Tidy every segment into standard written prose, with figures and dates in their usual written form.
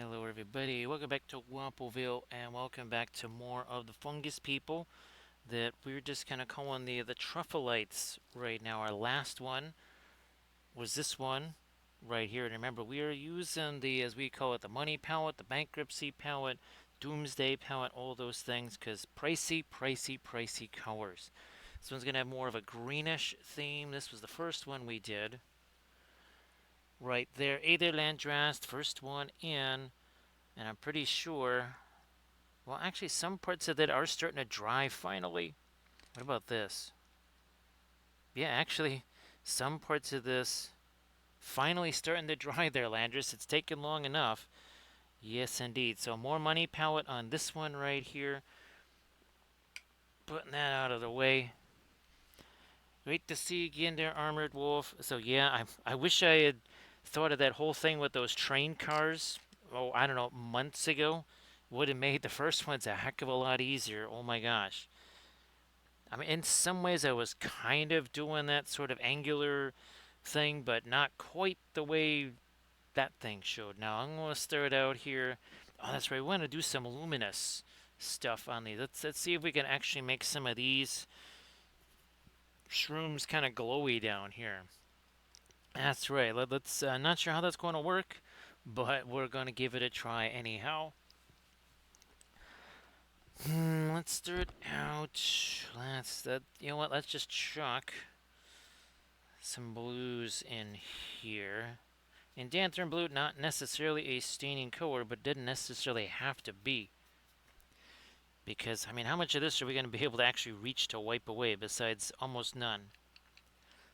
Hello everybody, welcome back to Wampleville and welcome back to more of the fungus people that we're just kind of calling the truffleites right now. Our last one was this one right here. And remember, we are using the, as we call it, the money palette, the bankruptcy palette, doomsday palette, all those things because pricey, pricey, pricey colors. This one's going to have more of a greenish theme. This was the first one we did. Right there, Aether Landrast, first one in. And I'm pretty sure, well, actually, some parts of it are starting to dry finally. What about this? Yeah, actually, some parts of this finally starting to dry there, Landris. It's taken long enough. Yes, indeed. So more money palette on this one right here. Putting that out of the way. Great to see you again there, Armored Wolf. So yeah, I wish I had thought of that whole thing with those train cars. Oh, I don't know, months ago. Would have made the first ones a heck of a lot easier. Oh my gosh. I mean, in some ways, I was kind of doing that sort of angular thing, but not quite the way that thing showed. Now, I'm going to start out here. Oh, that's right. We want to do some luminous stuff on these. Let's see if we can actually make some of these shrooms kind of glowy down here. That's right. Let's. Not sure how that's going to work, but we're going to give it a try anyhow. Let's start out. You know what? Let's just chuck some blues in here. And Danthrin blue, not necessarily a staining color, but didn't necessarily have to be. Because, I mean, how much of this are we going to be able to actually reach to wipe away besides almost none?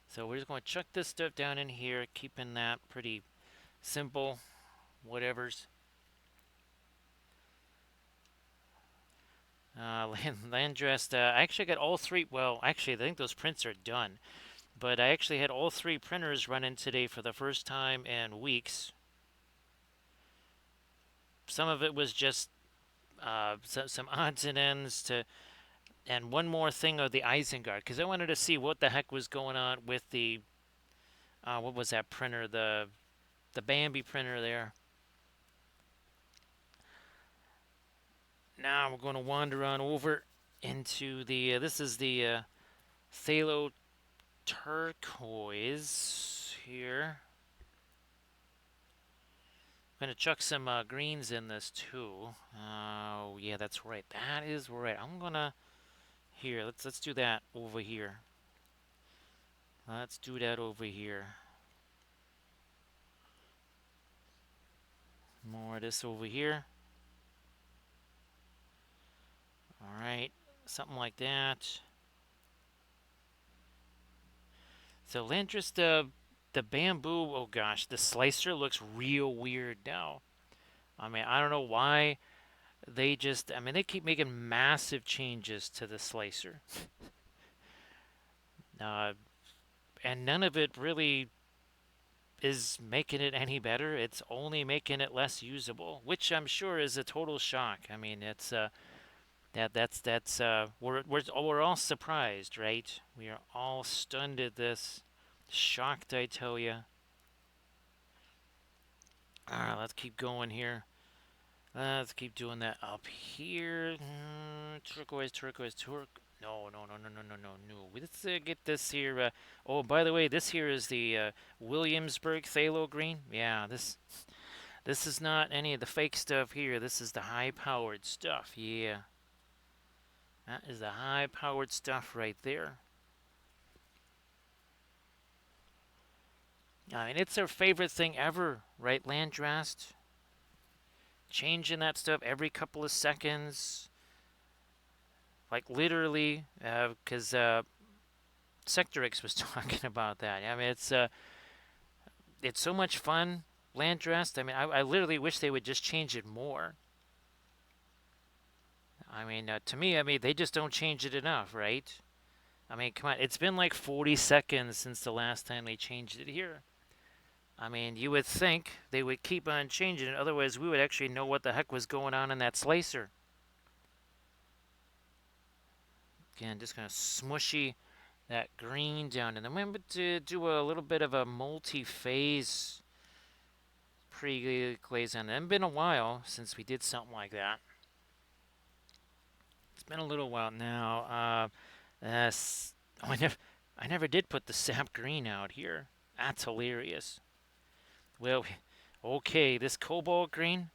So we're just going to chuck this stuff down in here, keeping that pretty simple, whatevers. Landrest, I actually got all three, well, actually, I think those prints are done. But I actually had all three printers running today for the first time in weeks. Some of it was just some odds and ends to, and one more thing of the Isengard, because I wanted to see what the heck was going on with the, what was that printer, the Bambi printer there. Now we're going to wander on over into the, this is the Phthalo Turquoise here. I'm going to chuck some greens in this too. Oh, yeah, that's right. That is right. I'm going to, here, let's do that over here. Let's do that over here. More of this over here. Alright, something like that. So Lantris, the bamboo, oh gosh, the slicer looks real weird now. I mean, I don't know why they just, I mean, they keep making massive changes to the slicer. Uh, and none of it really is making it any better. It's only making it less usable, which I'm sure is a total shock. I mean, it's we're all surprised, right? We are all stunned at this, shocked, I tell you. All right, let's keep going here. Let's keep doing that up here. Turquoise, turquoise, No, no, no, no, no, no, no, no. Let's get this here. Oh, by the way, this here is the Williamsburg Phthalo Green. Yeah, this is not any of the fake stuff here. This is the high-powered stuff. Yeah, that is the high-powered stuff right there. I mean, it's their favorite thing ever, right, Landrast? Changing that stuff every couple of seconds. Like, literally, because Sectorix was talking about that. I mean, it's so much fun, Landrast. I mean, I literally wish they would just change it more. I mean, to me, I mean, they just don't change it enough, right? I mean, come on. It's been like 40 seconds since the last time they changed it here. I mean, you would think they would keep on changing it, otherwise we would actually know what the heck was going on in that slicer. Again, just kind of smushy that green down. And then remember to do a little bit of a multi-phase pre-glaze on it. It's been a while since we did something like that. It's been a little while now. Oh, I never did put the sap green out here. That's hilarious. Well, okay, this cobalt green.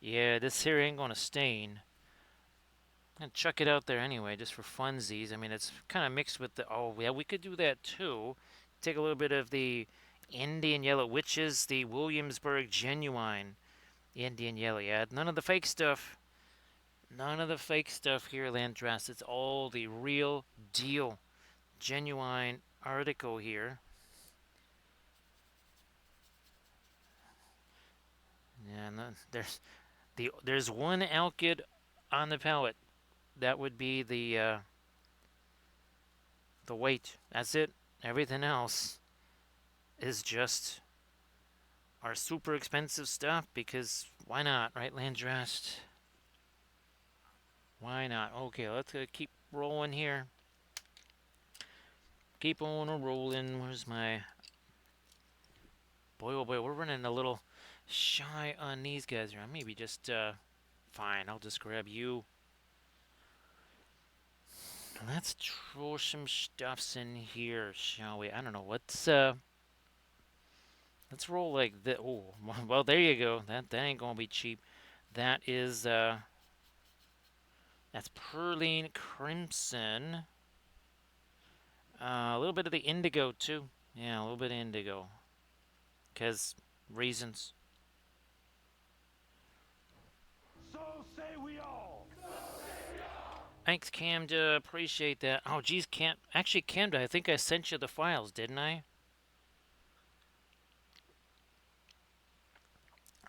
Yeah, this here ain't gonna stain. I'm gonna chuck it out there anyway, just for funsies. I mean, it's kind of mixed with the. Oh, yeah, we could do that too. Take a little bit of the Indian yellow, which is the Williamsburg genuine Indian yellow. Yeah, none of the fake stuff. None of the fake stuff here, Landras. It's all the real deal, genuine article here. Yeah, no, there's one alkyd on the palette. That would be the weight. That's it. Everything else is just our super expensive stuff because why not, right, Landrast? Why not? Okay, let's keep rolling here. Keep on rolling. Where's my... Boy, oh boy, we're running a little shy on these guys here. Maybe just, fine, I'll just grab you. Let's throw some stuffs in here, shall we? I don't know, let's roll like this. Oh, well, there you go. That ain't gonna be cheap. That is, that's Perline Crimson. A little bit of the indigo, too. Yeah, a little bit of indigo. Because reasons. So say we all. Thanks, Camda. Appreciate that. Oh, geez, actually, Camda, I think I sent you the files, didn't I?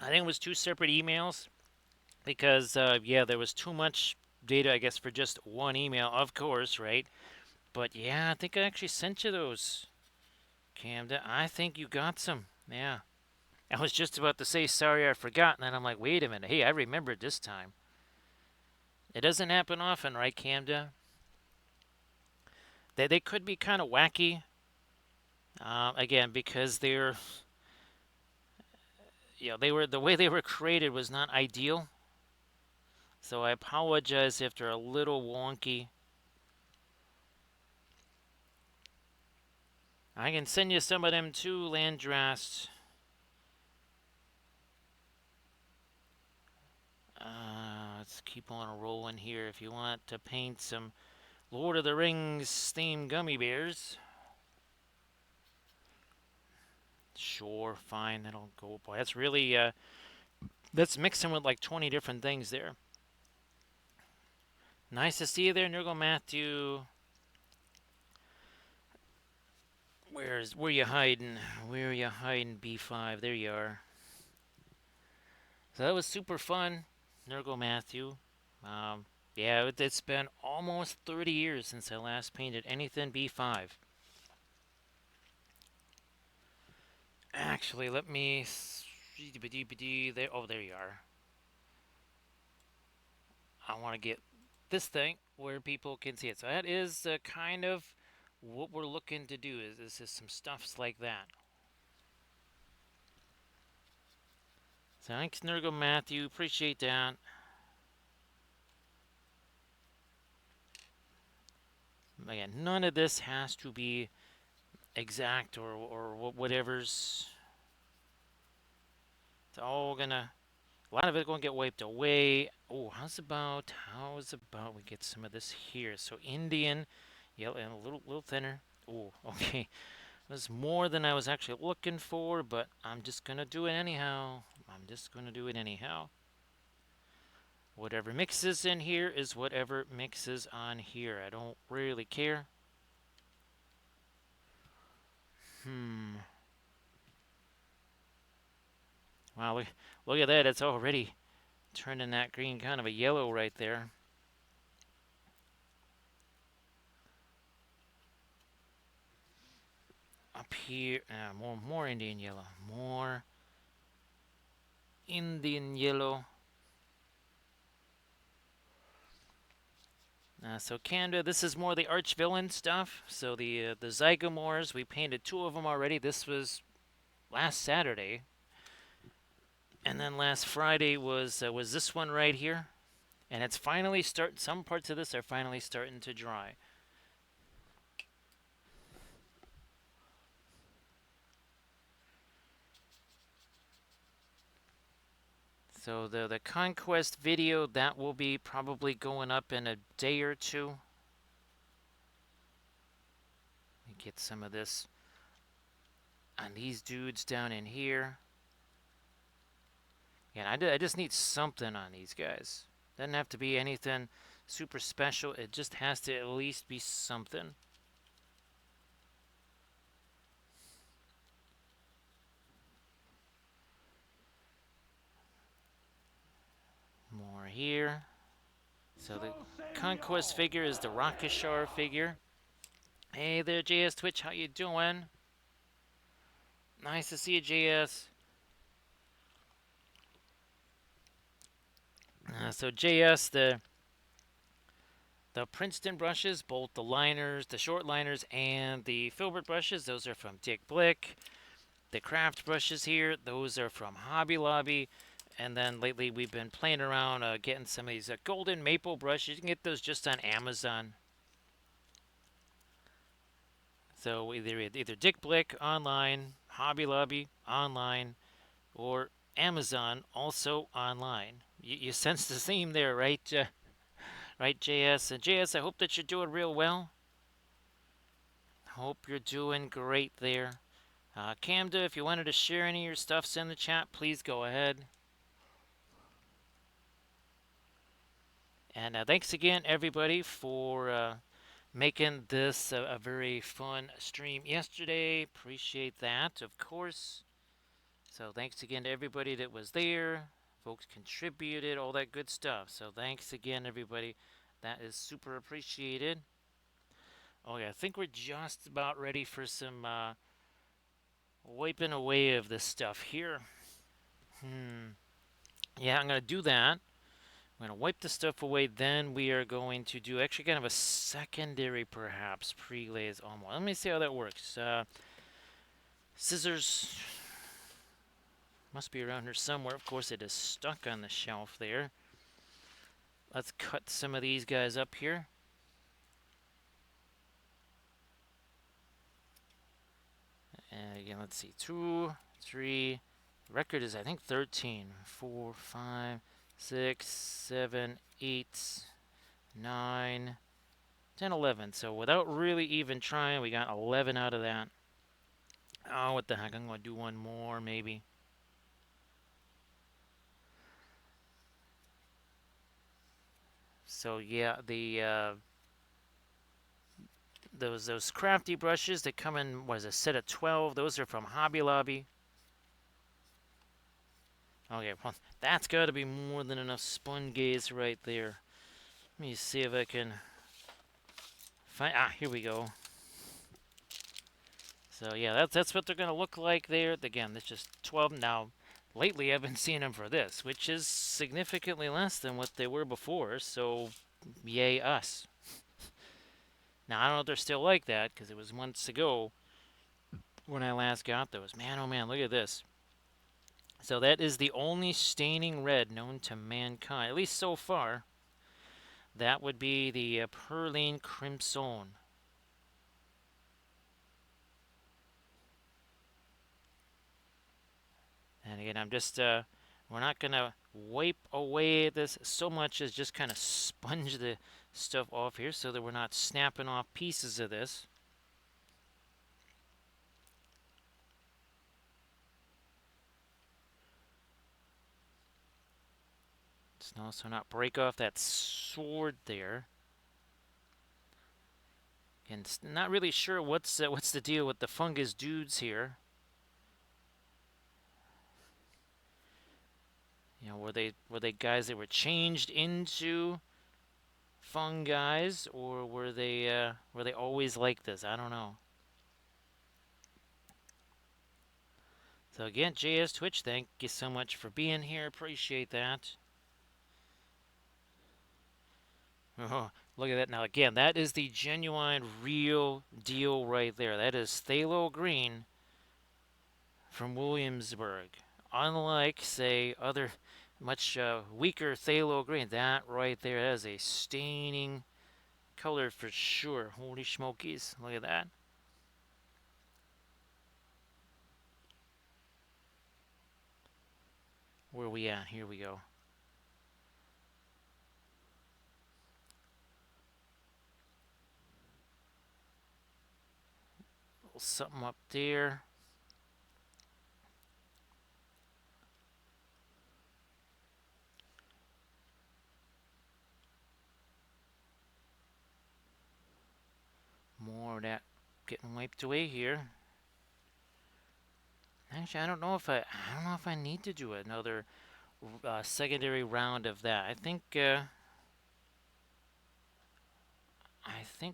I think it was two separate emails because, yeah, there was too much data, I guess, for just one email, of course, right? But yeah, I think I actually sent you those, Camda. I think you got some. Yeah. I was just about to say sorry I forgot, and then I'm like, wait a minute. Hey, I remembered this time. It doesn't happen often, right, Camda? They could be kind of wacky. Again, because they're, they were the way they were created was not ideal. So I apologize if they're a little wonky. I can send you some of them too, Landrast. Let's keep on rolling here. If you want to paint some Lord of the Rings themed gummy bears, sure, fine, that'll go. Boy, that's really that's mixing with like 20 different things there. Nice to see you there, Nurgle Matthew. Where you hiding? Where you hiding, B5? There you are. So that was super fun, Nurgle Matthew. Yeah, it's been almost 30 years since I last painted anything B5. Actually, let me... There, oh, there you are. I want to get this thing where people can see it. So that is kind of what we're looking to do is some stuffs like that. So thanks, Nurgle Matthew. Appreciate that. Again, none of this has to be exact or whatever's. It's all gonna. A lot of it gonna get wiped away. Oh, how's about we get some of this here? So Indian, yellow, and a little thinner. Oh, okay. That's more than I was actually looking for, but I'm just gonna do it anyhow. Whatever mixes in here is whatever mixes on here. I don't really care. Wow, look at that. It's already turning that green kind of a yellow right there. Up here, more Indian yellow. More Indian yellow. So Canada, this is more the Archvillain stuff. So the Zygomores, we painted two of them already. This was last Saturday. And then last Friday was this one right here, and it's finally start. Some parts of this are finally starting to dry. So the conquest video that will be probably going up in a day or two. Let me get some of this on these dudes down in here. Yeah, I just need something on these guys. Doesn't have to be anything super special. It just has to at least be something. More here. So the So say we conquest all. figure is the Rakashar figure. Hey there, JS Twitch. How you doing? Nice to see you, JS. So JS, the Princeton brushes, both the liners, the short liners, and the filbert brushes, those are from Dick Blick. The craft brushes here, those are from Hobby Lobby. And then lately we've been playing around getting some of these golden maple brushes. You can get those just on Amazon. So either Dick Blick online, Hobby Lobby online, or Amazon also online. You sense the theme there, right? Right, JS? JS, I hope that you're doing real well. Hope you're doing great there. Camda, if you wanted to share any of your stuffs in the chat, please go ahead. And thanks again, everybody, for making this a very fun stream yesterday. Appreciate that, of course. So thanks again to everybody that was there. Folks contributed, all that good stuff. So thanks again, everybody. That is super appreciated. Oh yeah, I think we're just about ready for some wiping away of this stuff here. Yeah, I'm gonna do that. I'm gonna wipe the stuff away. Then we are going to do actually kind of a secondary, perhaps pre-glaze almost. Let me see how that works. Scissors must be around here somewhere. Of course, it is stuck on the shelf there. Let's cut some of these guys up here. And again, let's see. 2, 3. Record is, I think, 13. 4, 5, 6, 7, 8, 9, 10, 11. So without really even trying, we got 11 out of that. Oh, what the heck. I'm going to do one more, maybe. So, yeah, those crafty brushes that come in, was a set of 12. Those are from Hobby Lobby. Okay, well, that's got to be more than enough spun gaze right there. Let me see if I can find. Ah, here we go. So yeah, that's what they're gonna look like there. Again, that's just 12 now. Lately, I've been seeing them for this, which is significantly less than what they were before. So, yay us. Now I don't know if they're still like that because it was months ago when I last got those. Man, oh man, look at this. So that is the only staining red known to mankind, at least so far. That would be the Perline Crimson. And again, we're not going to wipe away this so much as just kind of sponge the stuff off here so that we're not snapping off pieces of this. Let's also not break off that sword there. And not really sure what's the deal with the fungus dudes here. You know, were they guys that were changed into fungi, or were they always like this? I don't know. So again, JS Twitch, thank you so much for being here. Appreciate that. Oh, look at that now. Again, that is the genuine, real deal right there. That is phthalo green from Williamsburg. unlike, say, other much weaker phthalo green, that right there, that is a staining color for sure. Holy smokies, look at that. Where are we at? Here we go. A little something up there. More of that getting wiped away here. Actually, I don't know if I need to do another secondary round of that. I think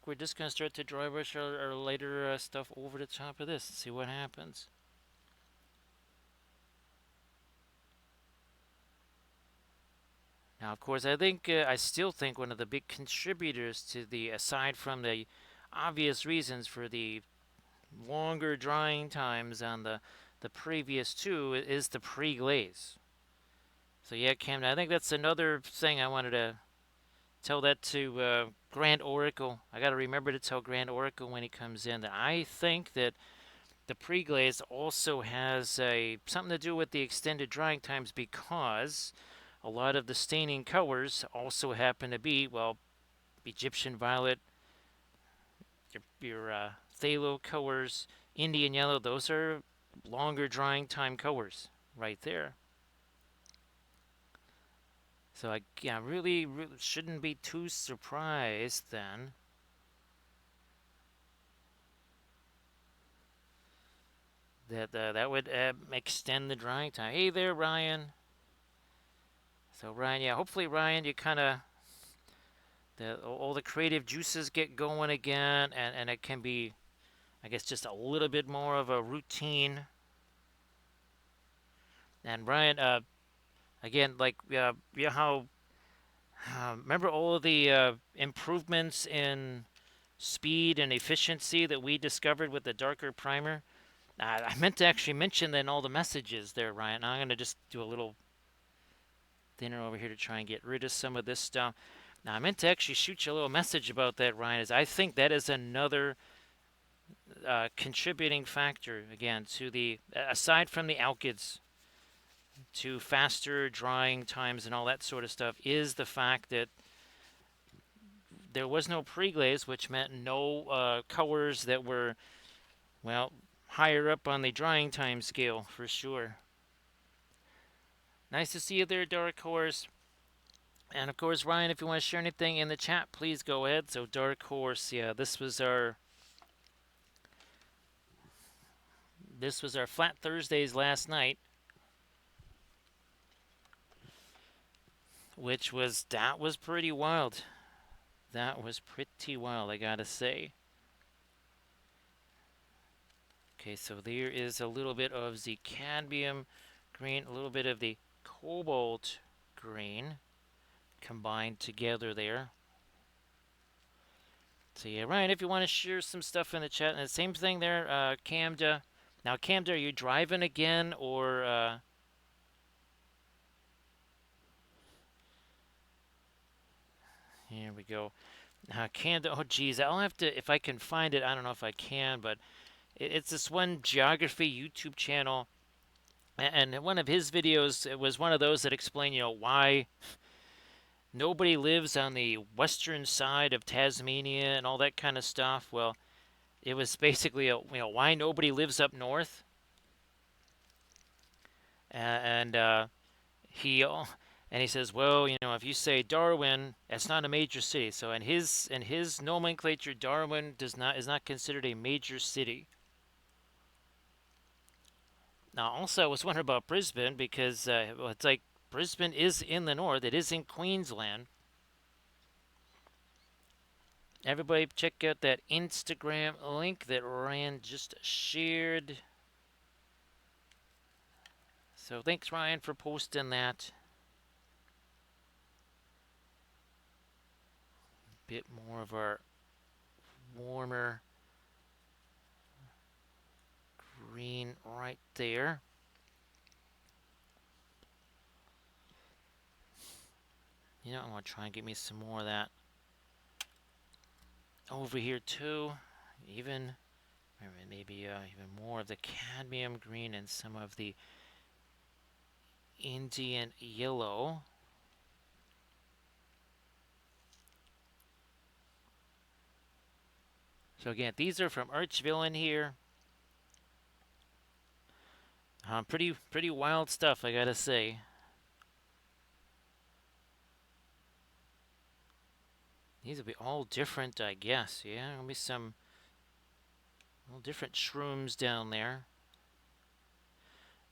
we're just gonna start to dry brush our later stuff over the top of this and see what happens. Now, of course, I still think one of the big contributors to the, aside from the obvious reasons for the longer drying times on the previous two, is the pre-glaze. So yeah, Cam, I think that's another thing I wanted to tell that to Grand Oracle. I got to remember to tell Grand Oracle when he comes in that I think that the pre-glaze also has something to do with the extended drying times, because a lot of the staining colors also happen to be, well, Egyptian violet, your phthalo colors, Indian yellow. Those are longer drying time colors right there. So I yeah, really shouldn't be too surprised then that that would extend the drying time. Hey there, Ryan. So Ryan, yeah, hopefully Ryan, you kind of all the creative juices get going again, and it can be, I guess, just a little bit more of a routine. And Ryan, again, like yeah, how remember all of the improvements in speed and efficiency that we discovered with the darker primer? I meant to actually mention then all the messages there, Ryan. I'm going to just do a little thinner over here to try and get rid of some of this stuff. Now, I meant to actually shoot you a little message about that, Ryan, as I think that is another contributing factor, again, to the, aside from the alkyds, to faster drying times and all that sort of stuff, is the fact that there was no pre-glaze, which meant no colors that were, well, higher up on the drying time scale for sure. Nice to see you there, Dark Horse. And of course, Ryan, if you want to share anything in the chat, please go ahead. So, Dark Horse, yeah, this was our Flat Thursdays last night, which was that was pretty wild. That was pretty wild, I gotta say. Okay, so there is a little bit of the cadmium green, a little bit of the cobalt green combined together there. So yeah, Ryan, if you want to share some stuff in the chat, and the same thing there, Camda. Now, Camda, are you driving again, or here we go. Camda, oh geez, I'll have to, if I can find it, I don't know if I can, but it's this one geography YouTube channel, and one of his videos, it was one of those that explain, why nobody lives on the western side of Tasmania and all that kind of stuff. Well, it was basically why nobody lives up north, and he and he says, well, if you say Darwin, that's not a major city. So in his nomenclature, Darwin is not considered a major city. Now, also, I was wondering about Brisbane, because well, it's like Brisbane is in the north. It is in Queensland. Everybody, check out that Instagram link that Ryan just shared. So thanks, Ryan, for posting that. Bit more of our warmer green right there. I'm gonna try and get me some more of that over here too. Even maybe even more of the cadmium green and some of the Indian yellow. So again, these are from Archvillain here. Pretty wild stuff, I gotta say. These will be all different, I guess. Yeah, there'll be some little different shrooms down there.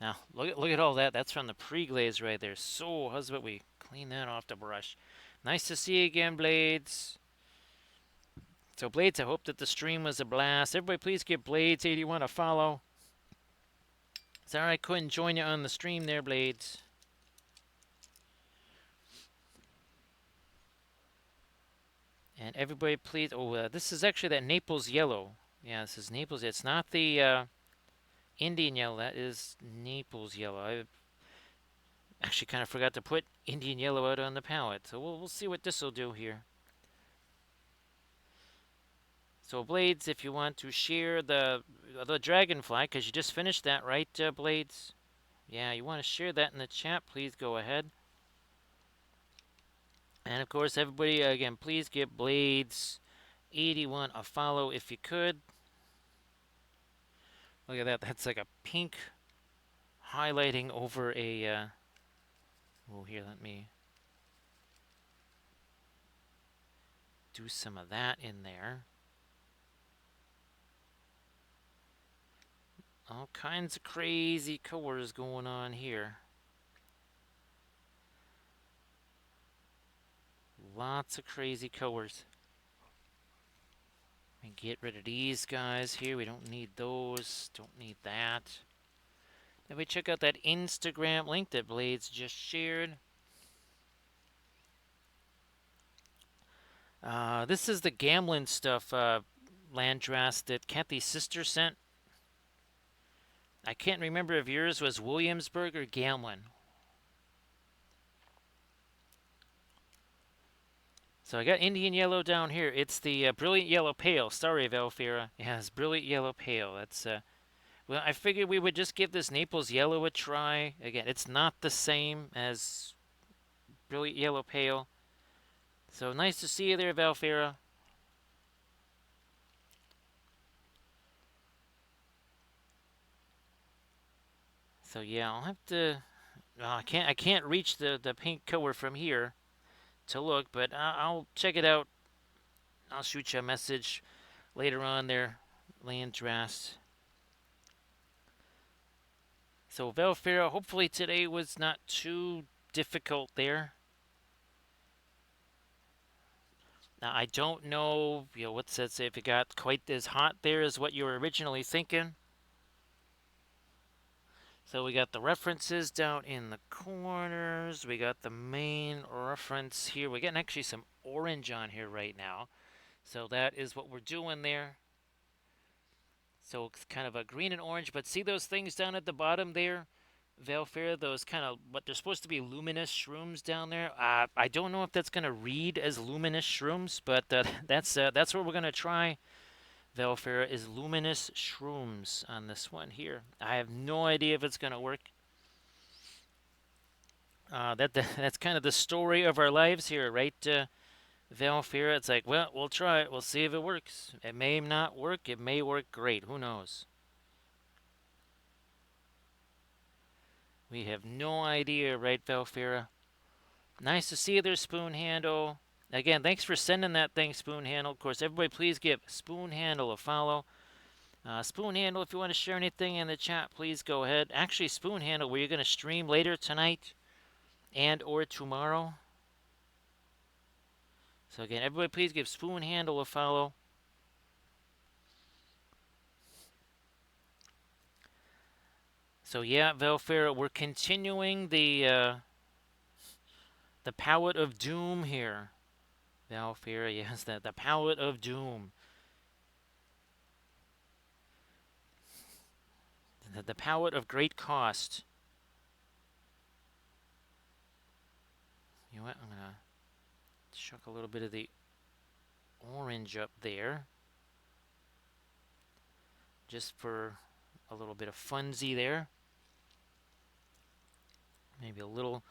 Now, look at all that. That's from the pre-glaze right there. So, how's about we clean that off the brush? Nice to see you again, Blades. So, Blades, I hope that the stream was a blast. Everybody, please give Blades81 a follow. Sorry I couldn't join you on the stream there, Blades. And everybody, please. Oh, this is actually that Naples yellow. Yeah, this is Naples. It's not the Indian yellow. That is Naples yellow. I actually kind of forgot to put Indian yellow out on the palette. So we'll see what this will do here. So Blades, if you want to share the dragonfly, because you just finished that, right, Blades? Yeah, you want to share that in the chat, please go ahead. And of course, everybody, again, please give Blades81 a follow if you could. Look at that. That's like a pink highlighting over a... oh, here, let me do some of that in there. All kinds of crazy colors going on here. Lots of crazy colors. And get rid of these guys here. We don't need those. Don't need that. Then we check out that Instagram link that Blades just shared. This is the gambling stuff, Landras, that Kathy's sister sent. I can't remember if yours was Williamsburg or Gamlin. So I got Indian Yellow down here. It's the Brilliant Yellow Pale. Sorry, Valfira. Yeah, it's Brilliant Yellow Pale. That's, well, I figured we would just give this Naples Yellow a try. Again, it's not the same as Brilliant Yellow Pale. So nice to see you there, Valfira. So yeah, I'll have to. I can't reach the pink color from here to look, but I'll check it out. I'll shoot you a message later on there, Landrast. So Valfira, hopefully today was not too difficult there. Now I don't know, what's that say if it got quite as hot there as what you were originally thinking. So we got the references down in the corners. We got the main reference here. We're getting actually some orange on here right now. So that is what we're doing there. So it's kind of a green and orange, but see those things down at the bottom there? Valfair, those kind of what they're supposed to be luminous shrooms down there. I don't know if that's going to read as luminous shrooms, but that's what we're going to try. Valfair is luminous shrooms on this one here. I have no idea if it's going to work. That's kind of the story of our lives here, right, Valfair? It's like, well, we'll try it. We'll see if it works. It may not work. It may work great. Who knows? We have no idea, right, Valfira? Nice to see you there, Spoon Handle. Again, thanks for sending that thing, Spoon Handle. Of course, everybody please give Spoon Handle a follow. Spoon Handle, if you want to share anything in the chat, please go ahead. Actually, Spoon Handle, were you going to stream later tonight and or tomorrow? So again, everybody please give Spoon Handle a follow. So yeah, Valfira, we're continuing the palette of doom here. Valfira, yes, the palette of doom. The palette of great cost. You know what? I'm gonna Chuck a little bit of the orange up there, just for a little bit of funsy there. Maybe a little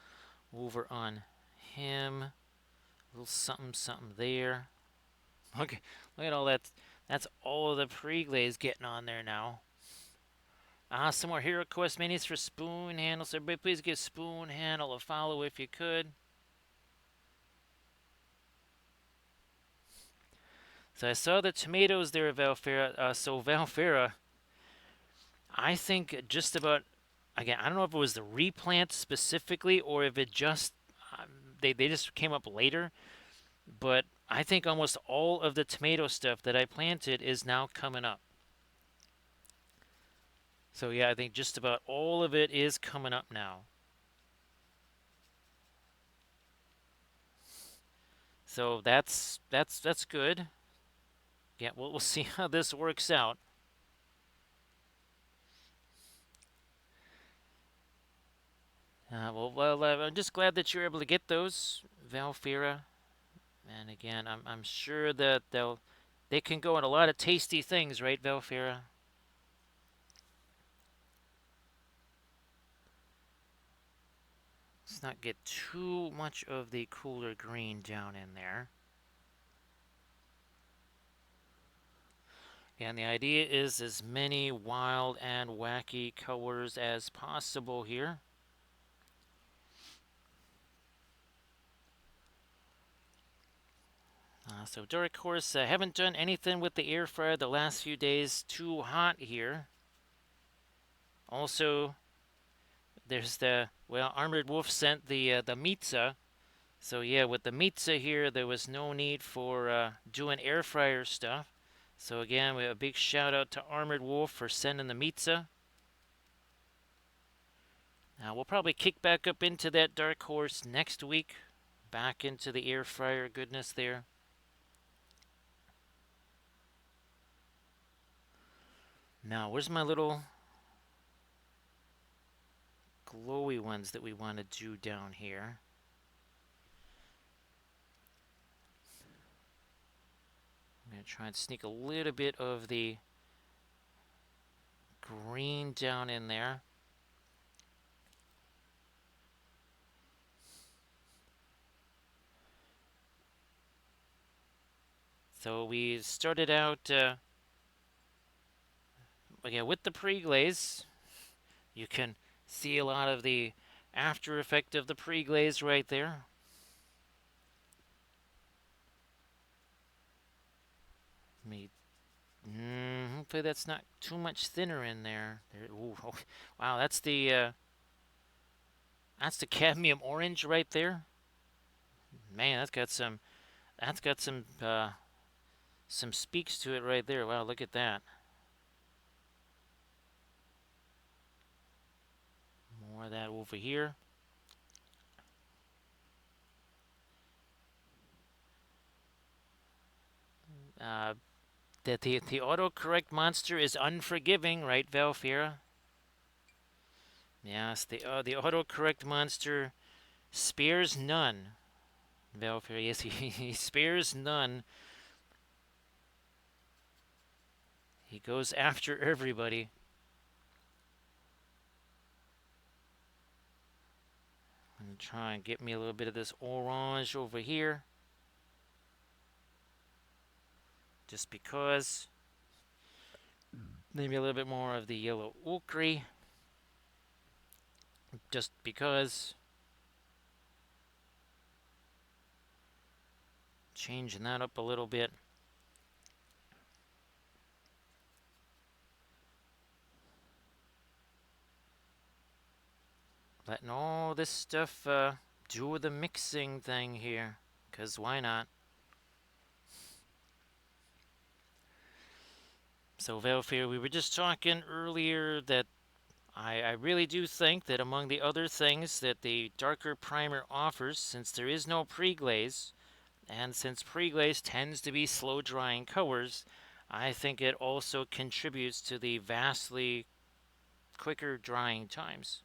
over on him. A little something, something there. Look, look at all that. That's all of the pre-glaze getting on there now. Some more hero quest minis for spoon handles. Everybody, please give spoon handle a follow if you could. So I saw the tomatoes there, Valfera. So Valfera, I think just about again. I don't know if it was the replant specifically or if it just they just came up later. But I think almost all of the tomato stuff that I planted is now coming up. So yeah, I think just about all of it is coming up now. So that's good. Yeah, we'll see how this works out. I'm just glad that you're able to get those, Valfira. And again, I'm sure that they can go in a lot of tasty things, right, Valfira? Let's not get too much of the cooler green down in there. And the idea is as many wild and wacky colors as possible here. So Dark Horse, haven't done anything with the air fryer the last few days. Too hot here. Also, there's Armored Wolf sent the Mitza. So yeah, with the Mitza here, there was no need for doing air fryer stuff. So again, we have a big shout out to Armored Wolf for sending the Mitza. Now we'll probably kick back up into that Dark Horse next week. Back into the air fryer goodness there. Now, where's my little glowy ones that we want to do down here? I'm going to try and sneak a little bit of the green down in there. So we started out again with the pre-glaze. You can see a lot of the after effect of the pre-glaze right there. Me, hopefully that's not too much thinner in there. Ooh, oh, wow, that's the cadmium orange right there. Man, that's got some speaks to it right there. Wow, look at that. More of that over here. That the autocorrect monster is unforgiving, right, Valfira? Yes, the autocorrect monster spares none. Valfira, yes, he spares none. He goes after everybody. I'm gonna try and get me a little bit of this orange over here. Just because. Maybe a little bit more of the yellow ochre. Just because. Changing that up a little bit. Letting all this stuff do the mixing thing here. Because why not? So, Velfir, we were just talking earlier that I really do think that among the other things that the darker primer offers, since there is no pre-glaze, and since pre-glaze tends to be slow drying colors, I think it also contributes to the vastly quicker drying times.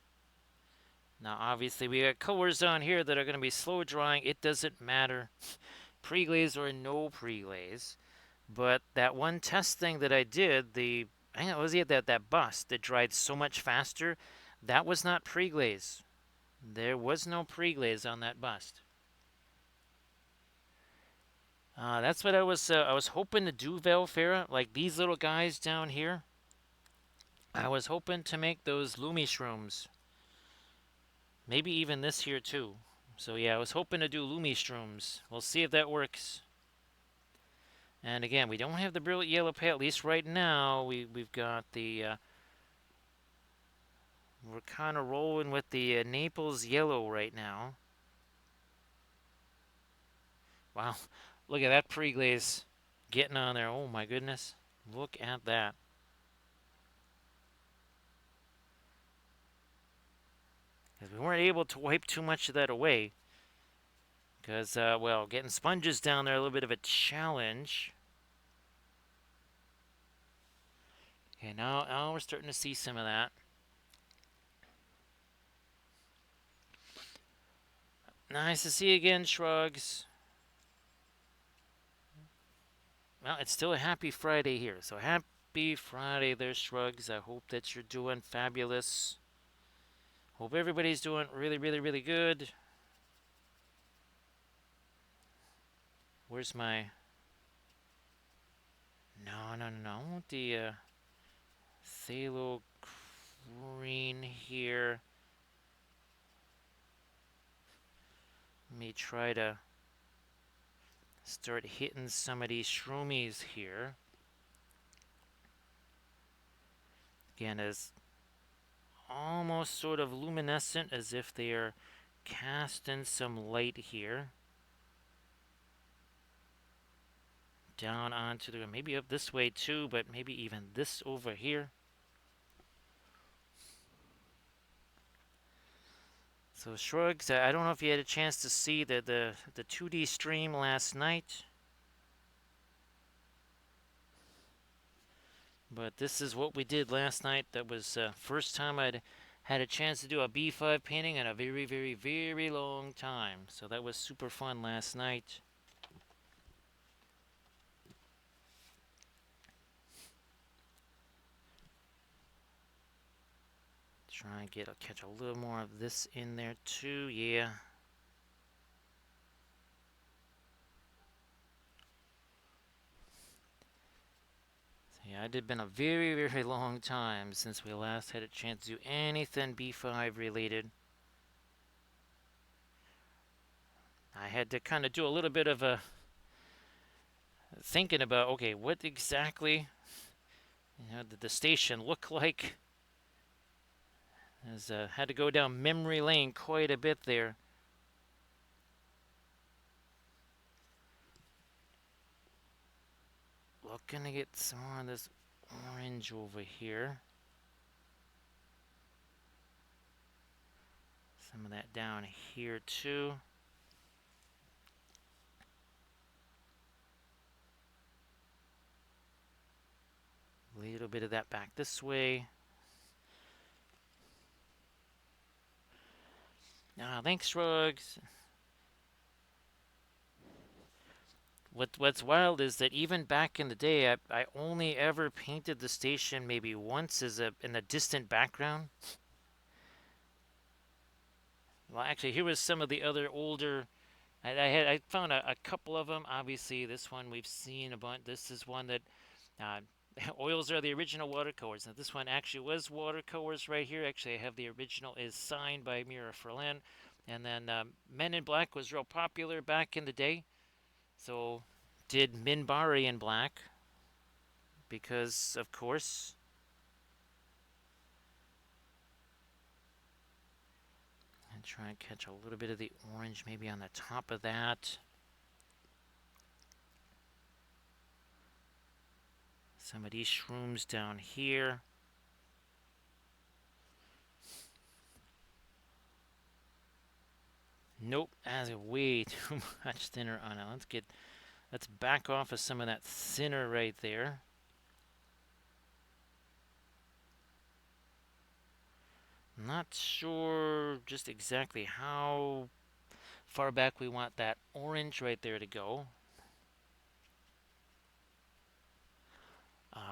Now, obviously, we got colors on here that are going to be slow drying. It doesn't matter, pre-glaze or no pre-glaze. But that one test thing that I did, I think it was that bust that dried so much faster, that was not pre-glaze. There was no pre-glaze on that bust. That's what I was hoping to do, Velfera. Like these little guys down here. I was hoping to make those Lumi shrooms. Maybe even this here too. So yeah, I was hoping to do Lumi shrooms. We'll see if that works. And again, we don't have the brilliant yellow pale. At least right now, we've got the. We're kind of rolling with the Naples yellow right now. Wow, look at that pre-glaze getting on there. Oh my goodness, look at that. Because we weren't able to wipe too much of that away. Because, well, getting sponges down there a little bit of a challenge. Okay, now we're starting to see some of that. Nice to see you again, Shrugs. Well, it's still a happy Friday here. So happy Friday there, Shrugs. I hope that you're doing fabulous. Hope everybody's doing really, really, really good. Where's my... No, no, no, no. I want the phthalo green here. Let me try to start hitting some of these shroomies here. Again, as almost sort of luminescent as if they are casting some light here. Down onto the, maybe up this way too, but maybe even this over here. So Shrugs, I don't know if you had a chance to see the 2D stream last night. But this is what we did last night. That was first time I'd had a chance to do a B5 painting in a very, very, very long time. So that was super fun last night. Try and catch a little more of this in there too. Yeah. Yeah, it had been a very, very long time since we last had a chance to do anything B5 related. I had to kind of do a little bit of a thinking about, okay, what exactly did the station look like? As had to go down memory lane quite a bit there. Looking to get some more of this orange over here. Some of that down here too. A little bit of that back this way. Thanks, Rugs. What's wild is that even back in the day, I only ever painted the station maybe once as in a distant background. Well, actually, here was some of the other older. I found a couple of them. Obviously, this one we've seen a bunch. This is one that uh, oils are the original watercolors. Now, this one actually was watercolors right here. Actually, I have the original is signed by Archvillain. And then Men in Black was real popular back in the day. So did Minbari in black because, of course. And try and catch a little bit of the orange maybe on the top of that. Some of these shrooms down here. Nope, that's way too much thinner on it. Let's back off of some of that thinner right there. Not sure just exactly how far back we want that orange right there to go.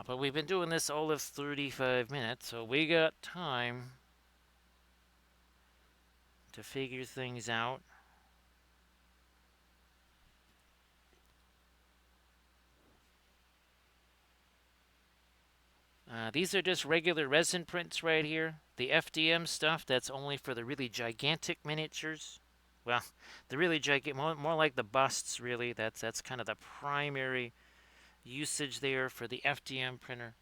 But we've been doing this all of 35 minutes, so we got time to figure things out. These are just regular resin prints right here. The FDM stuff, that's only for the really gigantic miniatures. Well, the really gigantic, more like the busts, really. That's kind of the primary usage there for the FDM printer.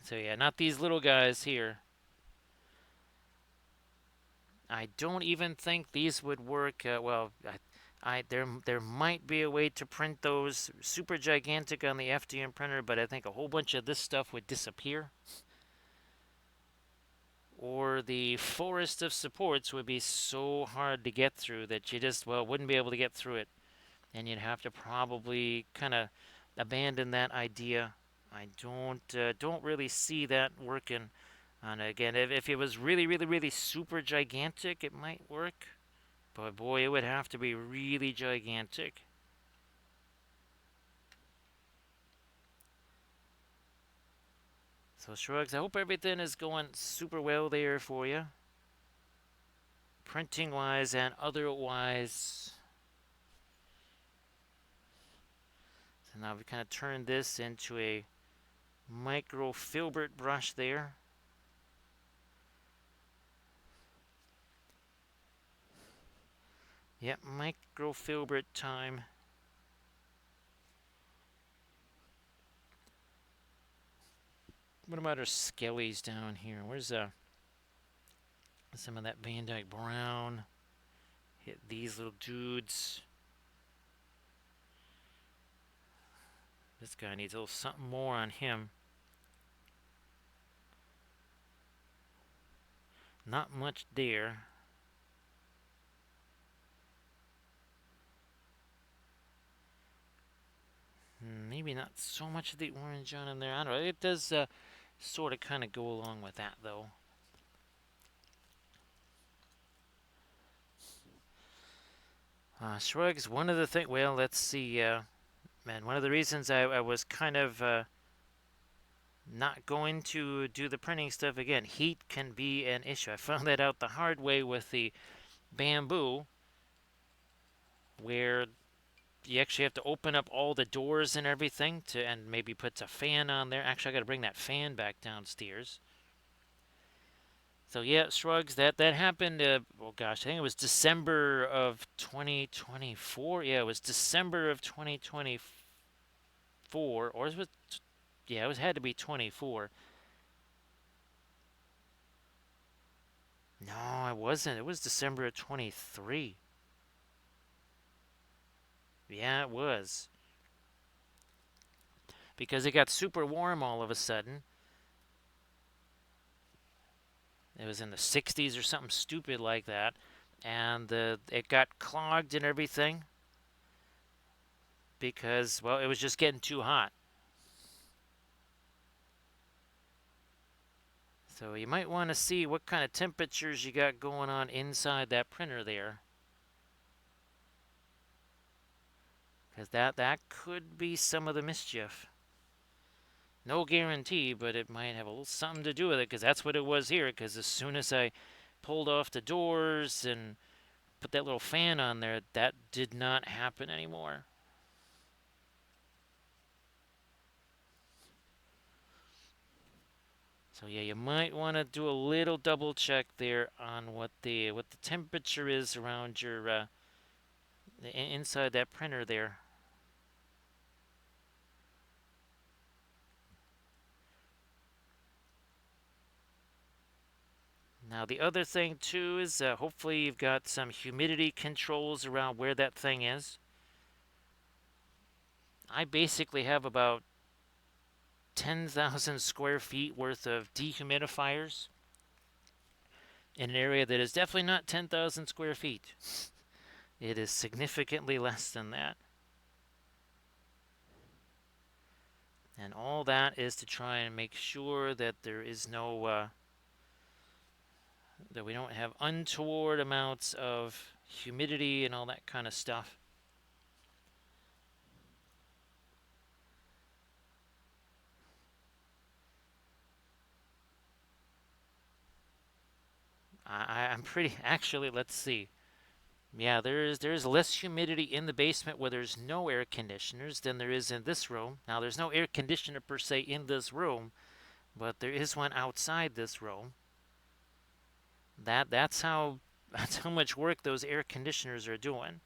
So yeah, not these little guys here. I don't even think these would work. Well, there might be a way to print those super gigantic on the FDM printer, but I think a whole bunch of this stuff would disappear. Or the forest of supports would be so hard to get through that you just, well, wouldn't be able to get through it, and you'd have to probably kind of abandon that idea. I don't really see that working. And again, if it was really, really, really super gigantic, it might work. But boy, it would have to be really gigantic. So Shrugs, I hope everything is going super well there for you. Printing wise and otherwise. So now we kind of turn this into a micro filbert brush there. Yep, micro filbert time. What about our skellies down here? Where's some of that Van Dyke brown? Hit these little dudes. This guy needs a little something more on him. Not much there. Maybe not so much of the orange on him there. I don't know. It does sort of kind of go along with that, though. Shrugs, one of the things, well, let's see. Man, one of the reasons I was kind of not going to do the printing stuff again, heat can be an issue. I found that out the hard way with the bamboo, where you actually have to open up all the doors and everything to, and maybe puts a fan on there. Actually, I got to bring that fan back downstairs. So yeah, Shrugs. That happened. Oh gosh, I think it was December of 2024. Yeah, it was December of 2024, or it was, yeah, it was had to be 24. No, it wasn't. It was December of 23. Yeah, it was because it got super warm all of a sudden. It was in the 60s or something stupid like that, and it got clogged and everything because, well, it was just getting too hot. So you might want to see what kind of temperatures you got going on inside that printer there, because that could be some of the mischief. No guarantee, but it might have a little something to do with it, because that's what it was here. Because as soon as I pulled off the doors and put that little fan on there, that did not happen anymore. So yeah, you might want to do a little double check there on what the temperature is around your inside that printer there. Now the other thing too is hopefully you've got some humidity controls around where that thing is. I basically have about 10,000 square feet worth of dehumidifiers in an area that is definitely not 10,000 square feet. It is significantly less than that. And all that is to try and make sure that there is no that we don't have untoward amounts of humidity and all that kind of stuff. I'm pretty actually. Let's see. Yeah, there's less humidity in the basement where there's no air conditioners than there is in this room. Now there's no air conditioner per se in this room, but there is one outside this room. That's how that's how much work those air conditioners are doing,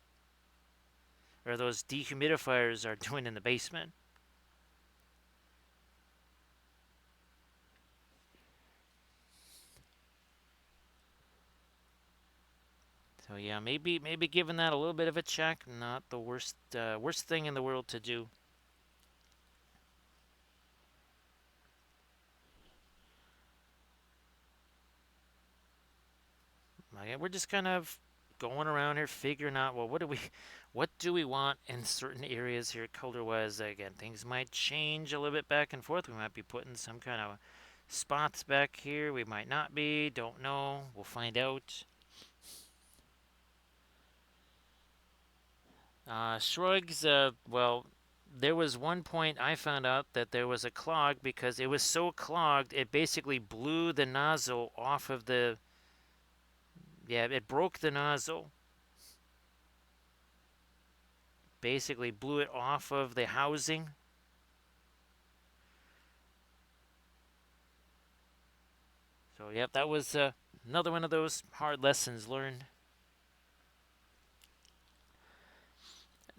or those dehumidifiers are doing in the basement. So yeah, maybe giving that a little bit of a check, not the worst thing in the world to do. Like, we're just kind of going around here figuring out, well, what do we want in certain areas here color wise. Again, things might change a little bit back and forth. We might be putting some kind of spots back here. We might not be. Don't know. We'll find out. Shrugs. Well, there was one point I found out that there was a clog because it was so clogged it basically blew the nozzle off of the. Yeah, it broke the nozzle. Basically blew it off of the housing. So, yep, that was another one of those hard lessons learned.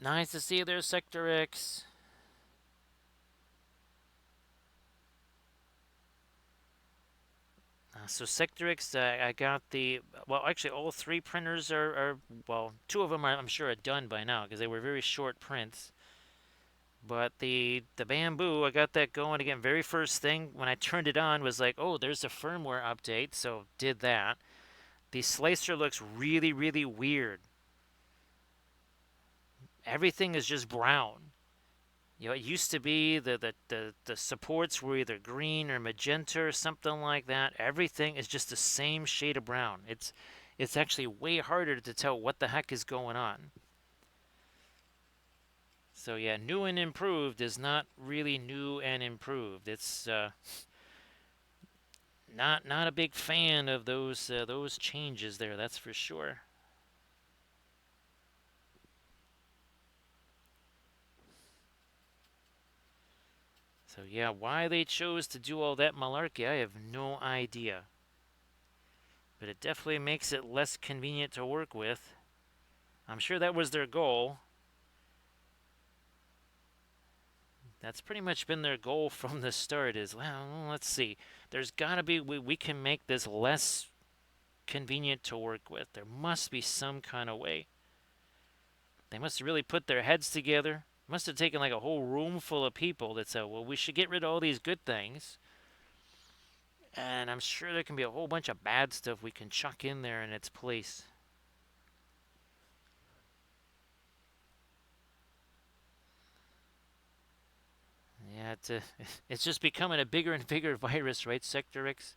Nice to see you there, Sector X. So Sector X, I got the well. Actually, all three printers are well. Two of them I'm sure are done by now because they were very short prints. But the bamboo, I got that going again. Very first thing when I turned it on was like, oh, there's a firmware update. So did that. The slicer looks really really weird. Everything is just brown. It used to be the supports were either green or magenta or something like that. Everything is just the same shade of brown. It's actually way harder to tell what the heck is going on. So yeah, new and improved is not really new and improved. It's not a big fan of those changes there. That's for sure. So yeah, why they chose to do all that malarkey, I have no idea. But it definitely makes it less convenient to work with. I'm sure that was their goal. That's pretty much been their goal from the start is, well, let's see. There's got to be, we can make this less convenient to work with. There must be some kind of way. They must have really put their heads together. Must have taken like a whole room full of people that said, well, we should get rid of all these good things. And I'm sure there can be a whole bunch of bad stuff we can chuck in there in its place. Yeah, it's just becoming a bigger and bigger virus, right, Sector X?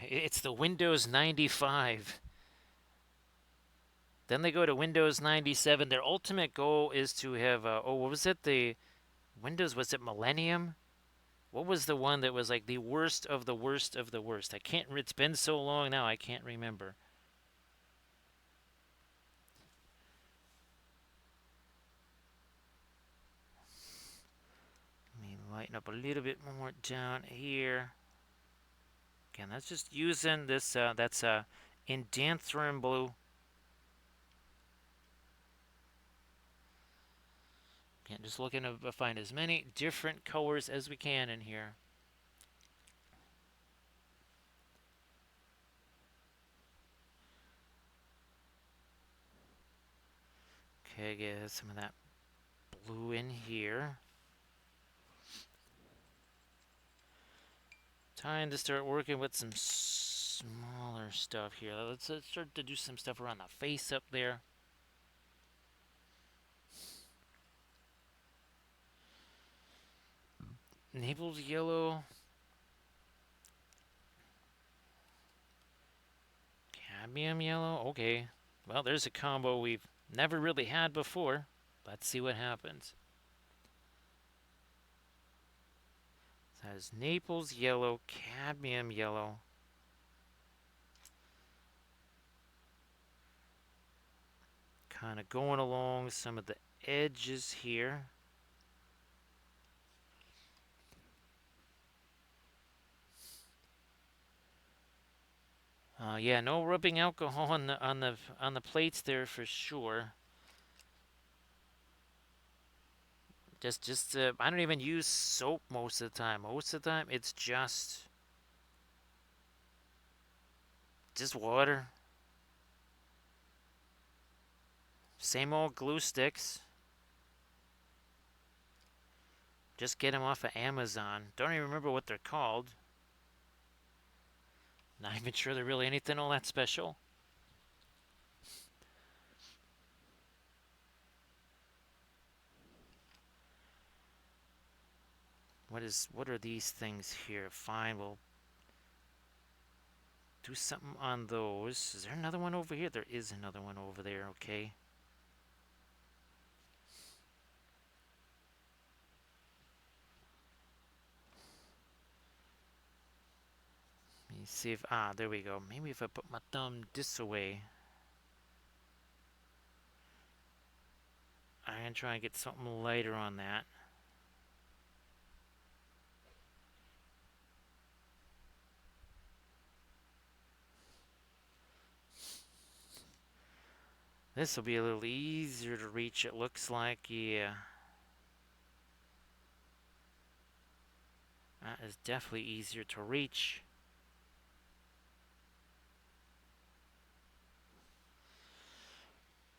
It's the Windows 95. Then they go to Windows 97. Their ultimate goal is to have, what was it? The Windows, was it Millennium? What was the one that was like the worst of the worst of the worst? I can't, it's been so long now, I can't remember. Let me lighten up a little bit more down here. Again, that's just using this, that's Indanthrone blue. Again, just looking to find as many different colors as we can in here. Okay, get some of that blue in here. Time to start working with some smaller stuff here. Let's start to do some stuff around the face up there. Naples yellow, cadmium yellow. Okay. Well, there's a combo we've never really had before. Let's see what happens. It has Naples yellow, cadmium yellow. Kind of going along some of the edges here. Yeah, no rubbing alcohol on the plates there for sure. Just I don't even use soap most of the time. Most of the time, it's just water. Same old glue sticks. Just get them off of Amazon. Don't even remember what they're called. Not even sure they're really anything all that special. What are these things here? Fine, we'll do something on those. Is there another one over here? There is another one over there, okay. Let me see if there we go. Maybe if I put my thumb this way, I can try and get something lighter on that. This will be a little easier to reach, it looks like. Yeah. That is definitely easier to reach.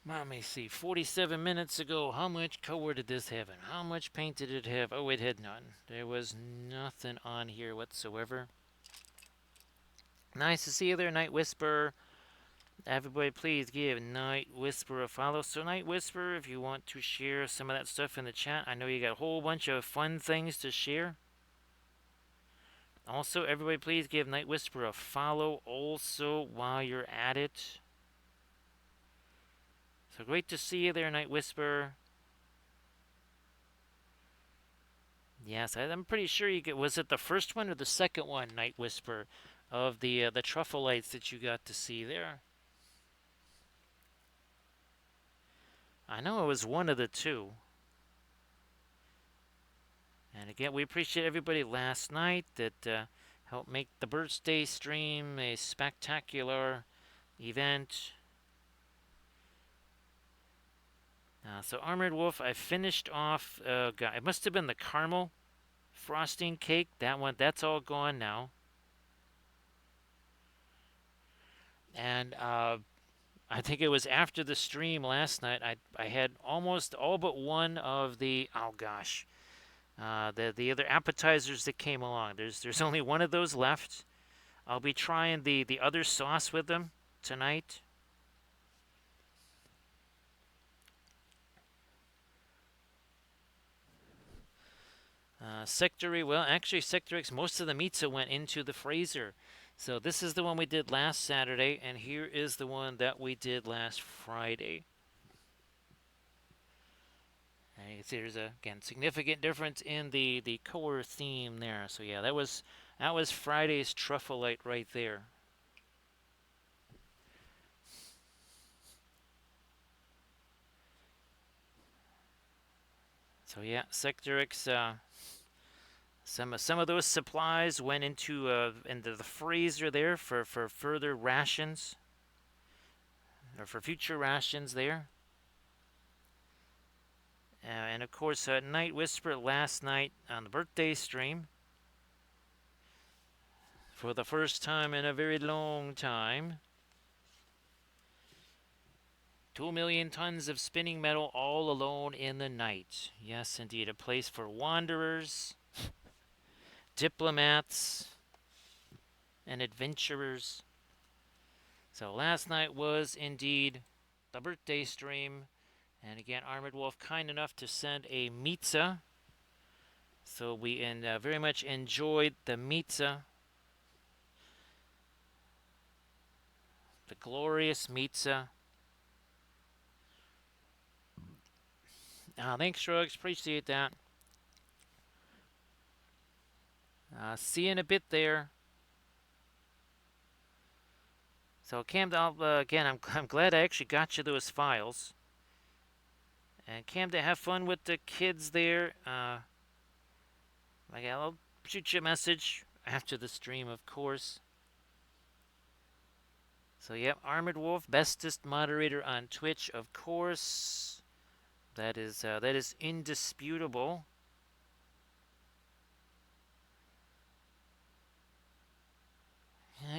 Let me see. 47 minutes ago, how much color did this have? And how much paint did it have? Oh, it had none. There was nothing on here whatsoever. Nice to see you there, Night Whisperer. Everybody, please give Night Whisperer a follow. So, Night Whisperer, if you want to share some of that stuff in the chat, I know you got a whole bunch of fun things to share. Also, everybody, please give Night Whisperer a follow also while you're at it. So great to see you there, Night Whisperer. Yes, I'm pretty sure you get. Was it the first one or the second one, Night Whisperer, of the truffle lights that you got to see there? I know it was one of the two. And again, we appreciate everybody last night that helped make the birthday stream a spectacular event. So Armored Wolf, I finished off. It must have been the caramel frosting cake. That one, that's all gone now. And I think it was after the stream last night. I had almost all but one of the the other appetizers that came along. There's only one of those left. I'll be trying the other sauce with them tonight. Sectory, well, actually, Sector X, most of the pizza went into the freezer. So this is the one we did last Saturday, and here is the one that we did last Friday. And you can see there's a again significant difference in the color theme there. So yeah, that was Friday's truffle light right there. So yeah, Sector X. Some of those supplies went into the freezer there for further rations or for future rations there. And of course, Night Whisper last night on the birthday stream for the first time in a very long time. 2 million tons of spinning metal all alone in the night. Yes, indeed, a place for wanderers, diplomats, and adventurers. So last night was indeed the birthday stream. And again, Armored Wolf kind enough to send a pizza. So we very much enjoyed the pizza, the glorious pizza. Thanks, Shrugs. Appreciate that. See you in a bit there. So Cam, again, I'm glad I actually got you those files. And Cam, to have fun with the kids there. I'll shoot you a message after the stream, of course. So yep, Armored Wolf, bestest moderator on Twitch, of course. That is indisputable.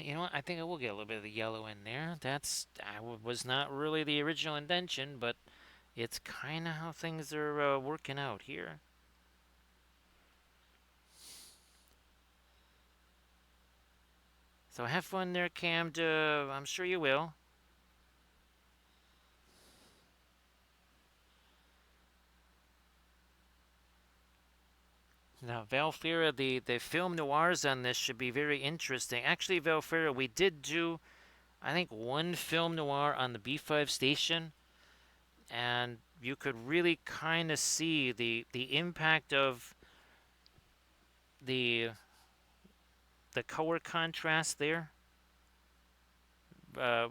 You know what? I think I will get a little bit of the yellow in there. Was not really the original intention, but it's kind of how things are working out here. So have fun there, Cam. I'm sure you will. Now, Valfira, the film noirs on this should be very interesting. Actually, Valfira, we did do, I think, one film noir on the B5 station, and you could really kind of see the impact of the color contrast there. Uh,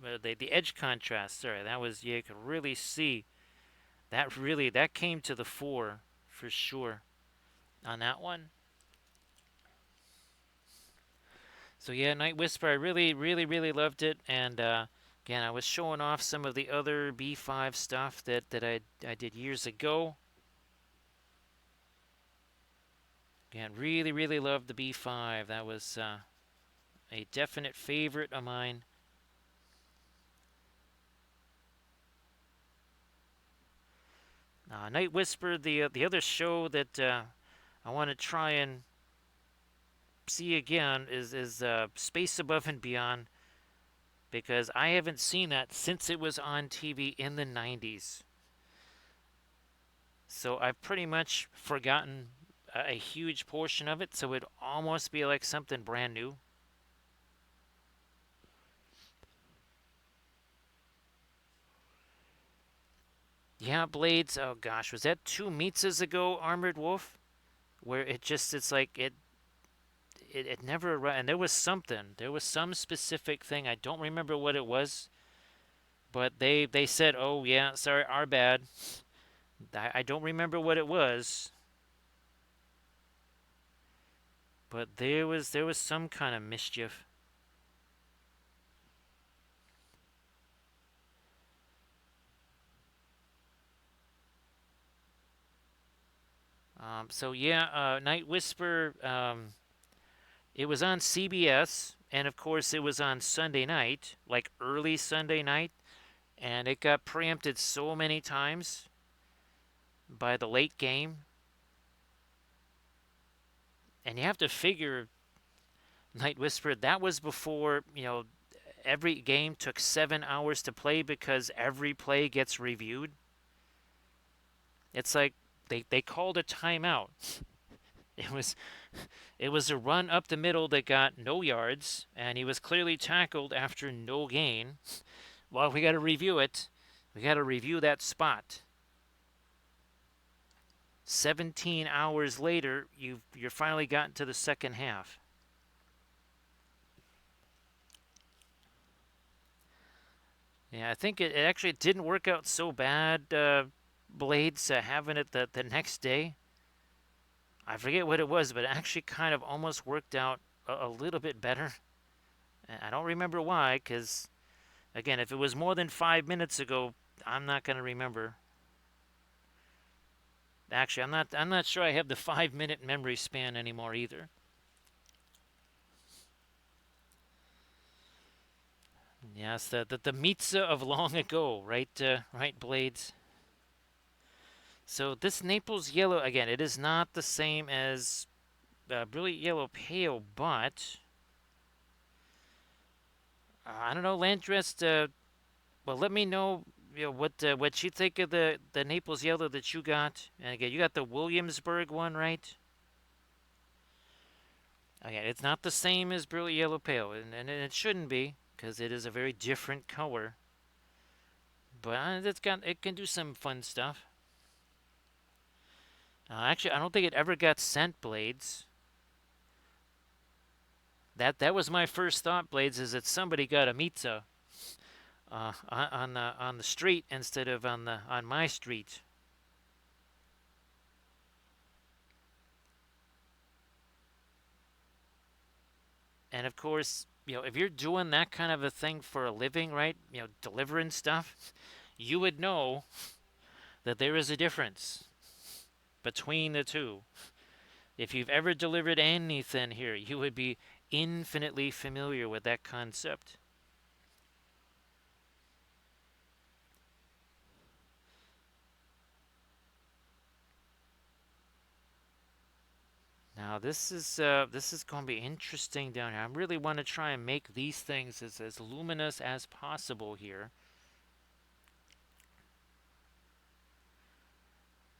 the edge contrast. Sorry, that was you could really see that came to the fore for sure on that one. So yeah, Night Whisper, I really, really, really loved it, and again, I was showing off some of the other B5 stuff that I did years ago. Again, really, really loved the B5. That was a definite favorite of mine. Night Whisper, the other show that I want to try and see again is Space Above and Beyond, because I haven't seen that since it was on TV in the 90s. So I've pretty much forgotten a huge portion of it, so it'd almost be like something brand new. Yeah, Blades. Oh gosh, was that 2 meets ago, Armored Wolf? Where it's like it never and there was something. There was some specific thing. I don't remember what it was, but they said, "Oh yeah, sorry, our bad." I don't remember what it was, but there was some kind of mischief. So yeah, Night Whisper. It was on CBS, and of course it was on Sunday night, like early Sunday night, and it got preempted so many times by the late game. And you have to figure, Night Whisper, that was before, every game took 7 hours to play because every play gets reviewed. It's like they called a timeout. It was it was a run up the middle that got no yards, and he was clearly tackled after no gain. Well, we got to review it. We got to review that spot. 17 hours later, you're finally gotten to the second half. Yeah, I think it actually didn't work out so bad, Blades, having it the next day. I forget what it was, but it actually kind of almost worked out a little bit better. I don't remember why, because, again, if it was more than 5 minutes ago, I'm not going to remember. Actually, I'm not sure I have the 5 minute memory span anymore either. Yes, the Mitza of long ago, right? Right, Blades. So this Naples yellow again. It is not the same as brilliant yellow pale, but I don't know, Landrest. Well, let me know. what you think of the Naples yellow that you got? And again, you got the Williamsburg one, right? Okay, it's not the same as brilliant yellow pale, and it shouldn't be because it is a very different color. But it can do some fun stuff. Actually, I don't think it ever got scent blades. That was my first thought, blades, is that somebody got a Mitza on the street instead of on my street. And of course, if you're doing that kind of a thing for a living, right? Delivering stuff, you would know that there is a difference between the two. If you've ever delivered anything here, you would be infinitely familiar with that concept. Now this is going to be interesting down here. I really want to try and make these things as luminous as possible here.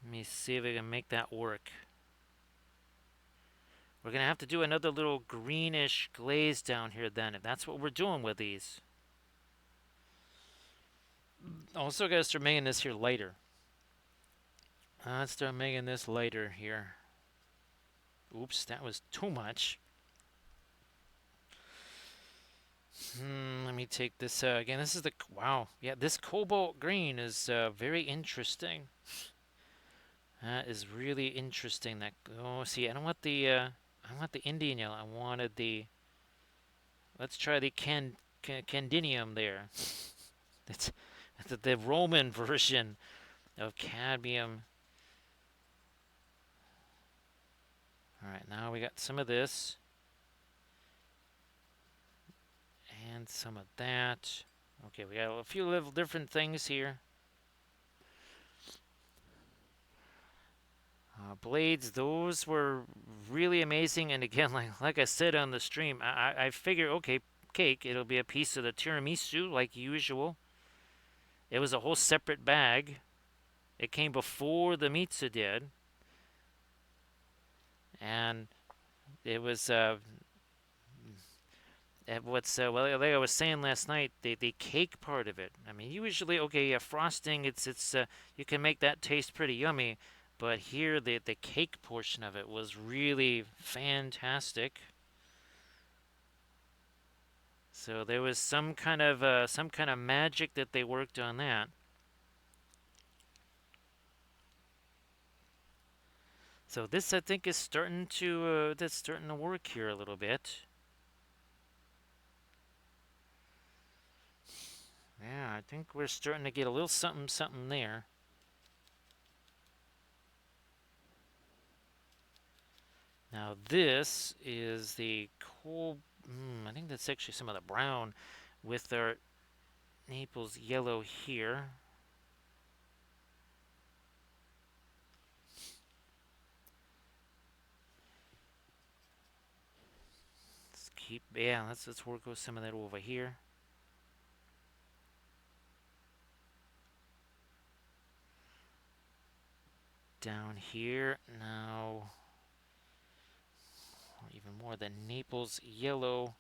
Let me see if I can make that work. We're going to have to do another little greenish glaze down here then, if that's what we're doing with these. Also got to start making this here lighter. Let's start making this lighter here. Oops, that was too much. Let me take this again. This is the wow. Yeah, this cobalt green is very interesting. That is really interesting. That see, I don't want I want the Indian yellow. I wanted the. Let's try the Candinium there. That's the Roman version of cadmium. All right, now we got some of this and some of that. Okay, we got a few little different things here. Blades, those were really amazing. And again, like I said on the stream, I figure, okay, cake, it'll be a piece of the tiramisu like usual. It was a whole separate bag. It came before the pizza did, and it was what's well, like I was saying last night, the cake part of it. I mean, usually, okay, frosting, it's you can make that taste pretty yummy, but here the cake portion of it was really fantastic. So there was some kind of magic that they worked on that. So this I think is starting to that's starting to work here a little bit. Yeah, I think we're starting to get a little something something there. Now this is the cool. I think that's actually some of the brown with our Naples yellow here. Let's work with some of that over here. Down here now, even more the Naples yellow.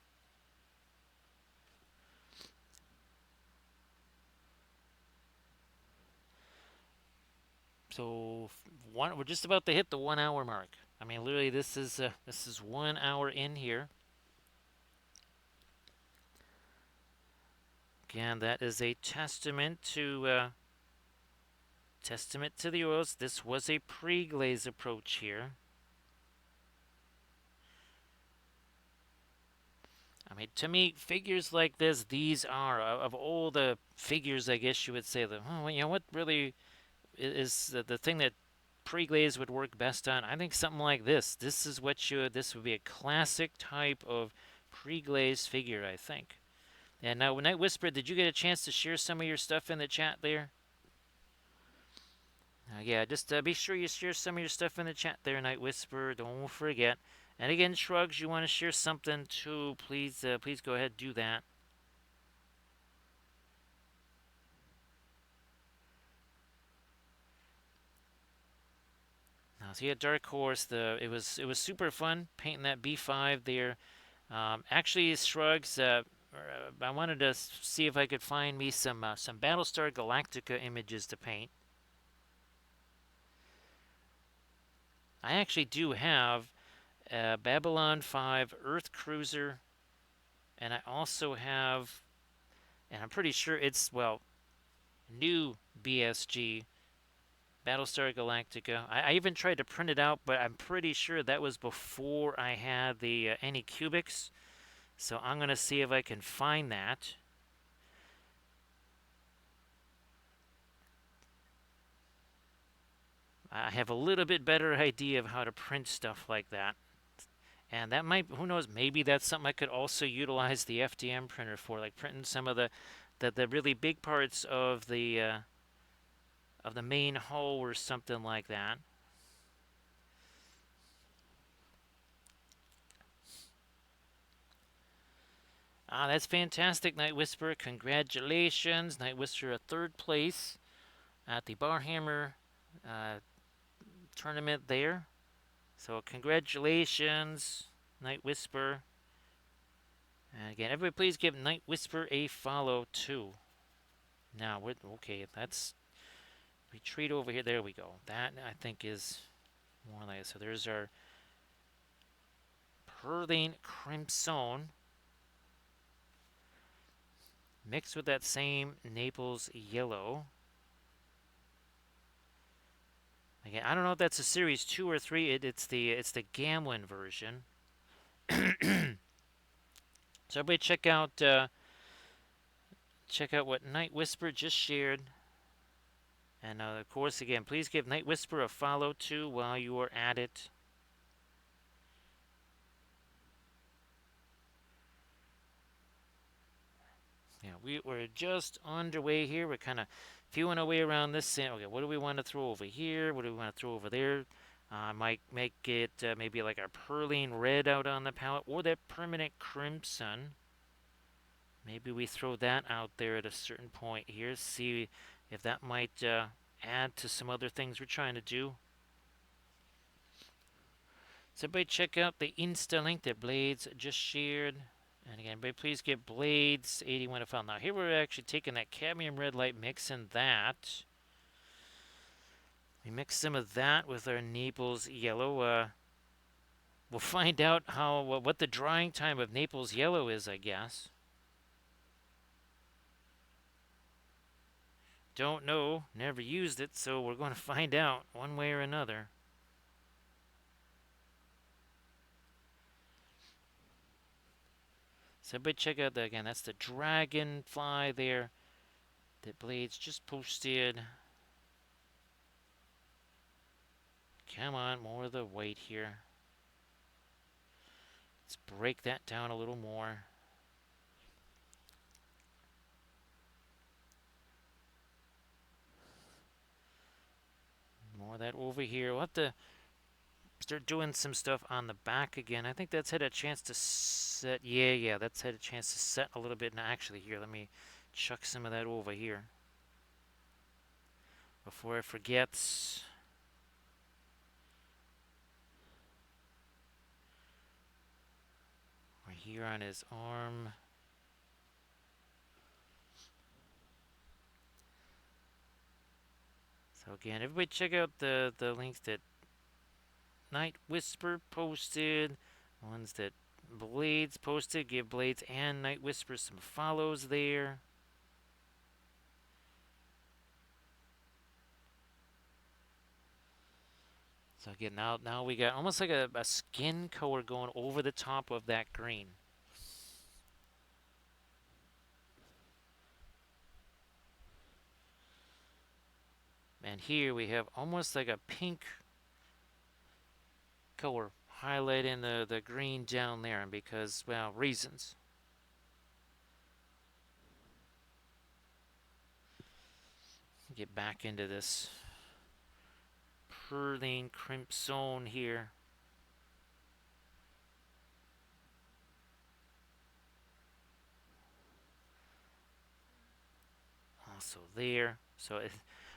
So we're just about to hit the 1 hour mark. I mean, literally, this is 1 hour in here. Again, that is a testament to the oils. This was a pre-glaze approach here. I mean, to me, figures like this, these are of all the figures, I guess you would say that. Oh, what really is the thing that pre-glaze would work best on? I think something like this. This would be a classic type of pre-glaze figure, I think. And now, Night Whisper, did you get a chance to share some of your stuff in the chat there? Yeah, just be sure you share some of your stuff in the chat there, Night Whisper. Don't forget. And again, Shrugs, you want to share something too? Please go ahead, do that. So yeah, Dark Horse. It was super fun painting that B5 there. Actually, Shrugs. I wanted to see if I could find me some Battlestar Galactica images to paint. I actually do have a Babylon 5 Earth Cruiser, and I also have, and I'm pretty sure it's, well, new BSG Battlestar Galactica. I even tried to print it out, but I'm pretty sure that was before I had the any cubics. So I'm gonna see if I can find that. I have a little bit better idea of how to print stuff like that. And that might, who knows, maybe that's something I could also utilize the FDM printer for, like printing some of the really big parts of the main hull or something like that. Ah, that's fantastic, Night Whisperer. Congratulations, Night Whisperer, a third place at the Barhammer uh, tournament there. So congratulations, Night Whisperer. And again, everybody, please give Night Whisperer a follow too. Now, okay, let's retreat over here. There we go. That I think is more like it. So there's our Perling Crimson mixed with that same Naples yellow. Again, I don't know if that's a series 2 or 3. It's the Gamlin version. So everybody check out what Night Whisper just shared. And of course, again, please give Night Whisper a follow too while you are at it. Yeah, we're just underway here. We're kind of fewing our way around this sand. Okay, what do we want to throw over here? What do we want to throw over there? Might make it maybe like a pearline red out on the palette, or that permanent crimson. Maybe we throw that out there at a certain point here. See if that might add to some other things we're trying to do. So everybody check out the Insta link that Blades just shared. And again, everybody please give Blades 81 a follow. Now here we're actually taking that cadmium red light, mixing that. We mix some of that with our Naples yellow. We'll find out how what the drying time of Naples yellow is, I guess. Don't know, never used it, so we're going to find out one way or another. So everybody check out that again. That's the dragonfly there that Blades just posted. Come on, more of the white here. Let's break that down a little more. More of that over here. We'll have to start doing some stuff on the back again. I think that's had a chance to set. Yeah, that's had a chance to set a little bit. Now, actually, here, let me chuck some of that over here before I forget. We're here on his arm. So again, everybody check out the links that Night Whisper posted, ones that Blades posted. Give Blades and Night Whisper some follows there. So again, now we got almost like a skin color going over the top of that green. And here we have almost like a pink color highlighting the green down there, and because, well, reasons. Get back into this Perling Crimson here. Also there. So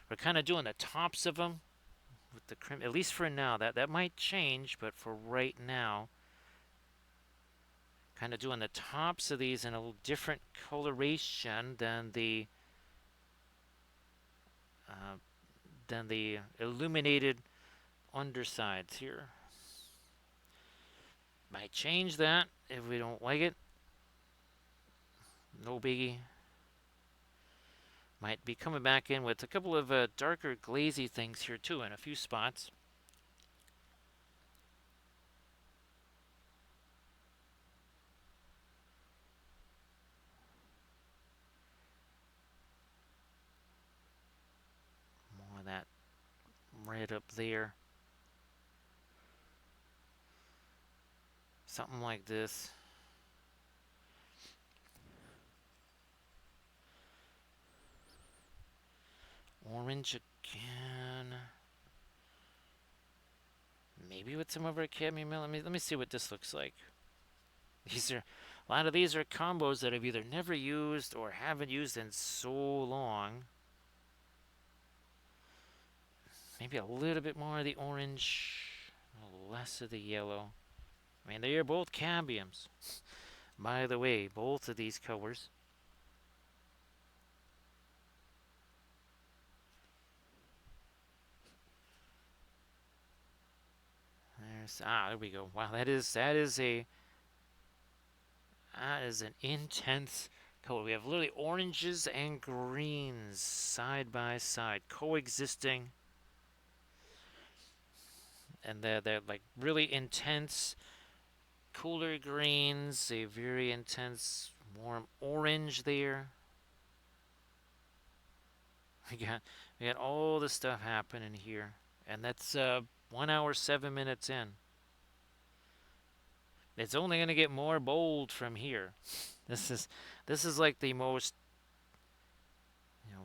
we're kind of doing the tops of them. with the crimson, at least for now. That might change, but for right now, kind of doing the tops of these in a little different coloration uh, than the illuminated undersides here. Might change that if we don't like it. No biggie. Might be coming back in with a couple of darker glazy things here too in a few spots. More of that red up there. Something like this. Orange again. Maybe with some of our cadmium. Let me see what this looks like. These are a lot of these are combos that I've either never used or haven't used in so long. Maybe a little bit more of the orange, a little less of the yellow. I mean, they are both cadmiums. By the way, both of these colors. There we go. Wow, that is an intense color. We have literally oranges and greens side by side, coexisting, and they're like really intense, cooler greens, a very intense, warm orange there. We got we got all the stuff happening here, and that's 1 hour 7 minutes in. It's only gonna get more bold from here. This is this is like the most,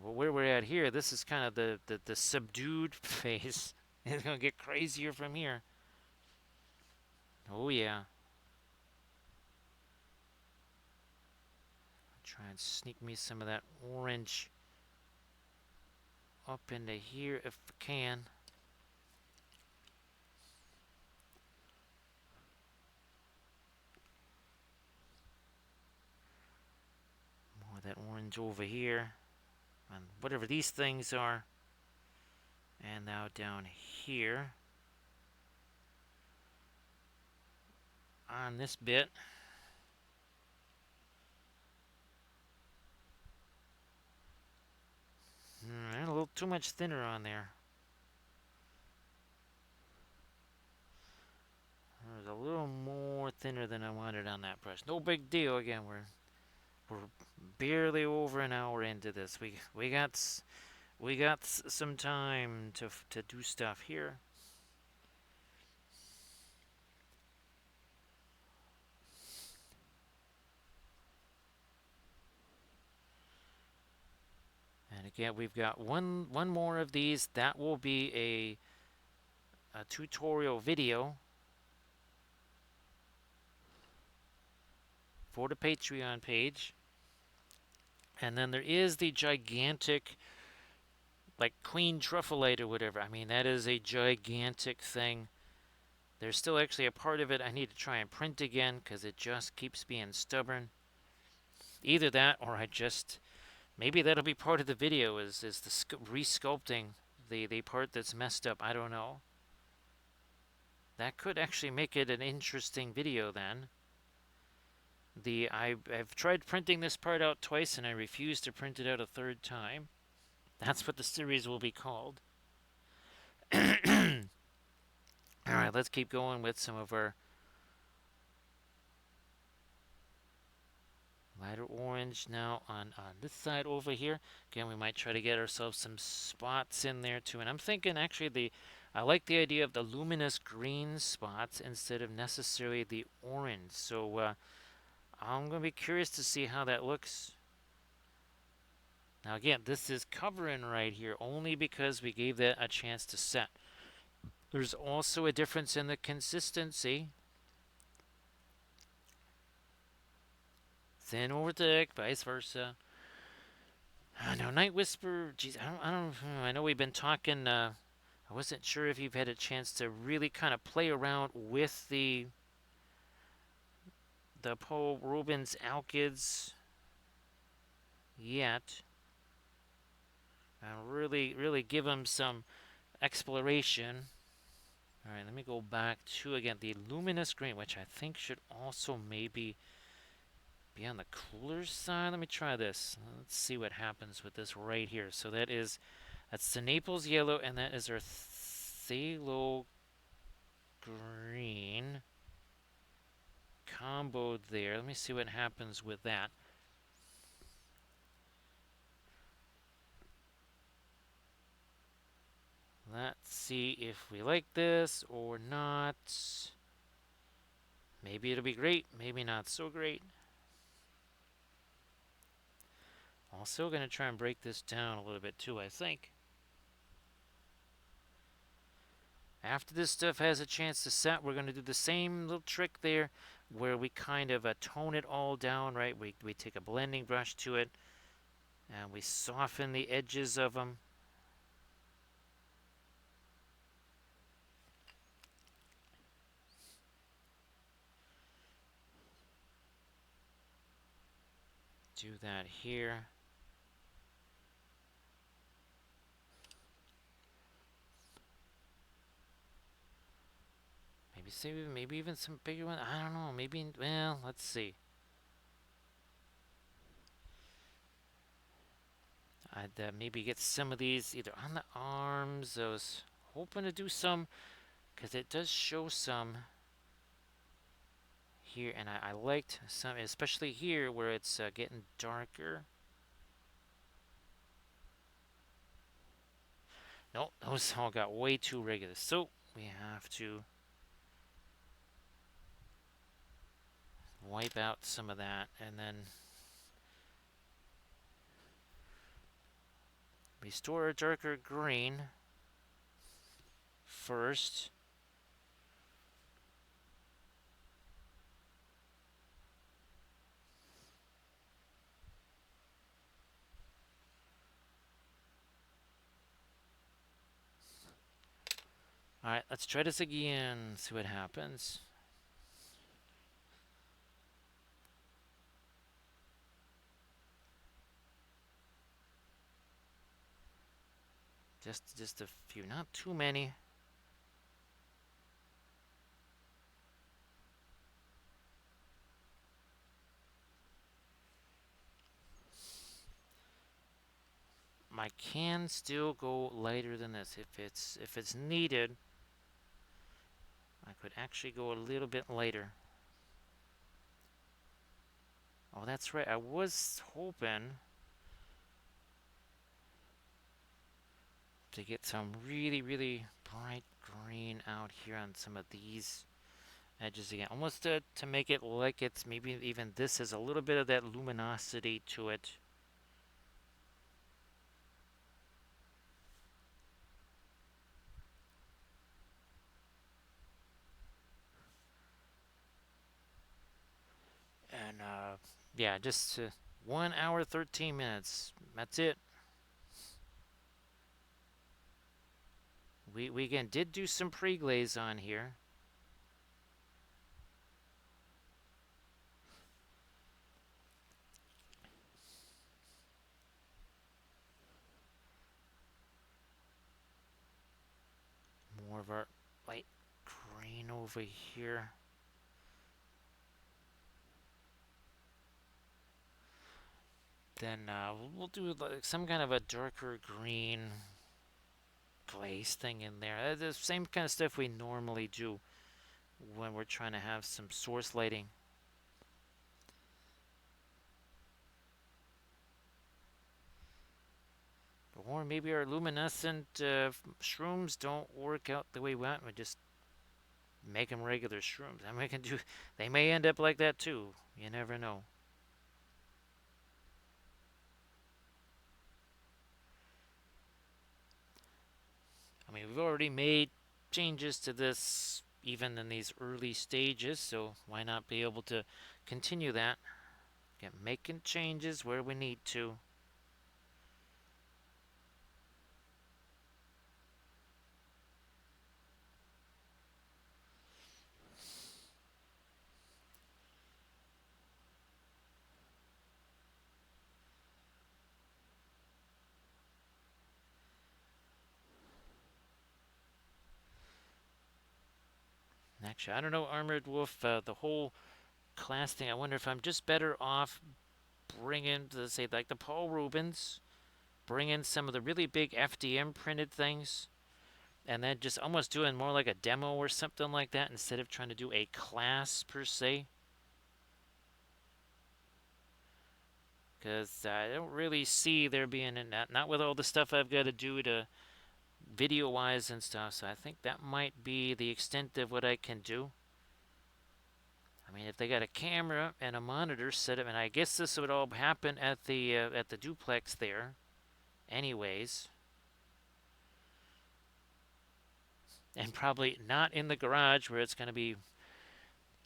where we're at here. This is kind of the subdued phase. It's gonna get crazier from here. Oh yeah. Try and sneak me some of that orange up into here if I can. More of that orange over here. And whatever these things are. And now down here. On this bit. A little too much thinner on there. There's a little more thinner than I wanted on that brush. No big deal. Again, we're barely over an hour into this. We got some time to do stuff here. And again, we've got one more of these. That will be a tutorial video for the Patreon page. And then there is the gigantic, like Queen Truffleite or whatever. I mean, that is a gigantic thing. There's still actually a part of it I need to try and print again because it just keeps being stubborn. Either that or maybe that'll be part of the video is the resculpting the part that's messed up. I don't know. That could actually make it an interesting video then. I've tried printing this part out twice and I refuse to print it out a third time. That's what the series will be called. Alright, let's keep going with some of our lighter orange now on this side over here. Again, we might try to get ourselves some spots in there too. And I'm thinking actually I like the idea of the luminous green spots instead of necessarily the orange. So I'm going to be curious to see how that looks. Now again, this is covering right here only because we gave that a chance to set. There's also a difference in the consistency. Thin over thick, vice versa. Now, Night Whisper, geez, I don't. I know we've been talking I wasn't sure if you've had a chance to really kind of play around with the Paul Rubens Alkids yet. Really give them some exploration. All right, let me go back to again the luminous green, which I think should also maybe be on the cooler side. Let me try this. Let's see what happens with this right here. So that's the Naples yellow, and that is our phthalo green combo there. Let me see what happens with that. Let's see if we like this or not. Maybe it'll be great, maybe not so great. Also going to try and break this down a little bit too, I think. After this stuff has a chance to set, we're going to do the same little trick there where we kind of tone it all down, right? We take a blending brush to it and we soften the edges of them. Do that here. Maybe even some bigger one. I don't know. Maybe, well, let's see. I'd maybe get some of these either on the arms. I was hoping to do some because it does show some here, and I liked some, especially here where it's getting darker. Nope, those all got way too regular. So we have to wipe out some of that and then restore a darker green first. Alright, let's try this again, see what happens. Just a few, not too many. I can still go lighter than this if it's needed. I could actually go a little bit lighter. Oh, that's right. I was hoping to get some really bright green out here on some of these edges again. Almost to make it like it's maybe even this has a little bit of that luminosity to it. And yeah, just 1 hour 13 minutes. That's it. We again did do some pre-glaze on here. More of our light green over here. Then we'll do like some kind of a darker green glaze thing in there. The same kind of stuff we normally do when we're trying to have some source lighting. Or maybe our luminescent shrooms don't work out the way we want. We just make them regular shrooms. And we can do. They may end up like that too. You never know. I mean, we've already made changes to this even in these early stages, so why not be able to continue that? Get making changes where we need to. Actually, I don't know, Armored Wolf, the whole class thing. I wonder if I'm just better off bringing, let's say, like the Paul Rubens, bring in some of the really big FDM printed things, and then just almost doing more like a demo or something like that instead of trying to do a class per se. Because I don't really see there being in that, not with all the stuff I've got to do to video wise and stuff. So I think that might be the extent of what I can do. I mean, if they got a camera and a monitor set up, and I guess this would all happen at the duplex there, anyways, and probably not in the garage where it's going to be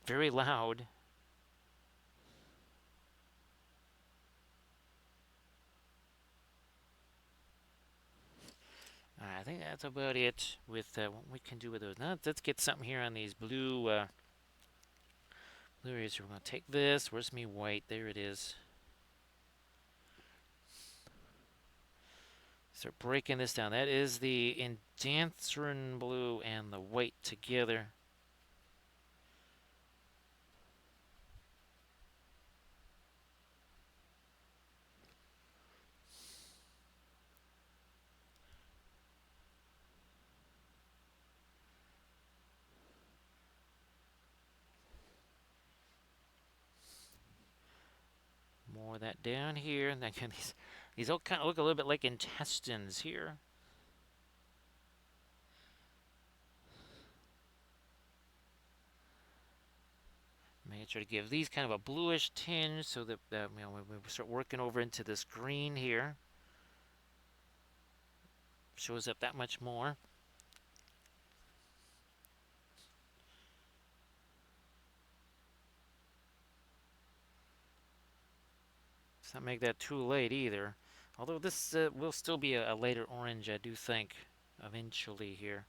very loud. I think that's about it with what we can do with those. Now let's get something here on these blue areas. We're going to take this. Where's me white? There it is. Start breaking this down. That is the Indanthrone blue and the white together. More of that down here. And then these all kind of look a little bit like intestines here. Make sure to give these kind of a bluish tinge so that when we start working over into this green here, shows up that much more. Let's not make that too late either. Although this will still be a later orange, I do think, eventually here.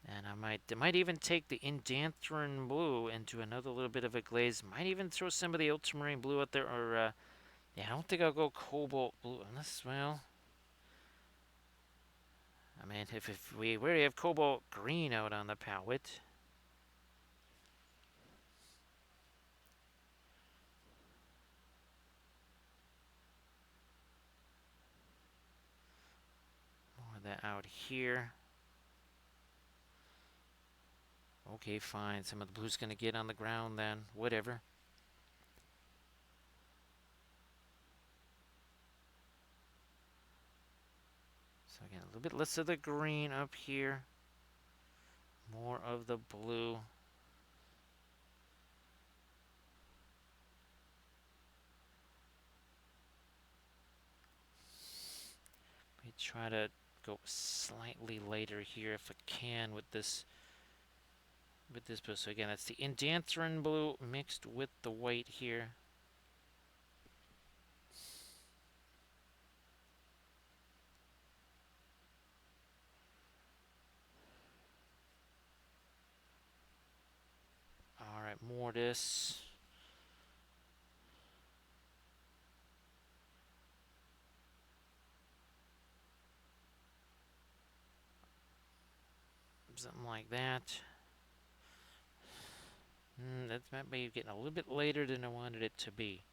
And I might even take the Indanthrone blue into another little bit of a glaze. Might even throw some of the ultramarine blue out there, or yeah, I don't think I'll go cobalt blue unless, well, I mean, if we already have cobalt green out on the palette. More of that out here. Okay, fine. Some of the blue's gonna get on the ground then. Whatever. So again, a little bit less of the green up here. More of the blue. Let me try to go slightly later here if I can with this blue. So again, that's the Indanthrone blue mixed with the white here. All right, Mortis. Something like that. That might be getting a little bit later than I wanted it to be.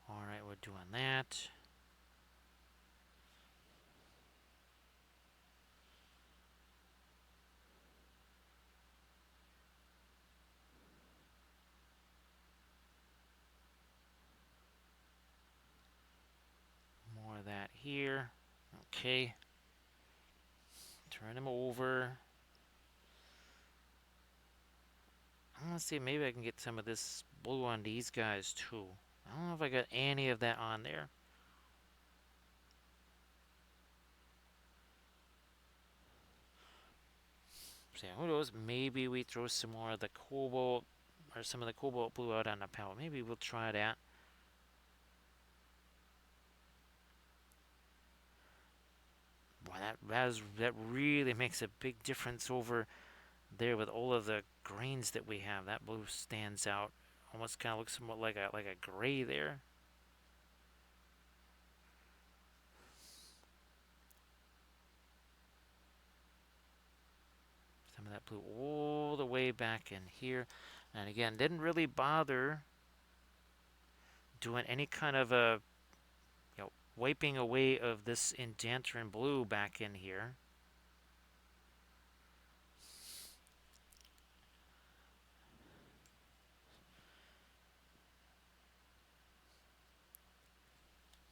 All right, we're doing that. More of that here. Okay. Turn them over. I want to see, maybe I can get some of this blue on these guys too. I don't know if I got any of that on there. So yeah, who knows? Maybe we throw some more of the cobalt or some of the cobalt blue out on the palette. Maybe we'll try that. Boy, that really makes a big difference over there with all of the grains that we have. That blue stands out. Almost kind of looks somewhat like a gray there. Some of that blue all the way back in here. And again, didn't really bother doing any kind of a wiping away of this indenturin blue back in here.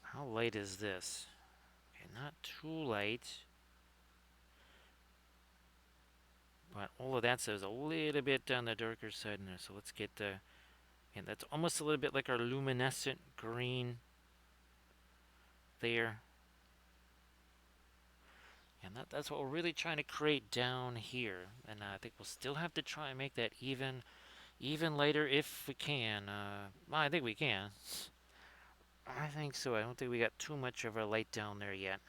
How light is this? Okay, not too light. But all of that says a little bit on the darker side in there. So let's get the, and that's almost a little bit like our luminescent green there. And that's what we're really trying to create down here. And I think we'll still have to try and make that even lighter if we can. Well, I think we can. I think so. I don't think we got too much of a light down there yet.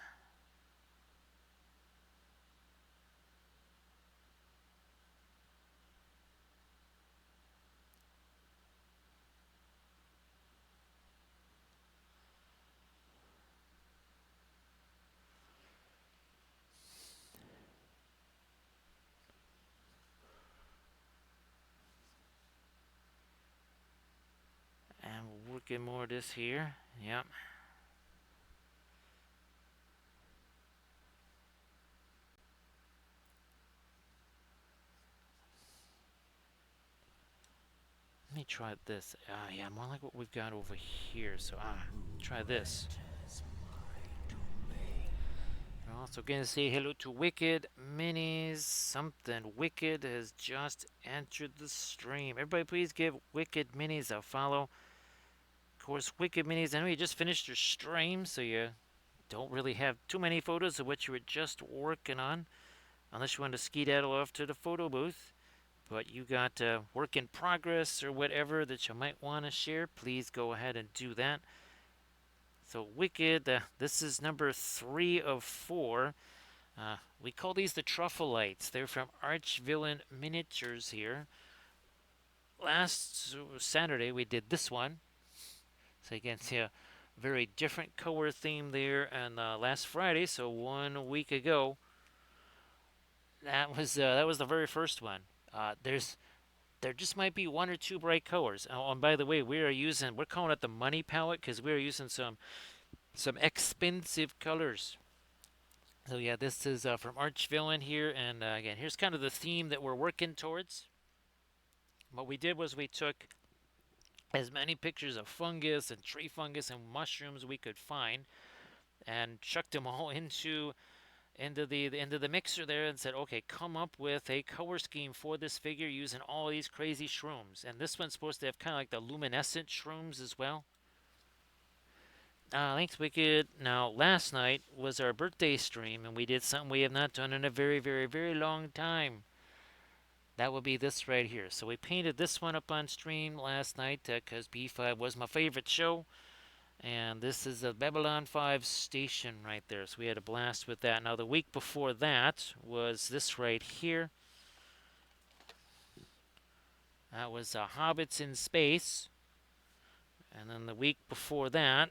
And we'll work in more of this here. Yep. Let me try this. Yeah, more like what we've got over here. So, try this. We're also going to say hello to Wicked Minis. Something wicked has just entered the stream. Everybody, please give Wicked Minis a follow. Of course, Wicked Minis, I know you just finished your stream, so you don't really have too many photos of what you were just working on, unless you want to skedaddle off to the photo booth. But you got work in progress or whatever that you might want to share, please go ahead and do that. So, Wicked, this is number 3 of 4. We call these the Truffleites. They're from Archvillain Miniatures here. Last Saturday we did this one. So you can see a very different color theme there. And last Friday, so 1 week ago, that was the very first one. There just might be one or two bright colors. Oh, and by the way, we're calling it the money palette because we are using some expensive colors. So yeah, this is from Archvillain here, and again, here's kind of the theme that we're working towards. What we did was we took as many pictures of fungus and tree fungus and mushrooms we could find, and chucked them all into the mixer there, and said, okay, come up with a color scheme for this figure using all these crazy shrooms. And this one's supposed to have kind of like the luminescent shrooms as well. Thanks, Wicked. Now, last night was our birthday stream, and we did something we have not done in a very, very, very long time. That would be this right here. So we painted this one up on stream last night because B5 was my favorite show. And this is the Babylon 5 station right there. So we had a blast with that. Now, the week before that was this right here. That was Hobbits in Space. And then the week before that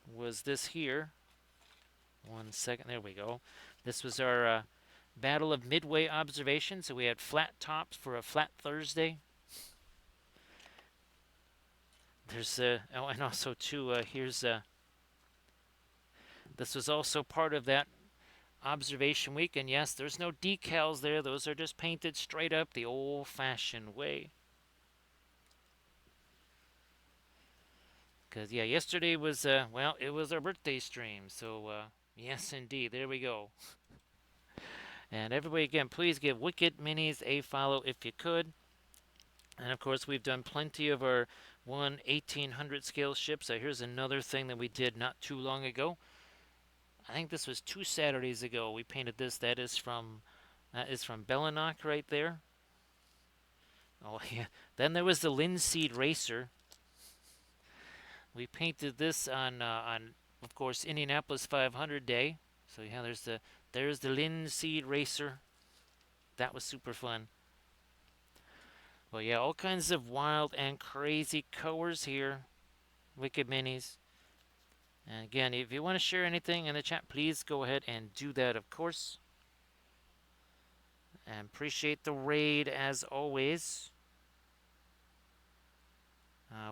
was this here. 1 second. There we go. This was our Battle of Midway observation. So we had flat tops for a flat Thursday. There's oh, and also too. Here's this was also part of that observation week, and yes, there's no decals there. Those are just painted straight up the old-fashioned way. Because yeah, yesterday was well, it was our birthday stream, so yes, indeed, there we go. And everybody, again, please give Wicked Minis a follow if you could. And of course, we've done plenty of our 1/1800 scale ships. So here's another thing that we did not too long ago. I think this was 2 Saturdays ago. We painted this. That is from Bellinnock right there. Oh yeah. Then there was the Linseed Racer. We painted this on of course Indianapolis 500 Day. So yeah, there's the Linseed Racer. That was super fun. Well, yeah, all kinds of wild and crazy colors here. Wicked Minis. And again, if you want to share anything in the chat, please go ahead and do that, of course. And appreciate the raid as always.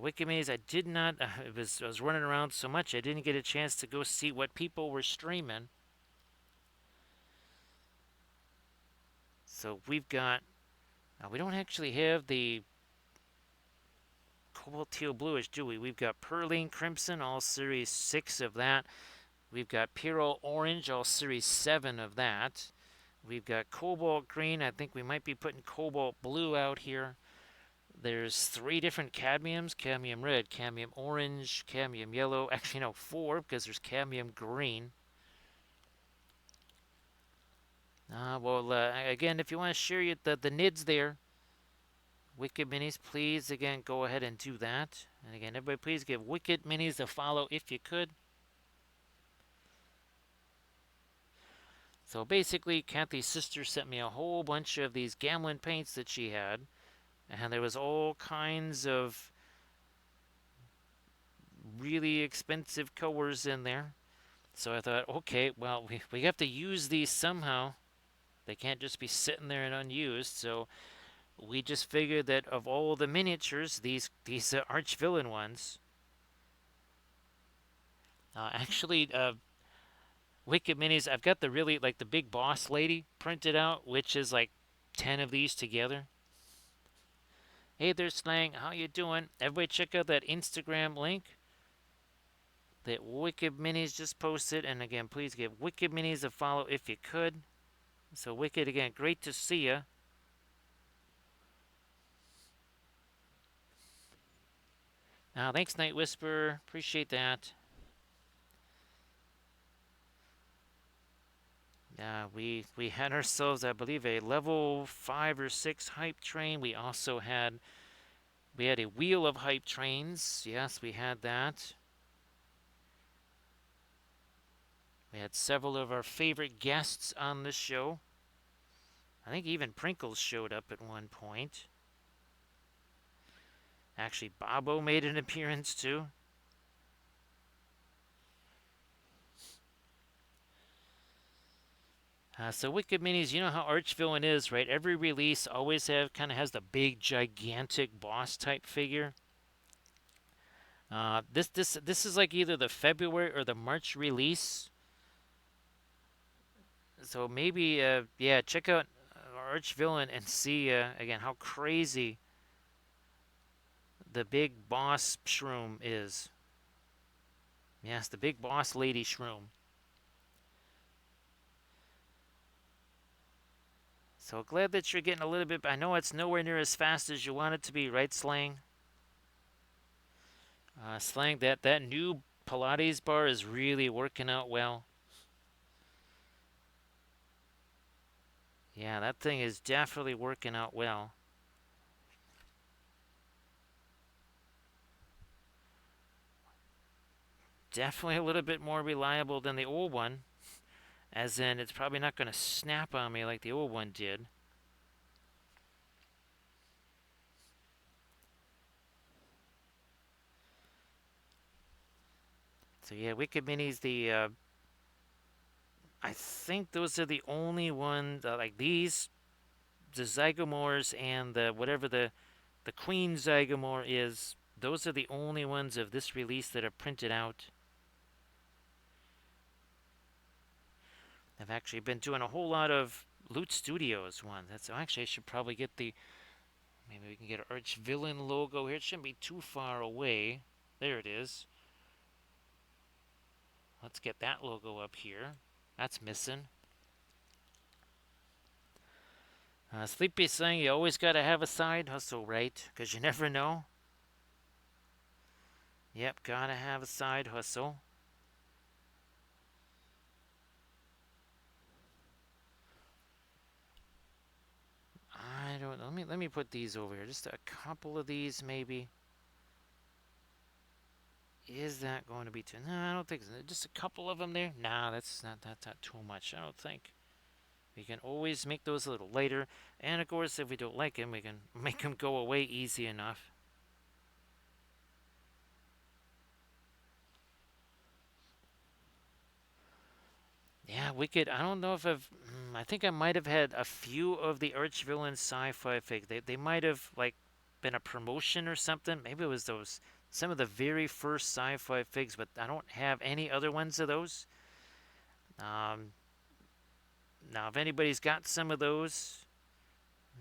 Wicked Minis, I did not. I was running around so much, I didn't get a chance to go see what people were streaming. So we've got. We don't actually have the cobalt teal bluish, do we? We've got Perline Crimson, all series 6 of that. We've got Pyrrole Orange, all series 7 of that. We've got Cobalt Green. I think we might be putting Cobalt Blue out here. There's 3 different cadmiums: cadmium red, cadmium orange, cadmium yellow. Actually, no, 4 because there's cadmium green. Again, if you want to share the NIDs there, Wicked Minis, please, again, go ahead and do that. And again, everybody, please give Wicked Minis a follow if you could. So basically, Kathy's sister sent me a whole bunch of these Gamlin paints that she had, and there was all kinds of really expensive colors in there. So I thought, okay, well, we have to use these somehow. They can't just be sitting there and unused. So we just figured that of all the miniatures, these Archvillain ones, actually, Wicked Minis, I've got the really, like the big boss lady printed out, which is like 10 of these together. Hey there, Slang. How you doing? Everybody check out that Instagram link that Wicked Minis just posted. And again, please give Wicked Minis a follow if you could. So Wicked, again, great to see you. Thanks, Night Whisperer. Appreciate that. We had ourselves, I believe, a level 5 or 6 hype train. We had a wheel of hype trains. Yes, we had that. We had several of our favorite guests on the show. I think even Prinkles showed up at one point. Actually, Bobo made an appearance too. So Wicked Minis, you know how Archvillain is, right? Every release always kind of has the big, gigantic boss type figure. This is like either the February or the March release. So maybe, yeah, check out Archvillain and see again how crazy the big boss shroom is. Yes, the big boss lady shroom. So glad that you're getting a little bit. I know it's nowhere near as fast as you want it to be, right, Slang? Slang, that new Pilates bar is really working out well. Yeah, that thing is definitely working out well. Definitely a little bit more reliable than the old one, as in it's probably not going to snap on me like the old one did. So yeah, Wicked Minis, I think those are the only ones, like these, the Zygomores and the whatever the Queen Zygomore is, those are the only ones of this release that are printed out. I've actually been doing a whole lot of Loot Studios ones. That's actually I should probably get the maybe we can get an Archvillain logo here. It shouldn't be too far away. There it is. Let's get that logo up here. That's missing. Sleepy saying you always gotta have a side hustle, right? Because you never know. Yep, gotta have a side hustle. I don't. Let me put these over here. Just a couple of these, maybe. Is that going to be too? No, I don't think so. Just a couple of them there. Nah, that's not too much. I don't think. We can always make those a little lighter. And of course, if we don't like them, we can make them go away easy enough. Yeah, Wicked. I don't know if I think I might have had a few of the Archvillain sci-fi figs. They might have like been a promotion or something. Maybe it was those some of the very first sci-fi figs, but I don't have any other ones of those. Um, Now, if anybody's got some of those,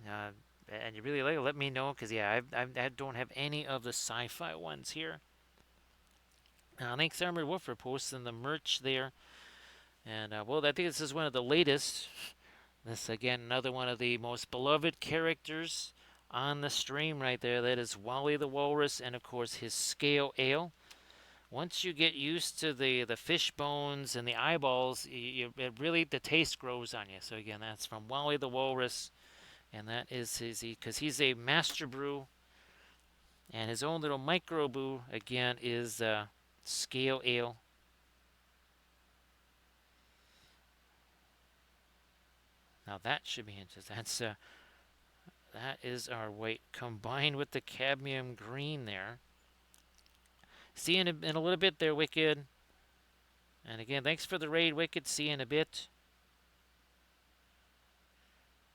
uh, and you really like it, let me know. Cause yeah, I don't have any of the sci-fi ones here. Thanks, Armored Wolf, for posting the merch there. And well, I think this is one of the latest. This again, another one of the most beloved characters on the stream right there. That is Wally the Walrus, and of course his scale ale. Once you get used to the fish bones and the eyeballs, it really the taste grows on you. So again, that's from Wally the Walrus, and that is his because he's a master brew, and his own little micro brew again is scale ale. Now that should be interesting. That is our white combined with the cadmium green there. See you in a little bit there, Wicked. And again, thanks for the raid, Wicked. See you in a bit.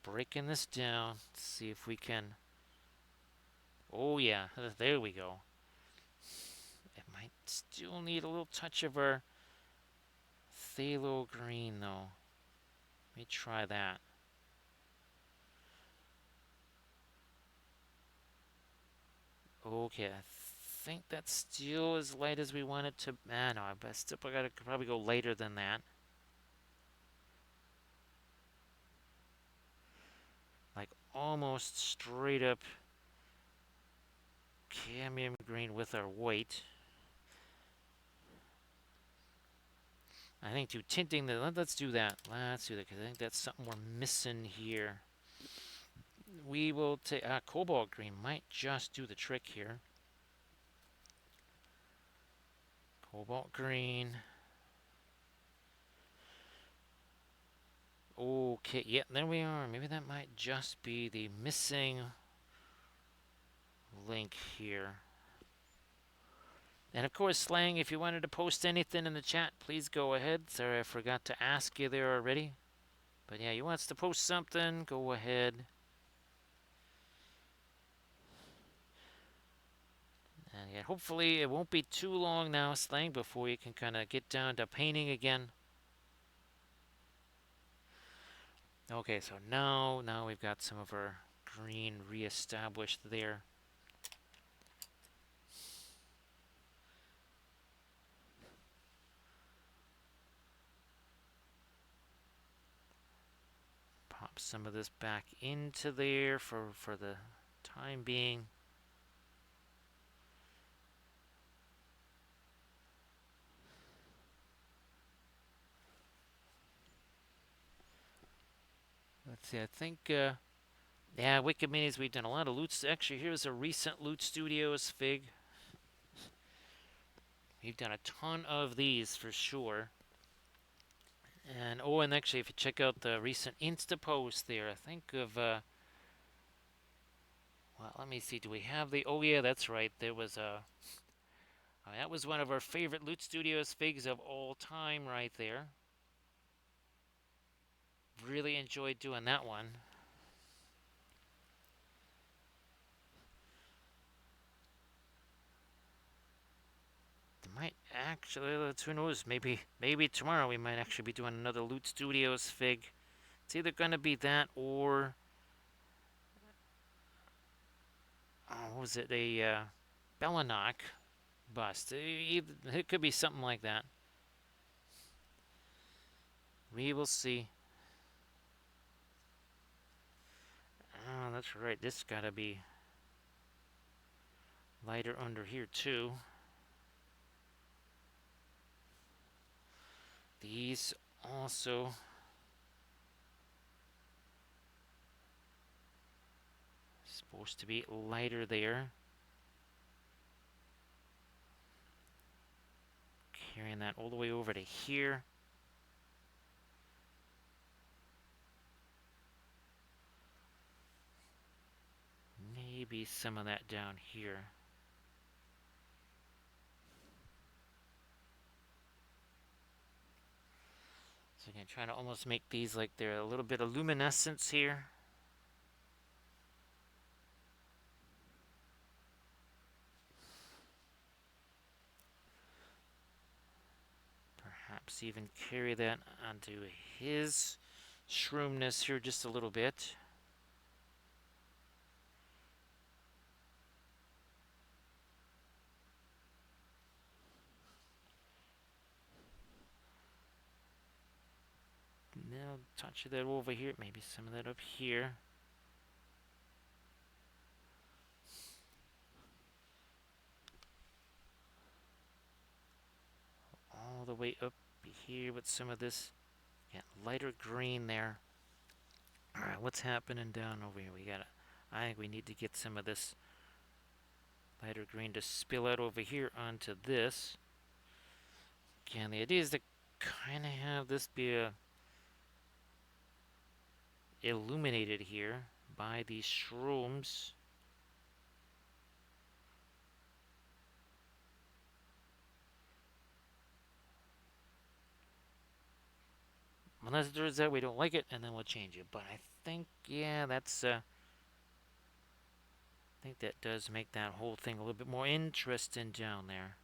Breaking this down. Let's see if we can. Oh, yeah. There we go. It might still need a little touch of our phthalo green, though. Let me try that. Okay, I think that's still as light as we want it to. No, I still gotta probably go lighter than that. Like almost straight up cadmium green with our white. I think to tinting the let's do that. Let's do that because I think that's something we're missing here. We will take cobalt green might just do the trick here. Cobalt green. Okay, yeah, there we are. Maybe that might just be the missing link here. And of course, Slang, if you wanted to post anything in the chat, please go ahead. Sorry, I forgot to ask you there already. But yeah, you wants to post something, go ahead. And yeah, hopefully it won't be too long now, Slang, before you can kind of get down to painting again. Okay, so now we've got some of our green reestablished there. Pop some of this back into there for the time being. Let's see, I think, yeah, Wicked Minis, we've done a lot of loots. Actually, here's a recent Loot Studios fig. We've done a ton of these for sure. And, oh, and actually, if you check out the recent Insta post there, I think of, well, let me see, do we have the, oh yeah, that's right, there was a, that was one of our favorite Loot Studios figs of all time right there. Really enjoyed doing that one. Might actually, who knows, maybe tomorrow we might actually be doing another Loot Studios fig. It's either gonna be that or what was it, a Bellinok bust. It could be something like that. We will see. Oh, that's right, this gotta be lighter under here too. These also supposed to be lighter there. Carrying that all the way over to here. maybe some of that down here. So again, trying to almost make these like they're a little bit of luminescence here. Perhaps even carry that onto his shroomness here just a little bit. Now touch of that over here, maybe some of that up here. All the way up here with some of this lighter green there. All right, what's happening down over here? I think we need to get some of this lighter green to spill out over here onto this. Again, the idea is to kind of have this be illuminated here by these shrooms. Unless it turns out we don't like it, and then we'll change it. But I think, yeah, I think that does make that whole thing a little bit more interesting down there.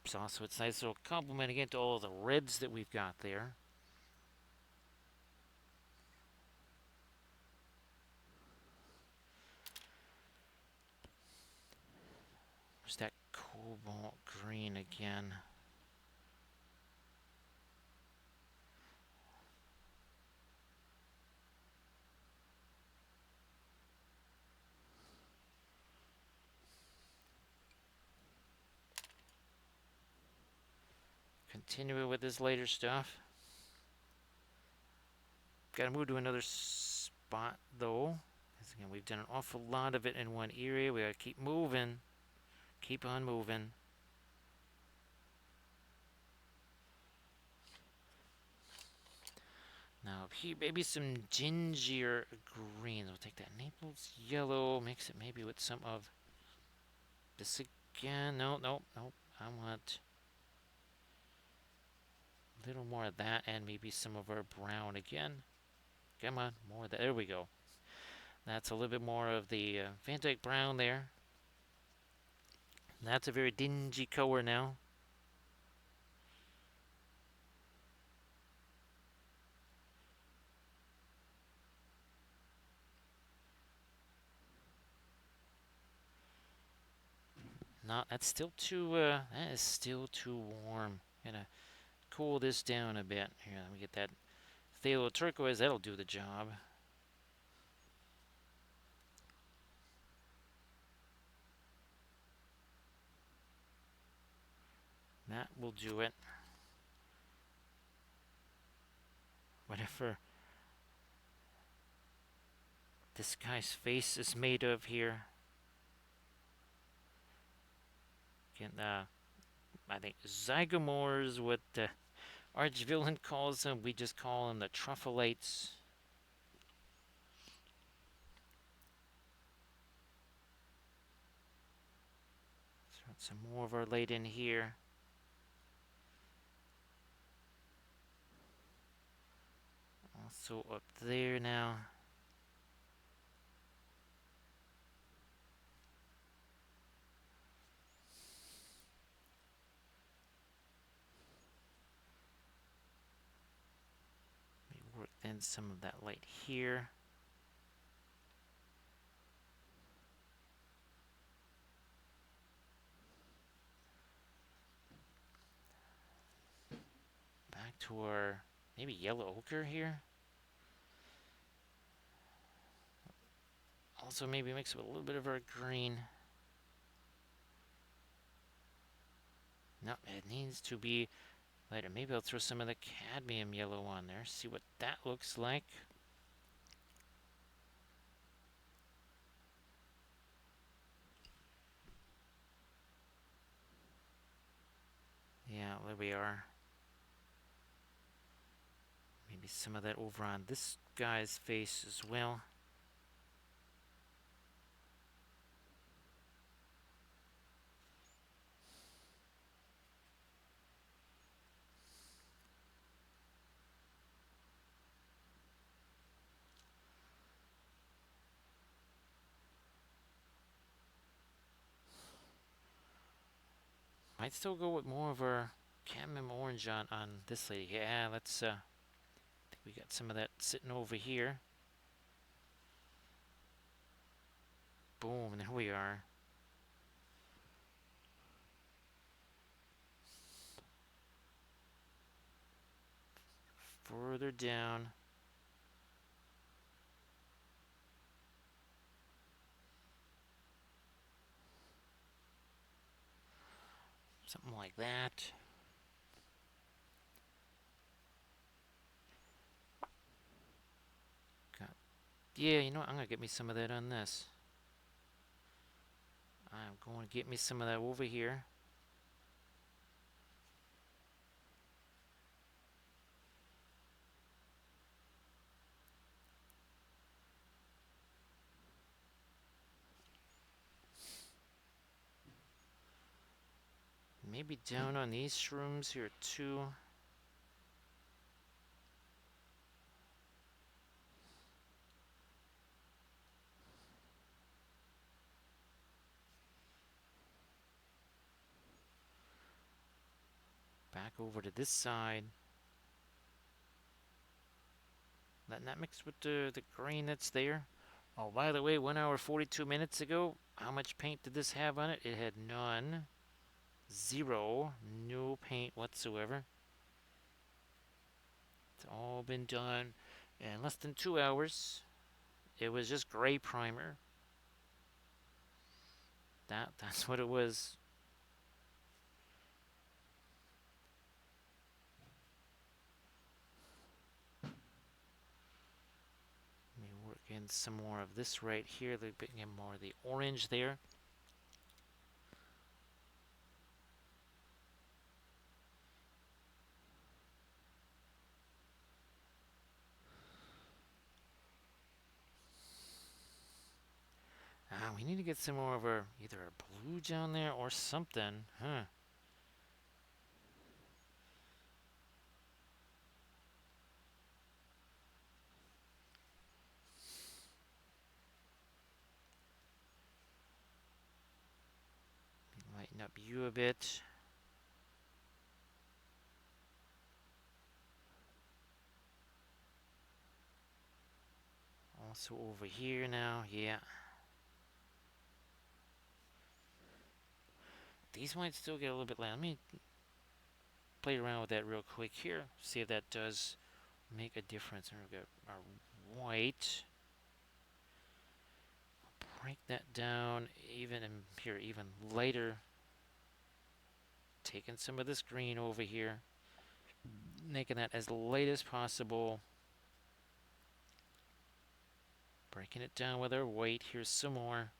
So also it's nice little compliment again to all the reds that we've got there. There's that cobalt green again. Continue with this later stuff. Got to move to another spot though. Because again, we've done an awful lot of it in one area. We got to keep moving. Keep on moving. Now here, maybe some ginger greens. We'll take that Naples yellow, mix it maybe with some of this again. No, no, no. I want a little more of that and maybe some of our brown again. Come on, more of that. There we go. That's a little bit more of the Van Dyke brown there. That's a very dingy color now. Not that's still too that is still too warm. Gotta cool this down a bit. Here, let me get that phthalo turquoise. That'll do the job. That will do it. Whatever this guy's face is made of here. Again, I think zygomores, what Archvillain calls them. We just call them the truffleites. Throw some more of our light in here. Also up there now. Maybe work then some of that light here. Back to our maybe yellow ochre here. Also maybe mix it with a little bit of our green. No, it needs to be lighter. Maybe I'll throw some of the cadmium yellow on there. See what that looks like. Yeah, there we are. Maybe some of that over on this guy's face as well. Might still go with more of our cadmium orange on this lady. Yeah, let's I think we got some of that sitting over here. Boom, there we are. Further down. Something like that. Got, yeah, you know what? I'm going to get me some of that on this. I'm going to get me some of that over here. Maybe down on these shrooms here too. Back over to this side. Letting that mix with the green that's there. Oh, by the way, 1 hour 42 minutes ago, how much paint did this have on it? It had none. Zero. No paint whatsoever. It's all been done in less than 2 hours. It was just gray primer. That's what it was. Let me work in some more of this right here. A little bit more of the orange there. We need to get some more of our either a blue down there or something, huh? Lighten up you a bit. Also over here now, yeah. These might still get a little bit light. Let me play around with that real quick here. See if that does make a difference. And we've got our white. Break that down even in here, even lighter. Taking some of this green over here. Making that as light as possible. Breaking it down with our white. Here's some more.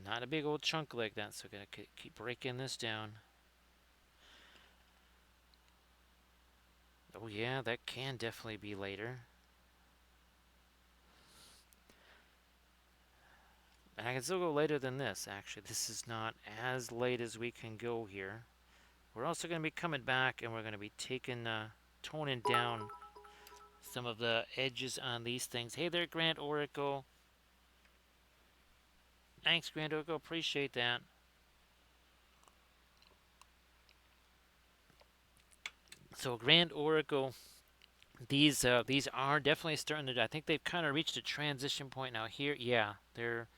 Not a big old chunk like that, so gotta keep breaking this down. Oh yeah, that can definitely be later. And I can still go later than this, actually. This is not as late as we can go here. We're also going to be coming back and we're going to be toning down some of the edges on these things. Hey there, Grant Oracle. Thanks, Grant Oracle. Appreciate that. So, Grand Oracle, these are definitely starting to. I think they've kind of reached a transition point now. Here, yeah, they're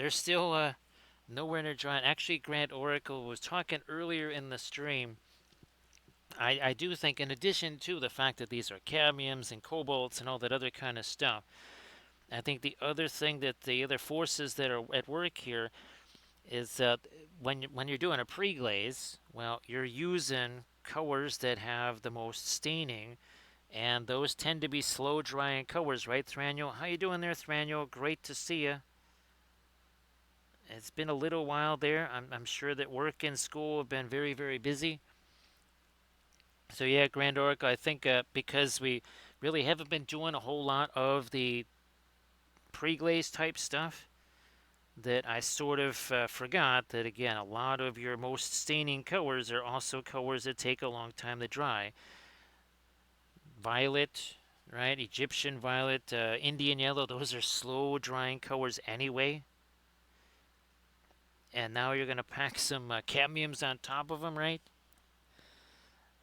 still nowhere near dry. Actually, Grand Oracle was talking earlier in the stream. I do think, in addition to the fact that these are cadmiums and cobalts and all that other kind of stuff, I think the other thing that the other forces that are at work here is that when you're doing a pre-glaze, well, you're using colors that have the most staining, and those tend to be slow drying colors, right, Thranio? How you doing there, Thranio? Great to see you. It's been a little while there. I'm sure that work and school have been very, very busy. So yeah, Grand Oracle, I think because we really haven't been doing a whole lot of the pre-glaze type stuff, that I sort of forgot that again, a lot of your most staining colors are also colors that take a long time to dry. Violet, right? Egyptian violet, Indian yellow, those are slow drying colors anyway. And now you're going to pack some cadmiums on top of them, right?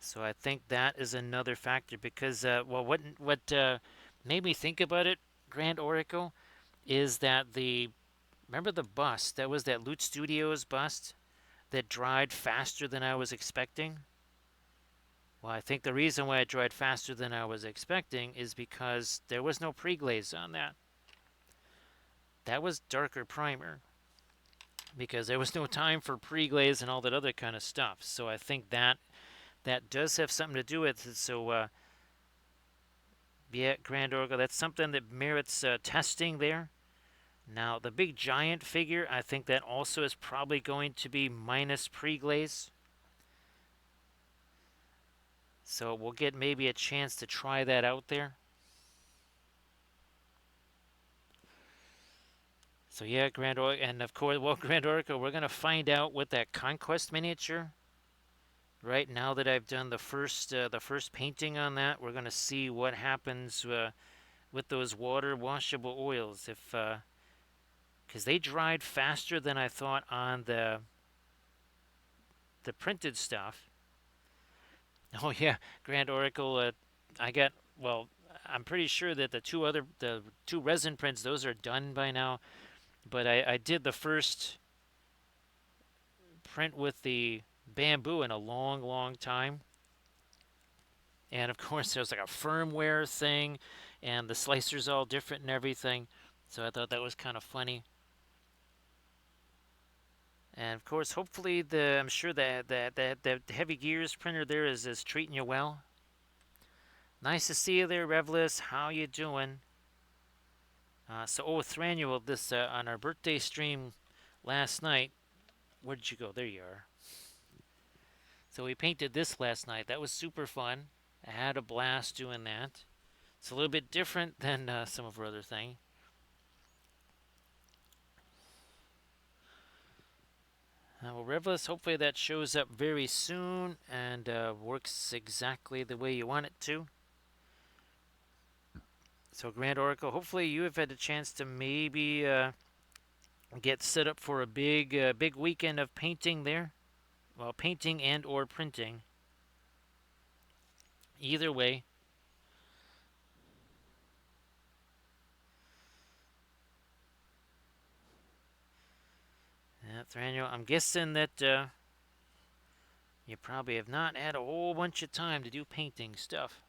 So I think that is another factor because, well, what made me think about it, Grand Oracle, is that the remember the bust that was that Loot Studios bust that dried faster than I was expecting. Well, I think the reason why it dried faster than I was expecting is because there was no pre-glaze on that. That was darker primer because there was no time for pre-glaze and all that other kind of stuff. So I think that does have something to do with it. So yeah, Grand Oracle, that's something that merits testing there. Now the big giant figure, I think that also is probably going to be minus pre-glaze. So we'll get maybe a chance to try that out there. So yeah, Grand Oracle, and of course, well, Grand Oracle, we're gonna find out with that Conquest miniature. Right now that I've done the first painting on that, we're gonna see what happens with those water washable oils. If because they dried faster than I thought on the printed stuff. Oh yeah, Grand Oracle. I got well. I'm pretty sure that the two resin prints, those are done by now. But I did the first print with the bamboo in a long, long time. And of course, there's like a firmware thing, and the slicer's all different and everything. So I thought that was kind of funny. And of course, hopefully, I'm sure that the Heavy Gears printer there is treating you well. Nice to see you there, Revlis. How you doing? Thranuel, this on our birthday stream last night. Where did you go? There you are. So we painted this last night. That was super fun. I had a blast doing that. It's a little bit different than some of our other things. Well, Revlis, hopefully that shows up very soon and works exactly the way you want it to. So, Grand Oracle, hopefully you have had a chance to maybe get set up for a big weekend of painting there. Well, painting and or printing. Either way. Yeah, Thranio, I'm guessing that you probably have not had a whole bunch of time to do painting stuff.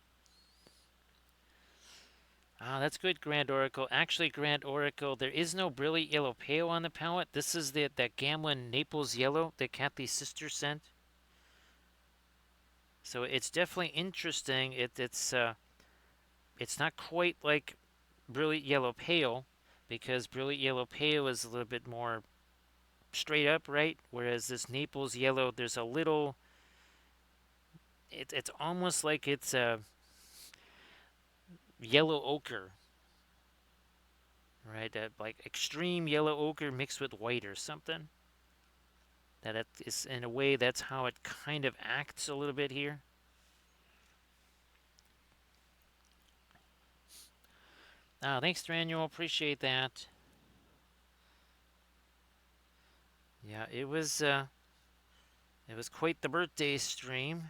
Ah, that's good, Grand Oracle. Actually, Grand Oracle, there is no Brilliant Yellow Pale on the palette. This is that Gamlin Naples Yellow that Kathy's sister sent. So it's definitely interesting. It's not quite like Brilliant Yellow Pale because Brilliant Yellow Pale is a little bit more straight up, right? Whereas this Naples Yellow, there's a little. It's almost like it's a yellow ochre, right? Like extreme yellow ochre mixed with white or something. That it is in a way that's how it kind of acts a little bit here. Thanks, Daniel. Appreciate that. Yeah, it was quite the birthday stream.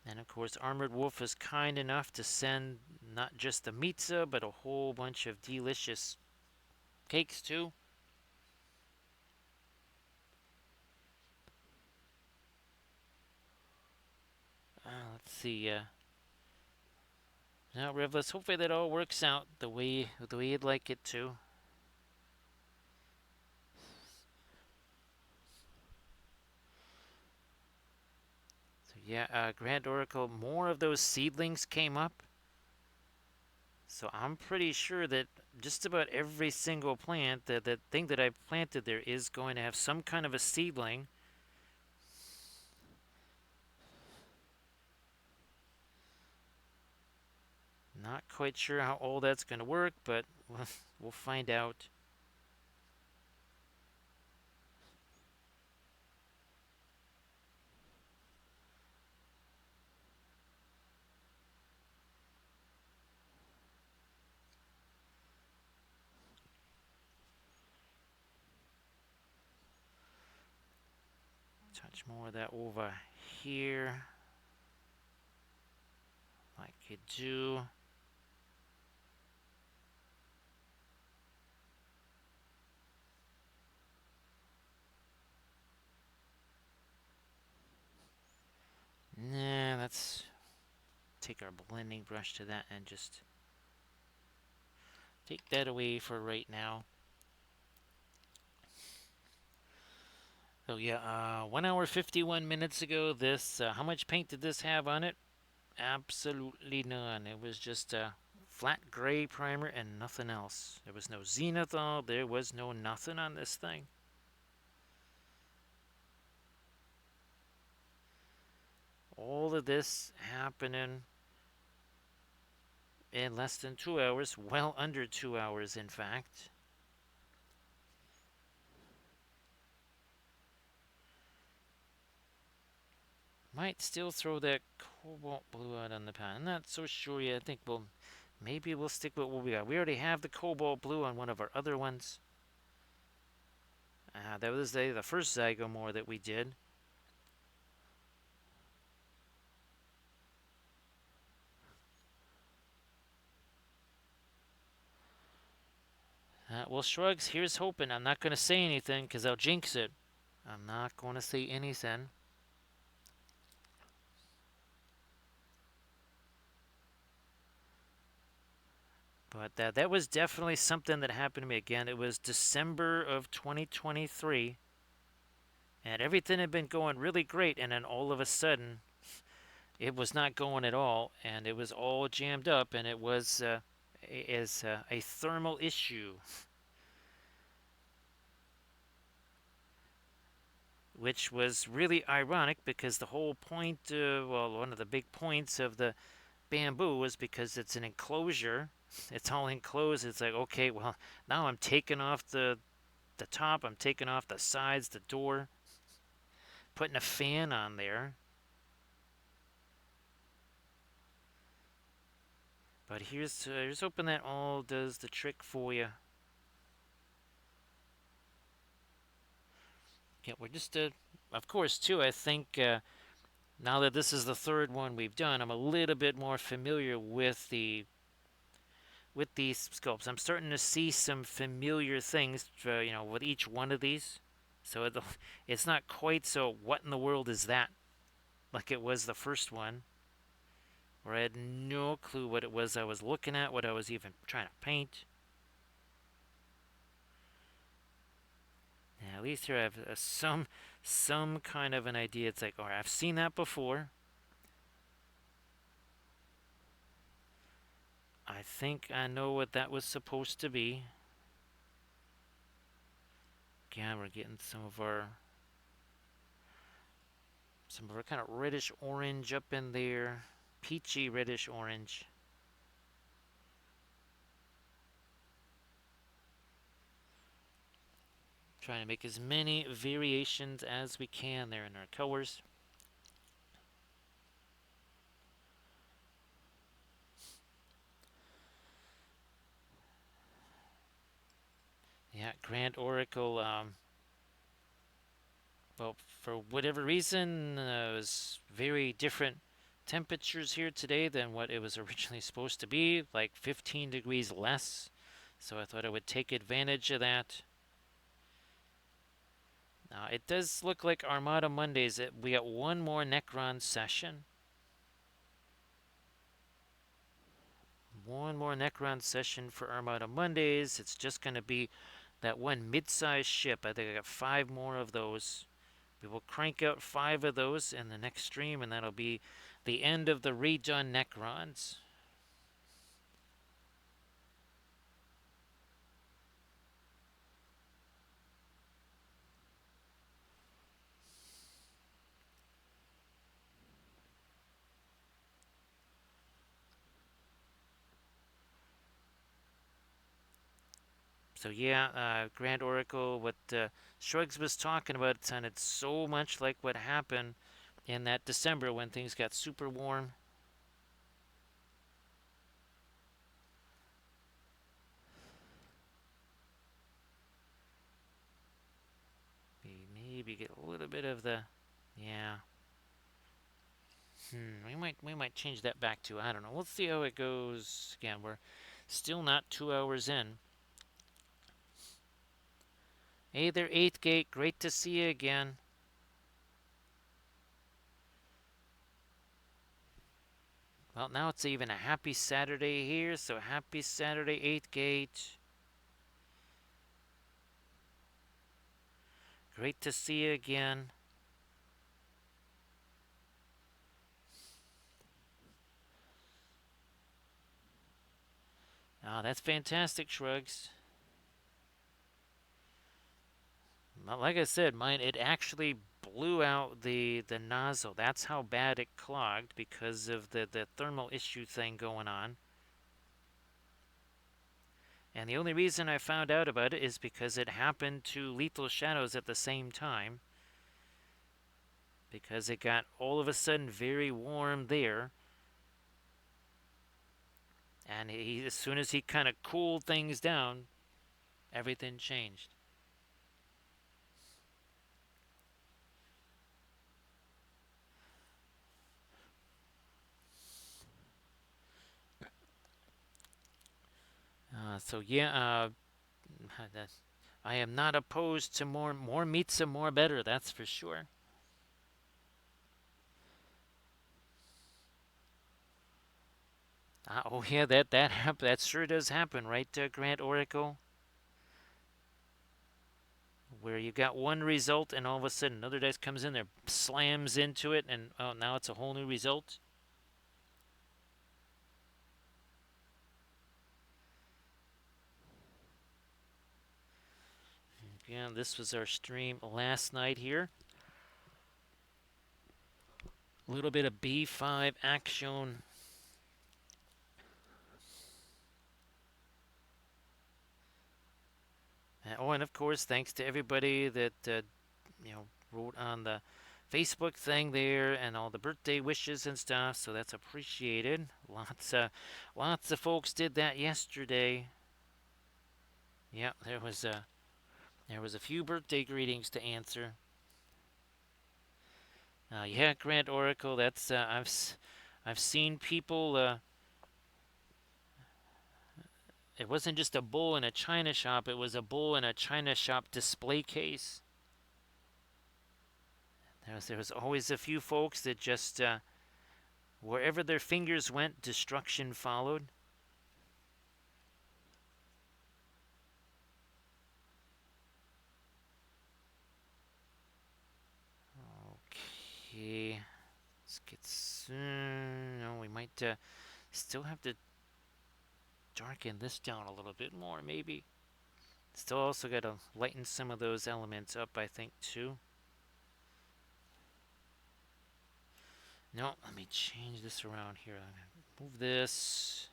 And of course, Armored Wolf is kind enough to send not just the pizza, but a whole bunch of delicious cakes too. Let's see. Now, Rivless, hopefully that all works out the way you'd like it to. So yeah, Grand Oracle, more of those seedlings came up. So I'm pretty sure that just about every single plant, that thing that I've planted there is going to have some kind of a seedling. Not quite sure how all that's going to work, but we'll find out. Touch more of that over here, like you do. Nah, let's take our blending brush to that and just take that away for right now. So yeah, 1 hour 51 minutes ago. This how much paint did this have on it? Absolutely none. It was just a flat gray primer and nothing else. There was no zenithal. There was no nothing on this thing. All of this happening in less than 2 hours. Well under 2 hours, in fact. Might still throw that cobalt blue out on the pan. I'm not so sure yet. I think maybe we'll stick with what we got. We already have the cobalt blue on one of our other ones. That was the first Zygomore that we did. Well, shrugs. Here's hoping. I'm not going to say anything because I'll jinx it. I'm not going to say anything. But that was definitely something that happened to me again. It was December of 2023, and everything had been going really great, and then all of a sudden, it was not going at all, and it was all jammed up, and it was a thermal issue, which was really ironic because the whole point, well, one of the big points of the bamboo was because it's an enclosure. It's all enclosed. It's like, okay, well, now I'm taking off the top, I'm taking off the sides, the door, putting a fan on there. But here's hoping that all does the trick for you. Yeah, we're just, of course, too. I think now that this is the third one we've done, I'm a little bit more familiar with these sculpts. I'm starting to see some familiar things, with each one of these. So it's not quite so. What in the world is that? Like it was the first one, where I had no clue what it was I was looking at, what I was even trying to paint. Yeah, at least here I have some kind of an idea. It's like, all right, I've seen that before. I think I know what that was supposed to be. Again, we're getting some of our kind of reddish orange up in there, peachy reddish orange. Trying to make as many variations as we can there in our colors. Yeah, Grand Oracle. Well, for whatever reason, it was very different temperatures here today than what it was originally supposed to be, like 15 degrees less. So I thought I would take advantage of that. Now, it does look like Armada Mondays. We got one more Necron session. One more Necron session for Armada Mondays. It's just going to be that one mid-sized ship. I think I got 5 more of those. We will crank out 5 of those in the next stream, and that'll be the end of the redone Necrons. So yeah, Grand Oracle, what Shrugs was talking about, it sounded so much like what happened in that December when things got super warm. Maybe get a little bit of the, yeah. We might change that back to, I don't know. We'll see how it goes. Again, we're still not 2 hours in. Hey there, Eighth Gate. Great to see you again. Well, now it's even a happy Saturday here, so happy Saturday, Eighth Gate. Great to see you again. Oh, that's fantastic, Shrugs. Well, like I said, mine it actually blew out the nozzle. That's how bad it clogged because of the thermal issue thing going on. And the only reason I found out about it is because it happened to Lethal Shadows at the same time. Because it got all of a sudden very warm there. And as soon as he kind of cooled things down, everything changed. So yeah, I am not opposed to more meats and more better. That's for sure. Oh yeah, that sure does happen, right, Grant Oracle? Where you got one result and all of a sudden another dice comes in there, slams into it, and oh, now it's a whole new result. Yeah, this was our stream last night here. A little bit of B5 action. Oh, and of course, thanks to everybody that wrote on the Facebook thing there and all the birthday wishes and stuff. So that's appreciated. Lots of folks did that yesterday. Yeah, there was a few birthday greetings to answer. Yeah, Grant Oracle. That's I've seen people. It wasn't just a bull in a china shop. It was a bull in a china shop display case. There was always a few folks that just wherever their fingers went, destruction followed. Okay, let's get. No, we might still have to darken this down a little bit more, maybe. Still also got to lighten some of those elements up, I think, too. No, let me change this around here. I'm gonna move this.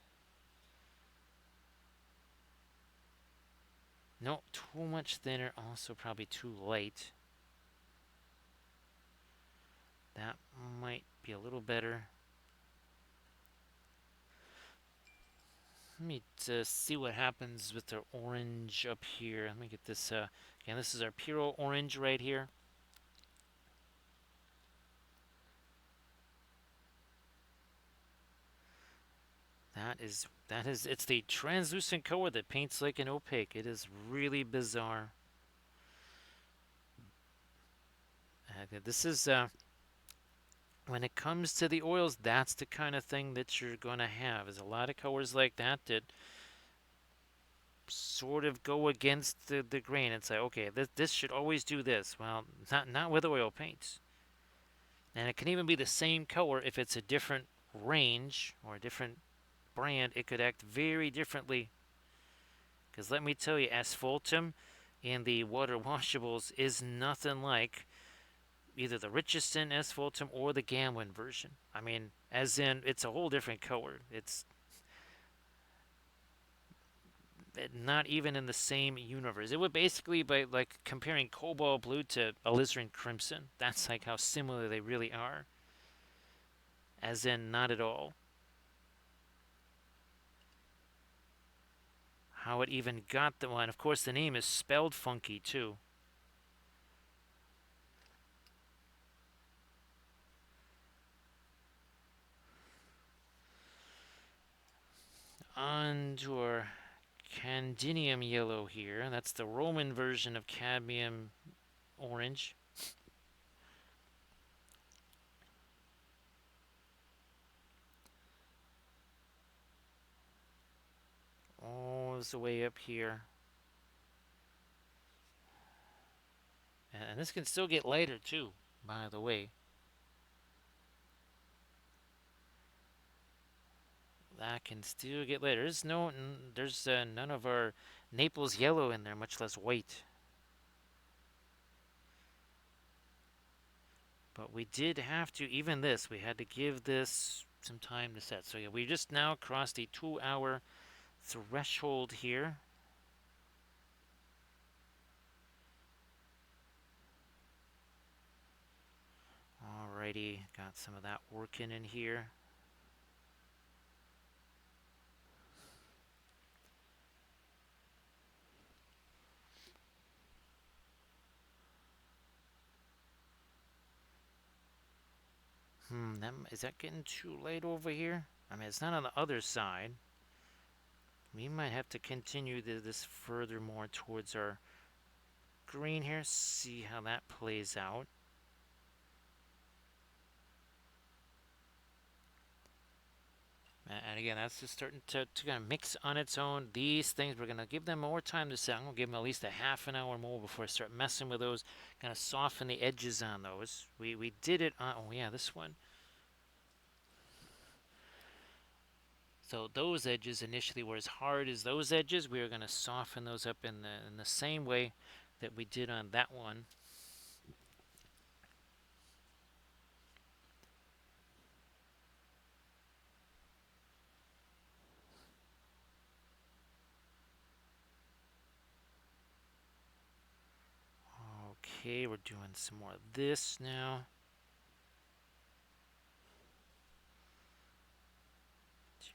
No, too much thinner. Also, probably too light. That might be a little better. Let me see what happens with the orange up here. Let me get this. Again, this is our Puro orange right here. That is. It's the translucent color that paints like an opaque. It is really bizarre. This is when it comes to the oils, that's the kind of thing that you're gonna have. There's a lot of colors like that that sort of go against the grain and say, okay, this should always do this. Well, not with oil paints. And it can even be the same color if it's a different range or a different brand. It could act very differently. Because let me tell you, asphaltum in the water washables is nothing like either the Richardson asphaltum or the Gamlin version. I mean, as in, it's a whole different color. not even in the same universe. It would basically be like comparing Cobalt Blue to Alizarin Crimson. That's like how similar they really are, as in not at all. How it even got the one. Of course, the name is spelled funky too. On to our Candinium yellow here. That's the Roman version of cadmium orange. All the way up here. And this can still get lighter too, by the way. That can still get lighter. There's none of our Naples yellow in there, much less white. But we did have to, even this, we had to give this some time to set. So yeah, we just now crossed the 2 hour threshold here. Alrighty, got some of that working in here. Is that getting too late over here? I mean, it's not on the other side. We might have to continue this further more towards our green here, see how that plays out. And again, that's just starting to kind of mix on its own. These things, we're going to give them more time to set. I'm going to give them at least a half an hour more before I start messing with those, kind of soften the edges on those. We did it on, oh yeah, this one. So those edges initially were as hard as those edges. We are going to soften those up in the same way that we did on that one. Okay, we're doing some more of this now.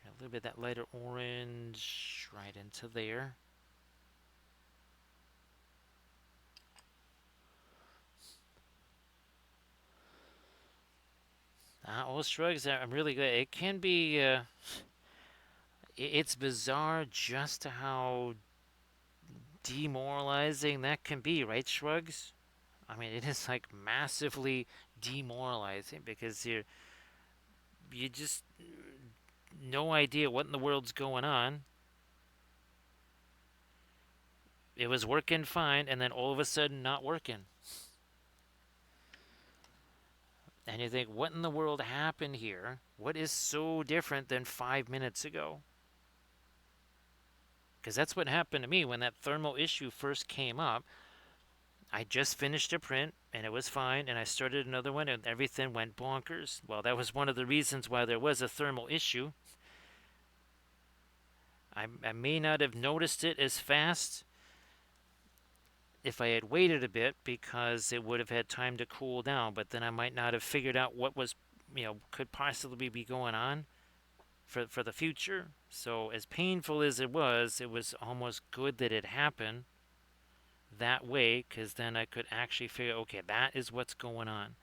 A little bit of that lighter orange right into there. All shrugs are really good. It can be, it's bizarre just how demoralizing that can be, right, shrugs? I mean, it is like massively demoralizing because you just no idea what in the world's going on. It was working fine, and then all of a sudden, not working. And you think, what in the world happened here? What is so different than 5 minutes ago? Because that's what happened to me when that thermal issue first came up. I just finished a print and it was fine, and I started another one and everything went bonkers. Well, that was one of the reasons why there was a thermal issue. I may not have noticed it as fast if I had waited a bit because it would have had time to cool down, but then I might not have figured out what was, could possibly be going on for the future. So as painful as it was almost good that it happened that way, because then I could actually figure, okay, that is what's going on.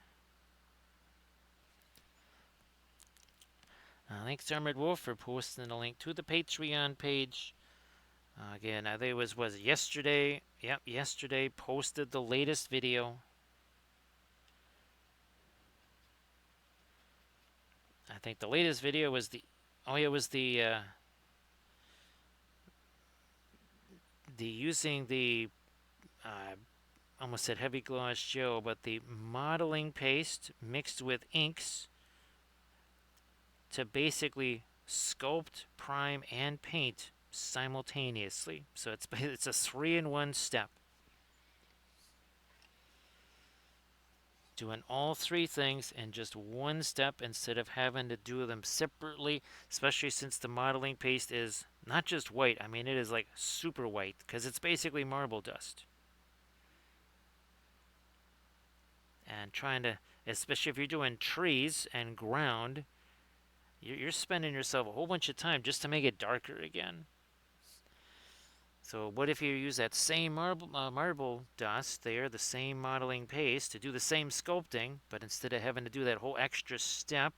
Thanks to Armored Wolf for posting the link to the Patreon page. Again, I think it was yesterday. Yep, yesterday posted the latest video. I think the latest video was the using the almost said heavy gloss gel, but the modeling paste mixed with inks to basically sculpt, prime, and paint simultaneously. So it's a 3-in-1 step. Doing all three things in just one step instead of having to do them separately, especially since the modeling paste is not just white, I mean, it is like super white because it's basically marble dust. And trying to, especially if you're doing trees and ground, you're spending yourself a whole bunch of time just to make it darker again. So what if you use that same marble dust there, the same modeling paste to do the same sculpting, but instead of having to do that whole extra step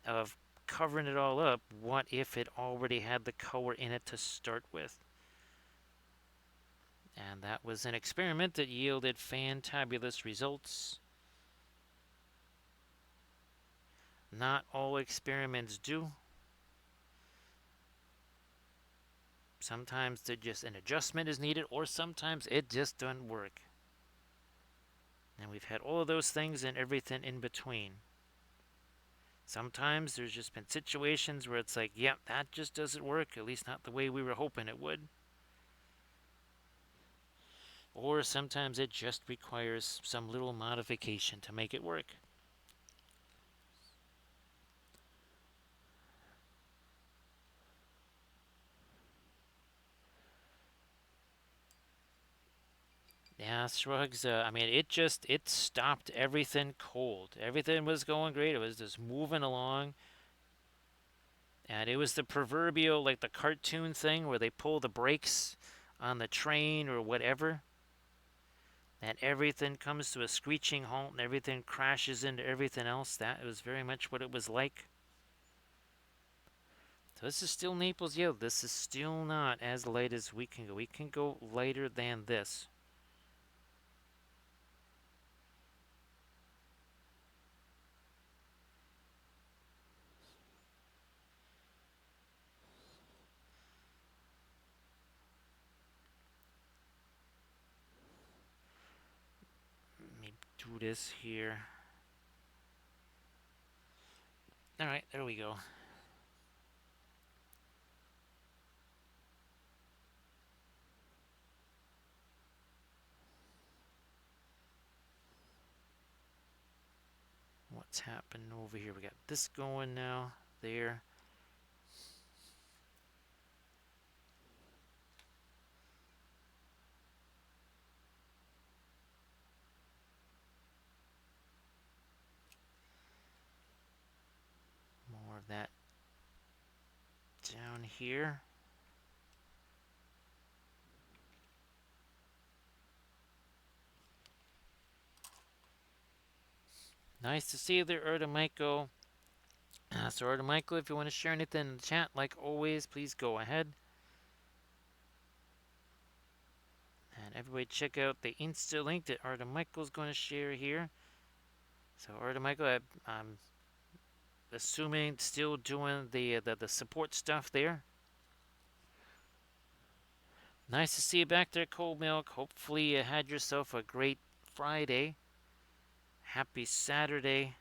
of covering it all up, what if it already had the color in it to start with? And that was an experiment that yielded fantabulous results. Not all experiments do. Sometimes just an adjustment is needed, or sometimes it just doesn't work. And we've had all of those things and everything in between. Sometimes there's just been situations where it's like, yep, that just doesn't work, at least not the way we were hoping it would. Or sometimes it just requires some little modification to make it work. Yeah, Shrugs, I mean, it stopped everything cold. Everything was going great. It was just moving along. And it was the proverbial, like the cartoon thing where they pull the brakes on the train or whatever. And everything comes to a screeching halt and everything crashes into everything else. That was very much what it was like. So this is still Naples yellow. This is still not as light as we can go. We can go lighter than this. Let me do this here. Alright, there we go. What's happening over here? We got this going now. There. More of that down here. Nice to see you there, Michael. So, Michael, if you want to share anything in the chat, like always, please go ahead. And everybody check out the Insta link that Michael's going to share here. So, Michael, I'm assuming still doing the support stuff there. Nice to see you back there, Cold Milk. Hopefully you had yourself a great Friday. Happy Saturday.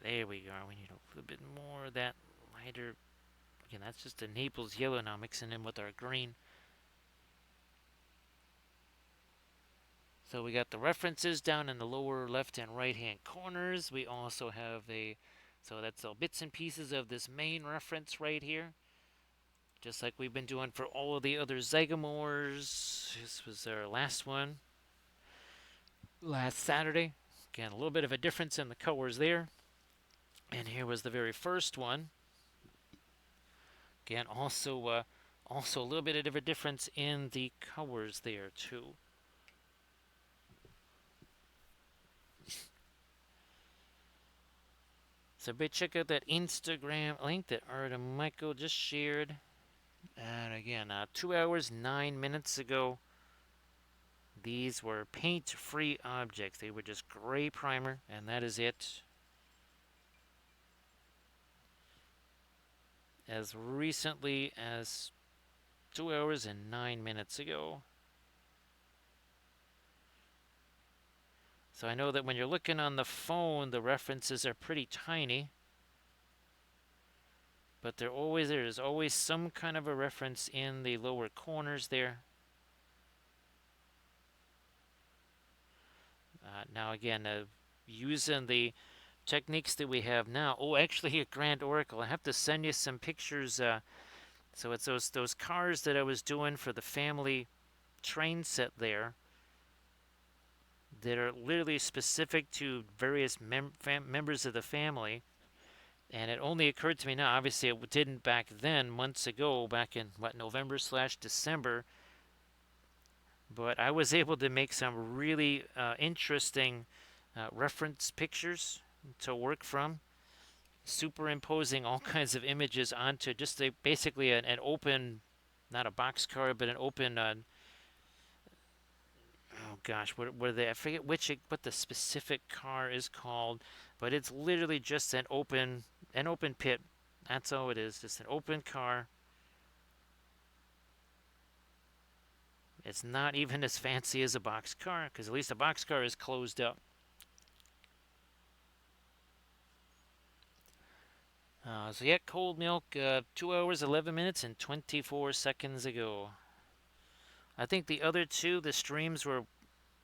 There we go. We need a little bit more of that lighter. Again, that's just a Naples yellow now mixing in with our green. So we got the references down in the lower left and right hand corners. We also have so that's all bits and pieces of this main reference right here. Just like we've been doing for all of the other Zygamores. This was our last one. Last Saturday. Again, a little bit of a difference in the colors there. And here was the very first one. Again, also a little bit of a difference in the colors there too. So everybody check out that Instagram link that Michael just shared. And again, 2 hours, 9 minutes ago, these were paint-free objects. They were just gray primer, and that is it. As recently as 2 hours and 9 minutes ago. So I know that when you're looking on the phone, the references are pretty tiny. But there's always some kind of a reference in the lower corners there. Now again, using the techniques that we have now. Oh, actually, here, Grand Oracle, I have to send you some pictures. So it's those cars that I was doing for the family train set there that are literally specific to various members of the family. And it only occurred to me now. Obviously, it didn't back then, months ago, back in what, November/December. But I was able to make some really interesting reference pictures to work from, superimposing all kinds of images onto just basically an open, not a boxcar, but an open. Oh gosh, what were they? I forget what the specific car is called, but it's literally just an open pit. That's all it is, just an open car. It's not even as fancy as a box car, because at least a box car is closed up. So yeah, cold milk, 2 hours, 11 minutes, and 24 seconds ago. I think the other two, the streams were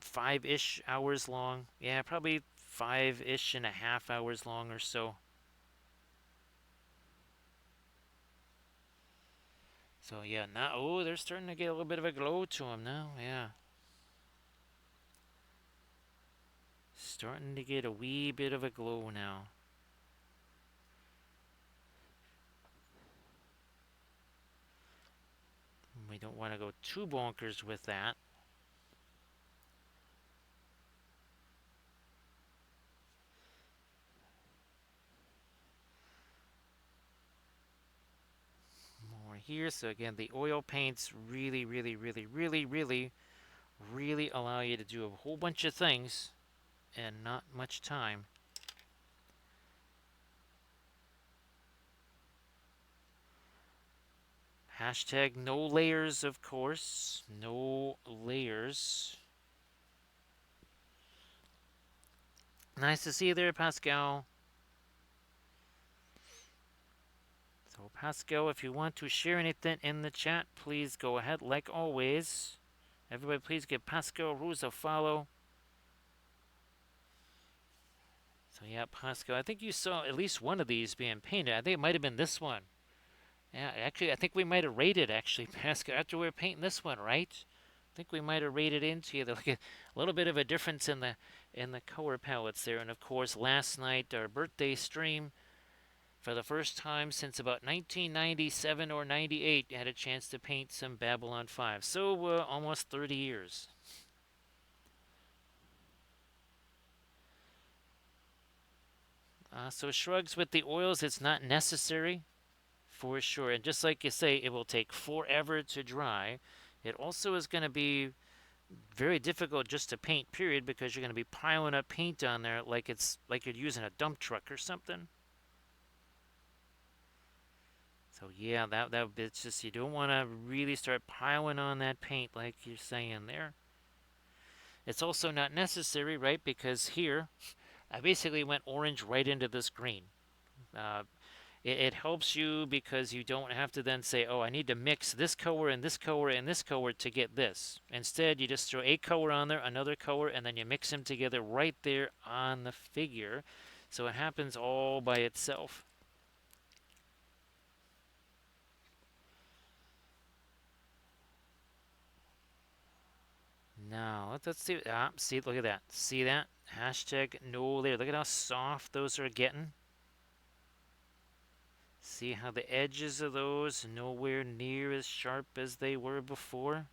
5-ish hours long. Yeah, probably 5-ish and a half hours long or so. So yeah, now, oh, they're starting to get a little bit of a glow to them now. Yeah. Starting to get a wee bit of a glow now. We don't want to go too bonkers with that. More here. So again, the oil paints really, really, really, really, really, really allow you to do a whole bunch of things in not much time. Hashtag no layers, of course. No layers. Nice to see you there, Pascal. So, Pascal, if you want to share anything in the chat, please go ahead. Like always, everybody, please give Pascal Rose a follow. So, yeah, Pascal, I think you saw at least one of these being painted. I think it might have been this one. Yeah, actually, I think we might have rated, actually, Pascal, after we were painting this one, right? I think we might have rated into you. Like a little bit of a difference in the color palettes there. And of course, last night, our birthday stream, for the first time since about 1997 or 98, had a chance to paint some Babylon 5. So almost 30 years. So shrugs with the oils, it's not necessary for sure. And just like you say, it will take forever to dry. It also is going to be very difficult just to paint, period, because you're going to be piling up paint on there like it's like you're using a dump truck or something. So yeah, that it's just you don't want to really start piling on that paint like you're saying there. It's also not necessary, right? Because here, I basically went orange right into this green. Uh, it helps you because you don't have to then say, oh, I need to mix this color and this color and this color to get this. Instead, you just throw a color on there, another color, and then you mix them together right there on the figure. So it happens all by itself. Now, let's see. See, look at that. See that? Hashtag no layer. Look at how soft those are getting. See how the edges of those nowhere near as sharp as they were before?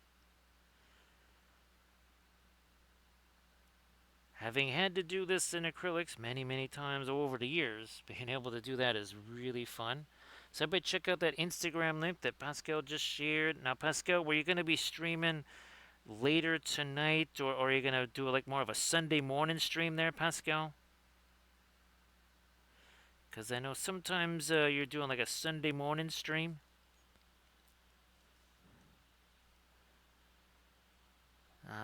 Having had to do this in acrylics many, many times over the years, being able to do that is really fun. So everybody check out that Instagram link that Pascal just shared. Now, Pascal, were you going to be streaming later tonight, or are you going to do like more of a Sunday morning stream there, Pascal? Because I know sometimes you're doing like a Sunday morning stream.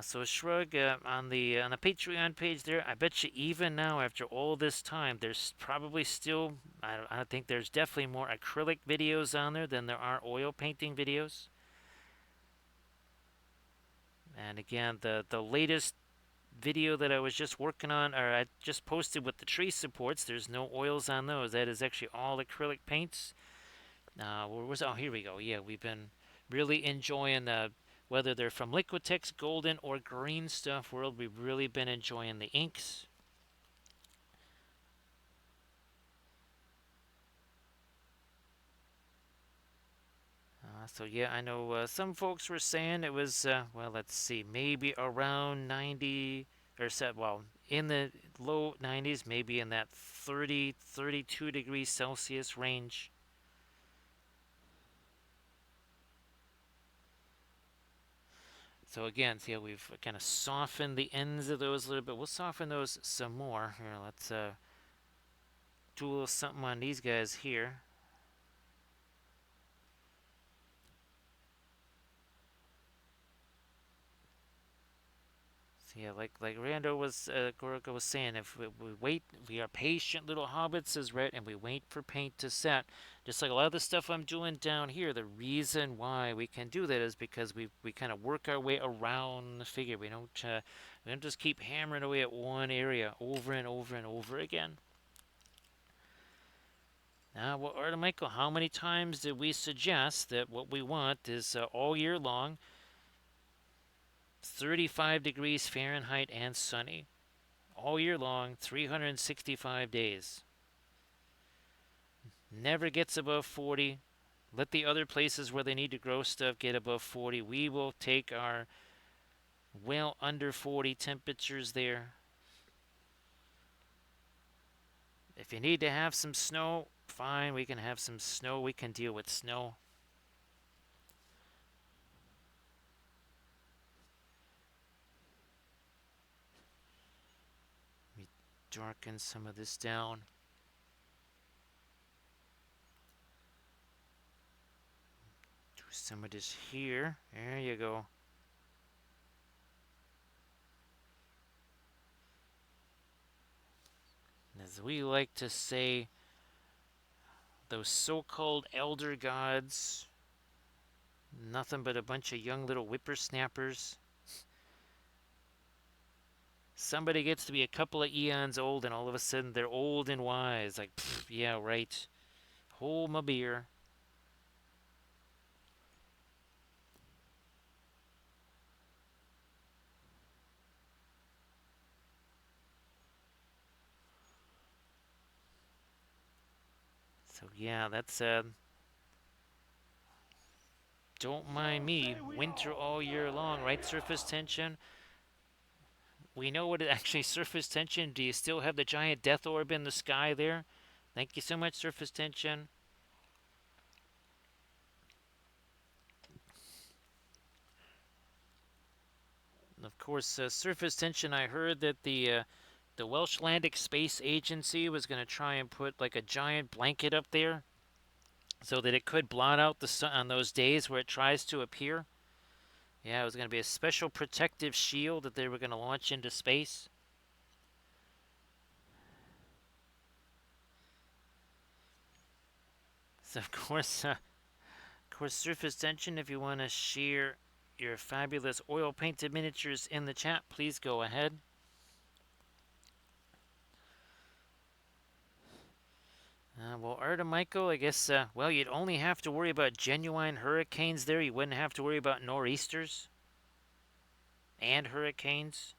So Shrug on the Patreon page there. I bet you even now after all this time, there's probably still I think there's definitely more acrylic videos on there than there are oil painting videos. And again, the latest video that I was just working on, or I just posted with the tree supports, there's no oils on those. That is actually all acrylic paints. Where was Oh, here we go. Yeah, we've been really enjoying whether they're from Liquitex, Golden, or Green Stuff World. We've really been enjoying the inks. So yeah, I know some folks were saying it was well, let's see, maybe around 90 or set well in the low 90s, maybe in that 30, 32 degrees Celsius range. So again, see how we've kind of softened the ends of those a little bit. We'll soften those some more. Here, let's do a little something on these guys here. So yeah, like Rando was, Goroka was saying, if we wait, we are patient little hobbits, as right, and we wait for paint to set. Just like a lot of the stuff I'm doing down here, the reason why we can do that is because we kind of work our way around the figure. We don't just keep hammering away at one area over and over and over again. Now, well, Arda Michael, how many times did we suggest that what we want is all year long, 35 degrees Fahrenheit and sunny? All year long, 365 days. Never gets above 40. Let the other places where they need to grow stuff get above 40. We will take our well under 40 temperatures there. If you need to have some snow, fine, we can have some snow. We can deal with snow. Let me darken some of this down. Do some of this here. There you go. As we like to say, those so-called elder gods, nothing but a bunch of young little whippersnappers. Somebody gets to be a couple of eons old, and all of a sudden they're old and wise. Like, pfft, yeah, right. Hold my beer. So yeah, that's don't So mind me. say we Winter all. all year long, right? Surface tension. We know what it actually surface tension. Do you still have the giant death orb in the sky there? Thank you so much, surface tension. And of course, surface tension. I heard that the Welsh Landic Space Agency was going to try and put like a giant blanket up there so that it could blot out the sun on those days where it tries to appear. Yeah, it was going to be a special protective shield that they were going to launch into space. So of course, surface tension. If you want to share your fabulous oil painted miniatures in the chat, please go ahead. Well, Arda Michael, I guess, well, you'd only have to worry about genuine hurricanes there. You wouldn't have to worry about nor'easters and hurricanes.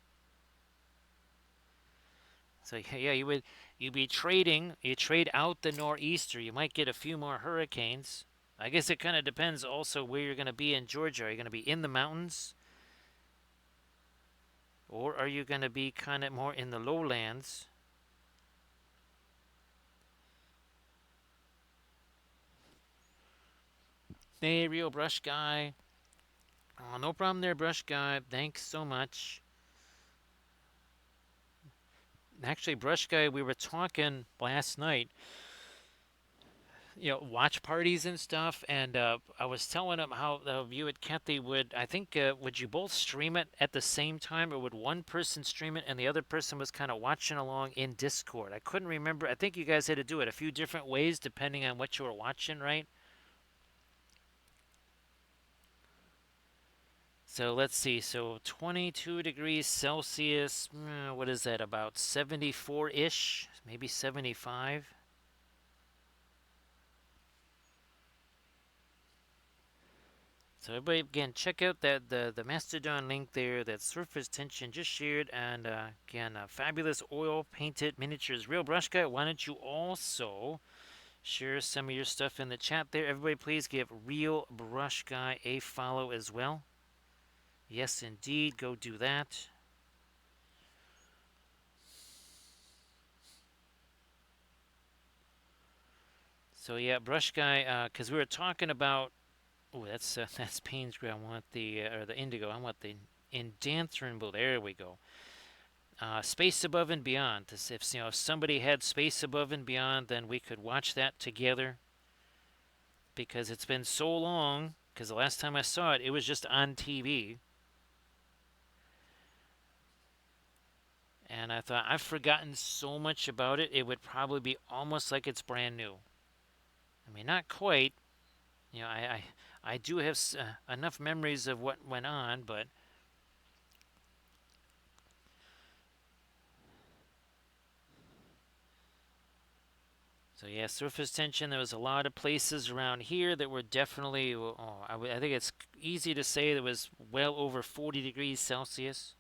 So yeah, you'd be trading. You trade out the nor'easter. You might get a few more hurricanes. I guess it kind of depends also where you're going to be in Georgia. Are you going to be in the mountains, or are you going to be kind of more in the lowlands? Hey, real brush guy. Oh, no problem there, brush guy. Thanks so much. Actually, brush guy, we were talking last night, watch parties and stuff, and I was telling him how you and Kathy would. I think would you both stream it at the same time, or would one person stream it and the other person was kind of watching along in Discord? I couldn't remember. I think you guys had to do it a few different ways depending on what you were watching, right? So let's see. So 22 degrees Celsius. What is that? About 74 ish, maybe 75. So everybody, again, check out that the Mastodon link there that Surface Tension just shared, and again, fabulous oil painted miniatures, real brush guy. Why don't you also share some of your stuff in the chat there? Everybody, please give Real Brush Guy a follow as well. Yes, indeed, go do that. So yeah, Brush Guy, because we were talking about. Oh, that's Payne's Gray. I want the or the Indigo. I want the Indanthrin Blue. There we go. Space Above and Beyond. If somebody had Space Above and Beyond, then we could watch that together because it's been so long. Because the last time I saw it, it was just on TV, and I thought I've forgotten so much about it. It would probably be almost like it's brand new. I mean, not quite. I do have enough memories of what went on, but so yeah, surface tension. There was a lot of places around here that were definitely. Oh, I think it's easy to say that was well over 40 degrees Celsius.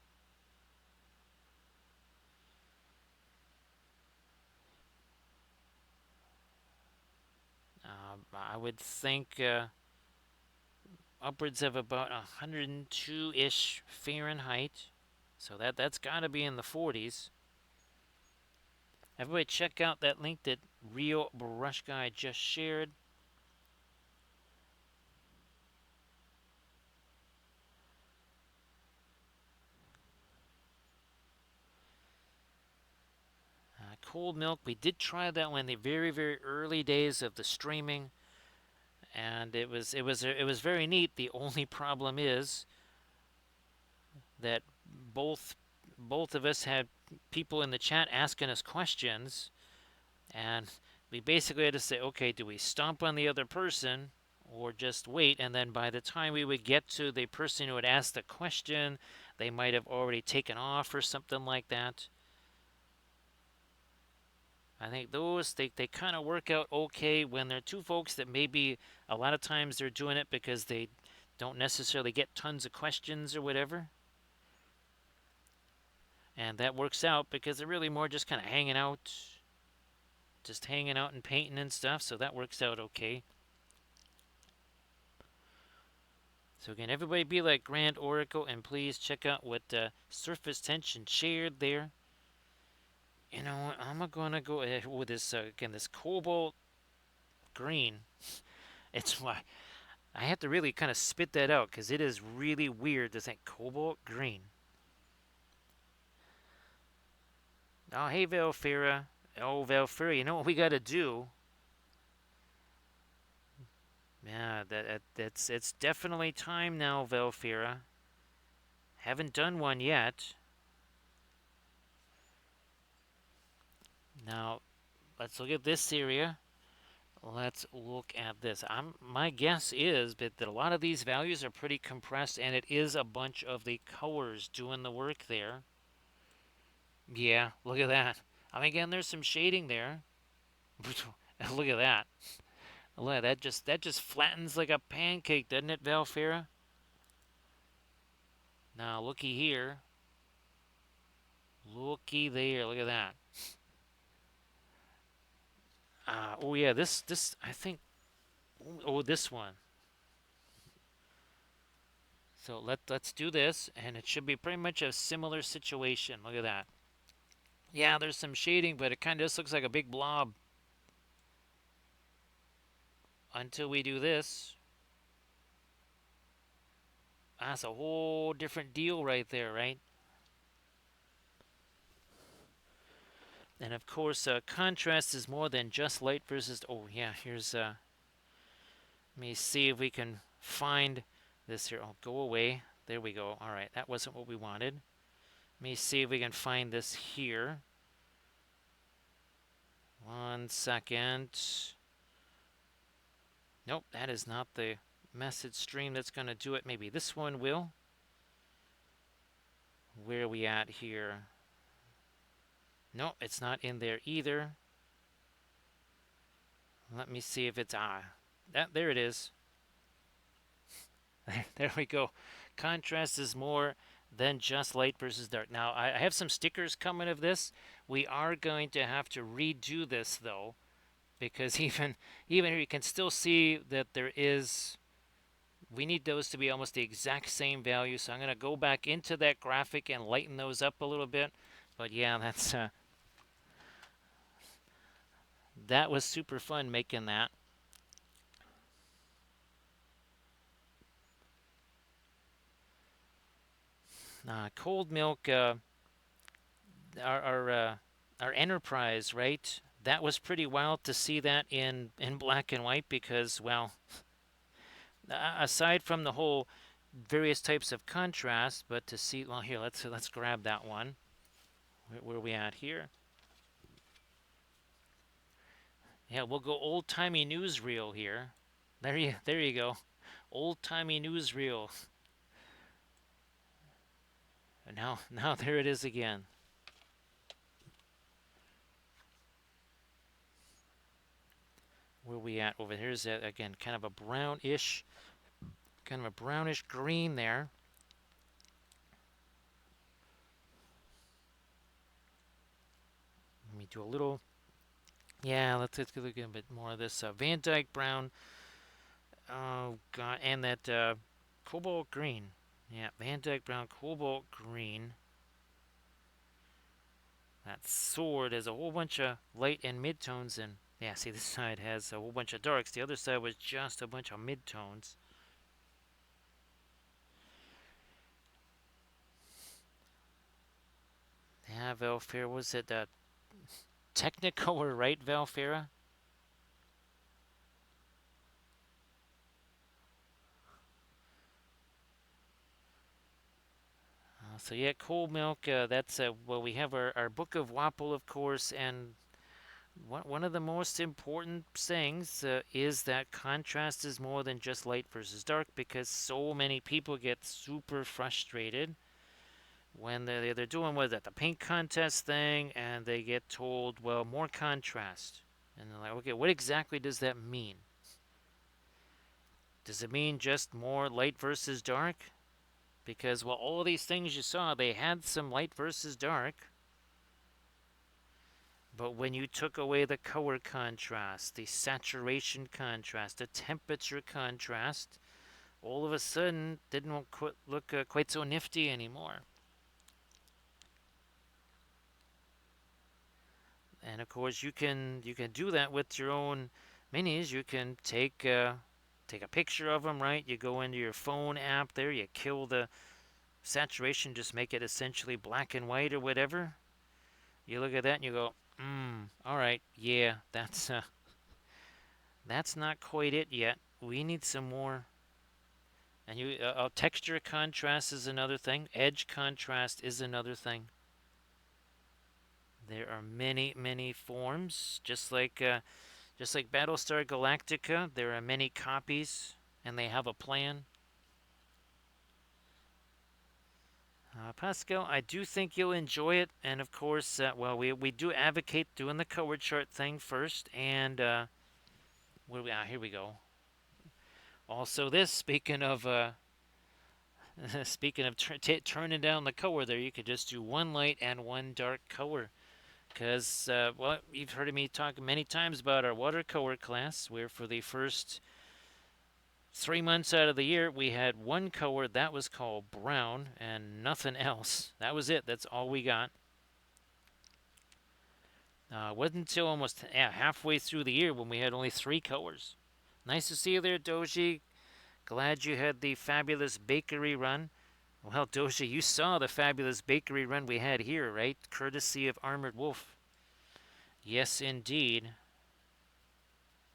I would think upwards of about 102-ish Fahrenheit. So that's got to be in the 40s. Everybody, check out that link that Real Brush Guy just shared. Cold milk. We did try that one in the very very early days of the streaming, and it was very neat. The only problem is that both both of us had people in the chat asking us questions, and we basically had to say, okay, do we stomp on the other person or just wait? And then by the time we would get to the person who had asked the question, they might have already taken off or something like that. I think those they kind of work out okay when they're two folks that maybe a lot of times they're doing it because they don't necessarily get tons of questions or whatever. And that works out because they're really more just kind of hanging out and painting and stuff. So that works out okay. So again, everybody be like Grand Oracle, and please check out what Surface Tension shared there. You know what? I'm gonna go ahead with this again. This cobalt green. It's why I have to really kind of spit that out because it is really weird to think cobalt green. Oh, hey Valfira. Oh, Valfira, you know what we got to do? Yeah, that's it's definitely time now, Valfira. Haven't done one yet. Now, let's look at this area. Let's look at this. My guess is that a lot of these values are pretty compressed, and it is a bunch of the colors doing the work there. Yeah, look at that. I mean, again, there's some shading there. Look at that. Look at that. That just flattens like a pancake, doesn't it, Valfira? Now looky here. Looky there. Look at that. Oh yeah, this I think. Oh, this one. So let's do this, and it should be pretty much a similar situation. Look at that. Yeah, there's some shading, but it kind of just looks like a big blob until we do this. That's a whole different deal right there, right? And of course, contrast is more than just light versus. Oh yeah, here's. Let me see if we can find this here. Oh, go away. There we go. All right, that wasn't what we wanted. Let me see if we can find this here. 1 second. Nope, that is not the message stream that's going to do it. Maybe this one will. Where are we at here? No, it's not in there either. Let me see if it's there it is. There we go. Contrast is more than just light versus dark. Now, I have some stickers coming of this. We are going to have to redo this though, because even here you can still see that there is. We need those to be almost the exact same value. So I'm going to go back into that graphic and lighten those up a little bit. But yeah, that was super fun making that. Cold milk. Our our, uh, our enterprise, right? That was pretty wild to see that in black and white because, well, aside from the whole various types of contrast, but to see, well, here let's grab that one. Where are we at here? Yeah, we'll go old timey newsreel here. There you go, old timey newsreel. And now there it is again. Where are we at over here's again kind of a brownish green there. Let me do a little. Yeah, let's look at a bit more of this Van Dyke brown. Oh god, and that cobalt green. Yeah, Van Dyke brown, cobalt green. That sword has a whole bunch of light and midtones, and yeah, see this side has a whole bunch of darks. The other side was just a bunch of midtones. Yeah, Valfera, was it Technicolor, right, Valfera? So yeah, cold milk. That's well, we have our book of Wapple, of course, and one of the most important things is that contrast is more than just light versus dark because so many people get super frustrated when they're doing what is that the paint contest thing and they get told, well, more contrast, and they're like, okay, what exactly does that mean? Does it mean just more light versus dark? Because well, all these things you saw, they had some light versus dark. But when you took away the color contrast, the saturation contrast, the temperature contrast, all of a sudden didn't look quite so nifty anymore. And of course, you can do that with your own minis. You can take a picture of them, right? You go into your phone app there, you kill the saturation, just make it essentially black and white or whatever. You look at that and you go, all right, yeah, that's not quite it yet. We need some more. And texture contrast is another thing. Edge contrast is another thing. There are many, many forms, just like Battlestar Galactica. There are many copies, and they have a plan. Pascal, I do think you'll enjoy it, and of course, well, we do advocate doing the color chart thing first, and where we here we go. Also, this speaking of turning down the color, there you could just do one light and one dark color. Because, well, you've heard me talk many times about our watercolor class, where for the first 3 months out of the year, we had one color that was called brown and nothing else. That was it. That's all we got. Wasn't until almost halfway through the year when we had only three colors. Nice to see you there, Doji. Glad you had the fabulous bakery run. Well, Doji, you saw the fabulous bakery run we had here, right? Courtesy of Armored Wolf. Yes, indeed.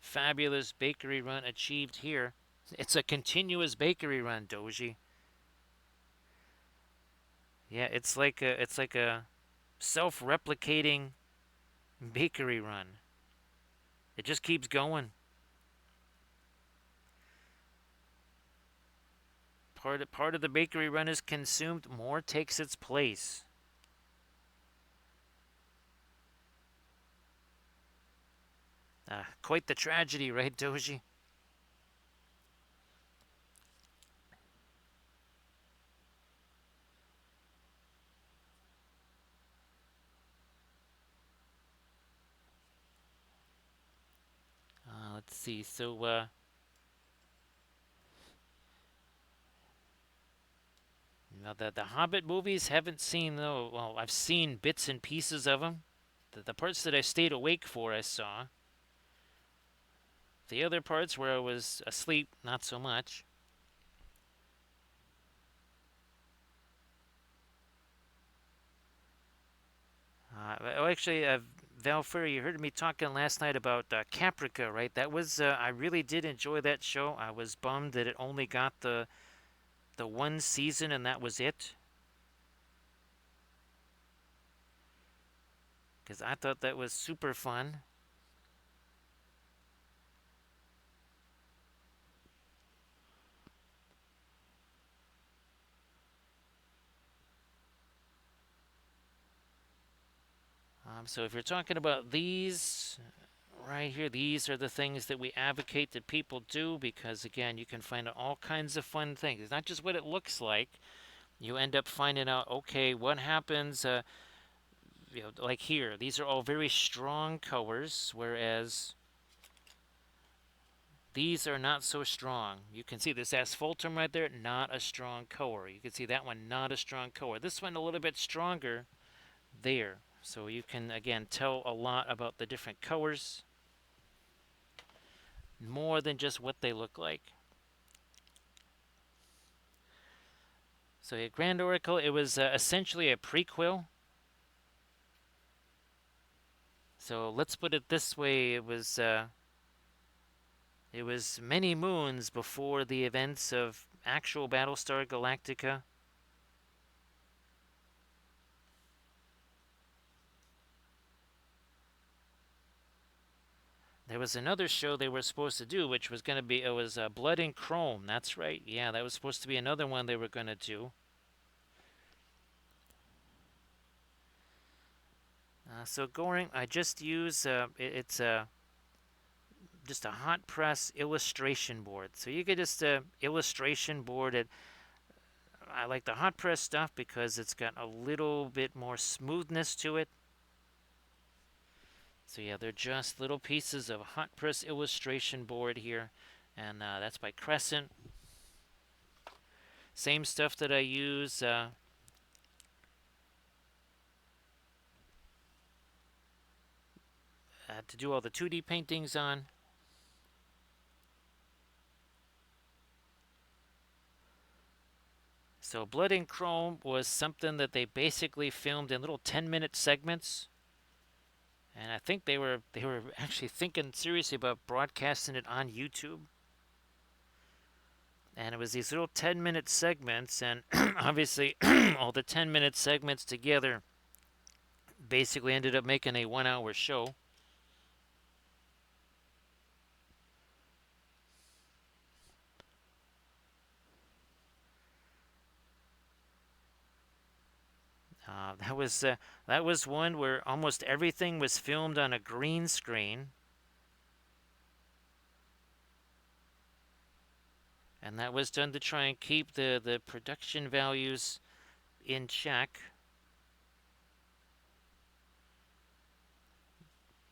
Fabulous bakery run achieved here. It's a continuous bakery run, Doji. Yeah, it's like a self-replicating bakery run. It just keeps going. part of the bakery run is consumed, more takes its place. Quite the tragedy, right, Doji? Let's see. Now the Hobbit movies haven't seen though. Well, I've seen bits and pieces of them. The parts that I stayed awake for, I saw. The other parts where I was asleep, not so much. Actually, Valfer, you heard me talking last night about Caprica, right? That was I really did enjoy that show. I was bummed that it only got the one season and that was it, because I thought that was super fun. So if you're talking about these right here, these are the things that we advocate that people do because again, you can find all kinds of fun things. It's not just what it looks like. You end up finding out, okay, what happens? Like here, these are all very strong colors, whereas these are not so strong. You can see this asphaltum right there, not a strong color. You can see that one, not a strong color. This one a little bit stronger there. So you can, again, tell a lot about the different colors more than just what they look like. So yeah, Grand Oracle, it was essentially a prequel. So let's put it this way: it was many moons before the events of actual Battlestar Galactica. There was another show they were supposed to do, which was going to be it was Blood and Chrome. That's right. Yeah, that was supposed to be another one they were going to do. So Goring, I just use it's just a hot press illustration board. So you could just illustration board it. I like the hot press stuff because it's got a little bit more smoothness to it. So yeah, they're just little pieces of hot press illustration board here, and that's by Crescent. Same stuff that I use to do all the 2D paintings on. So Blood and Chrome was something that they basically filmed in little 10-minute segments. And I think they were actually thinking seriously about broadcasting it on YouTube. And it was these little 10-minute segments, and obviously all the 10-minute segments together basically ended up making a 1 hour show. That was one where almost everything was filmed on a green screen, and that was done to try and keep the production values in check.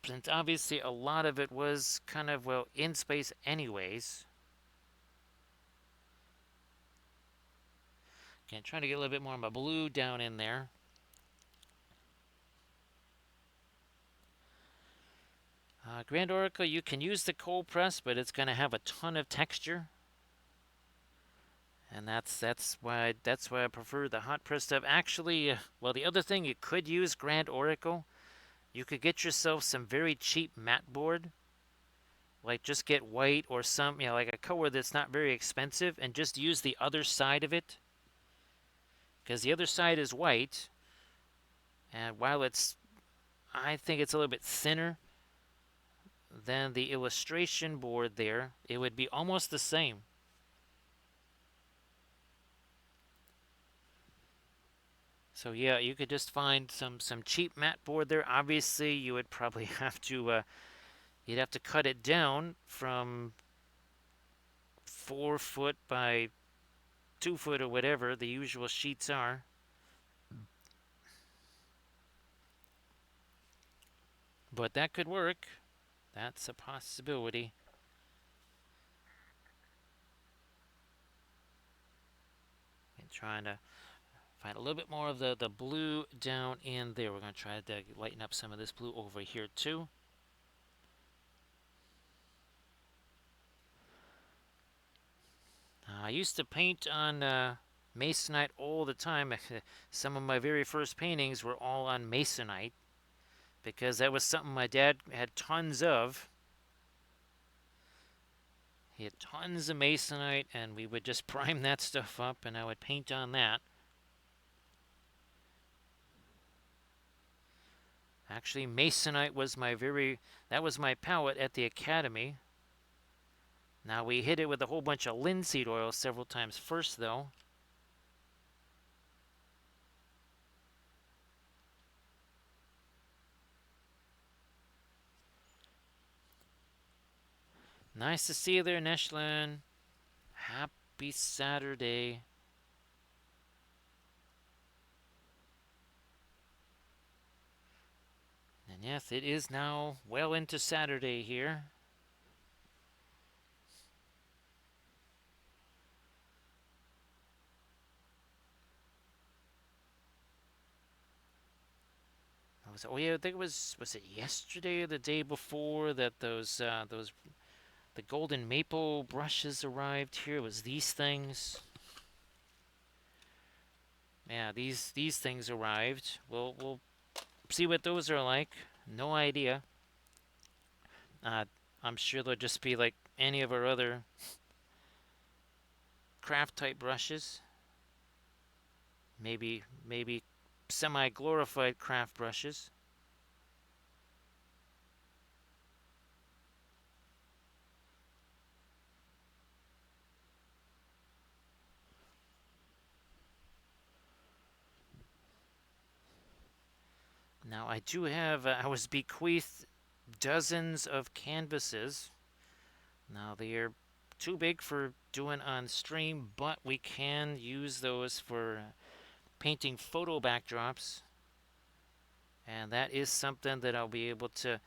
Since obviously a lot of it was kind of well in space anyways. Okay, trying to get a little bit more of my blue down in there. Grand Oracle, you can use the cold press, but it's going to have a ton of texture, and that's why I prefer the hot press stuff. Actually, well, the other thing you could use Grand Oracle, you could get yourself some very cheap matte board, like just get white or some, like a color that's not very expensive, and just use the other side of it, because the other side is white, and while I think it's a little bit thinner than the illustration board there, it would be almost the same. So yeah, you could just find some cheap mat board there. Obviously, you would probably have to you'd have to cut it down from 4 foot by 2 foot or whatever the usual sheets are. But that could work. That's a possibility. And trying to find a little bit more of the blue down in there. We're going to try to lighten up some of this blue over here too. I used to paint on masonite all the time. Some of my very first paintings were all on masonite because that was something my dad had tons of. He had tons of masonite, and we would just prime that stuff up, and I would paint on that. Actually, masonite was that was my palette at the academy. Now we hit it with a whole bunch of linseed oil several times first, though. Nice to see you there, Neshlin. Happy Saturday. And yes, it is now well into Saturday here. Oh yeah, I think it was it yesterday or the day before that those the golden maple brushes arrived here. It was these things. Yeah, these things arrived. We'll see what those are like. No idea. Uh, I'm sure they'll just be like any of our other craft type brushes. Maybe semi glorified craft brushes. Now I do have I was bequeathed dozens of canvases. Now they are too big for doing on stream, but we can use those for painting photo backdrops. And that is something that I'll be able to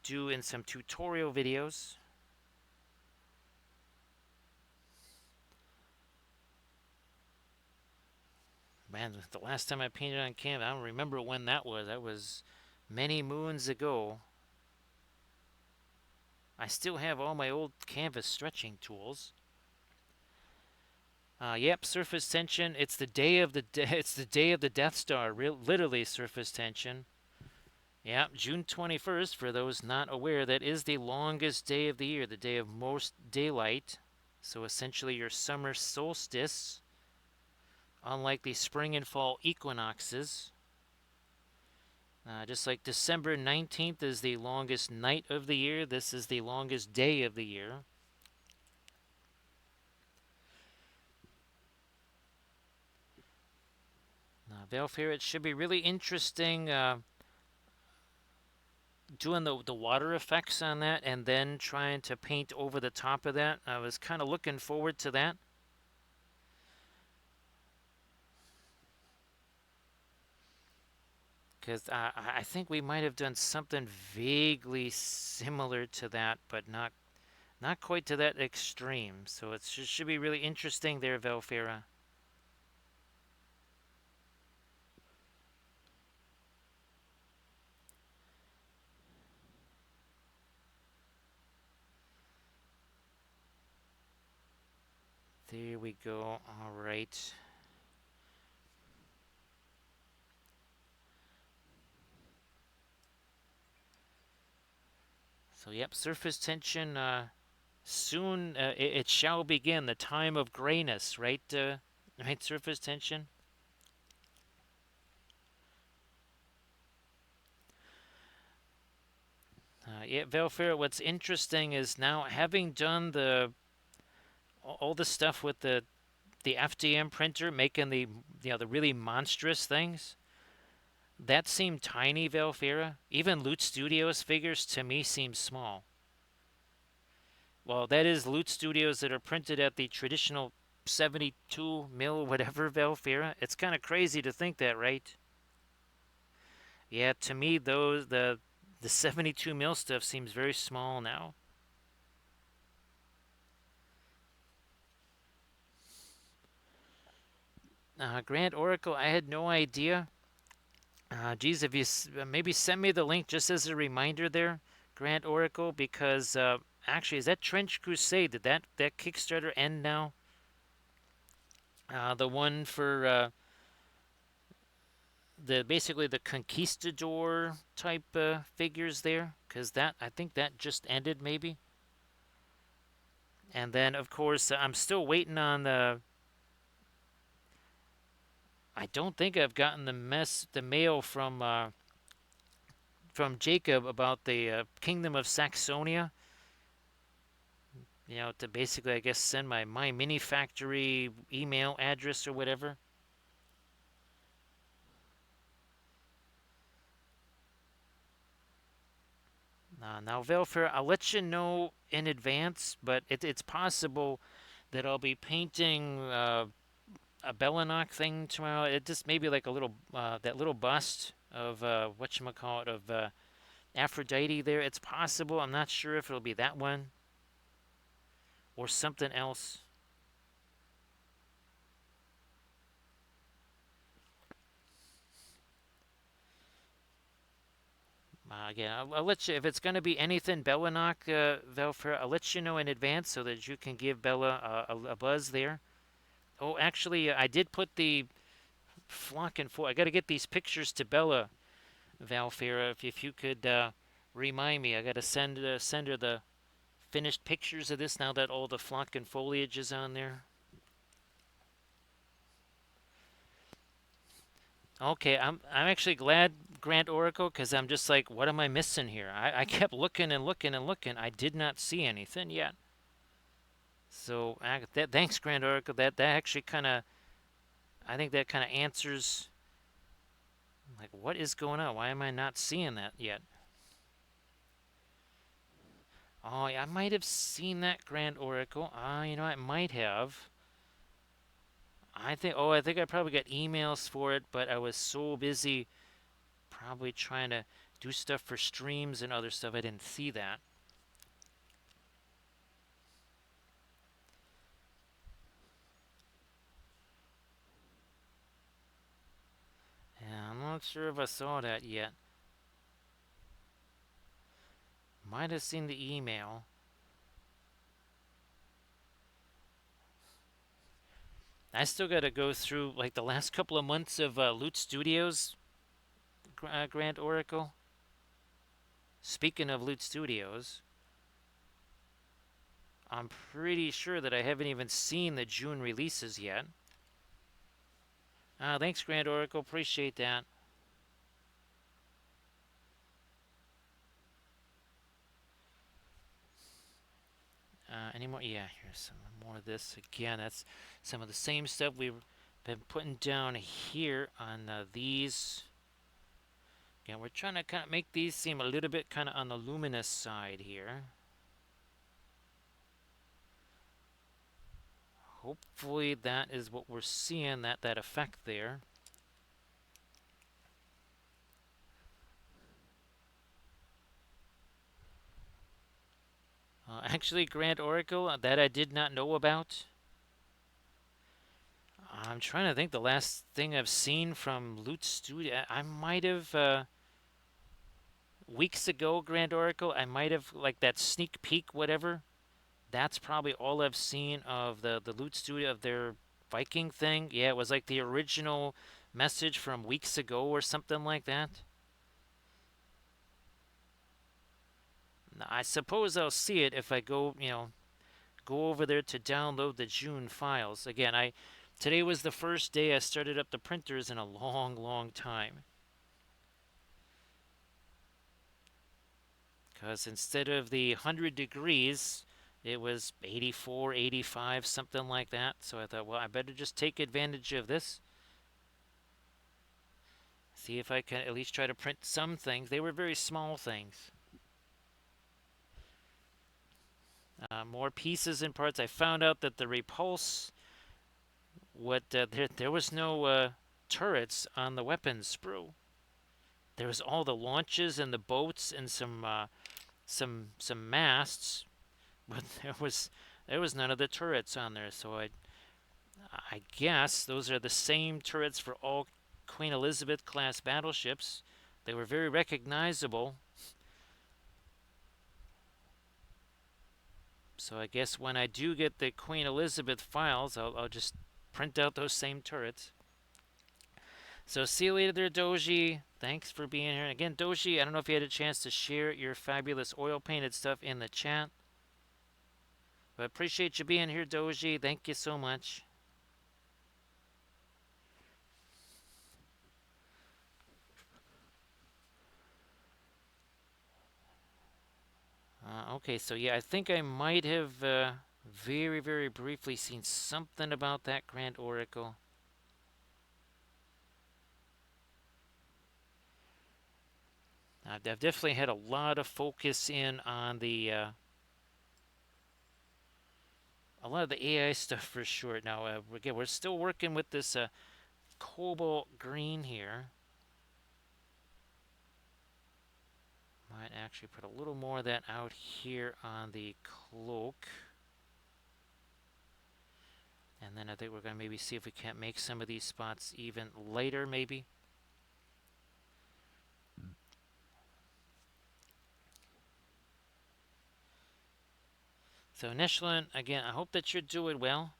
do in some tutorial videos. Man, the last time I painted on canvas, I don't remember when that was. That was many moons ago. I still have all my old canvas stretching tools. Yep, surface tension. It's the day of it's the day of the Death Star. Literally surface tension. Yep, June 21st. For those not aware, that is the longest day of the year, the day of most daylight. So essentially, your summer solstice, unlike the spring and fall equinoxes. Just like December 19th is the longest night of the year, this is the longest day of the year. Valfair, it should be really interesting doing the water effects on that and then trying to paint over the top of that. I was kind of looking forward to that. Because I think we might have done something vaguely similar to that, but not quite to that extreme. So it should be really interesting there, Velfera. There we go. All right. So yep, surface tension. Soon it shall begin. The time of grayness, right? Right, surface tension. Yeah, Velfair. What's interesting is now having done all the stuff with the FDM printer making the really monstrous things. That seemed tiny, Velfira. Even Loot Studios figures to me seem small. Well, that is Loot Studios that are printed at the traditional 72 mil whatever, Velfira. It's kind of crazy to think that, right? Yeah, to me the 72 mil stuff seems very small now. Grand Oracle, I had no idea. Geez, if you maybe send me the link just as a reminder there, Grand Oracle, because actually, is that Trench Crusade? Did that Kickstarter end now? The one for the basically the conquistador type figures there, because that I think that just ended maybe. And then of course I'm still waiting on the. I don't think I've gotten the mail from Jacob about the Kingdom of Saxonia. To basically I guess send my mini factory email address or whatever. Now, Velfer, I'll let you know in advance, but it's possible that I'll be painting a Bellinok thing tomorrow. It just maybe like a little that little bust of whatchamacallit of Aphrodite there. It's possible. I'm not sure if it'll be that one or something else. Again, I'll let you if it's going to be anything Bellinok, Velfer. I'll let you know in advance so that you can give Bella a buzz there. Oh, actually, I did put the flock and four. I got to get these pictures to Bella, Valfira. If you could remind me, I got to send her the finished pictures of this now that all the flock and foliage is on there. Okay, I'm actually glad, Grant Oracle, because I'm just like, what am I missing here? I kept looking and looking and looking. I did not see anything yet. So thanks, Grant Oracle. That actually kind of I think that kind of answers like what is going on? Why am I not seeing that yet? Oh, yeah, I might have seen that Grand Oracle. I might have. I think I probably got emails for it, but I was so busy probably trying to do stuff for streams and other stuff. I didn't see that. And I'm not sure if I saw that yet. Might have seen the email. I still got to go through like the last couple of months of Loot Studios, Grand Oracle. Speaking of Loot Studios, I'm pretty sure that I haven't even seen the June releases yet. Thanks, Grand Oracle. Appreciate that. Any more? Yeah, here's some more of this. Again, that's some of the same stuff we've been putting down here on these. Again, we're trying to kind of make these seem a little bit kind of on the luminous side here. Hopefully that is what we're seeing, that effect there. Actually, Grand Oracle, that I did not know about. I'm trying to think the last thing I've seen from Loot Studio. I might have weeks ago, Grand Oracle. I might have like that sneak peek, whatever. That's probably all I've seen of the Loot Studio of their Viking thing. Yeah, it was like the original message from weeks ago or something like that. I suppose I'll see it if I go over there to download the June files. Again, I today was the first day I started up the printers in a long, long time. Because instead of the 100 degrees, it was 84, 85, something like that. So I thought, well, I better just take advantage of this. See if I can at least try to print some things. They were very small things. More pieces and parts. I found out that the Repulse, there was no turrets on the weapons sprue. There was all the launches and the boats and some masts, but there was none of the turrets on there. So I guess those are the same turrets for all Queen Elizabeth class battleships. They were very recognizable. So I guess when I do get the Queen Elizabeth files, I'll just print out those same turrets. So see you later there, Doji. Thanks for being here. Again, Doji, I don't know if you had a chance to share your fabulous oil painted stuff in the chat. But appreciate you being here, Doji. Thank you so much. Okay, so yeah, I think I might have very, very briefly seen something about that Grand Oracle. I've definitely had a lot of focus in on a lot of the AI stuff for sure. Now, again, we're still working with this cobalt green here. Might actually put a little more of that out here on the cloak. And then I think we're going to maybe see if we can't make some of these spots even lighter, maybe. So, Nishlin, again, I hope that you're doing well.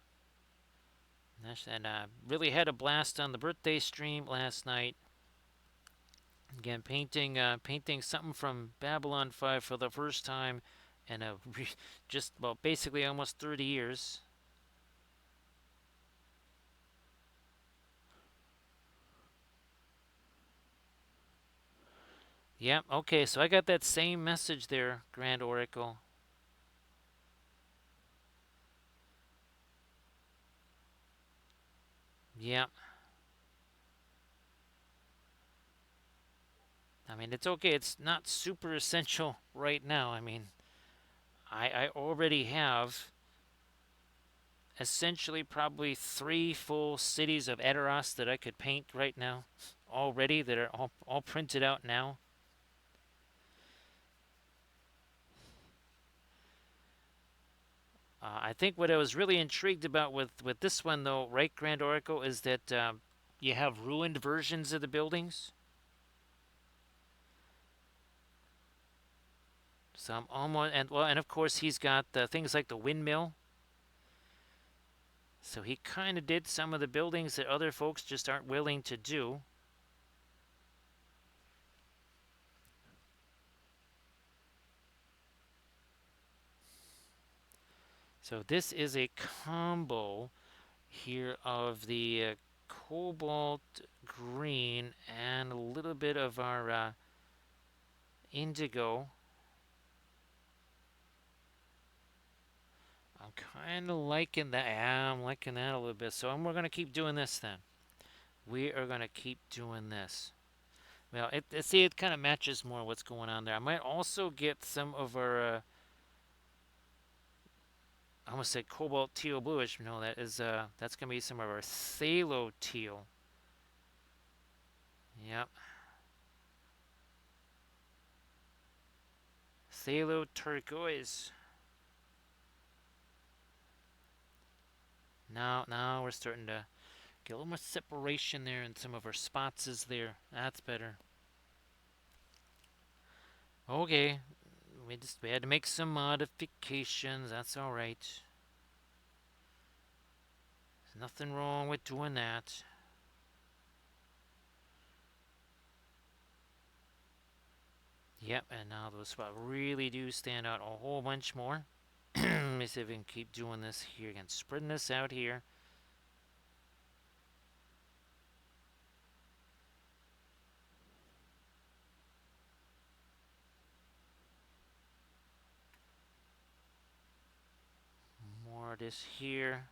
And really had a blast on the birthday stream last night. Again, painting something from Babylon 5 for the first time in just, well, basically almost 30 years. Yep, okay, so I got that same message there, Grand Oracle. Yep. I mean, it's okay. It's not super essential right now. I mean, I already have essentially probably 3 full cities of Edoras that I could paint right now already that are all printed out now. I think what I was really intrigued about with this one, though, right, Grand Oracle, is that you have ruined versions of the buildings. So I'm almost, and well, and of course he's got things like the windmill. So he kind of did some of the buildings that other folks just aren't willing to do. So this is a combo here of the cobalt green and a little bit of our indigo. I'm kind of liking that. Yeah, I'm liking that a little bit. So we're going to keep doing this then. We are going to keep doing this. Well, see, it kind of matches more what's going on there. I might also get some of our, I almost said cobalt teal bluish. No, that's going to be some of our phthalo teal. Yep. Phthalo turquoise. Now we're starting to get a little more separation there in some of our spots is there. That's better. Okay. We had to make some modifications. That's all right. There's nothing wrong with doing that. Yep, and now those spots really do stand out a whole bunch more. Let me see if we can keep doing this here again. Spreading this out here. artist here.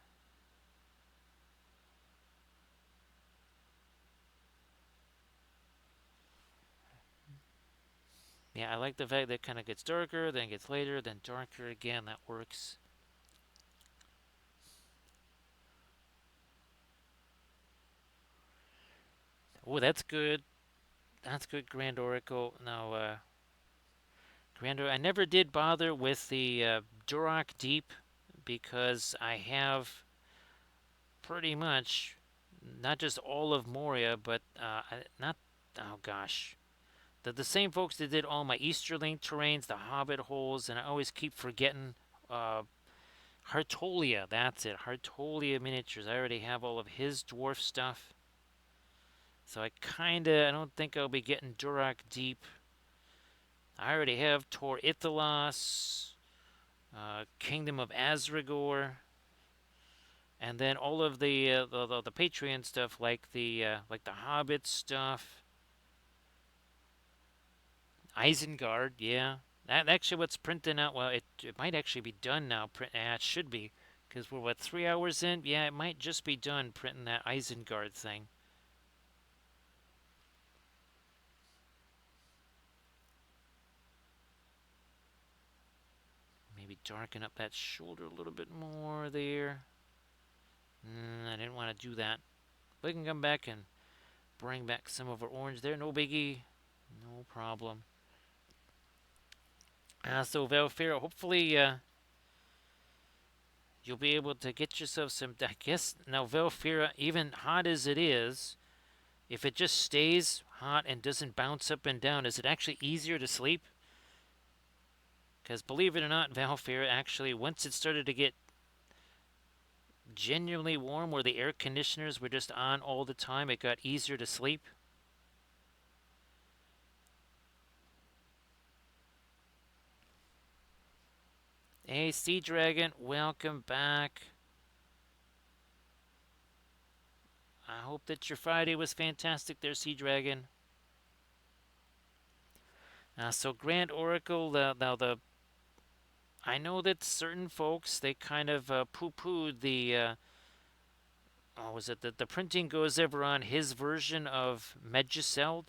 Yeah, I like the fact that it kind of gets darker, then gets later, then darker again. That works. Oh, that's good. That's good, Grand Oracle. Now, Grand Oracle, I never did bother with the Duroc Deep because I have pretty much not just all of Moria, but not. Oh gosh, the same folks that did all my Easterling terrains, the Hobbit holes, and I always keep forgetting uh, Hartolia. That's it, Hartolia miniatures. I already have all of his dwarf stuff, so I don't think I'll be getting Duroc Deep. I already have Tor Ithalos, Kingdom of Azragor, and then all of the Patreon stuff, like the Hobbit stuff, Isengard. Yeah, that actually what's printing out. Well, it might actually be done now. It should be, because we're what 3 hours in. Yeah, it might just be done printing that Isengard thing. Maybe darken up that shoulder a little bit more there. I didn't want to do that. We can come back and bring back some of our orange there. No biggie. No problem. So Valfira, hopefully you'll be able to get yourself some. I guess now Valfira, even hot as it is, if it just stays hot and doesn't bounce up and down, is it actually easier to sleep? Because believe it or not, Valfira actually, once it started to get genuinely warm, where the air conditioners were just on all the time, it got easier to sleep. Hey, Sea Dragon, welcome back. I hope that your Friday was fantastic there, Sea Dragon. So Grand Oracle, now the I know that certain folks they kind of poo-pooed the oh, was it the printing goes ever on his version of Medjuseld.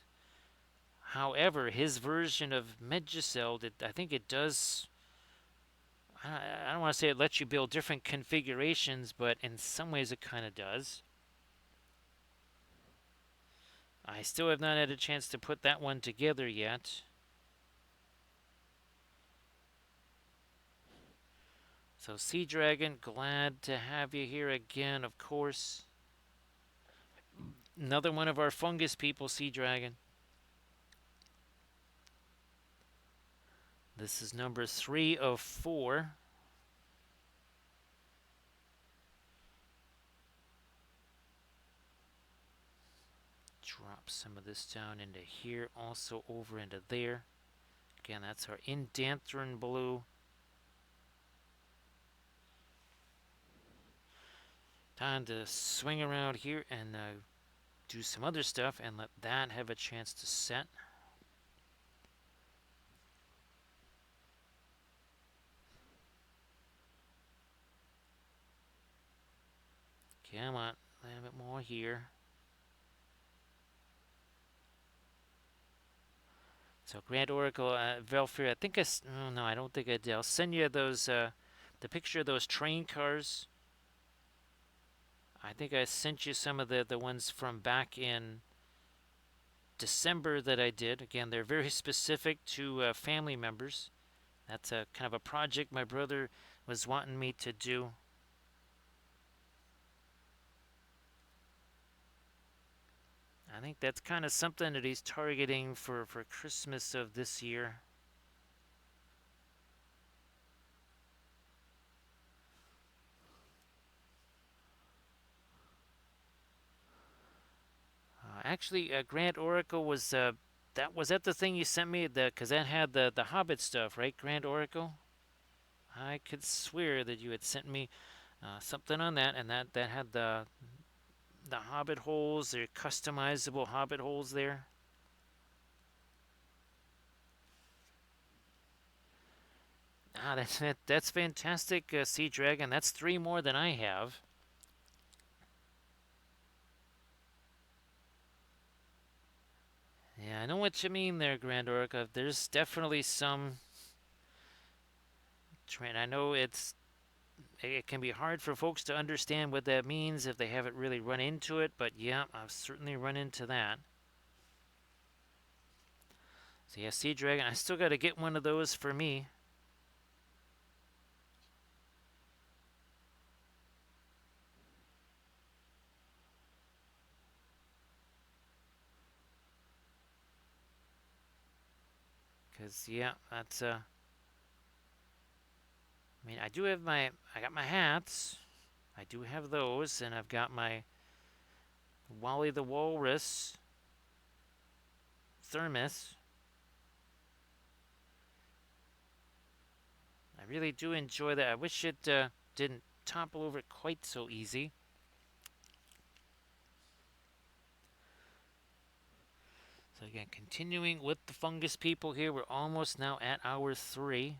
However, his version of Medjuseld, I think it does. I don't want to say it lets you build different configurations, but in some ways it kind of does. I still have not had a chance to put that one together yet. So, Sea Dragon, glad to have you here again, of course. Another one of our fungus people, Sea Dragon. This is number 3 of 4. Drop some of this down into here, also over into there. Again, that's our Indanthrin blue. Time to swing around here and do some other stuff and let that have a chance to set. Come on, a little bit more here. So Grand Oracle, Velfir, I think oh no, I don't think I did. I'll send you those, the picture of those train cars. I think I sent you some of the ones from back in December that I did. Again, they're very specific to family members. That's a kind of a project my brother was wanting me to do. I think that's kind of something that he's targeting for Christmas of this year. Actually, Grand Oracle was that the thing you sent me? Because that had the Hobbit stuff, right? Grand Oracle. I could swear that you had sent me something on that, and that had the Hobbit holes, the customizable Hobbit holes there. That's fantastic, Sea Dragon. That's three more than I have. Yeah, I know what you mean there, Grand Orca. There's definitely some trend. I know it can be hard for folks to understand what that means if they haven't really run into it, but yeah, I've certainly run into that. So yeah, Sea Dragon, I still got to get one of those for me. Cause yeah, that's I mean, I got my hats. I do have those, and I've got my Wally the Walrus thermos. I really do enjoy that. I wish it didn't topple over quite so easy. So again, continuing with the fungus people here, we're almost now at hour 3.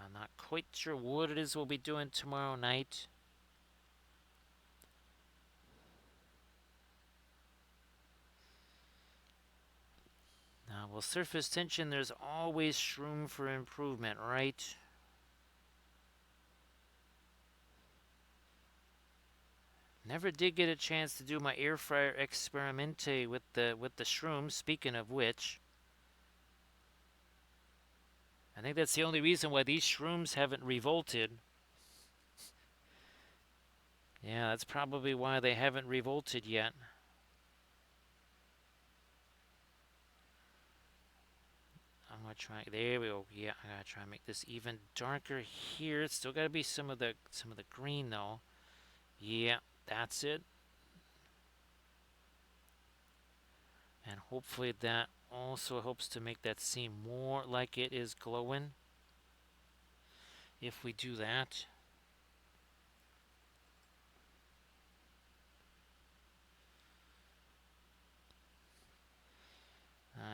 I'm not quite sure what it is we'll be doing tomorrow night. Well, surface tension, there's always room for improvement, right? Never did get a chance to do my air fryer experimente with the shrooms. Speaking of which, I think that's the only reason why these shrooms haven't revolted. Yeah, that's probably why they haven't revolted yet. I'm gonna try. There we go. Yeah, I gotta try and make this even darker here. It's still gotta be some of the green though. Yeah, that's it. And hopefully that also helps to make that seem more like it is glowing. If we do that.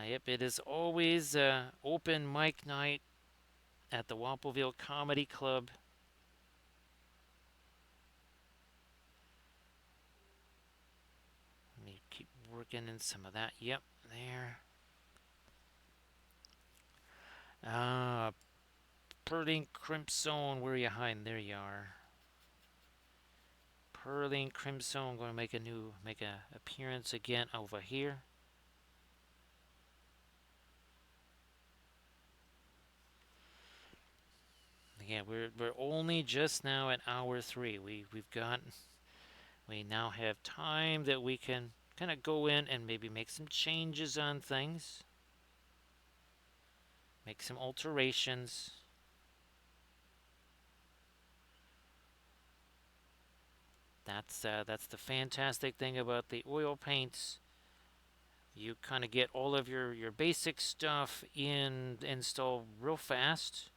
Yep, it is always open mic night at the Wampelville Comedy Club. Let me keep working in some of that. Yep, there. Ah, Pearling Crimson, where are you hiding? There you are. Pearling Crimson, going to make a appearance again over here. Again, we're only just now at hour 3. We now have time that we can kind of go in and maybe make some changes on things, make some alterations. That's the fantastic thing about the oil paints. You kind of get all of your basic stuff installed real fast,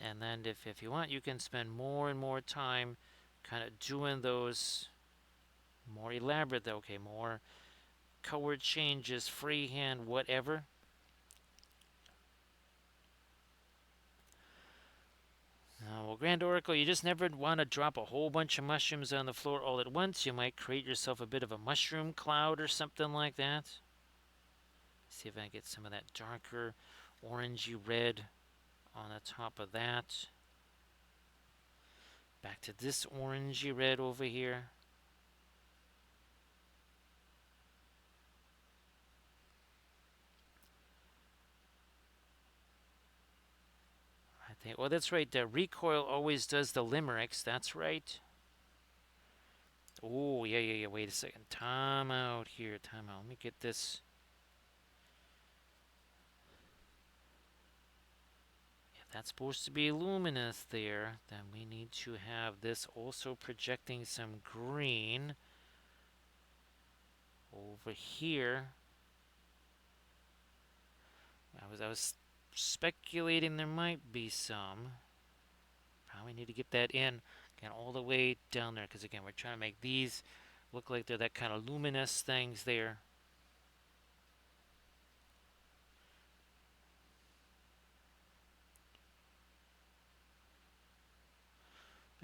and then if you want, you can spend more and more time kind of doing those more elaborate, okay, more color changes, freehand, whatever. Well, Grand Oracle, you just never want to drop a whole bunch of mushrooms on the floor all at once. You might create yourself a bit of a mushroom cloud or something like that. See if I can get some of that darker orangey red on the top of that. Back to this orangey red over here. I think, well, that's right. The recoil always does the limericks. That's right. Oh, yeah. Wait a second. Time out here. Time out. Let me get this. If that's supposed to be luminous there, then we need to have this also projecting some green over here. I was speculating there might be some. Probably need to get that in again all the way down there because again we're trying to make these Look like they're that kind of luminous things there.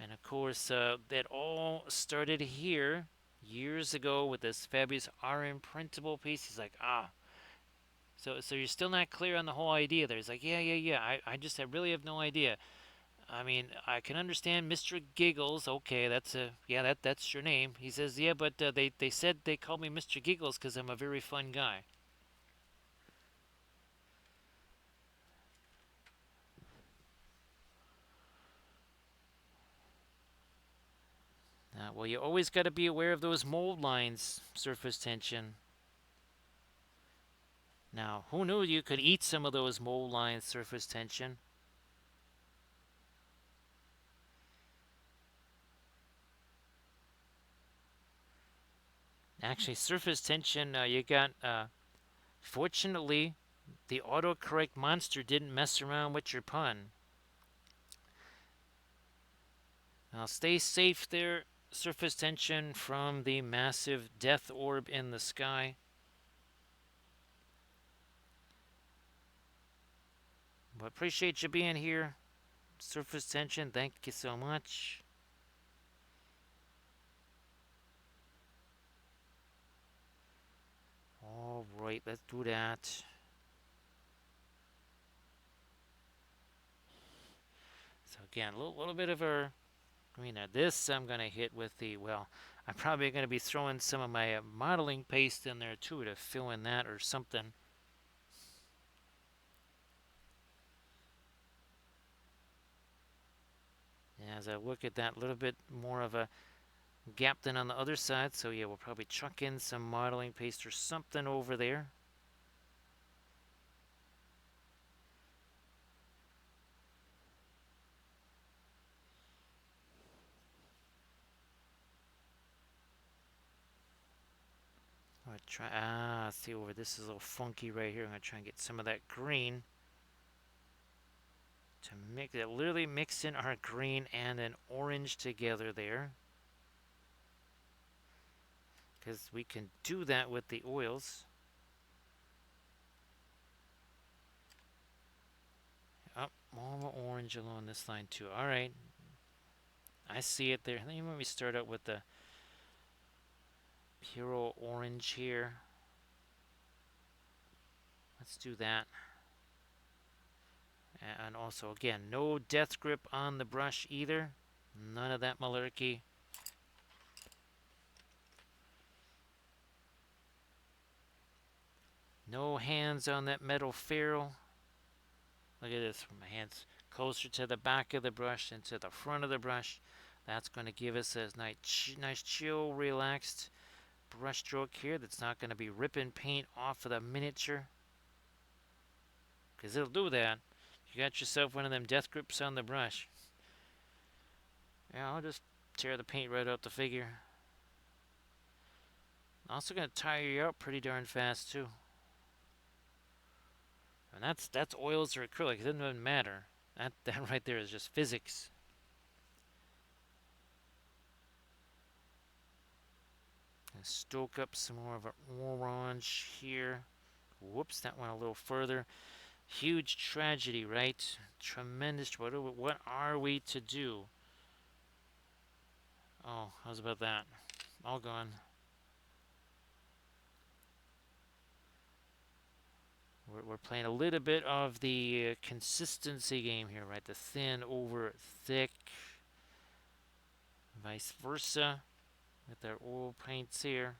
And of course, that all started here years ago with this fabulous RM printable piece. He's like, ah. So you're still not clear on the whole idea there. He's like, yeah. I just really have no idea. I mean, I can understand Mr. Giggles. Okay, that's your name. He says, yeah, but they said they called me Mr. Giggles because I'm a very fun guy. Well, you always got to be aware of those mold lines, surface tension. Now, who knew you could eat some of those mold lines, surface tension? Actually, surface tension, you got, fortunately, the autocorrect monster didn't mess around with your pun. Now, stay safe there, surface tension, from the massive death orb in the sky. But appreciate you being here, surface tension. Thank you so much. All right, let's do that. So again, a little bit of a green. Now this I'm gonna hit with the, well, I'm probably gonna be throwing some of my modeling paste in there too to fill in that or something. As I look at that, little bit more of a gap than on the other side. So yeah, we'll probably chuck in some modeling paste or something over there. I'm gonna try, see over, this is a little funky right here. I'm gonna try and get some of that green to make it, literally mix in our green and an orange together there. Because we can do that with the oils. Oh, more orange along this line too. All right, I see it there. Let me start out with the pure orange here. Let's do that. And also, again, no death grip on the brush either. None of that malarkey. No hands on that metal ferrule. Look at this, my hands closer to the back of the brush than to the front of the brush. That's going to give us a nice chill, relaxed brush stroke here that's not going to be ripping paint off of the miniature. Because it'll do that. You got yourself one of them death grips on the brush. Yeah, I'll just tear the paint right out the figure. Also going to tire you out pretty darn fast too. And that's oils or acrylic. It doesn't even matter. That right there is just physics. And stoke up some more of an orange here. Whoops, that went a little further. Huge tragedy, right? Tremendous. What are we to do? Oh, how's about that? All gone. We're playing a little bit of the consistency game here, right? The thin over thick, vice versa with our oil paints here.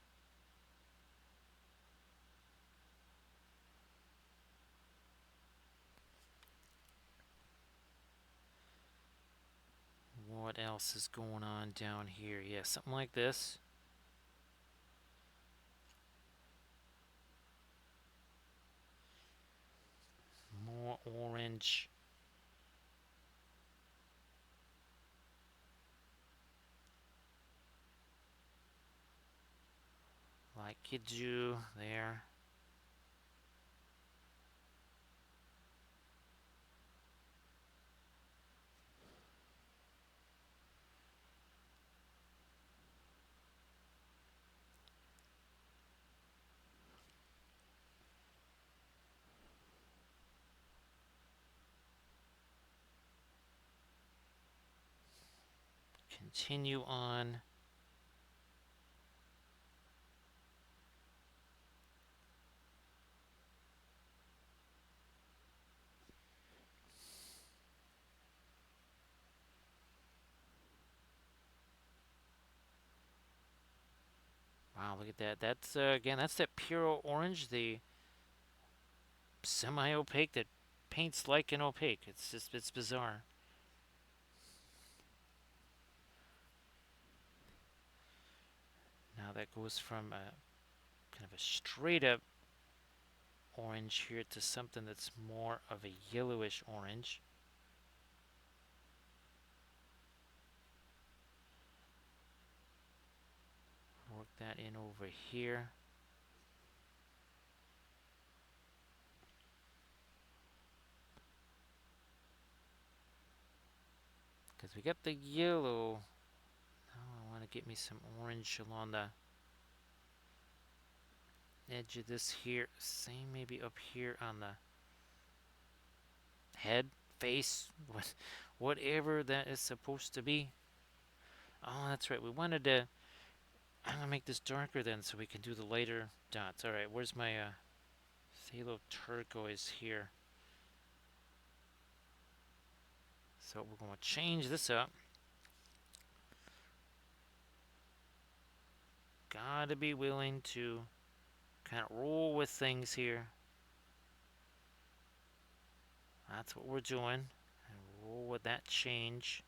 What else is going on down here? Yeah, something like this. More orange. Like you do there. Continue on. Wow, look at that. That's again, that's that pure orange, the semi-opaque that paints like an opaque. It's bizarre. Now that goes from a kind of a straight up orange here to something that's more of a yellowish orange. Work that in over here. Because we got the yellow. Now I want to get me some orange along the edge of this here. Same maybe up here on the head, face, whatever that is supposed to be. Oh, that's right. We wanted to. I'm gonna make this darker then, so we can do the lighter dots. All right, where's my phthalo turquoise here? So we're gonna change this up. Gotta be willing to kind of roll with things here. That's what we're doing. And roll with that change.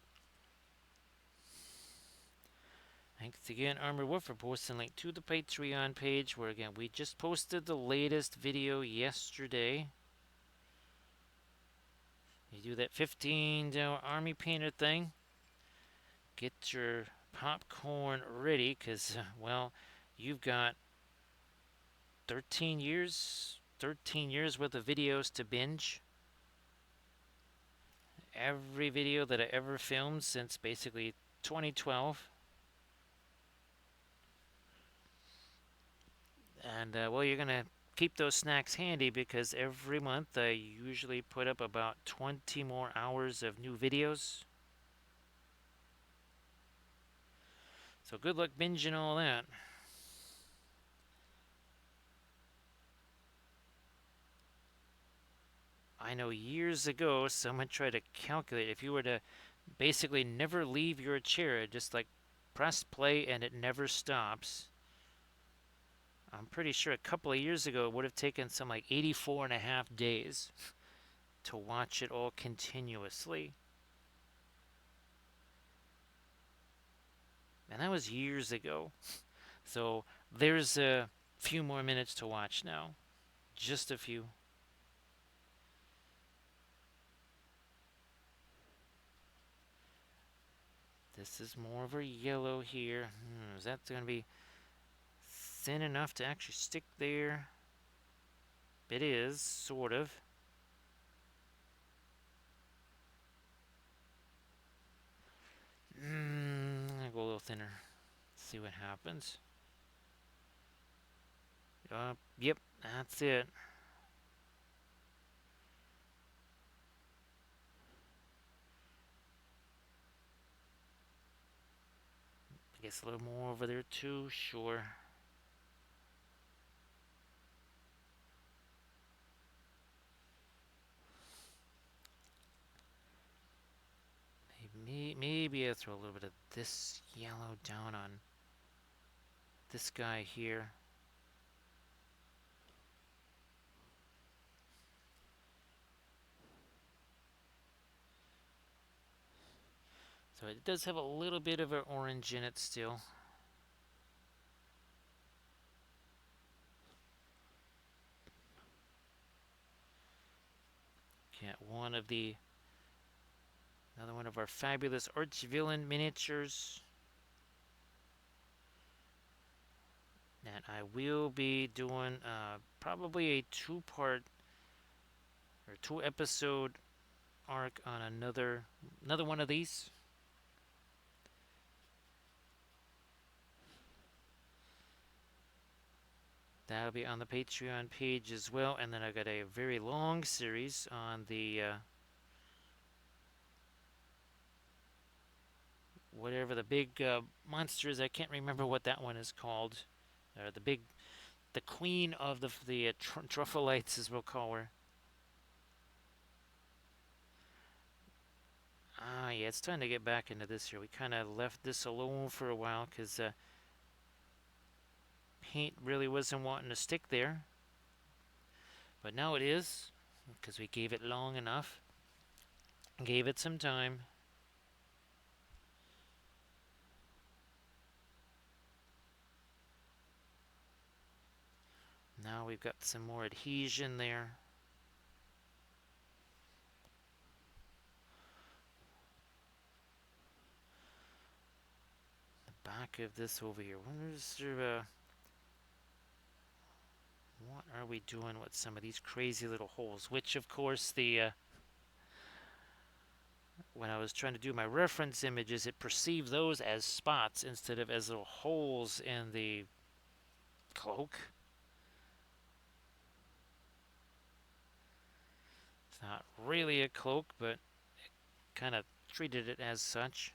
Thanks again, Armored Wolf, for posting a link to the Patreon page, where again we just posted the latest video yesterday. You do that $15 army painter thing. Get your popcorn ready, because well, you've got 13 years worth of videos to binge. Every video that I ever filmed since basically 2012. And well, you're going to keep those snacks handy, because every month I usually put up about 20 more hours of new videos. So good luck binging all that. I know years ago someone tried to calculate if you were to basically never leave your chair, just like press play and it never stops. I'm pretty sure a couple of years ago it would have taken some like 84 and a half days to watch it all continuously. And that was years ago. So there's a few more minutes to watch now. Just a few. This is more of a yellow here. Is that going to be thin enough to actually stick there? It is, sort of. I'll go a little thinner. See what happens. Yep, that's it. I guess a little more over there too, sure. Maybe I'll throw a little bit of this yellow down on this guy here. So it does have a little bit of an orange in it still. Got another one of our fabulous Archvillain miniatures. And I will be doing probably a two-part or two-episode arc on another one of these. That'll be on the Patreon page as well. And then I got a very long series on the whatever the big monster is. I can't remember what that one is called. The queen of the truffleites, as we'll call her. Ah, yeah, it's time to get back into this here. We kind of left this alone for a while because paint really wasn't wanting to stick there. But now it is because we gave it long enough. Gave it some time. Now we've got some more adhesion there. The back of this over here. What are we doing with some of these crazy little holes? Which, of course, the when I was trying to do my reference images, it perceived those as spots instead of as little holes in the cloak. It's not really a cloak, but kind of treated it as such.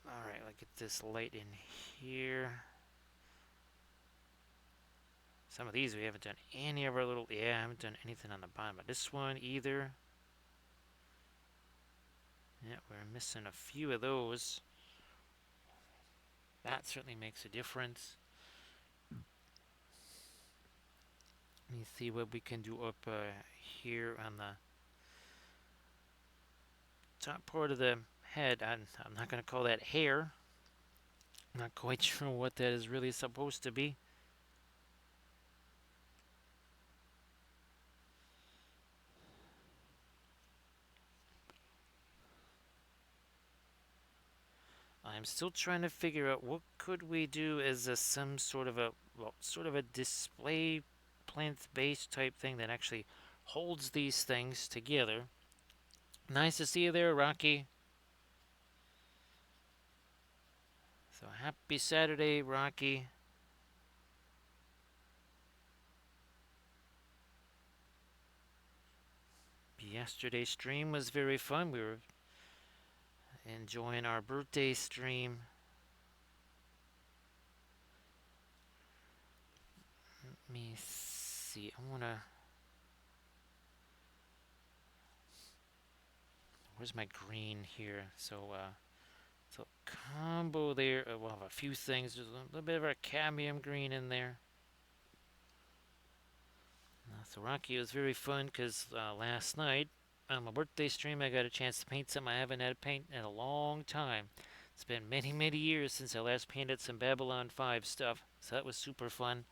Alright, let's get this light in here. Some of these we haven't done any of our little... Yeah, I haven't done anything on the bottom of this one either. Yeah, we're missing a few of those. That certainly makes a difference. Let me see what we can do up here on the top part of the head. I'm not going to call that hair. I'm not quite sure what that is really supposed to be. I'm still trying to figure out what could we do as some sort of a display plinth-based type thing that actually holds these things together. Nice to see you there, Rocky. So happy Saturday, Rocky. Yesterday's stream was very fun. We were enjoying our birthday stream. Let me see. I want to... Where's my green here? So combo there. We'll have a few things. There's a little bit of our cadmium green in there. So Rocky was very fun because last night on my birthday stream I got a chance to paint something I haven't had to paint in a long time. It's been many, many years since I last painted some Babylon 5 stuff, so that was super fun.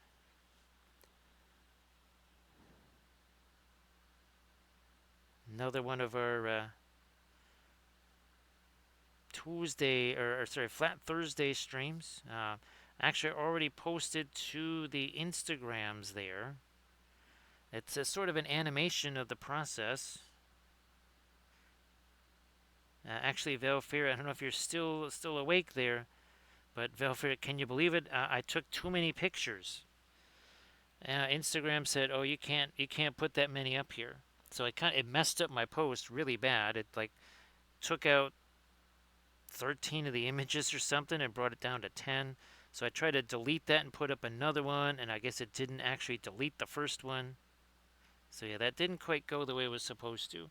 Another one of our Flat Thursday streams. Actually, already posted to the Instagrams there. It's a sort of an animation of the process. Actually, Velfair, I don't know if you're still awake there, but Velfair, can you believe it? I took too many pictures. Instagram said, "Oh, you can't put that many up here." So it messed up my post really bad. It like took out 13 of the images or something and brought it down to 10. So I tried to delete that and put up another one, and I guess it didn't actually delete the first one. So yeah, that didn't quite go the way it was supposed to.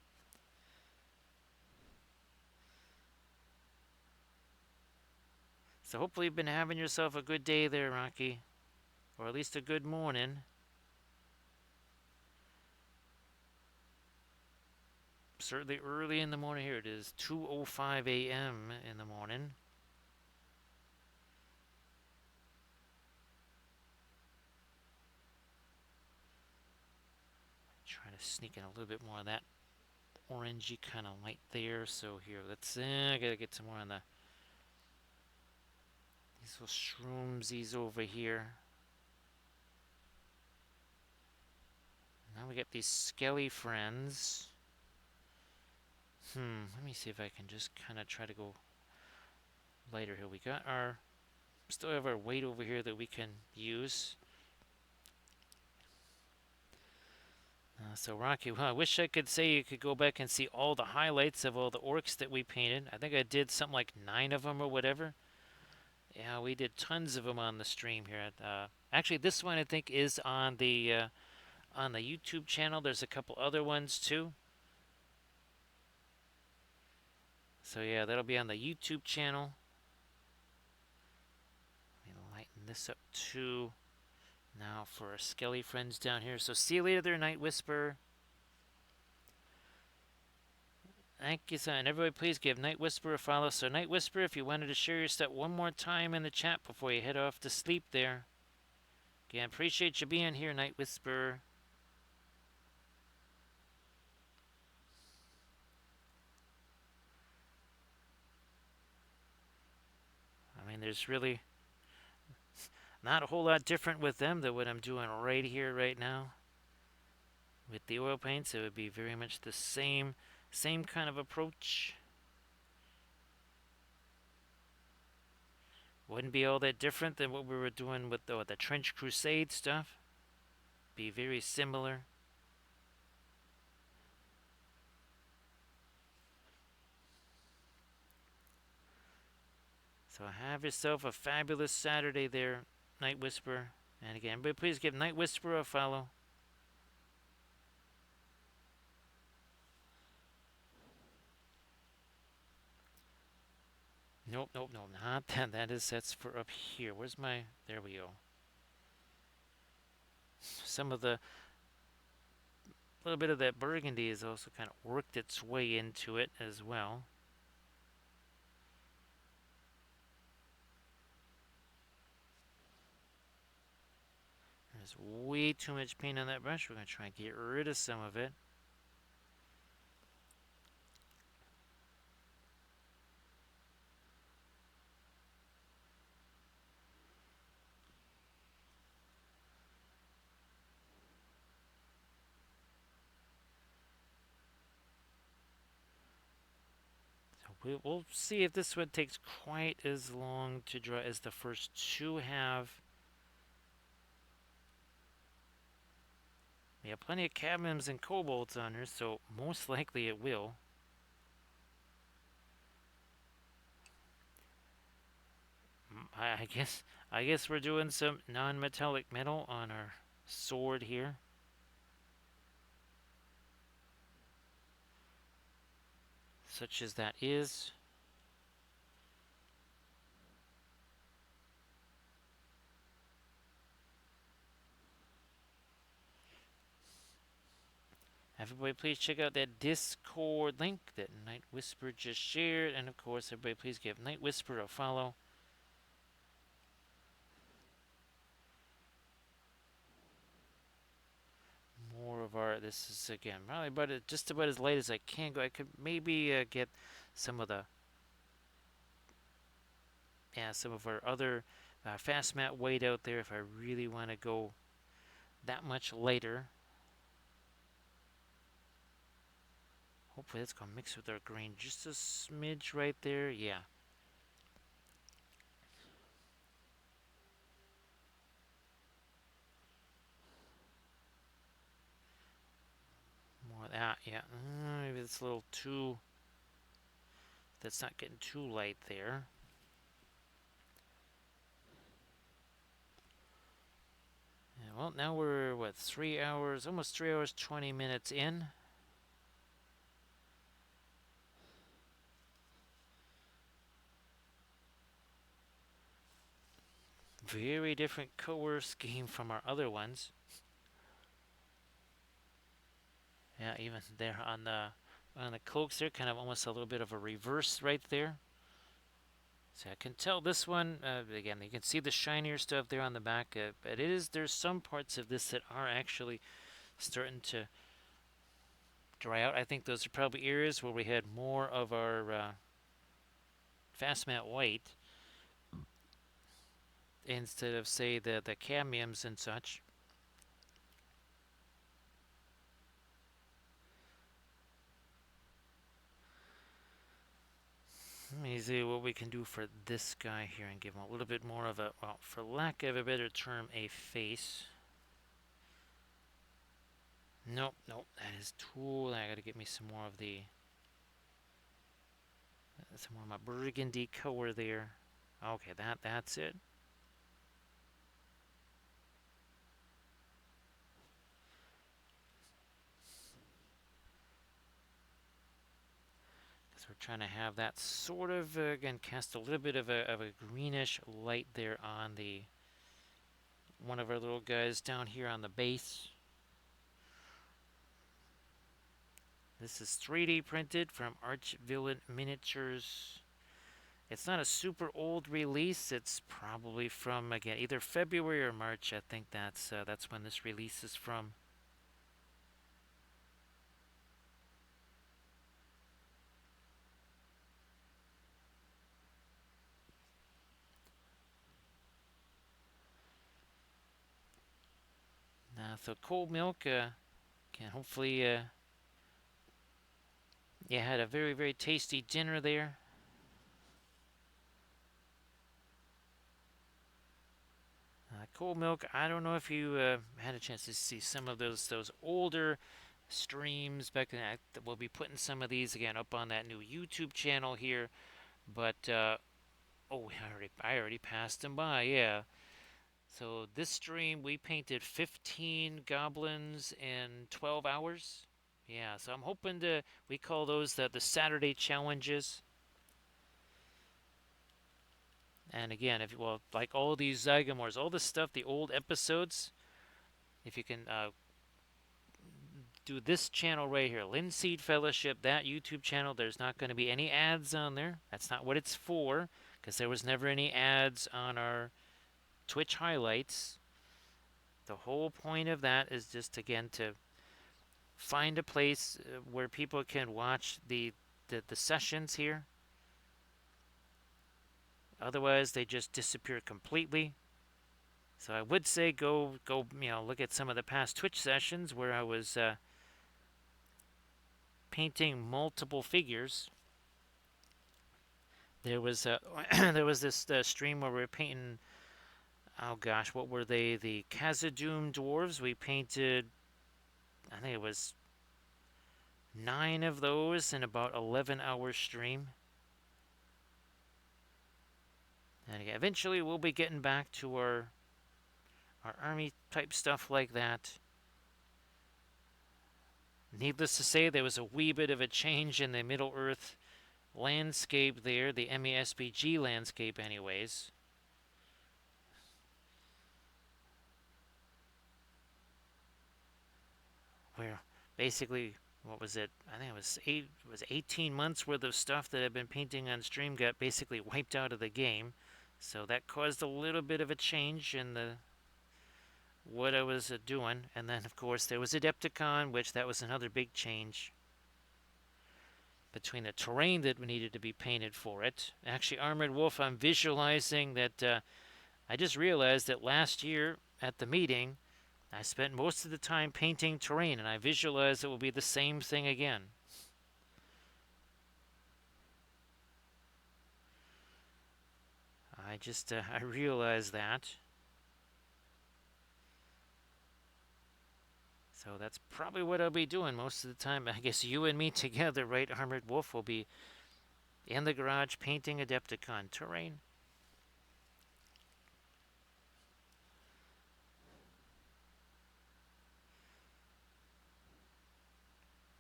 So hopefully you've been having yourself a good day there, Rocky. Or at least a good morning. Certainly early in the morning here. It is 2:05 a.m. in the morning. Try to sneak in a little bit more of that orangey kind of light there. So here, I gotta get some more on these little shroomsies over here. Now we got these skelly friends. Let me see if I can just kind of try to go lighter here. We got our Still have our weight over here that we can use. So Rocky, well, I wish I could say you could go back and see all the highlights of all the orcs that we painted. I think I did something like 9 of them or whatever. Yeah, we did tons of them on the stream here. Actually, this one I think is on the YouTube channel. There's a couple other ones too. So yeah, that'll be on the YouTube channel. Let me lighten this up too. Now for our skelly friends down here. So see you later there, Night Whisperer. Thank you, son. Everybody, please give Night Whisperer a follow. So, Night Whisperer, if you wanted to share your stuff one more time in the chat before you head off to sleep there. Again, appreciate you being here, Night Whisperer. I mean, there's really not a whole lot different with them than what I'm doing right here, right now. With the oil paints, it would be very much the same kind of approach. Wouldn't be all that different than what we were doing with the Trench Crusade stuff. Be very similar. So have yourself a fabulous Saturday there, Night Whisperer. And again, everybody please give Night Whisperer a follow. Nope, nope, nope, not that. That's for up here. Where's my, there we go. Some of the, a little bit of that burgundy has also kind of worked its way into it as well. There's way too much paint on that brush. We're going to try and get rid of some of it. We'll see if this one takes quite as long to draw as the first two have. We have plenty of cadmiums and cobalts on her, so most likely it will. I guess we're doing some non-metallic metal on our sword here. Such as that is. Everybody please check out that Discord link that Night Whisper just shared. And of course, everybody please give Night Whisper a follow. More of our, this is again, probably just about as late as I can go. I could maybe get some of the, some of our other fast mat weight out there if I really want to go that much later. Hopefully that's going to mix with our green just a smidge right there. Yeah. More of that, yeah. Maybe it's a little too, that's not getting too light there. Yeah, well, now we're, what, 3 hours, almost 3 hours, 20 minutes in. Very different color scheme from our other ones. Yeah, even there on the cloaks there, kind of almost a little bit of a reverse right there. So I can tell this one, again, you can see the shinier stuff there on the back, but there's some parts of this that are actually starting to dry out. I think those are probably areas where we had more of our fast matte white instead of, say, the cadmiums and such. Let me see what we can do for this guy here and give him a little bit more of a, well, for lack of a better term, a face. Nope, nope, that is too. I gotta get me some more of the, some more of my burgundy color there. Okay, that's it. Because we're trying to have that sort of, again, cast a little bit of a greenish light there on the, one of our little guys down here on the base. This is 3D printed from Archvillain Miniatures. It's not a super old release. It's probably from, again, either February or March. I think that's when this release is from. So cold milk can hopefully, you had a very, very tasty dinner there. Cold milk. I don't know if you had a chance to see some of those older streams back then. We'll be putting some of these again up on that new YouTube channel here. But oh, I already passed them by. Yeah. So this stream we painted 15 goblins in 12 hours. Yeah. So I'm hoping to. We call those the Saturday challenges. And again, if well, like all these Zygomors, all this stuff, the old episodes, if you can do this channel right here, Linseed Fellowship, that YouTube channel, there's not going to be any ads on there. That's not what it's for, because there was never any ads on our Twitch highlights. The whole point of that is just, again, to find a place where people can watch the sessions here. Otherwise, they just disappear completely. So I would say go look at some of the past Twitch sessions where I was painting multiple figures. There was there was this stream where we were painting. Oh gosh, what were they? The Khazad-dûm dwarves. We painted. I think it was 9 of those in about 11-hour stream. And again, eventually we'll be getting back to our army type stuff like that. Needless to say, there was a wee bit of a change in the Middle Earth landscape there, the MESBG landscape, anyways. Where basically, what was it? I think it was 18 months worth of stuff that I've been painting on stream got basically wiped out of the game. So that caused a little bit of a change in the what I was doing. And then, of course, there was Adepticon, which that was another big change between the terrain that needed to be painted for it. Actually, Armored Wolf, I'm visualizing that. I just realized that last year at the meeting, I spent most of the time painting terrain, and I visualize it will be the same thing again. I realize that. So that's probably what I'll be doing most of the time. I guess you and me together, right, Armored Wolf, will be in the garage painting Adepticon terrain.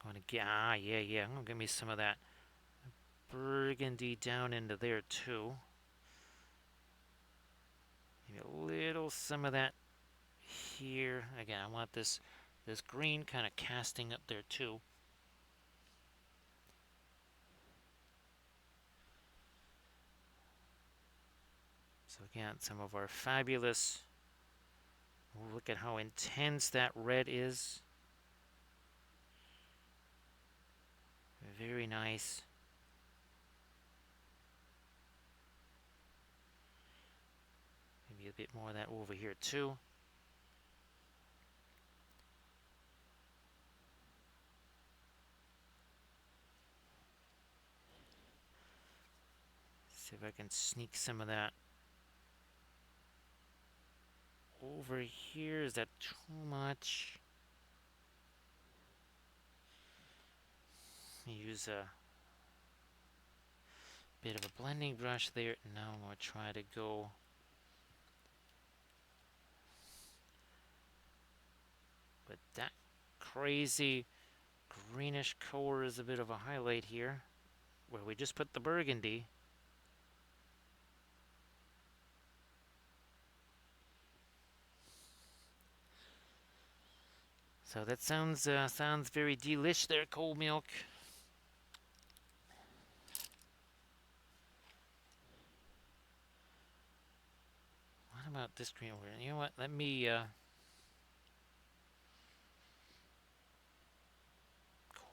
Going to get, yeah. I'm going to give me some of that burgundy down into there too. Maybe a little some of that here. Again, I want this green kind of casting up there too. So again, some of our fabulous. Look at how intense that red is. Very nice. Maybe a bit more of that over here too. See if I can sneak some of that over here. Is that too much? Use a bit of a blending brush there. Now I'm going to try to go with that crazy greenish color is a bit of a highlight here, where we just put the burgundy. So that sounds very delish there, cold milk. What about this green over here? You know what? Let me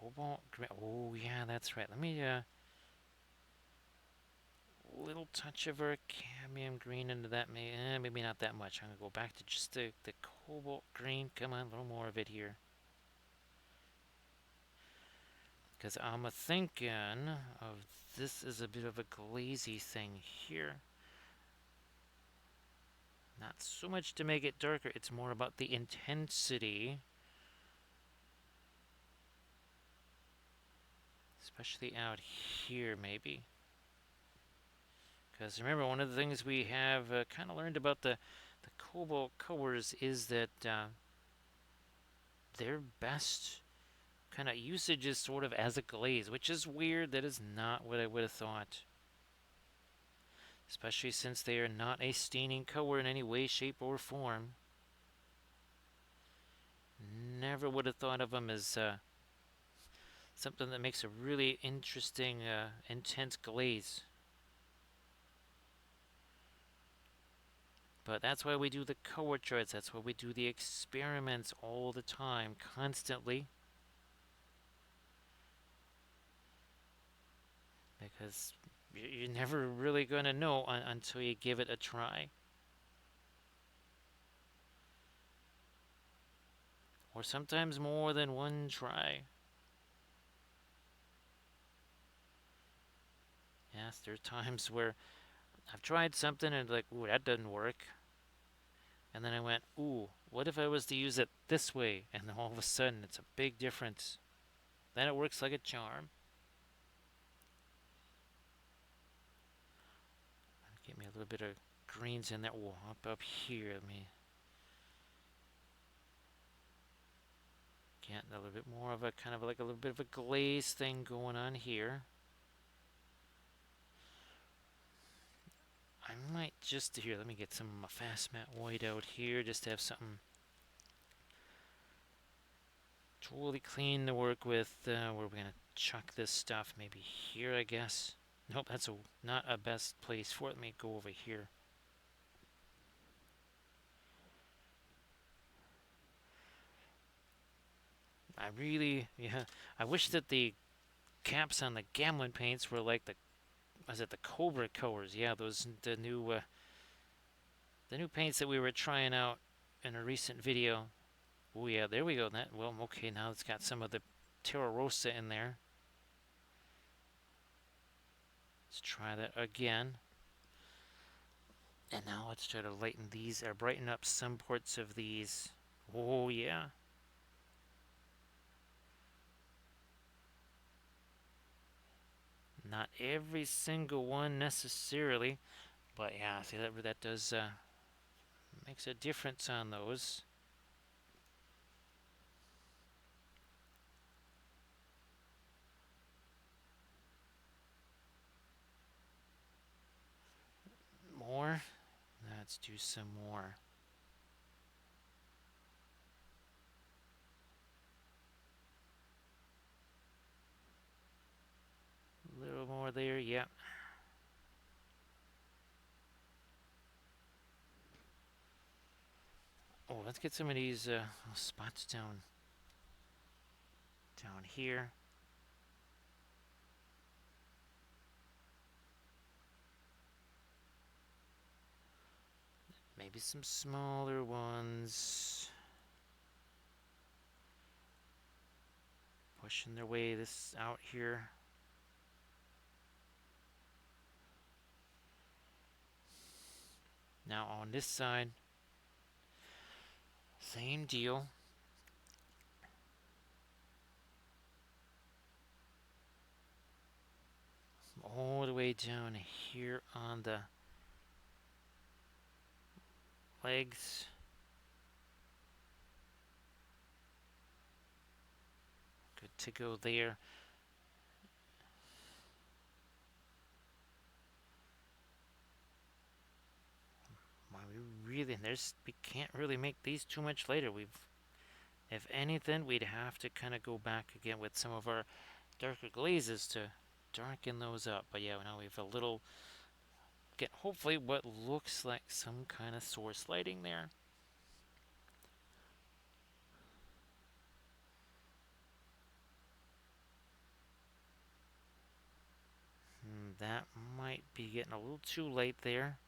cobalt green. Oh yeah, that's right. Let me little touch of our cadmium green into that. Maybe not that much. I'm gonna go back to just the cobalt green. Come on, a little more of it here. Because I'm thinking of this as a bit of a glazy thing here. Not so much to make it darker, it's more about the intensity. Especially out here, maybe. Because remember, one of the things we have kind of learned about the cobalt colors is that their best kind of usage is sort of as a glaze, which is weird. That is not what I would have thought. Especially since they are not a staining color in any way, shape, or form. Never would have thought of them as something that makes a really interesting, intense glaze. But that's why we do the color charts. That's why we do the experiments all the time, constantly. Because you're never really going to know until you give it a try. Or sometimes more than one try. Yes, there are times where I've tried something and like, ooh, that doesn't work. And then I went, ooh, what if I was to use it this way? And then all of a sudden, it's a big difference. Then it works like a charm. Get me a little bit of greens in there. Oh, up here. Let me get a little bit more of a kind of like a little bit of a glaze thing going on here. I might just here. Let me get some of my fast matte white out here, just to have something totally clean to work with. Where we're gonna chuck this stuff, maybe here, I guess. Nope, that's not a best place for it. Let me go over here. I really, yeah, I wish that the caps on the Gamlin paints were like was it the Cobra colors? Yeah, those the new paints that we were trying out in a recent video. Oh yeah, there we go. Well, okay, now it's got some of the Terra Rosa in there. Let's try that again. And now let's try to lighten these or brighten up some parts of these. Oh yeah. Not every single one necessarily, but yeah, see that does makes a difference on those. More. Let's do some more. A little more there. Yep. Oh, let's get some of these spots down here. Maybe some smaller ones. Pushing their way this out here. Now on this side, same deal. All the way down here on the legs. Good to go there. Why we can't really make these too much later. If anything, we'd have to kind of go back again with some of our darker glazes to darken those up. But yeah, now we have a little, get hopefully what looks like some kind of source lighting there. That might be getting a little too late there.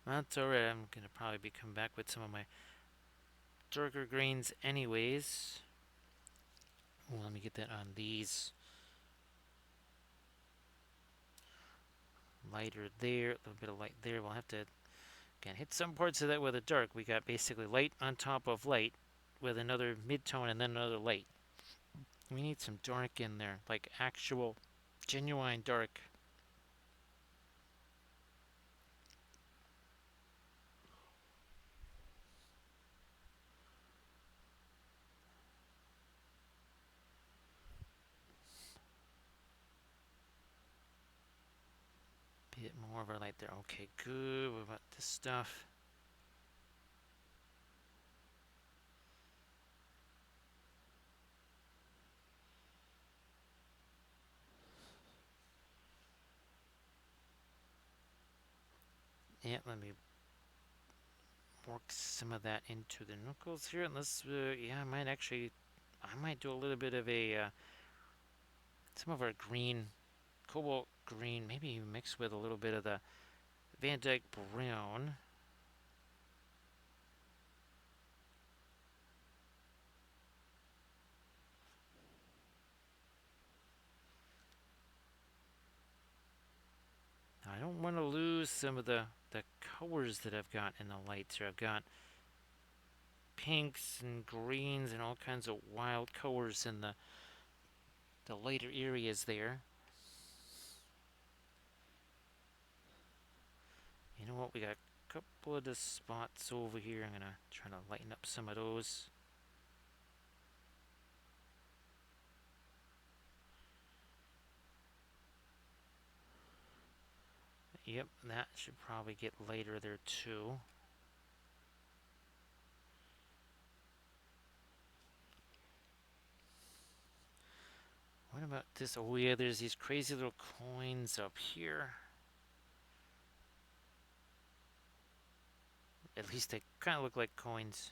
That's alright. I'm gonna probably be coming back with some of my darker greens anyways. Ooh, let me get that on these. Lighter there, a little bit of light there. We'll have to again hit some parts of that with a dark. We got basically light on top of light with another mid-tone and then another light. We need some dark in there, like actual genuine dark. Bit more of a light there. Okay, good. What about this stuff? Yeah, let me work some of that into the knuckles here. Unless, yeah, I might do a little bit of some of our green, cobalt green, maybe mix with a little bit of the Van Dyke brown. I don't want to lose some of the colors that I've got in the lights here. I've got pinks and greens and all kinds of wild colors in the lighter areas there. You know what? We got a couple of the spots over here. I'm gonna try to lighten up some of those. Yep, that should probably get lighter there too. What about this? Oh yeah, there's these crazy little coins up here. At least they kind of look like coins.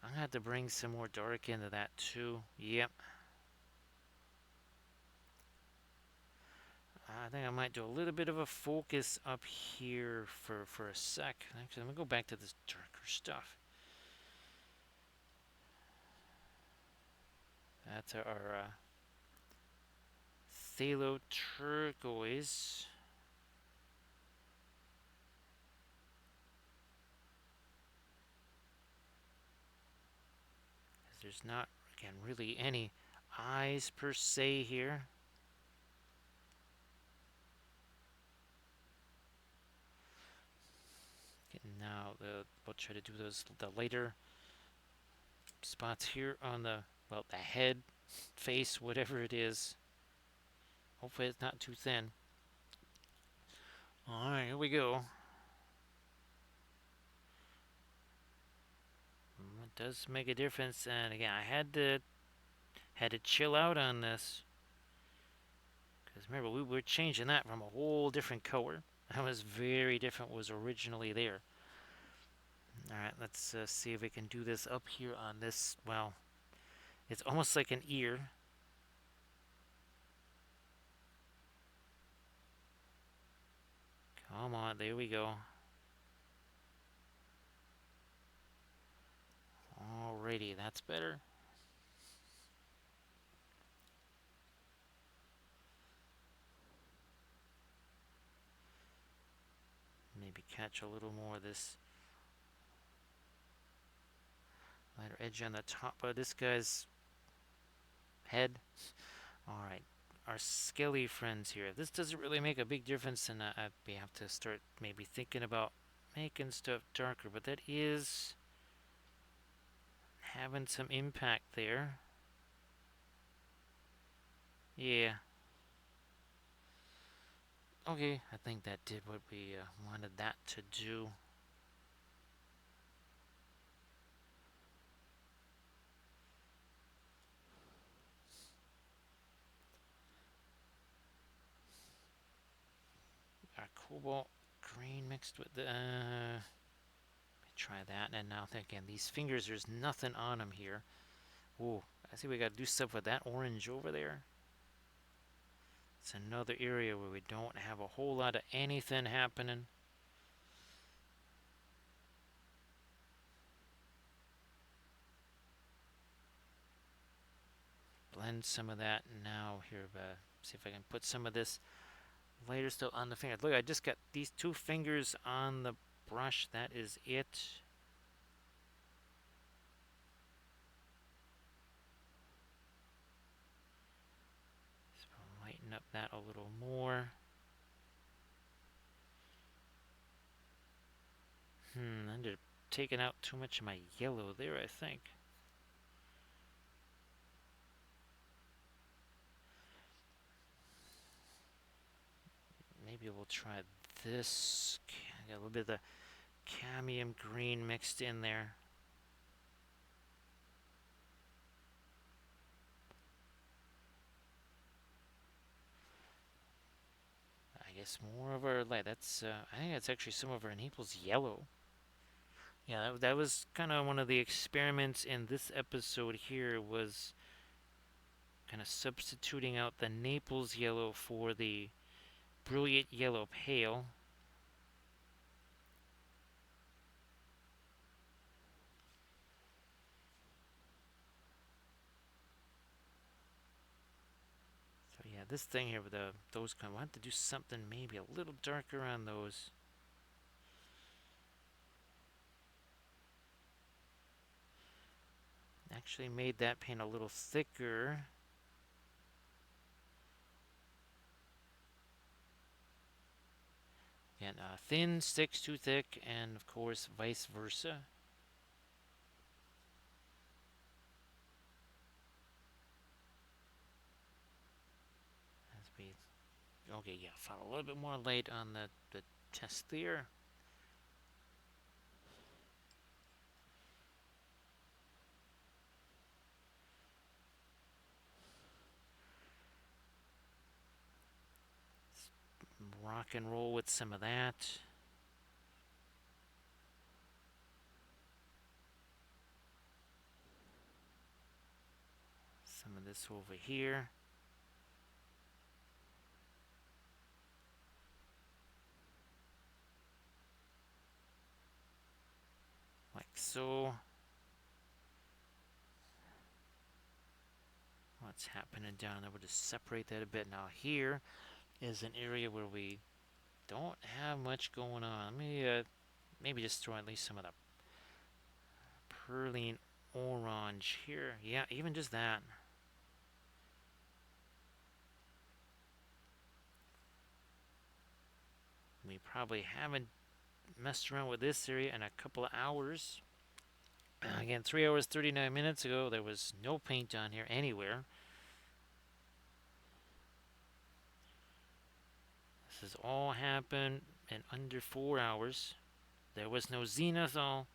I'm gonna have to bring some more dark into that too. Yep. I think I might do a little bit of a focus up here for a sec. Actually, I'm gonna go back to this darker stuff. That's our phthalo turquoise. There's not, again, really any eyes per se here. Now we'll try to do the lighter spots here on the head, face, whatever it is. Hopefully it's not too thin. All right, here we go. It does make a difference, and again, I had to chill out on this because remember we were changing that from a whole different color. That was very different. Was originally there. All right, let's see if we can do this up here on this. Well, it's almost like an ear. Come on, there we go. Alrighty, that's better. Maybe catch a little more of this lighter edge on the top of this guy's head. Alright, our skelly friends here. If this doesn't really make a big difference, then we have to start maybe thinking about making stuff darker, but that is having some impact there. Yeah. Okay, I think that did what we wanted that to do. Our cobalt green mixed with the... try that, and now again, these fingers, there's nothing on them here. Ooh, I see we gotta do stuff with that orange over there. It's another area where we don't have a whole lot of anything happening. Blend some of that now here. See if I can put some of this lighter still on the finger. Look, I just got these two fingers on the brush. That is it. So lighten up that a little more. I ended up taking out too much of my yellow there, I think. Maybe we'll try this. Got a little bit of the cadmium green mixed in there. I guess more of our light. That's I think that's actually some of our Naples yellow. Yeah, that was kind of one of the experiments in this episode here, was kind of substituting out the Naples yellow for the brilliant yellow pale. So yeah, this thing here with those kind, we'll have to do something maybe a little darker on those. Actually made that paint a little thicker. Again, thin sticks too thick, and of course vice versa. As we, okay, yeah, found a little bit more light on the test there. Rock and roll with some of that. Some of this over here. Like so. What's happening down there? We'll just separate that a bit. Now here is an area where we don't have much going on. Let me maybe just throw at least some of the perline orange here. Yeah, even just that. We probably haven't messed around with this area in a couple of hours. Again, 3 hours, 39 minutes ago, there was no paint on here anywhere. This has all happened in under 4 hours. There was no zenithal.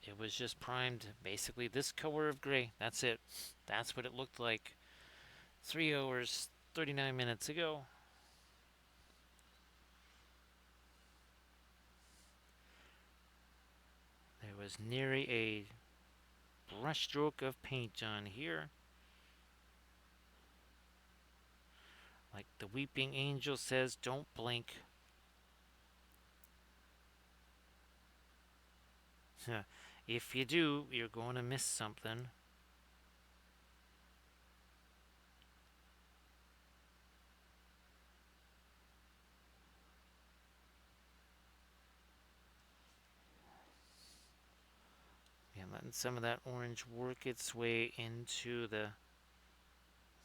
It was just primed, basically this color of gray. That's it. That's what it looked like 3 hours, 39 minutes ago. There was nearly a brushstroke of paint on here. Like the weeping angel says, don't blink. If you do, you're going to miss something. letting some of that orange work its way into the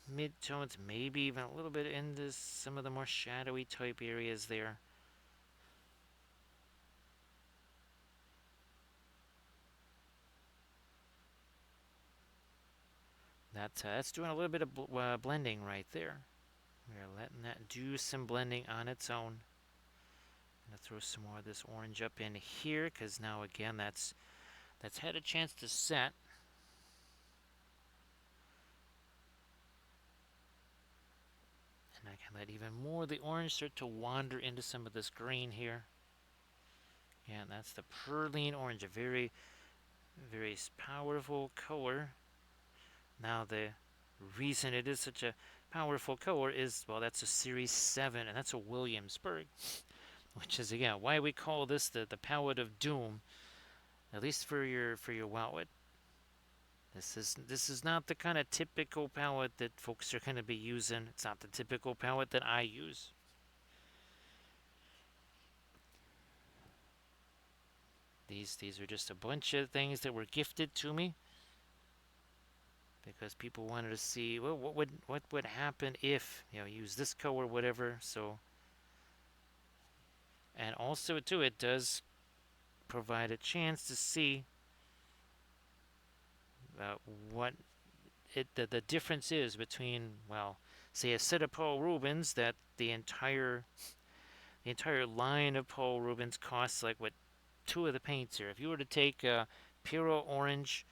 mid-tones, maybe even a little bit into some of the more shadowy type areas there. That's doing a little bit of blending right there. We're letting that do some blending on its own. I'm gonna throw some more of this orange up in here because now again that's had a chance to set. And I can let even more of the orange start to wander into some of this green here. Yeah, and that's the Perline orange, a very, very powerful color. Now the reason it is such a powerful color is, well, that's a Series 7, and that's a Williamsburg, which is, again, why we call this the palette of doom, at least for your wallet. This is not the kind of typical palette that folks are going to be using. It's not the typical palette that I use. These are just a bunch of things that were gifted to me because people wanted to see, well, what would happen if use this color or whatever. So, and also too, it does provide a chance to see what the difference is between, well, say a set of Paul Rubens that the entire line of Paul Rubens costs like what two of the paints here. If you were to take Puro Orange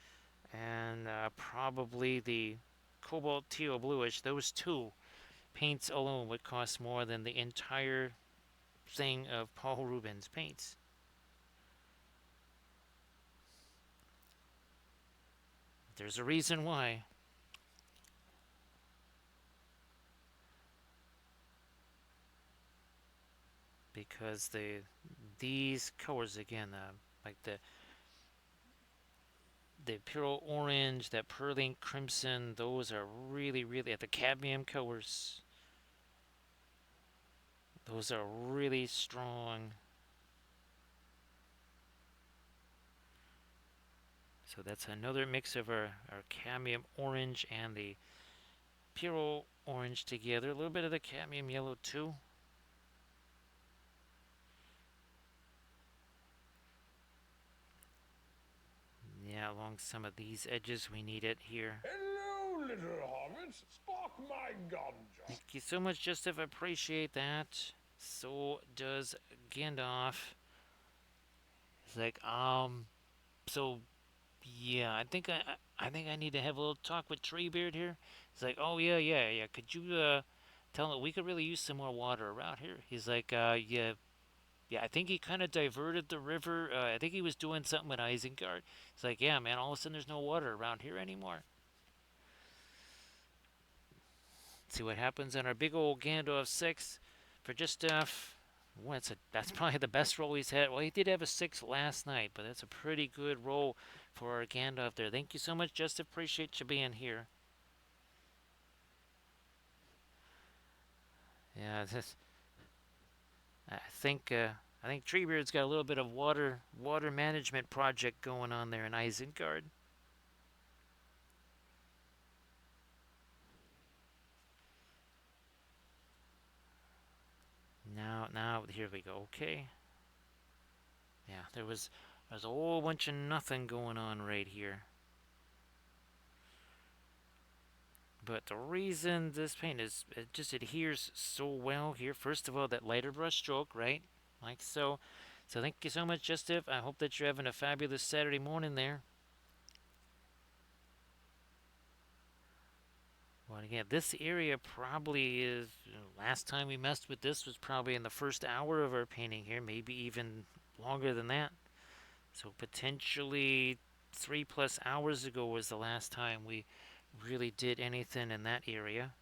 and probably the Cobalt Teal Bluish, those two paints alone would cost more than the entire thing of Paul Rubens paints. There's a reason why. Because these colors again, like the Puro Orange, that Perling Crimson, those are really, really, the cadmium colors, those are really strong. So that's another mix of our cadmium orange and the Puro Orange together. A little bit of the cadmium yellow too. Yeah, along some of these edges we need it here. Hello, little hobbits. Spark my ganja. Thank you so much, Justif. I appreciate that. So does Gandalf. It's like, so yeah, I think I need to have a little talk with Treebeard here. He's like, oh yeah, yeah, yeah. Could you tell him we could really use some more water around here? He's like, yeah, yeah. I think he kind of diverted the river. I think he was doing something with Isengard. He's like, yeah, man. All of a sudden, there's no water around here anymore. See what happens on our big old Gandalf 6 for just that's probably the best roll he's had. Well, he did have a 6 last night, but that's a pretty good roll for our Gandalf there. Thank you so much, Justin. Appreciate you being here. Yeah, I think I think Treebeard's got a little bit of water management project going on there in Isengard. Now here we go. Okay. Yeah, there's a whole bunch of nothing going on right here. But the reason this paint it just adheres so well here, first of all, that lighter brush stroke, right? Like so. So thank you so much, Justif. I hope that you're having a fabulous Saturday morning there. Well, again, this area probably is. Last time we messed with this was probably in the first hour of our painting here, maybe even longer than that. So potentially 3+ hours ago was the last time we really did anything in that area.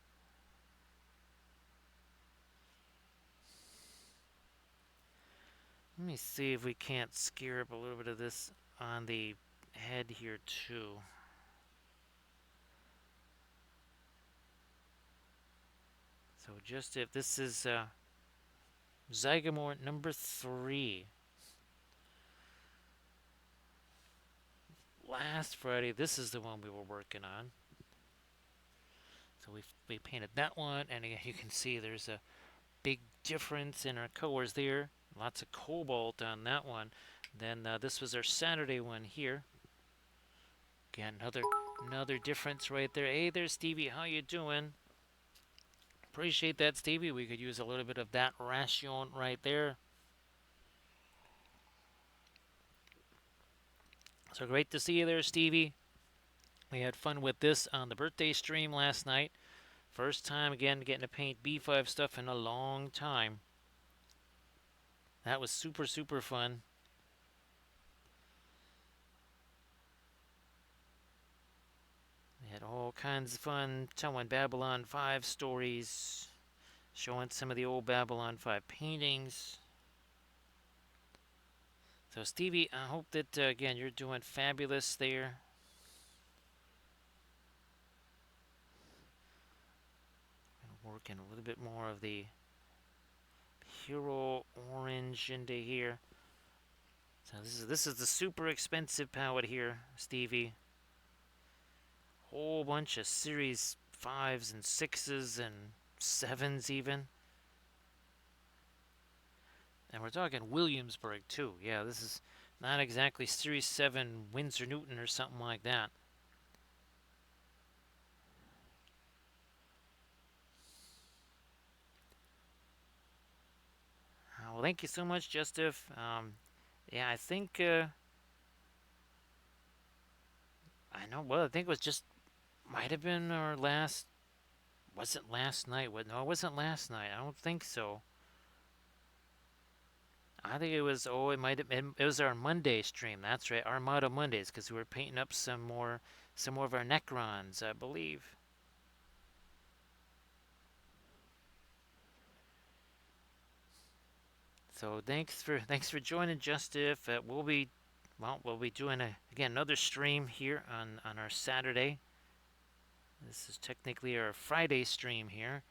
Let me see if we can't scare up a little bit of this on the head here too. So just if this is Zygamore number 3. last Friday. This is the one we were working on. So we painted that one, and again, you can see there's a big difference in our colors there. Lots of cobalt on that one. Then this was our Saturday one here. Again, another difference right there. Hey there, Stevie. How you doing? Appreciate that, Stevie. We could use a little bit of that ration right there. So great to see you there, Stevie. We had fun with this on the birthday stream last night. First time again getting to paint B5 stuff in a long time. That was super fun. We had all kinds of fun telling Babylon 5 stories, showing some of the old Babylon 5 paintings. So Stevie, I hope that again you're doing fabulous there. Working a little bit more of the hero orange into here. So this is the super expensive palette here, Stevie. Whole bunch of series 5s and 6s and 7s even. And we're talking Williamsburg too. Yeah, this is not exactly series 7 Windsor Newton or something like that. Well, thank you so much, Justif. Yeah, I think I know. Well, I think it was just might have been our last. Wasn't last night? What? No, it wasn't last night. I don't think so. I think it was. Oh, it might have been. It was our Monday stream. That's right, Armada Mondays, because we were painting up some more of our Necrons, I believe. So thanks for joining, Justif. We'll be doing again another stream here on our Saturday. This is technically our Friday stream here.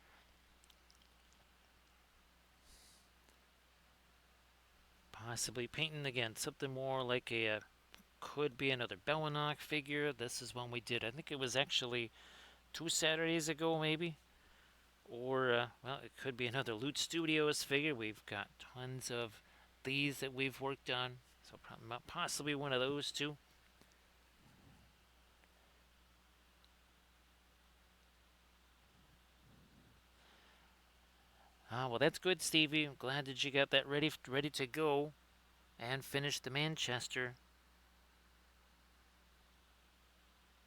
Possibly painting again something more like could be another Bellinok figure. This is one we did. I think it was actually 2 Saturdays ago, maybe. Or well, it could be another Loot Studios figure. We've got tons of these that we've worked on, so possibly one of those two. Well, that's good, Stevie. I'm glad that you got that ready to go and finish the Manchester.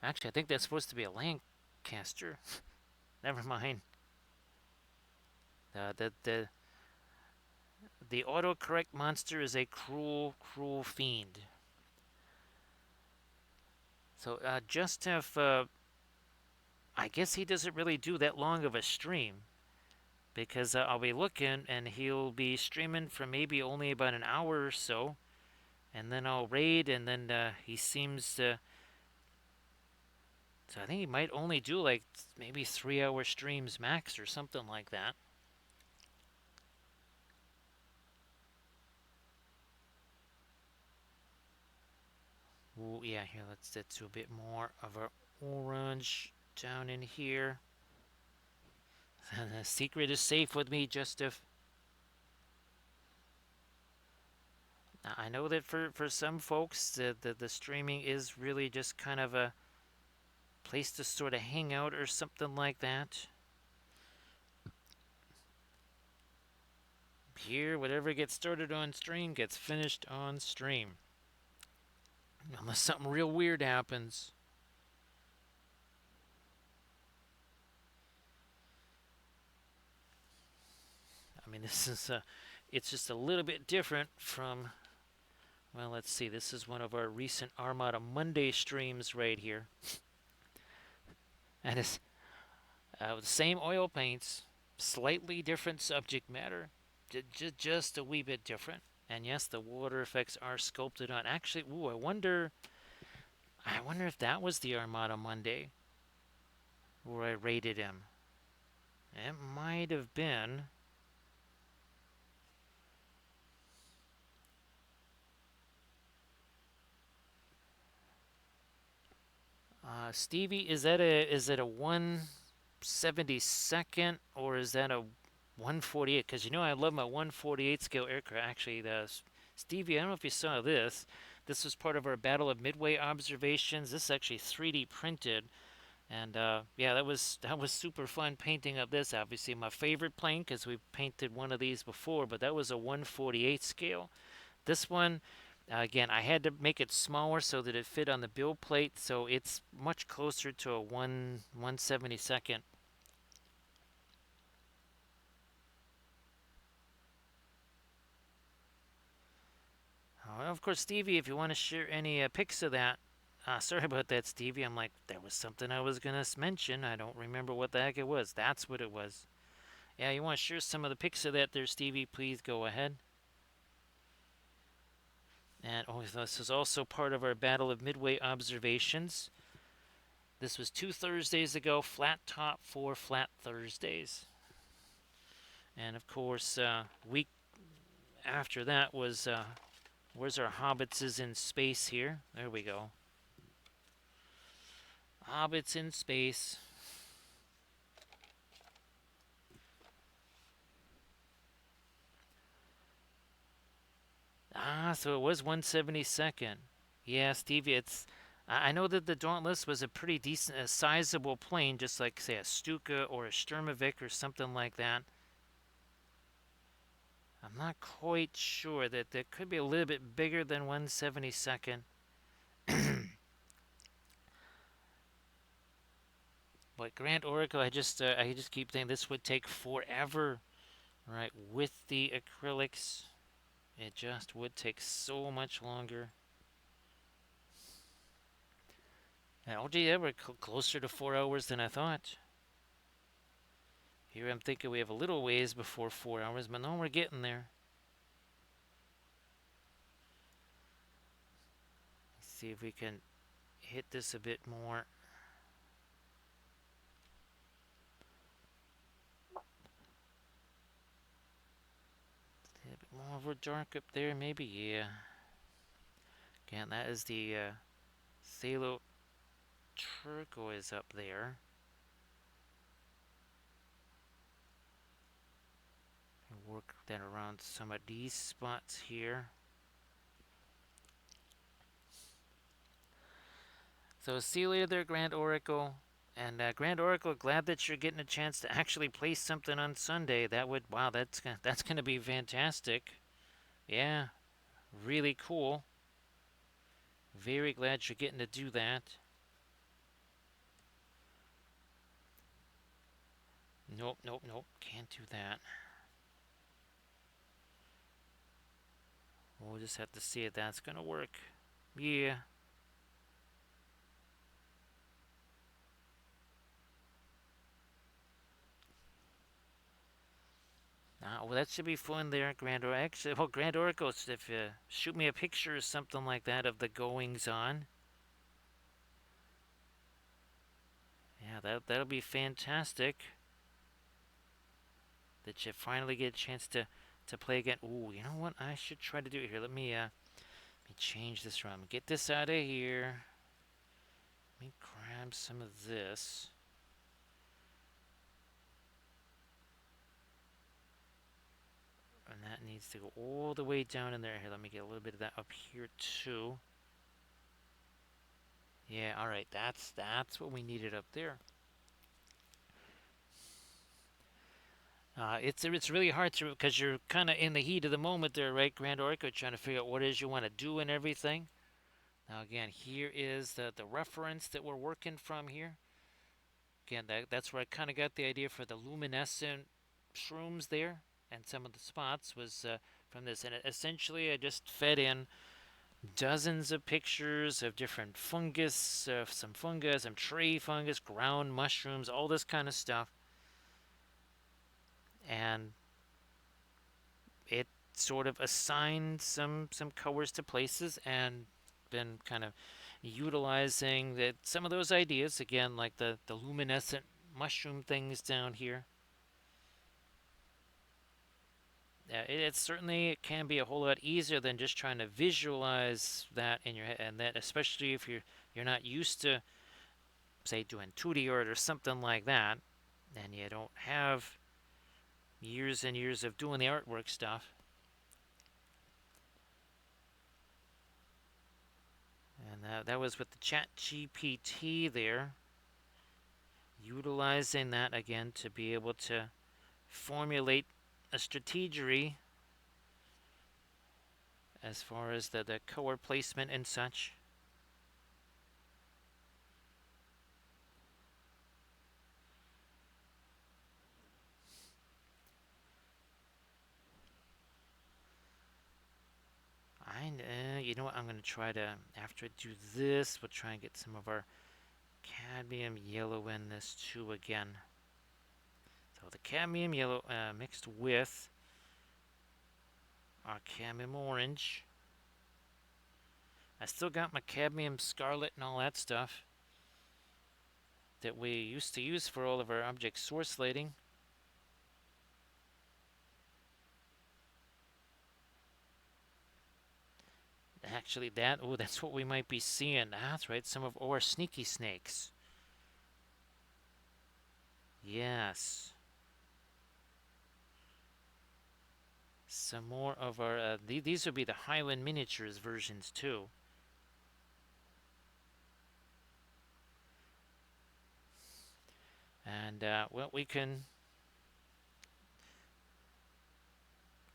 Actually, I think that's supposed to be a Lancaster. Never mind. The the autocorrect monster is a cruel fiend. So just if I guess he doesn't really do that long of a stream because I'll be looking and he'll be streaming for maybe only about an hour or so, and then I'll raid, and then he seems to. So I think he might only do like maybe 3 hour streams max or something like that. Ooh, yeah, here, let's get to a bit more of our orange down in here. The secret is safe with me, Justif. I know that for some folks, the streaming is really just kind of a place to sort of hang out or something like that. Here, whatever gets started on stream gets finished on stream. Unless something real weird happens. I mean, this is it's just a little bit different from. Well, let's see. This is one of our recent Armada Monday streams right here, and it's the same oil paints, slightly different subject matter, just a wee bit different. And yes, the water effects are sculpted on. Actually, ooh, I wonder if that was the Armada Monday where I rated him. It might have been. Stevie, is it a 1/72nd or is that a 1/48? Because you know I love my 1/48 scale aircraft. Actually, Stevie, I don't know if you saw this. This was part of our Battle of Midway observations. This is actually 3D printed, and yeah, that was super fun painting up this. Obviously, my favorite plane because we painted one of these before, but that was a 1/48 scale. This one, again, I had to make it smaller so that it fit on the build plate, so it's much closer to a 1/172nd. Of course, Stevie, if you want to share any pics of that, sorry about that, Stevie. I'm like, there was something I was gonna mention. I don't remember what the heck it was. That's what it was. Yeah, you want to share some of the pics of that there, Stevie? Please go ahead. And oh, this is also part of our Battle of Midway observations. This was 2 Thursdays ago, flat top for flat Thursdays. And of course, week after that was where's our hobbits is in space here? There we go. Hobbits in space. So it was 1/72nd. Yeah, Stevie, it's. I know that the Dauntless was a pretty decent, a sizable plane, just like say a Stuka or a Sturmovik or something like that. I'm not quite sure that could be a little bit bigger than 1/72nd. But Grand Oracle, I just keep thinking this would take forever, right? With the acrylics, it just would take so much longer. And oh gee, yeah, we're closer to 4 hours than I thought. Here I'm thinking we have a little ways before 4 hours, but no, we're getting there. Let's see if we can hit this a bit more. A bit more of a dark up there, maybe. Yeah. Again, that is the Thalo turquoise up there. And work that around some of these spots here. So see you later there, Grand Oracle. And Grand Oracle, glad that you're getting a chance to actually play something on Sunday. Wow, that's gonna be fantastic. Yeah, really cool. Very glad you're getting to do that. Nope, nope, nope, can't do that. We'll just have to see if that's gonna work. Yeah. Well, that should be fun there, Grand Oracle. Actually, well, Grand Oracle, if you shoot me a picture or something like that of the goings on. Yeah, that'll be fantastic. That you finally get a chance to play again. Ooh, you know what I should try to do here? Let me change this around. Get this out of here. Let me grab some of this. And that needs to go all the way down in there. Here, let me get a little bit of that up here too. Yeah, all right. That's what we needed up there. It's really hard to because you're kind of in the heat of the moment there, right, Grand Oracle, trying to figure out what it is you want to do and everything. Now again, here is the reference that we're working from here. Again, that's where I kind of got the idea for the luminescent shrooms there, and some of the spots was from this. And essentially, I just fed in dozens of pictures of different fungus, some fungus, some tree fungus, ground mushrooms, all this kind of stuff, and it sort of assigned some colors to places and been kind of utilizing some of those ideas again, like the luminescent mushroom things down here. It certainly can be a whole lot easier than just trying to visualize that in your head, and that especially if you're not used to say, doing 2D art or something like that, and you don't have years and years of doing the artwork stuff. And that was with the Chat GPT there, utilizing that again to be able to formulate a strategy as far as the color placement and such. You know what? I'm going to try to, after I do this, we'll try and get some of our cadmium yellow in this too again. So the cadmium yellow mixed with our cadmium orange. I still got my cadmium scarlet and all that stuff that we used to use for all of our object source lighting. Actually, that's what we might be seeing. That's right, some of our sneaky snakes. Yes. Some more of our, these would be the Highland Miniatures versions too. And, well, we can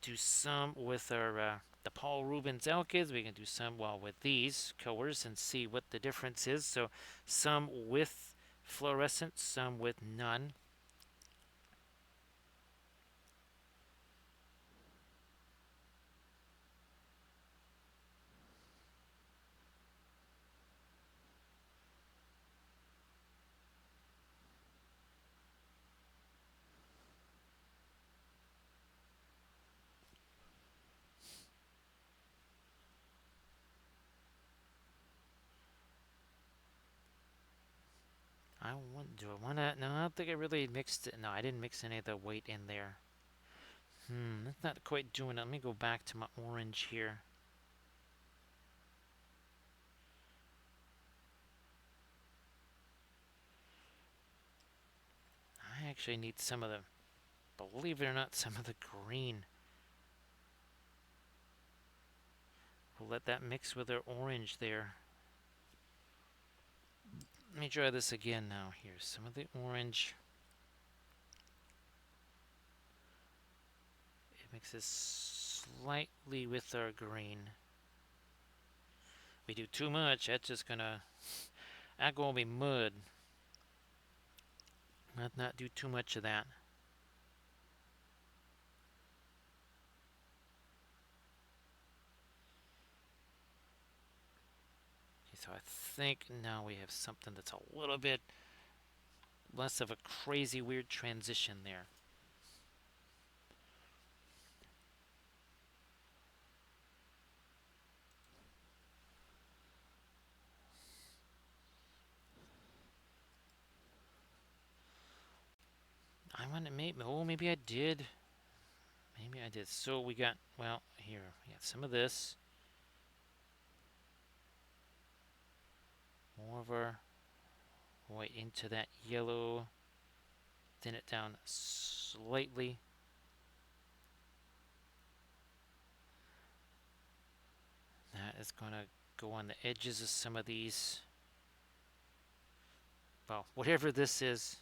do some with our, the Paul Rubens Elkids. We can do some, well, with these colors and see what the difference is. So some with fluorescent, some with none. Do I want to? No, I don't think I really mixed it. No, I didn't mix any of the white in there. That's not quite doing it. Let me go back to my orange here. I actually need some of the, believe it or not, some of the green. We'll let that mix with our orange there. Let me try this again now. Here's some of the orange. It mixes slightly with our green. We do too much, that's just gonna be mud. Let's not do too much of that. Okay, so I think now we have something that's a little bit less of a crazy weird transition there. I want to maybe I did. Maybe I did. So we got, well, here, we got some of this. More of our white into that yellow. Thin it down slightly. That is going to go on the edges of some of these. Well, whatever this is,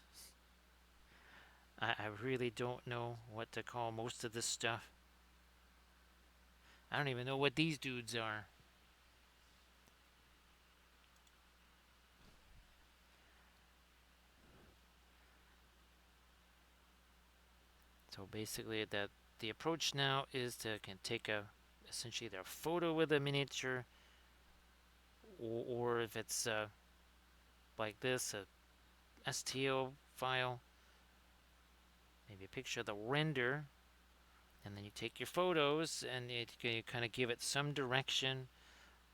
I really don't know what to call most of this stuff. I don't even know what these dudes are. So basically, the approach now is to can take essentially their photo with a miniature, or if it's like this, a STL file, maybe a picture of the render, and then you take your photos and you kind of give it some direction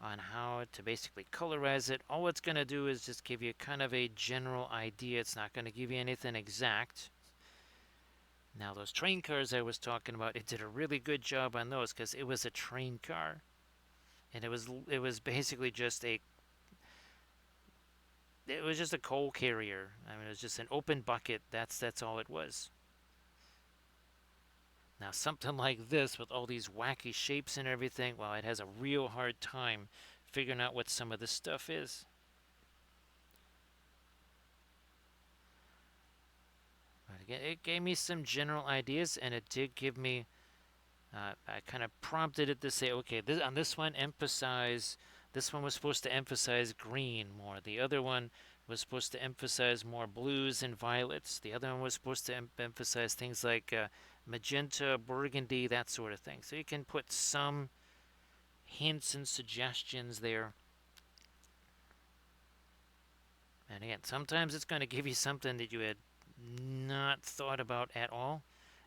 on how to basically colorize it. All it's going to do is just give you kind of a general idea. It's not going to give you anything exact. Now those train cars I was talking about, it did a really good job on those because it was a train car, and it was basically just it was just a coal carrier. I mean, it was just an open bucket. That's all it was. Now, something like this with all these wacky shapes and everything, well, it has a real hard time figuring out what some of this stuff is. But again, it gave me some general ideas, and it did give me. I kind of prompted it to say, okay, on this one, emphasize. This one was supposed to emphasize green more. The other one was supposed to emphasize more blues and violets. The other one was supposed to emphasize things like magenta, burgundy, that sort of thing. So you can put some hints and suggestions there. And again, sometimes it's going to give you something that you had not thought about at all,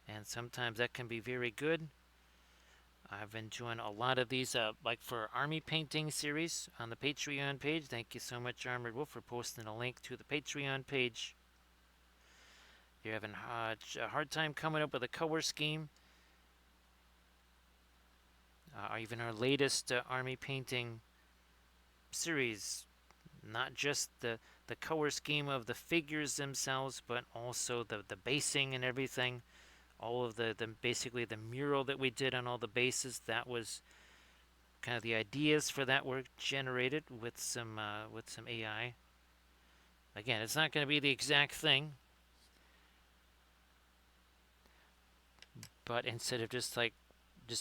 and sometimes that can be very good. I've been doing a lot of these, like for our army painting series on the Patreon page. Thank you so much, Armored Wolf, for posting a link to the Patreon page. If you're having a hard time coming up with a color scheme, or even our latest army painting series, not just the color scheme of the figures themselves, but also the basing and everything. All of the basically the mural that we did on all the bases, that was kind of the ideas for that were generated with some AI. Again, it's not going to be the exact thing, but instead of just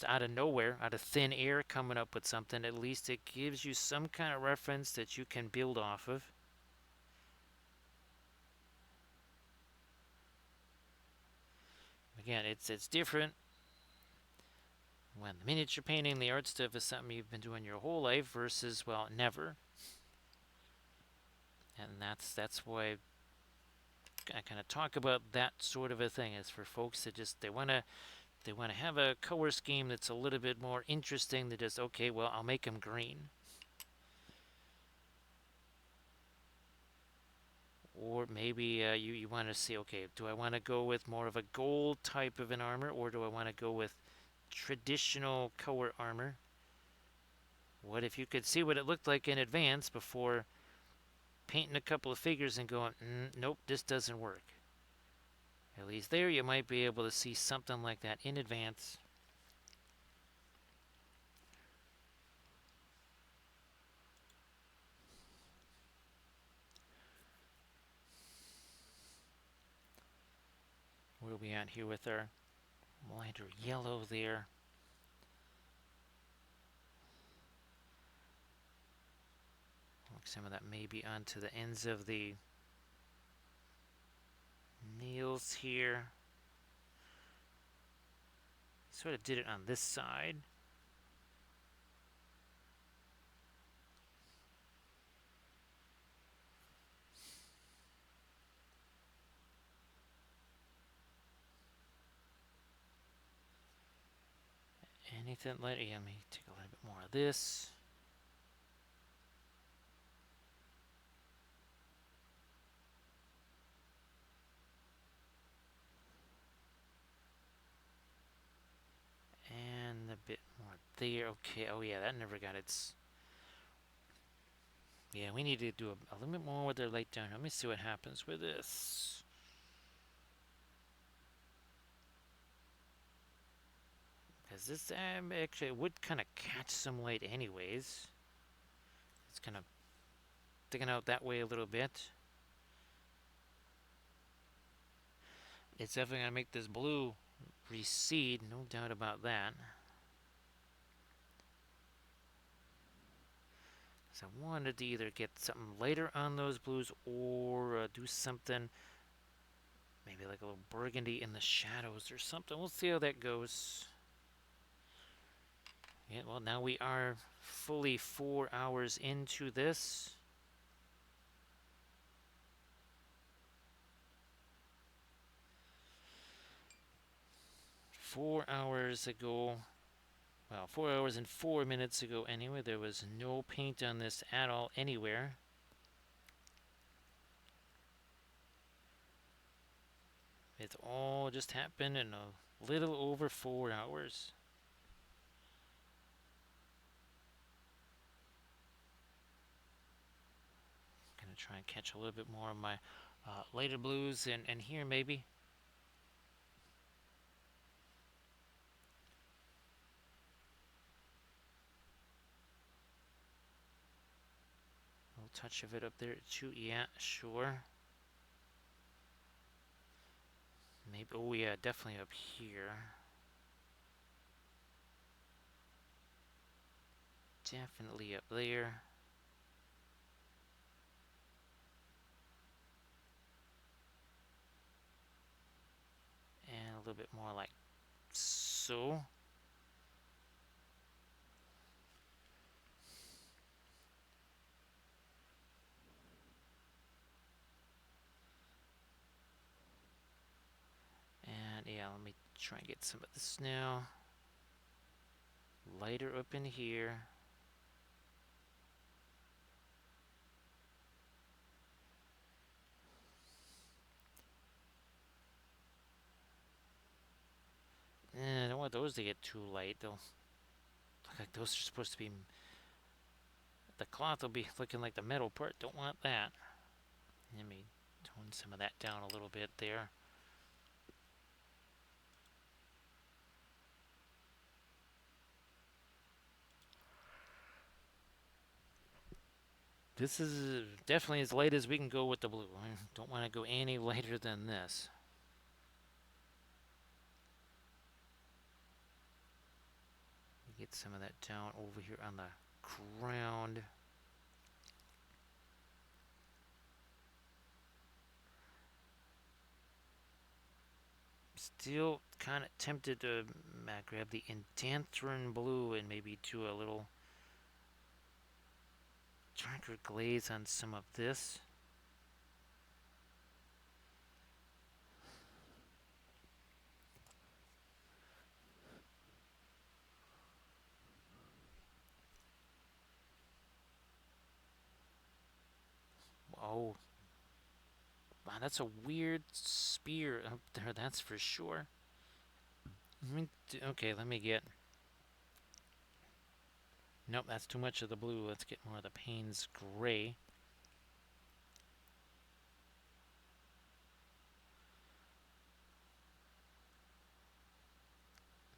out of nowhere, out of thin air coming up with something, at least it gives you some kind of reference that you can build off of. Again, it's different when the miniature painting, the art stuff is something you've been doing your whole life versus, well, never. And that's why I kind of talk about that sort of a thing, is for folks that just they want to have a color scheme that's a little bit more interesting than just, okay, well, I'll make them green. Or maybe you want to see, okay, do I want to go with more of a gold type of an armor, or do I want to go with traditional color armor? What if you could see what it looked like in advance before painting a couple of figures and going, nope, this doesn't work? At least there you might be able to see something like that in advance. Where are we at here with our lighter yellow there? Like some of that maybe onto the ends of the nails here. Sort of did it on this side. Anything later? Yeah, let me take a little bit more of this. And a bit more there. Okay, oh yeah, that never got its... Yeah, we need to do a little bit more with their light down. Let me see what happens with this. Because this actually would kind of catch some light anyways. It's kind of sticking out that way a little bit. It's definitely going to make this blue recede, no doubt about that. So I wanted to either get something lighter on those blues or do something maybe like a little burgundy in the shadows or something. We'll see how that goes. Yeah, well, now we are fully 4 hours into this. 4 hours ago, well, 4 hours and 4 minutes ago anyway, there was no paint on this at all anywhere. It all just happened in a little over 4 hours. Gonna try and catch a little bit more of my lighter blues and here maybe. A little touch of it up there too. Yeah, sure. Maybe. Oh yeah, definitely up here. Definitely up there. And a little bit more like so. And yeah, let me try and get some of this now. Lighter up in here. I don't want those to get too light. They'll look like those are supposed to be. The cloth will be looking like the metal part. Don't want that. Let me tone some of that down a little bit there. This is definitely as light as we can go with the blue. I don't want to go any lighter than this. Get some of that down over here on the ground. Still kind of tempted to grab the Indanthrone blue and maybe do a little darker glaze on some of this. Oh, wow, that's a weird spear up there, that's for sure. Okay, let me get. Nope, that's too much of the blue. Let's get more of the Payne's gray.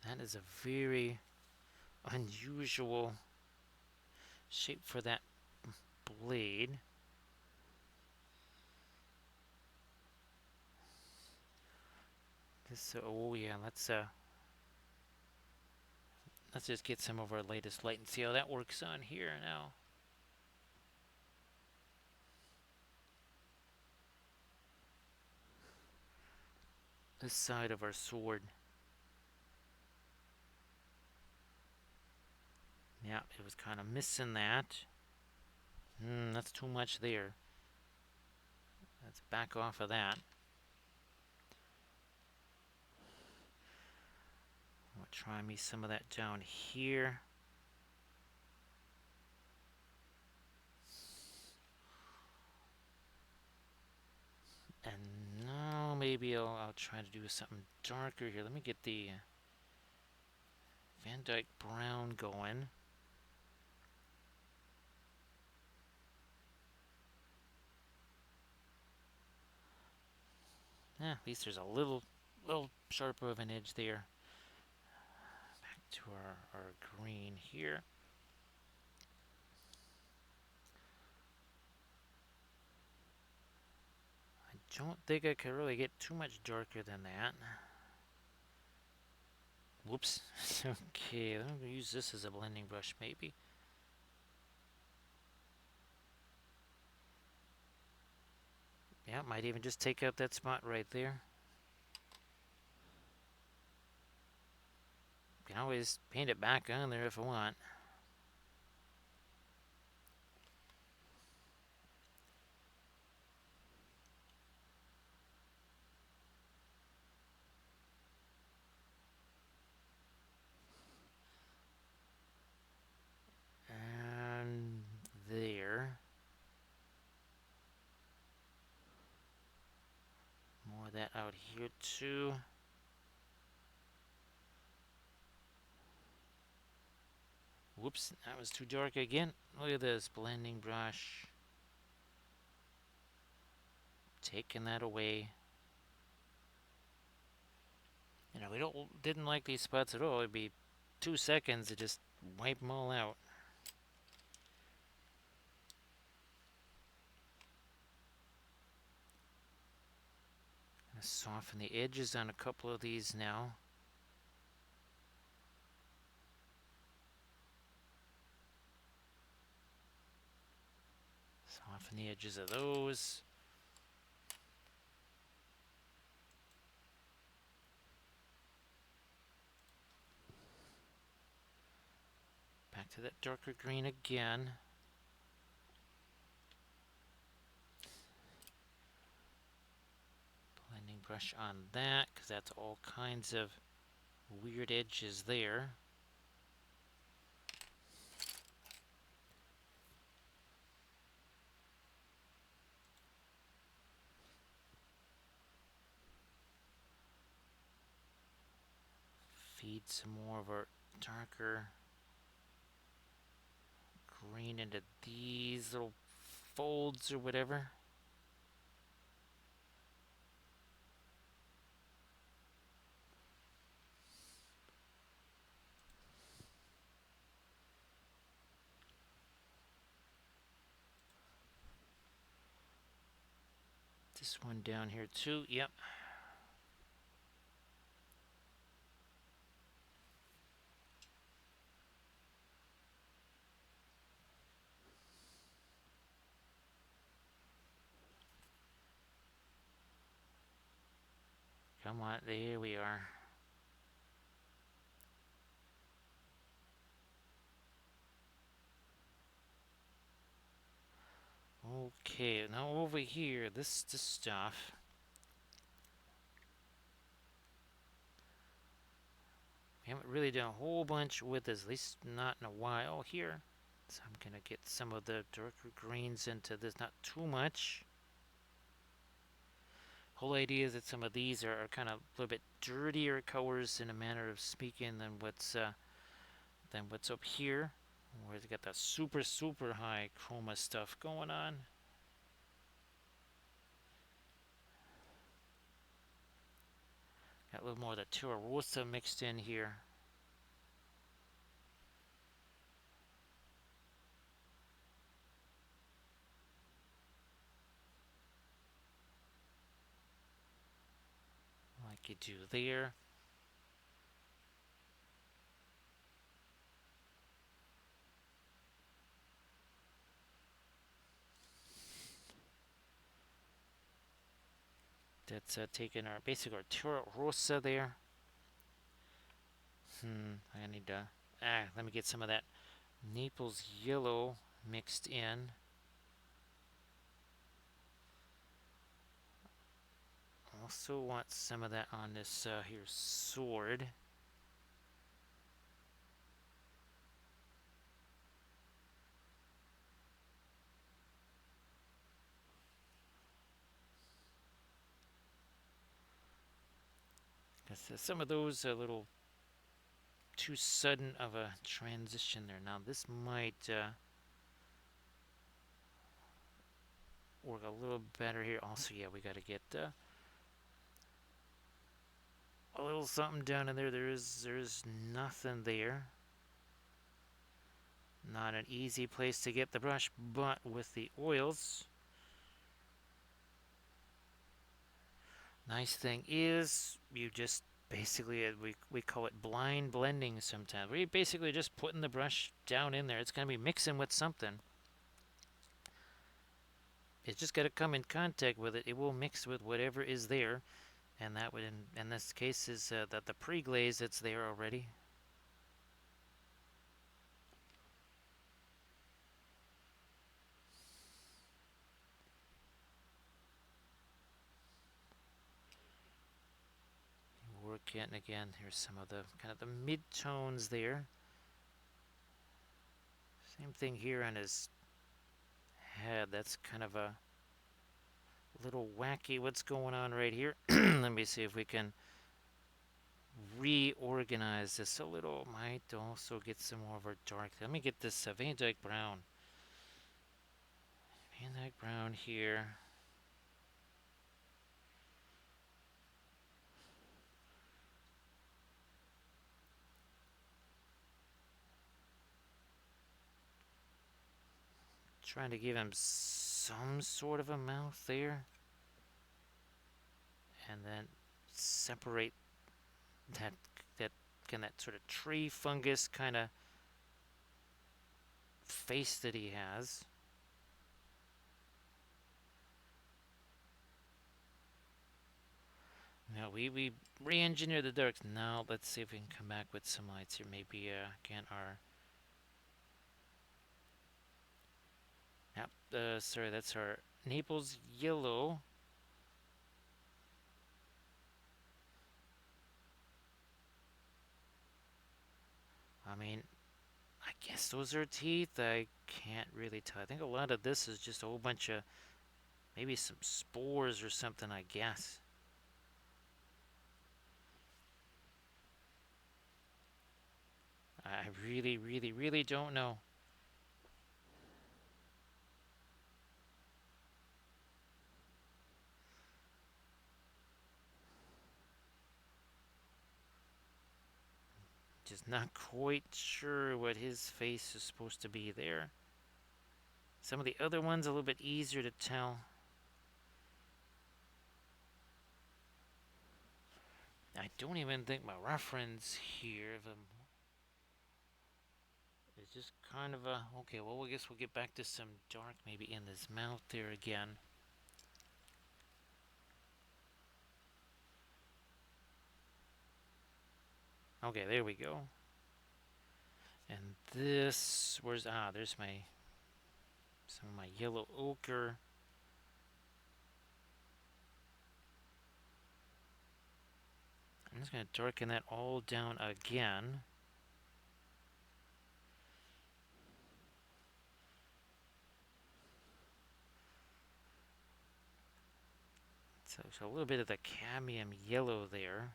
That is a very unusual shape for that blade. This, oh yeah, let's just get some of our latest light and see how that works on here now. This side of our sword. Yeah, it was kind of missing that. That's too much there. Let's back off of that. I'll try me some of that down here. And now maybe I'll try to do something darker here. Let me get the Van Dyke brown going. At least there's a little sharper of an edge there. Back to our green here. I don't think I could really get too much darker than that. Whoops. Okay, I'm going to use this as a blending brush maybe. Yeah, might even just take out that spot right there. You can always paint it back on there if I want. And there. More of that out here too. Whoops, that was too dark again. Look at this blending brush. taking that away. We didn't like these spots at all. It'd be 2 seconds to just wipe them all out. Gonna soften the edges on a couple of these now. Soften the edges of those. Back to that darker green again. Blending brush on that, because that's all kinds of weird edges there. Feed some more of our darker green into these little folds or whatever. This one down here too. Yep. Come on, there we are. Okay, now over here, this stuff. We haven't really done a whole bunch with this, at least not in a while here. So I'm gonna get some of the darker greens into this, not too much. Whole idea is that some of these are kind of a little bit dirtier colors in a manner of speaking than what's up here, where they got that super high chroma stuff going on. Got a little more of the Turarosa mixed in here. Like you do there. That's taking our basically our Turarosa there. I need to let me get some of that Naples yellow mixed in. Also want some of that on this here sword. Because some of those are a little too sudden of a transition there. Now this might work a little better here. Also, yeah, we got to get a little something down in there. There's nothing there. Not an easy place to get the brush, but with the oils. Nice thing is, you just basically, we call it blind blending sometimes. We're basically just putting the brush down in there. It's going to be mixing with something. It's just got to come in contact with it. It will mix with whatever is there. And that would, in this case, is that the pre-glaze that's there already. Work it, and again, here's some of the kind of the mid-tones there. Same thing here on his head. That's kind of a little wacky. What's going on right here? Let me see if we can reorganize this a little. Might also get some more of our dark. Let me get this Van Dyke brown. Van Dyke brown here. Trying to give him some sort of a mouth there, and then separate that that that sort of tree fungus kind of face that he has. Now we re-engineer the darks. Now let's see if we can come back with some lights here. Maybe again our sorry, that's our Naples yellow. I mean, I guess those are teeth. I can't really tell. I think a lot of this is just a whole bunch of maybe some spores or something, I guess. I really, really, really don't know. Just not quite sure what his face is supposed to be there. Some of the other ones a little bit easier to tell. I don't even think my reference here of him is just kind of a okay. Well, I guess we'll get back to some dark maybe in his mouth there again. Okay, there we go. And this, where's there's my some of my yellow ochre. I'm just gonna darken that all down again. So a little bit of the cadmium yellow there.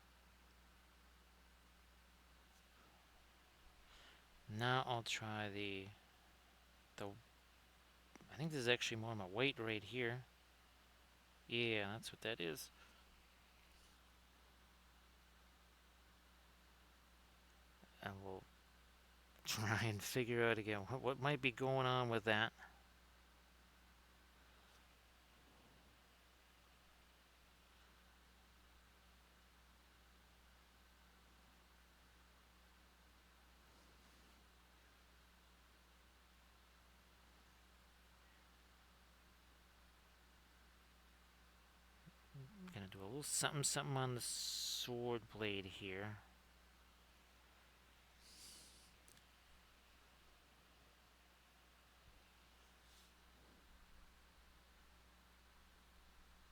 Now I'll try the I think this is actually more my white right here. Yeah, that's what that is. And we'll try and figure out again what might be going on with that. I'm gonna do a little something something on the sword blade here.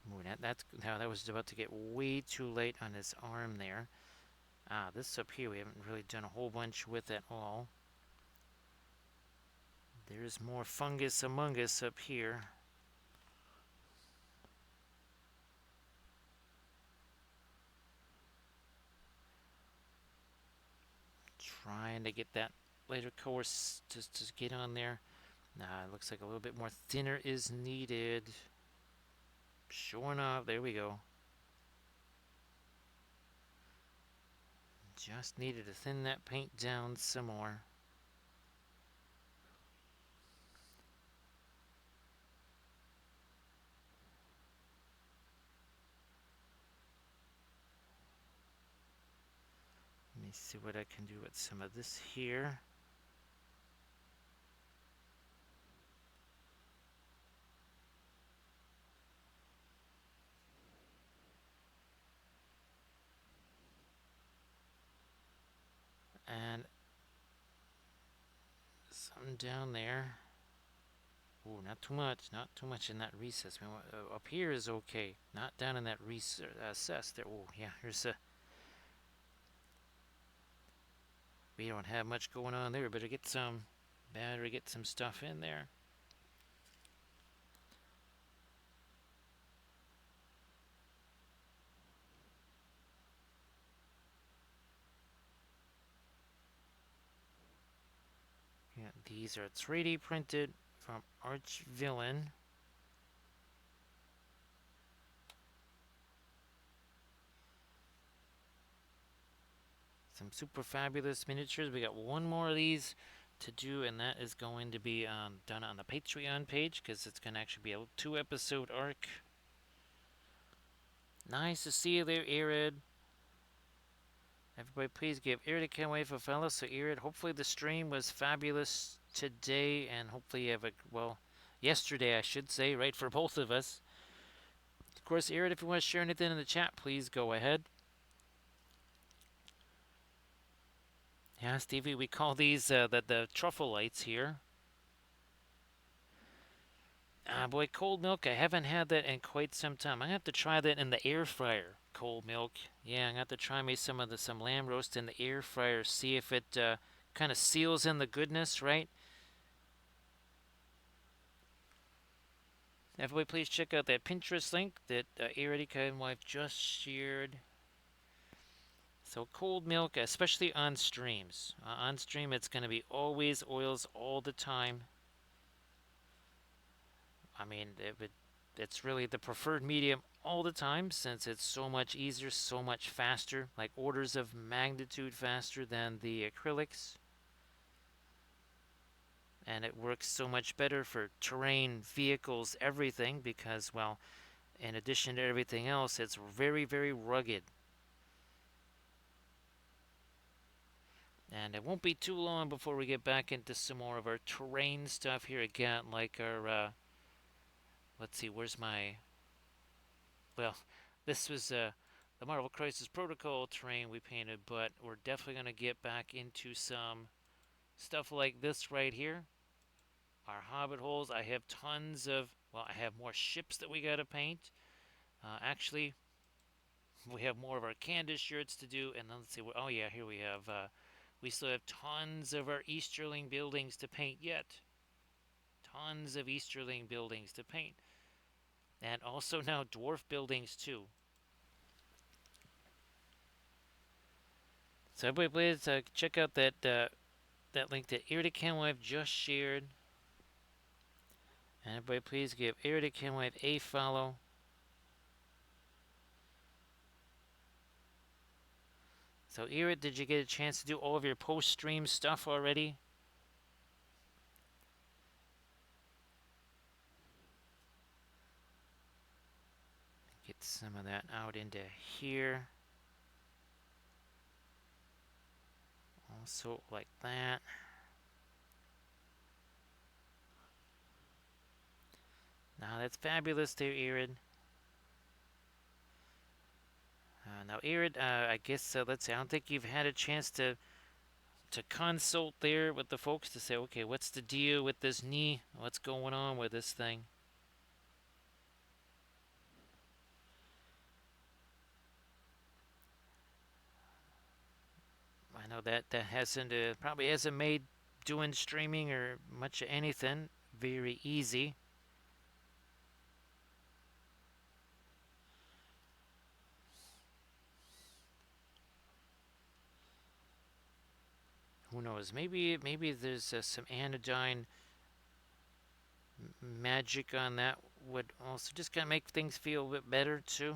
Ooh, that's now that was about to get way too late on his arm there. This up here we haven't really done a whole bunch with at all. There's more fungus among us up here. Trying to get that later course to get on there. It looks like a little bit more thinner is needed. Sure enough, there we go. Just needed to thin that paint down some more. Let me see what I can do with some of this here. And some down there. Ooh, not too much. Not too much in that recess. I mean, up here is okay. Not down in that recess there. Oh, yeah, here's a... We don't have much going on there. Better get some... Better get some stuff in there. Yeah, these are 3D printed from Archvillain. Some super fabulous miniatures. We got one more of these to do, and that is going to be done on the Patreon page because it's going to actually be a 2 episode arc. Nice to see you there, Irid. Everybody, please give Irid a can't wait for fellas. So, Irid, hopefully the stream was fabulous today, and hopefully you have a well, yesterday I should say, right, for both of us. Of course, Irid, if you want to share anything in the chat, please go ahead. Yeah, Stevie, we call these the truffle lights here. Ah, boy, cold milk. I haven't had that in quite some time. I have to try that in the air fryer. Cold milk. Yeah, I have to try me some lamb roast in the air fryer. See if it kind of seals in the goodness, right? Everybody, please check out that Pinterest link that Erika and wife just shared. So cold milk, especially on streams. On stream, it's going to be always oils all the time. I mean, it's really the preferred medium all the time since it's so much easier, so much faster, like orders of magnitude faster than the acrylics. And it works so much better for terrain, vehicles, everything because, well, in addition to everything else, it's very, very rugged. And it won't be too long before we get back into some more of our terrain stuff here again, like our, let's see, where's my, well, this was the Marvel Crisis Protocol terrain we painted, but we're definitely going to get back into some stuff like this right here. Our Hobbit holes, I have tons of, well, I have more ships that we got to paint. Actually, we have more of our Candace shirts to do, and then let's see, oh yeah, here we still have tons of our Easterling buildings to paint yet. Tons of Easterling buildings to paint. And also now dwarf buildings too. So everybody please check out that link that Irida Wife just shared. And everybody please give Irida Wife a follow. So Irid, did you get a chance to do all of your post-stream stuff already? Get some of that out into here. Also like that. Now that's fabulous there, Irid. Now, Irid, I guess let's see. I don't think you've had a chance to consult there with the folks to say, okay, what's the deal with this knee? What's going on with this thing? I know that hasn't probably hasn't made doing streaming or much of anything very easy. Who knows? Maybe there's some anodyne magic on that would also just kind of make things feel a bit better too.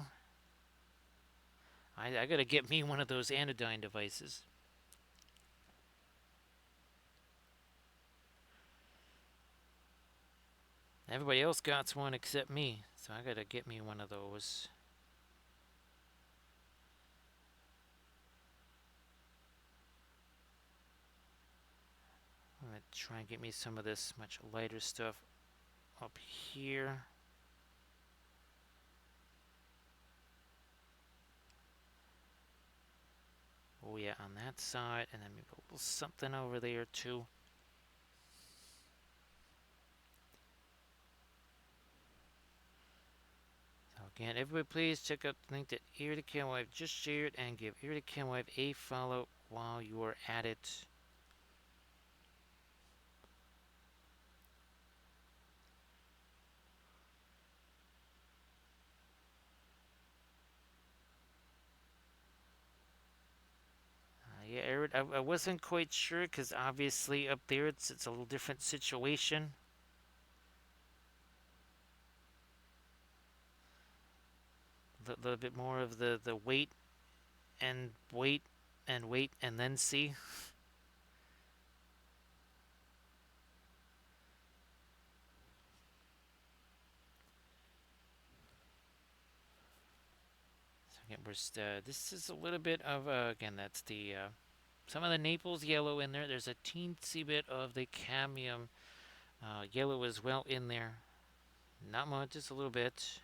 I gotta get me one of those anodyne devices. Everybody else got one except me, so I gotta get me one of those. I'm gonna try and get me some of this much lighter stuff up here. Oh yeah, on that side, and then maybe a little something over there too. So again, everybody please check out the link that Ear to Camwife just shared and give Ear to Camwife a follow while you're at it. Yeah, Eric, I wasn't quite sure because obviously up there it's a little different situation. A little bit more of the wait and wait and wait and then see. Again, this is a little bit of again. That's the some of the Naples yellow in there. There's a teensy bit of the cadmium yellow as well in there. Not much, just a little bit.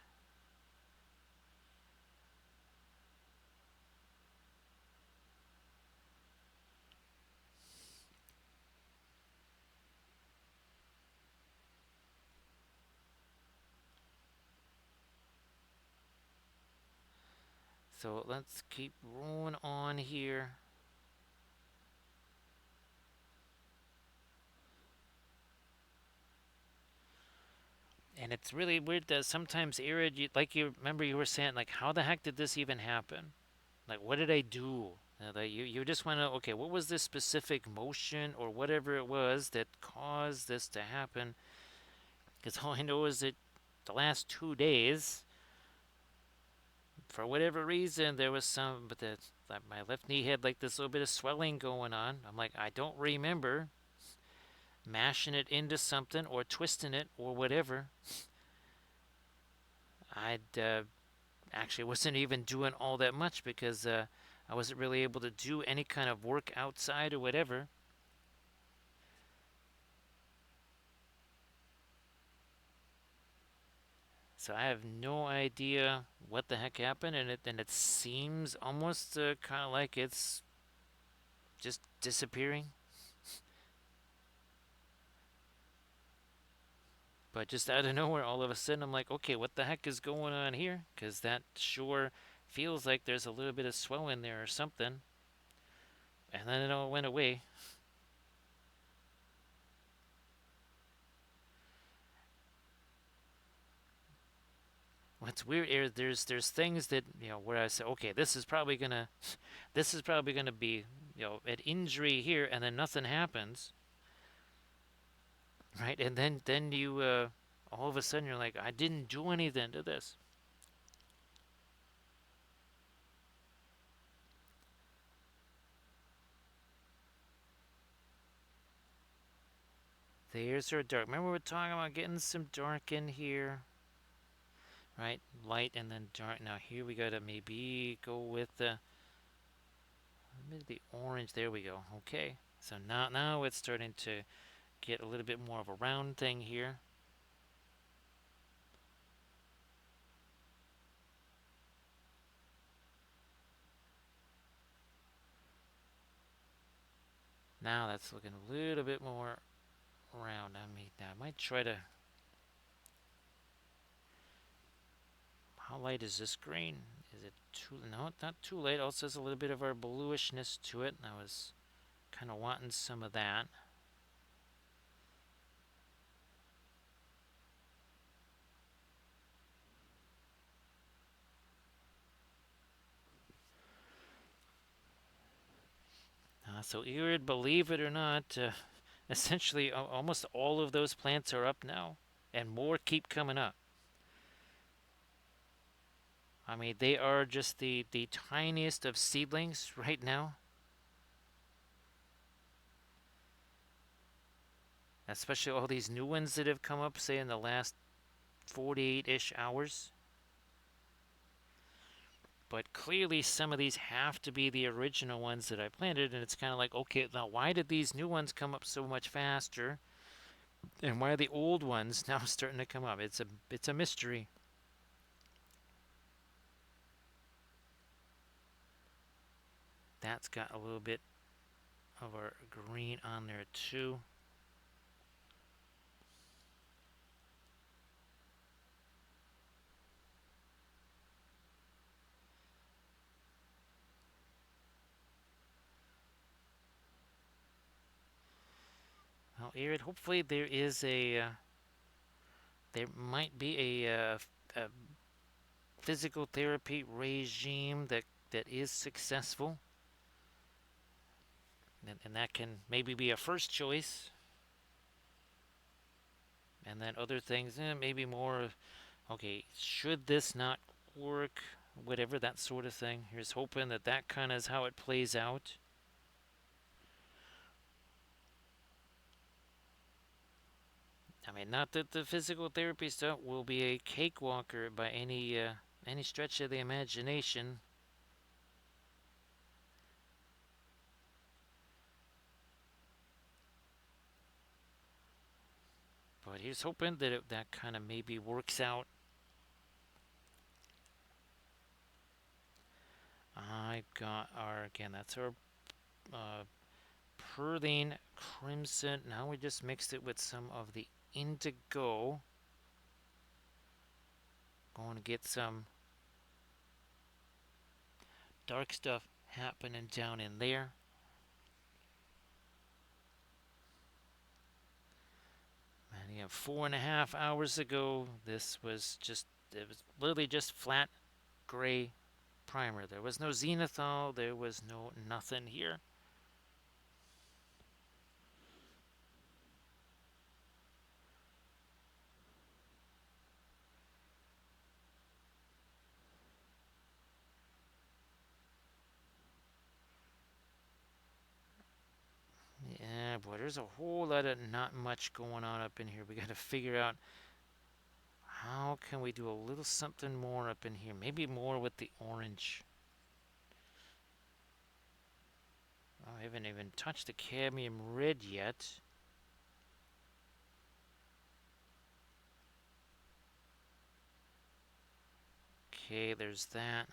So let's keep rolling on here. And it's really weird that sometimes, Irid, like you remember you were saying, like, how the heck did this even happen? Like, what did I do? Like you just want to, okay, what was this specific motion or whatever it was that caused this to happen? Because all I know is that the last 2 days, for whatever reason, there was some, but that my left knee had like this little bit of swelling going on. I'm like, I don't remember mashing it into something or twisting it or whatever. I'd actually wasn't even doing all that much because I wasn't really able to do any kind of work outside or whatever. So I have no idea what the heck happened, and it seems almost kind of like it's just disappearing. But just out of nowhere, all of a sudden, I'm like, okay, what the heck is going on here? Because that sure feels like there's a little bit of swelling there or something. And then it all went away. What's weird is there's things that where I say, okay, this is probably gonna be an injury here, and then nothing happens, right? And then you all of a sudden you're like, I didn't do anything to this. There's our dark. Remember we were talking about getting some dark in here, right? Light and then dark. Now here we gotta maybe go with maybe the orange. There we go. Okay. So now it's starting to get a little bit more of a round thing here. Now that's looking a little bit more round. I might try to. How light is this green? Is it too? No, not too light. Also has a little bit of our bluishness to it. And I was kind of wanting some of that. So Irid, believe it or not, essentially almost all of those plants are up now, and more keep coming up. I mean, they are just the tiniest of seedlings right now, especially all these new ones that have come up, say, in the last 48-ish hours. But clearly, some of these have to be the original ones that I planted, and it's kind of like, okay, now why did these new ones come up so much faster, and why are the old ones now starting to come up? It's a mystery. That's got a little bit of our green on there too. Well, Arid, hopefully there might be a physical therapy regime that is successful, and that can maybe be a first choice, and then other things, maybe more. Okay, should this not work? Whatever, that sort of thing. Here's hoping that kind of is how it plays out. I mean, not that the physical therapy stuff will be a cakewalker by any stretch of the imagination. But he's hoping that that kind of maybe works out. I've got our, again, that's our uh, Perline Crimson. Now we just mixed it with some of the indigo. Going to get some dark stuff happening down in there. And yeah, 4.5 hours ago, this was just, it was literally just flat gray primer. There was no zenithal, there was no nothing here. Yeah, boy, there's a whole lot of not much going on up in here. We got to figure out how can we do a little something more up in here. Maybe more with the orange. Oh, I haven't even touched the cadmium red yet. Okay, there's that.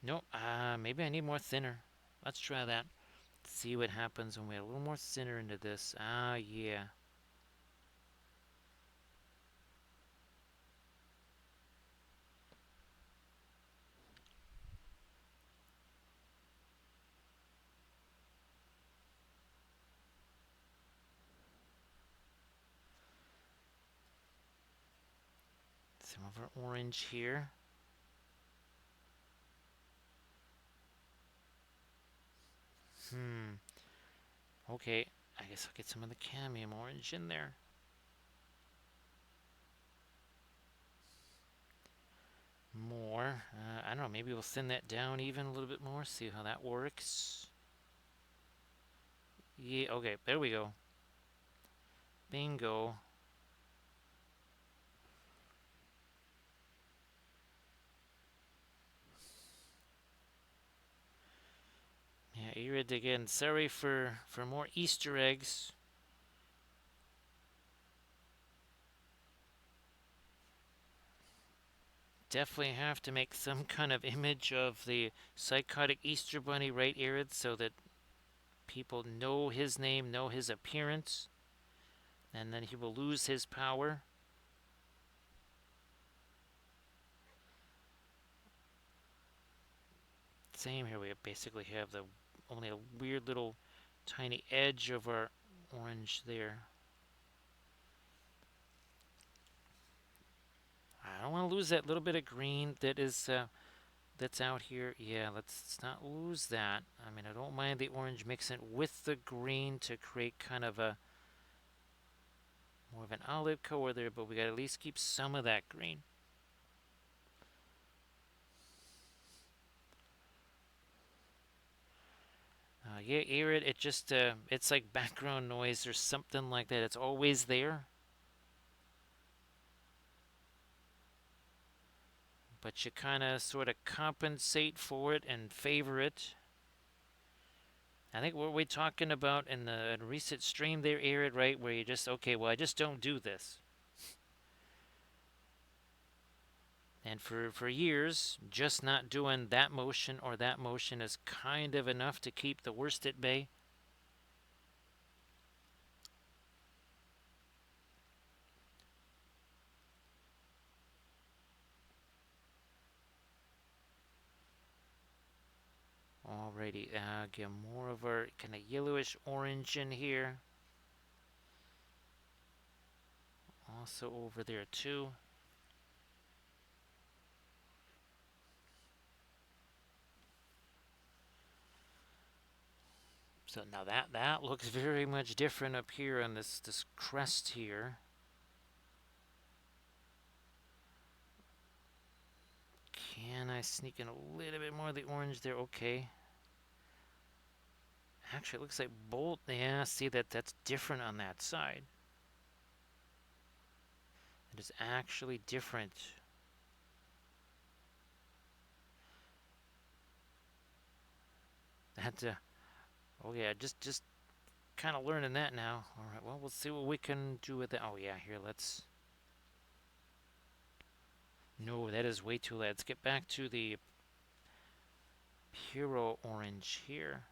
Nope, maybe I need more thinner. Let's try that. See what happens when we add a little more thinner into this. Ah, yeah. Some of our orange here. Hmm. Okay, I guess I'll get some of the cadmium orange in there. More. I don't know, maybe we'll thin that down even a little bit more, see how that works. Yeah, okay, there we go. Bingo. Yeah, Irid again. Sorry for more Easter eggs. Definitely have to make some kind of image of the psychotic Easter Bunny, right, Irid, so that people know his name, know his appearance, and then he will lose his power. Same here. We basically have the only a weird little tiny edge of our orange there. I don't want to lose that little bit of green that is that's out here. Yeah, let's not lose that. I mean, I don't mind the orange mixing with the green to create kind of a more of an olive color there, but we got to at least keep some of that green. Yeah, Arid, it just it's like background noise or something like that. It's always there, but you kind of sort of compensate for it and favor it. I think what we're talking about in the recent stream there, Arid, right, where you just, okay, well, I just don't do this. And for years, just not doing that motion or that motion is kind of enough to keep the worst at bay. Alrighty, get more of our kind of yellowish orange in here. Also over there too. So now that looks very much different up here on this crest here. Can I sneak in a little bit more of the orange there? Okay. Actually, it looks like both. Yeah, see that's different on that side. It is actually different. That oh yeah, just kind of learning that now. All right, well, we'll see what we can do with it. Oh, yeah, here, let's. No, that is way too late. Let's get back to the Hero Orange here.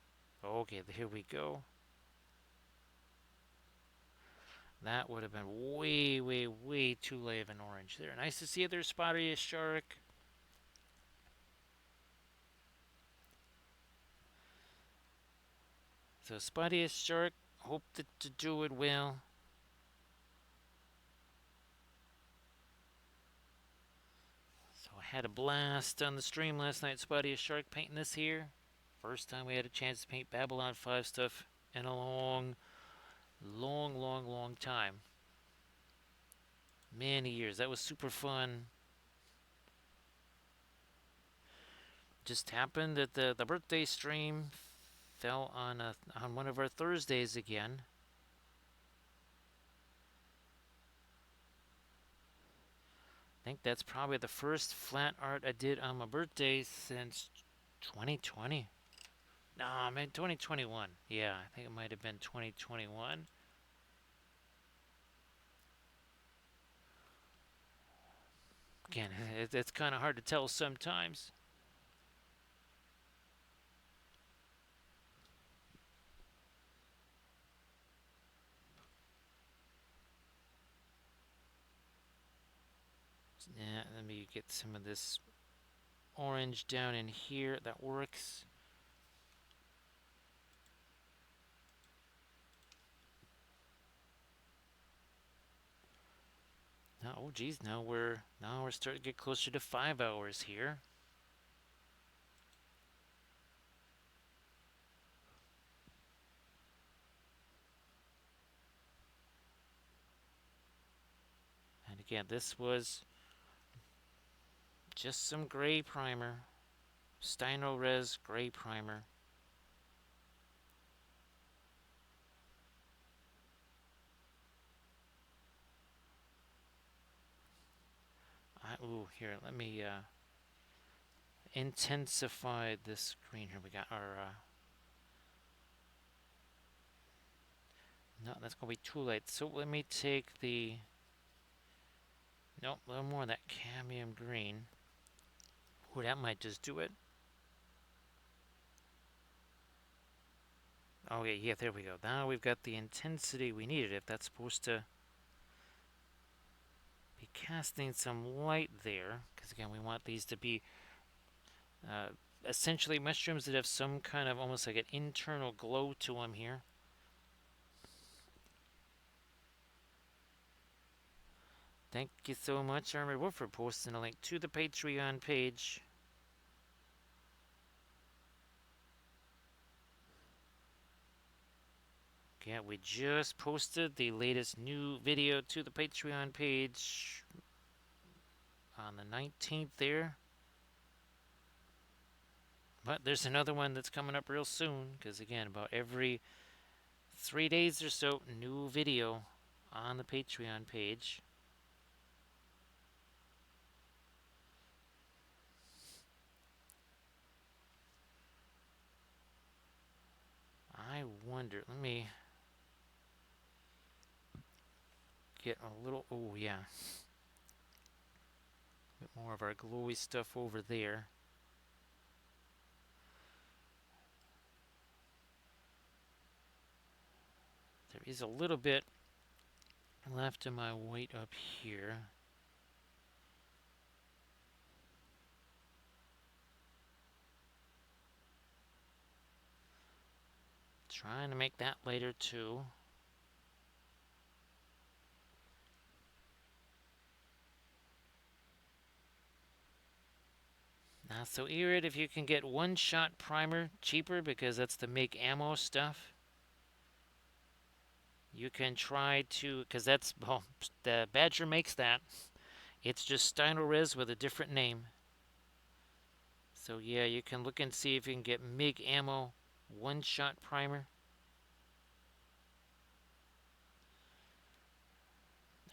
Okay, here we go. That would have been way, way, way too late of an orange there. Nice to see there, Spotty Shark. So Spotty Shark, hope to do it well. So I had a blast on the stream last night, Spotty Shark, painting this here. First time we had a chance to paint Babylon 5 stuff in a long, long, long, long time. Many years. That was super fun. Just happened that the birthday stream fell on one of our Thursdays again. I think that's probably the first flat art I did on my birthday since 2020. No, man, 2021. Yeah, I think it might have been 2021. Again, it's kind of hard to tell sometimes. Yeah, let me get some of this orange down in here. That works. Now, oh geez, now we're starting to get closer to 5 hours here. And again, this was just some gray primer. Steino Res gray primer. Ooh, here, let me intensify this green here. We got our. No, that's going to be too light. So let me take the. Nope, a little more of that cadmium green. Ooh, that might just do it. Oh, yeah, there we go. Now we've got the intensity we needed. If that's supposed to be casting some light there, because again, we want these to be essentially mushrooms that have some kind of almost like an internal glow to them here. Thank you so much, Armored Wolf, for posting a link to the Patreon page. Okay, we just posted the latest new video to the Patreon page on the 19th there. But there's another one that's coming up real soon, because again, about every 3 days or so, new video on the Patreon page. I wonder, let me get a little, oh yeah, a bit more of our glowy stuff over there. There is a little bit left of my white up here. Trying to make that later too. Not so irrit if you can get one-shot primer cheaper, because that's the MIG ammo stuff. You can try to, because that's, well, the Badger makes that. It's just Steino Res with a different name. So yeah, you can look and see if you can get MIG ammo one-shot primer.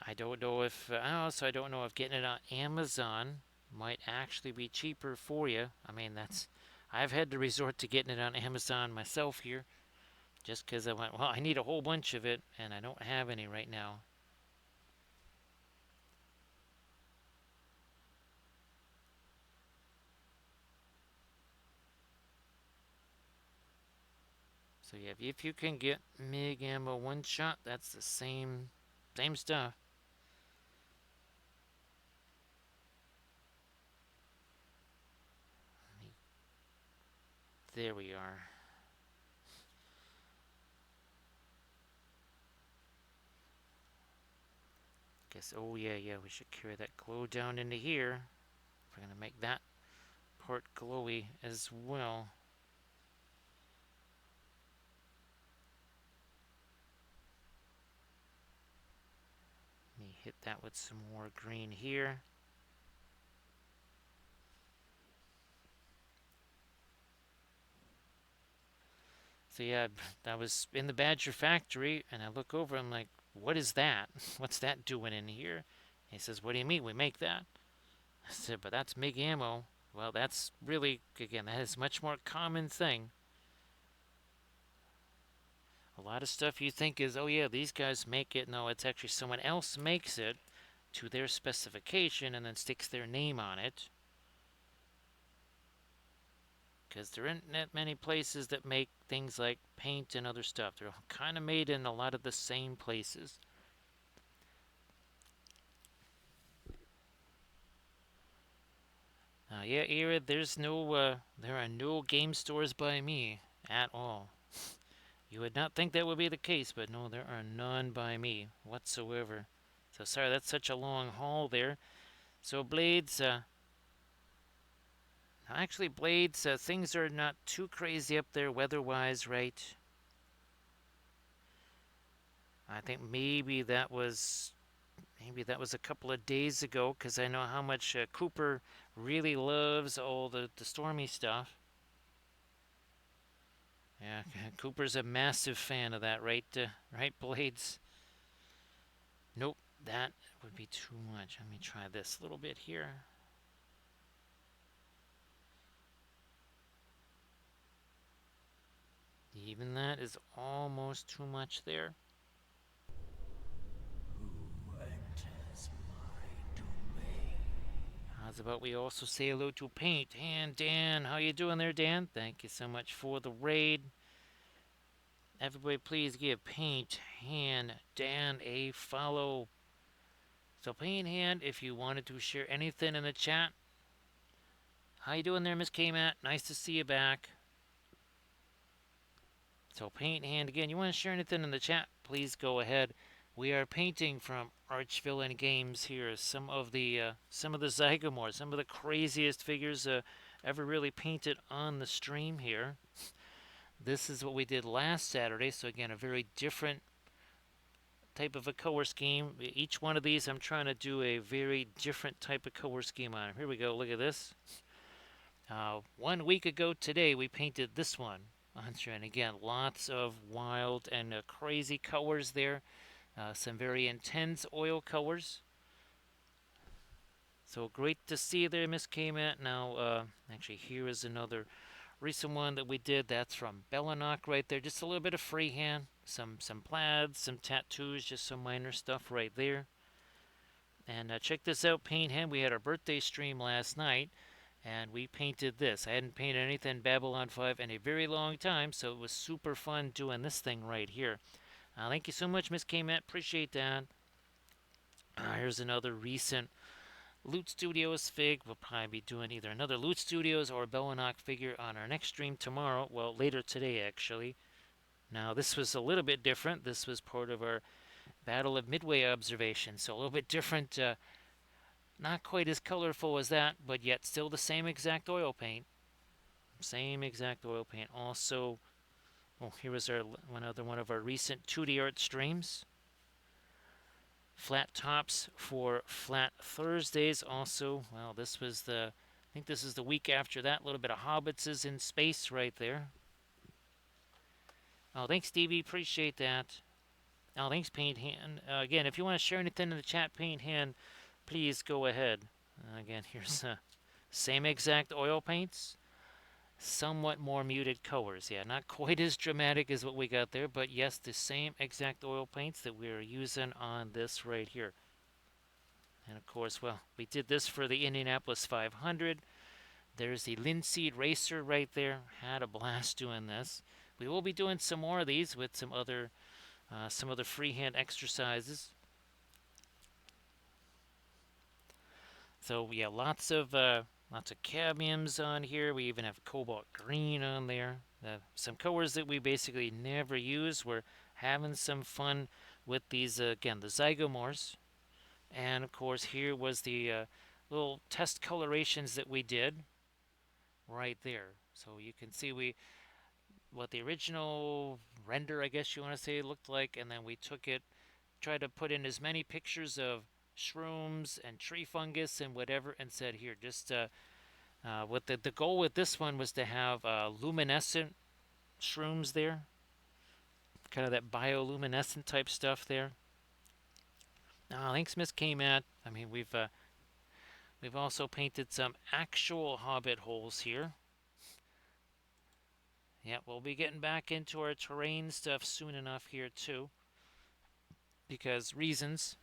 I don't know if, I don't know if getting it on Amazon might actually be cheaper for you. I mean, I've had to resort to getting it on Amazon myself here, just because I went, well, I need a whole bunch of it, and I don't have any right now. So yeah, if you can get MiG ammo one shot, that's the same stuff. There we are. Guess, oh yeah, we should carry that glow down into here. We're gonna make that part glowy as well. Let me hit that with some more green here. So yeah, I was in the Badger factory, and I look over. I'm like, "What is that? What's that doing in here?" He says, "What do you mean we make that?" I said, "But that's MiG ammo." Well, that's really, again, that is a much more common thing. A lot of stuff you think is, oh yeah, these guys make it. No, it's actually someone else makes it to their specification and then sticks their name on it. Because there aren't that many places that make things like paint and other stuff. They're kind of made in a lot of the same places. Yeah, Era, there are no game stores by me at all. You would not think that would be the case, but no, there are none by me whatsoever. So sorry, that's such a long haul there. So Blades, actually Blades, things are not too crazy up there weather-wise, right? I think maybe that was a couple of days ago, because I know how much Cooper really loves all the stormy stuff. Yeah, Cooper's a massive fan of that, right? Right, Blades? Nope, that would be too much. Let me try this a little bit here. Even that is almost too much there. Who enters my domain? How's about we also say hello to Paint Hand Dan? How you doing there, Dan? Thank you so much for the raid. Everybody, please give Paint Hand Dan a follow. So, Paint Hand, if you wanted to share anything in the chat, how you doing there, Miss K-Mat? Nice to see you back. So, Paint Hand, again, you want to share anything in the chat, please go ahead. We are painting from Archvillain Games here. Some of the Zygomore, some of the craziest figures ever really painted on the stream here. This is what we did last Saturday. So again, a very different type of a color scheme. Each one of these, I'm trying to do a very different type of color scheme on. Here we go. Look at this. 1 week ago today, we painted this one. And again, lots of wild and crazy colors there. Some very intense oil colors. So great to see you there, Miss K-Mat. Now, actually, here is another recent one that we did. That's from Bellinok right there. Just a little bit of freehand, some plaids, some tattoos, just some minor stuff right there. And check this out, Paint Hand. We had our birthday stream last night, and we painted this. I hadn't painted anything Babylon 5 in a very long time, so it was super fun doing this thing right here. Thank you so much, Miss K-Mat. Appreciate that. Here's another recent Loot Studios fig. We'll probably be doing either another Loot Studios or Bellinok figure on our next stream tomorrow. Well, later today, actually. Now, this was a little bit different. This was part of our Battle of Midway observation, so a little bit different. Not quite as colorful as that, but yet still the same exact oil paint. Same exact oil paint. Also, oh, here was another one of our recent 2D art streams. Flat tops for Flat Thursdays. Also, well, I think this is the week after that. A little bit of Hobbitses in space right there. Oh, thanks, Stevie. Appreciate that. Oh, thanks, Paint Hand. Again, if you want to share anything in the chat, Paint Hand, please go ahead. Again, here's same exact oil paints. somewhat more muted colors. Yeah, not quite as dramatic as what we got there, but yes, the same exact oil paints that we are using on this right here. And of course, well, we did this for the Indianapolis 500. There's the linseed racer right there. Had a blast doing this. We will be doing some more of these with some other freehand exercises. So yeah, lots of cadmiums on here. We even have cobalt green on there. Some colors that we basically never use. We're having some fun with these again, the zygomorphs. And of course, here was the little test colorations that we did right there. So you can see what the original render, I guess you want to say, looked like, and then we took it, tried to put in as many pictures of shrooms and tree fungus and whatever, and said here, just what the goal with this one was to have luminescent shrooms there, kind of that bioluminescent type stuff there. Now, thanks, Miss K-Mat. I mean, we've also painted some actual hobbit holes here. Yeah, we'll be getting back into our terrain stuff soon enough here too, because reasons.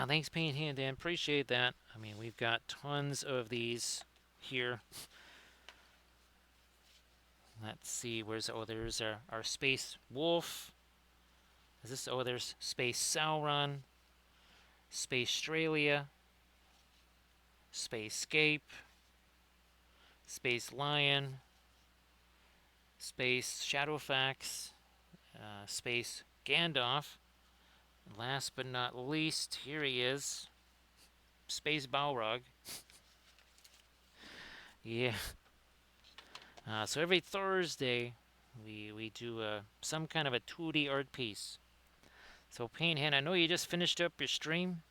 Thanks, Paint Hand Dan. Appreciate that. I mean, we've got tons of these here. Let's see. There's our Space Wolf. Is this? Oh, there's Space Sauron, Space Australia, Space Scape, Space Lion, Space Shadowfax, Space Gandalf. And last but not least, here he is, Space Balrog. Yeah. So every Thursday, we do some kind of a 2D art piece. So Paint Hand, I know you just finished up your stream,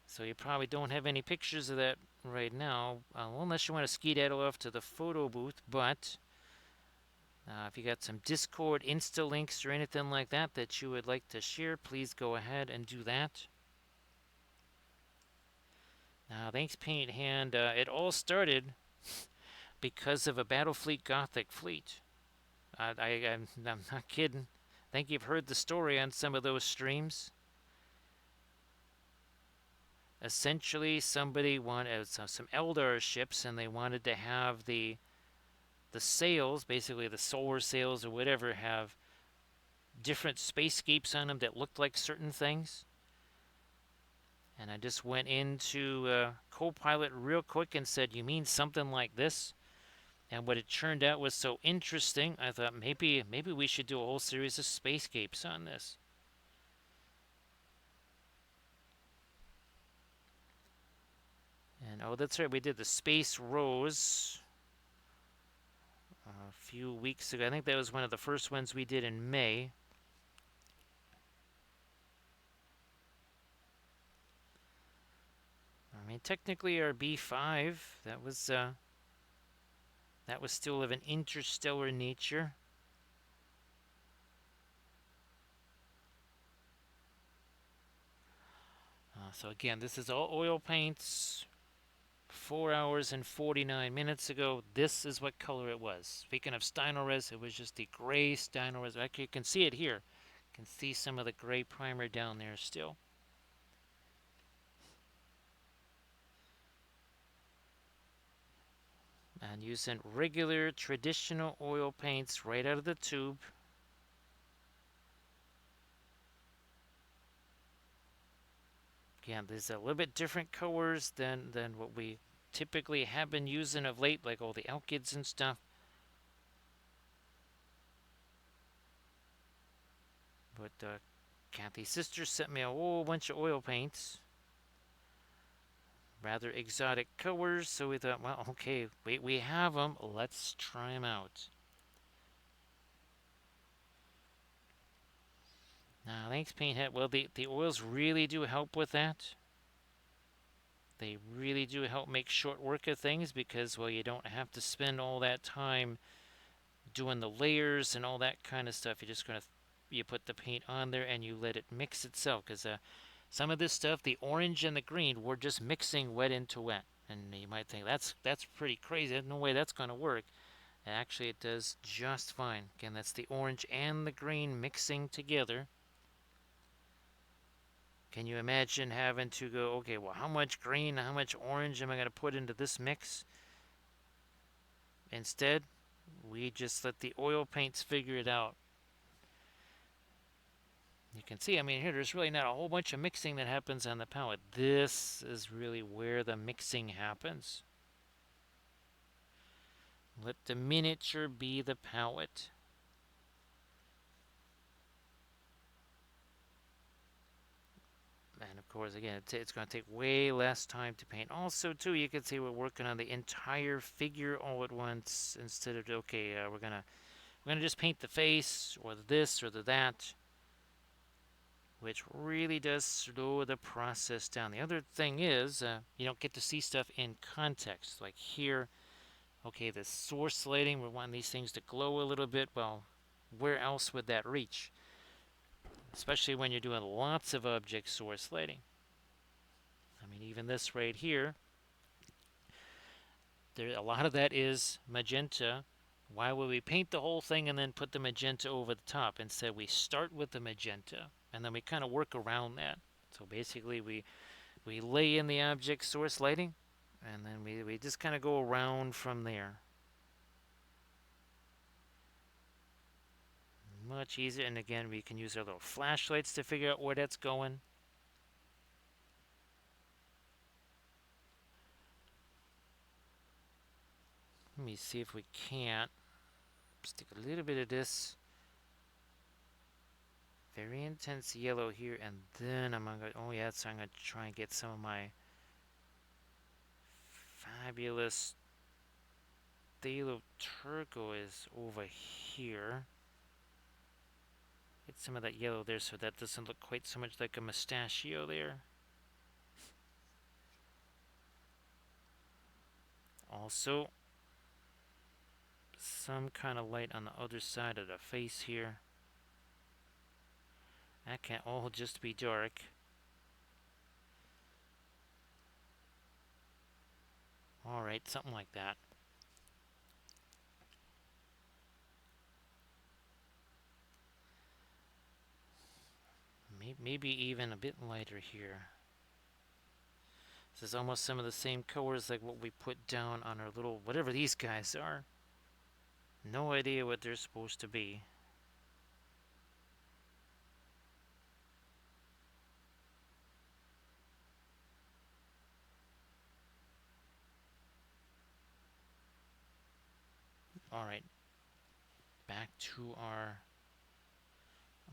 so you probably don't have any pictures of that right now, well, unless you want to skedaddle off to the photo booth. But if you got some Discord Insta links or anything like that that you would like to share, please go ahead and do that. Thanks, Paint Hand. It all started because of a Battlefleet Gothic fleet. I'm not kidding. I think you've heard the story on some of those streams. Essentially, somebody wanted some Eldar ships, and they wanted to have the sails, basically the solar sails or whatever, have different spacescapes on them that looked like certain things. And I just went into Copilot real quick and said, "You mean something like this?" And what it turned out was so interesting, I thought maybe we should do a whole series of spacescapes on this. And oh, that's right, we did the Space Rose a few weeks ago. I think that was one of the first ones we did in May. I mean, technically our B5, that was still of an interstellar nature. So again, this is all oil paints. 4 hours and 49 minutes ago, this is what color it was. Speaking of Steinores, it was just the gray Steinores. Actually, you can see it here. You can see some of the gray primer down there still. And using regular traditional oil paints right out of the tube. Again, there's a little bit different colors than what we typically have been using of late, like all the alkyds and stuff. But Kathy's sister sent me a whole bunch of oil paints. Rather exotic colors, so we thought, well, okay, we have them. Let's try them out. Now, thanks, Painthead. Well, the oils really do help with that. They really do help make short work of things because, well, you don't have to spend all that time doing the layers and all that kind of stuff. You're just going to, you put the paint on there and you let it mix itself. Because some of this stuff, the orange and the green, we're just mixing wet into wet. And you might think that's pretty crazy. There's no way that's going to work. Actually, it does just fine. Again, that's the orange and the green mixing together. Can you imagine having to go, okay, well, how much green, how much orange am I going to put into this mix? Instead, we just let the oil paints figure it out. You can see, I mean, here, there's really not a whole bunch of mixing that happens on the palette. This is really where the mixing happens. Let the miniature be the palette. And of course, again, it's going to take way less time to paint. Also, too, you can see we're working on the entire figure all at once instead of, okay, we're gonna just paint the face or the this or the that, which really does slow the process down. The other thing is, you don't get to see stuff in context. Like here, okay, the source lighting, we want these things to glow a little bit. Well, where else would that reach? Especially when you're doing lots of object source lighting. I mean, even this right here, a lot of that is magenta. Why would we paint the whole thing and then put the magenta over the top? Instead, we start with the magenta and then we kind of work around that. So basically, we lay in the object source lighting and then we just kind of go around from there. Much easier. And again, we can use our little flashlights to figure out where that's going. Let me see if we can't stick a little bit of this very intense yellow here, and then I'm gonna go, oh yeah, so I'm gonna try and get some of my fabulous phthalo turquoise over here. Get some of that yellow there so that doesn't look quite so much like a mustachio there. Also, some kind of light on the other side of the face here. That can't all just be dark. Alright, something like that. Maybe even a bit lighter here. This is almost some of the same colors like what we put down on our little, whatever these guys are. No idea what they're supposed to be. Alright, back to our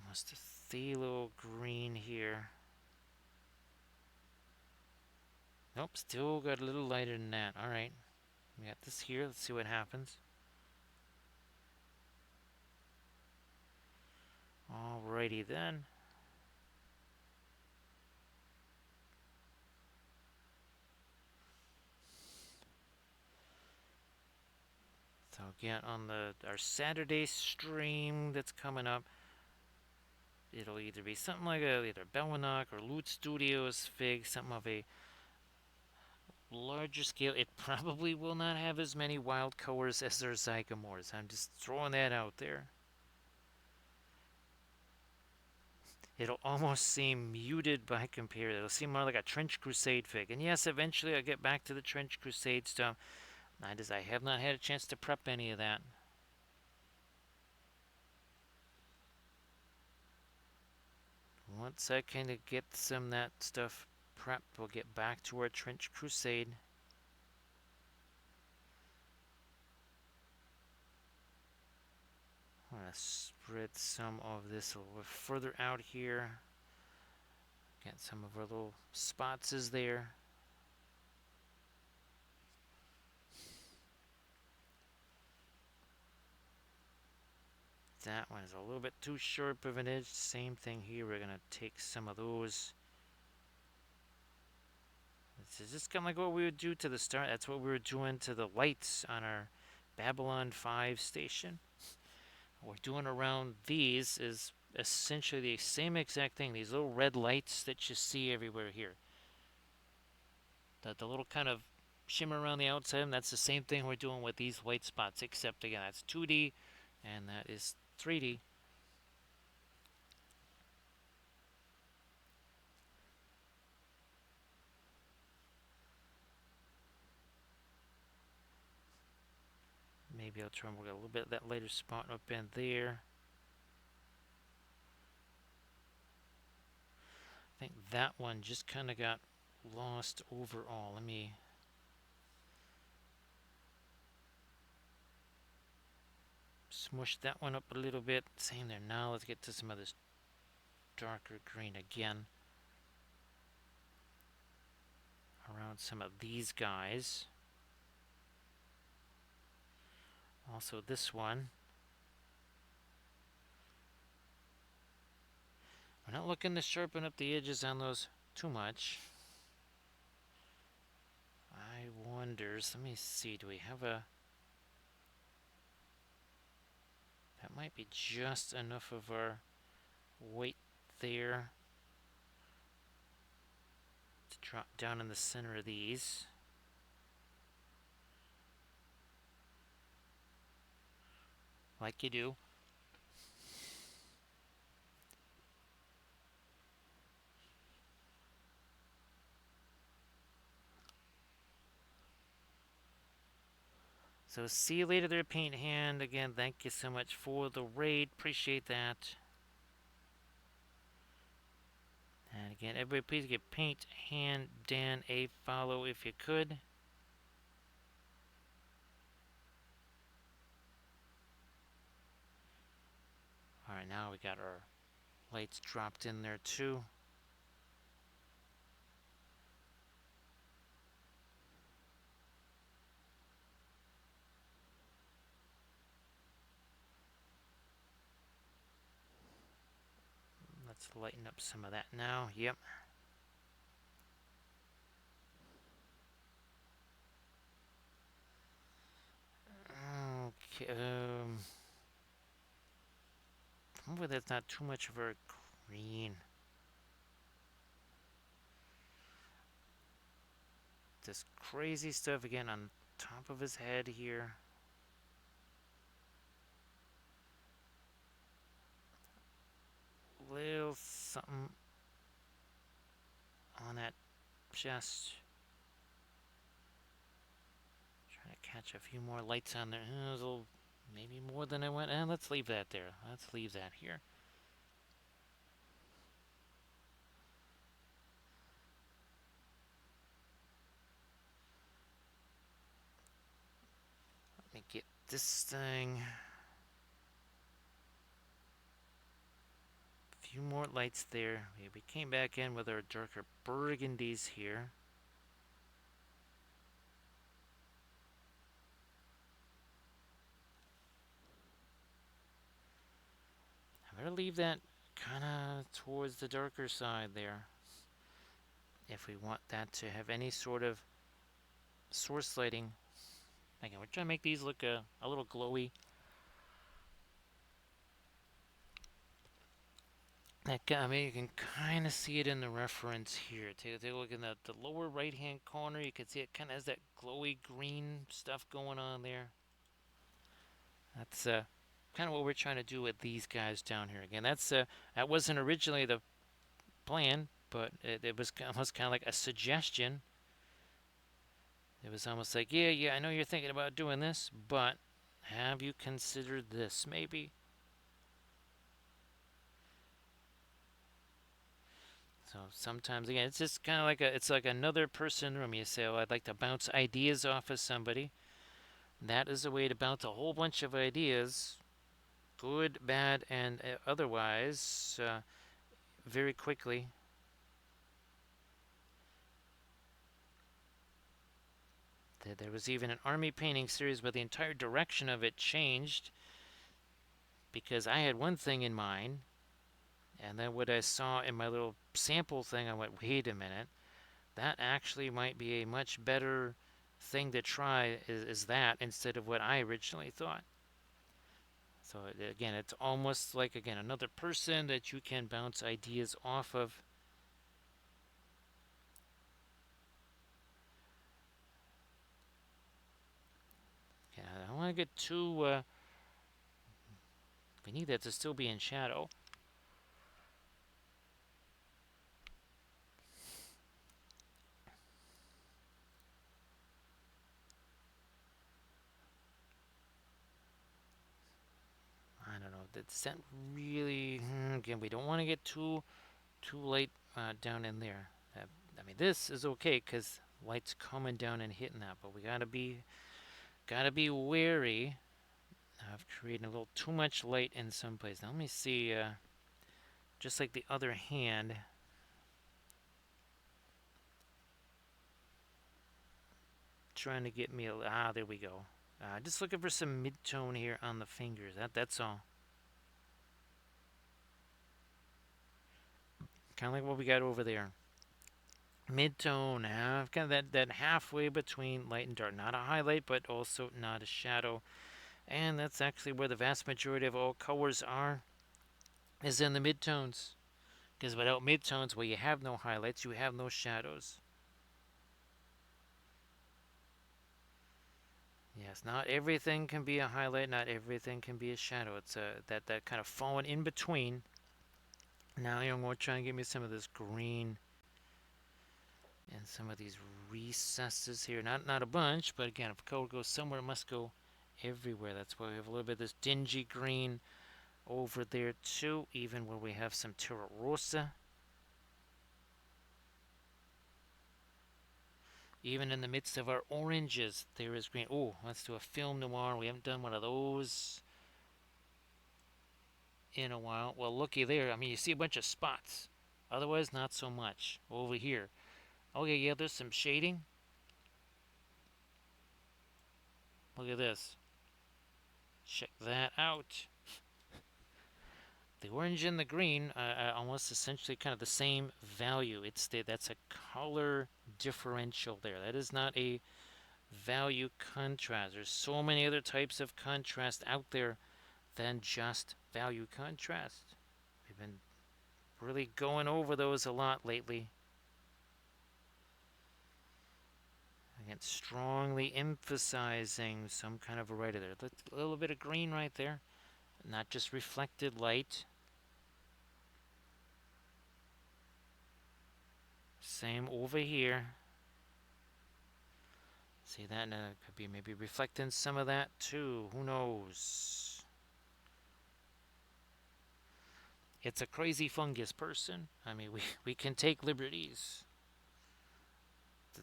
almost a phthalo green here. Nope, still got a little lighter than that. Alright, we got this here. Let's see what happens. Alrighty then. So again, on our Saturday stream that's coming up, it'll either be something like either Belmanock or Loot Studios Fig, something of a larger scale. It probably will not have as many wild colors as their Zygamores. I'm just throwing that out there. It'll almost seem muted by comparison. It'll seem more like a Trench Crusade fig. And yes, eventually I'll get back to the Trench Crusade stuff. I have not had a chance to prep any of that. Once I kind of get some of that stuff prepped, we'll get back to our Trench Crusade. I'm going to spread some of this a little bit further out here. Get some of our little spots is there. That one is a little bit too sharp of an edge. Same thing here. We're going to take some of those. This is just kind of like what we would do to the start. That's what we were doing to the lights on our Babylon 5 station. What we're doing around these is essentially the same exact thing. These little red lights that you see everywhere here. The little kind of shimmer around the outside, and that's the same thing we're doing with these white spots, except again, that's 2D, and that is 3D. Maybe I'll try and work a little bit of that lighter spot up in there. I think that one just kind of got lost overall. Let me smush that one up a little bit. Same there. Now let's get to some of this darker green again around some of these guys. Also this one. We're not looking to sharpen up the edges on those too much. I wonders, let me see, do we have a... That might be just enough of our weight there to drop down in the center of these. Like you do. So see you later there, Paint Hand. Again, thank you so much for the raid. Appreciate that. And again, everybody please give Paint Hand Dan a follow if you could. Alright, now we got our lights dropped in there too. Let's lighten up some of that now. Yep. Okay. Hopefully that's not too much of a green. This crazy stuff again on top of his head here. Little something on that chest. Trying to catch a few more lights on there. Maybe more than I went. And let's leave that there. Let's leave that here. Let me get this thing. A few more lights there. We came back in with our darker burgundies here. I'm going to leave that kind of towards the darker side there. If we want that to have any sort of source lighting. Again, we're trying to make these look a little glowy. I mean, you can kind of see it in the reference here. Take a look in the lower right-hand corner. You can see it kind of has that glowy green stuff going on there. That's kind of what we're trying to do with these guys down here. Again, that wasn't originally the plan, but it was almost kind of like a suggestion. It was almost like, yeah, I know you're thinking about doing this, but have you considered this maybe? So sometimes, again, it's just kind of like it's like another person in the room. You say, oh, I'd like to bounce ideas off of somebody. That is a way to bounce a whole bunch of ideas, good, bad, and otherwise, very quickly. There was even an army painting series where the entire direction of it changed because I had one thing in mind, and then what I saw in my little sample thing, I went, wait a minute, that actually might be a much better thing to try is that instead of what I originally thought. So again, it's almost like, again, another person that you can bounce ideas off of. want to get too. We need that to still be in shadow. I don't know. Does that really? Again, we don't want to get too light down in there. I mean, this is okay because light's coming down and hitting that, but we gotta be wary of creating a little too much light in some place. Now let me see. Just like the other hand, trying to get me there we go. Just looking for some mid-tone here on the fingers. That's all. Kind of like what we got over there. Mid-tone, kind of that halfway between light and dark. Not a highlight, but also not a shadow. And that's actually where the vast majority of all colors are, is in the mid-tones. Because without mid-tones, well, you have no highlights, you have no shadows. Yes, not everything can be a highlight, not everything can be a shadow. It's that kind of falling in between. Now I'm going to try and give me some of this green and some of these recesses here. Not a bunch, but again, if color goes somewhere, it must go everywhere. That's why we have a little bit of this dingy green over there too, even where we have some terra rosa. Even in the midst of our oranges, there is green. Oh, let's do a film noir. We haven't done one of those in a while. Well, looky there. I mean, you see a bunch of spots. Otherwise, not so much. Over here. Okay, yeah, there's some shading. Look at this. Check that out. The orange and the green are almost essentially kind of the same value. That's a color differential there. That is not a value contrast. There's so many other types of contrast out there than just value contrast. We've been really going over those a lot lately. Again, strongly emphasizing some kind of variety there. A little bit of green right there, not just reflected light. Same over here. See that? Could be maybe reflecting some of that too. Who knows? It's a crazy fungus person. I mean, we can take liberties.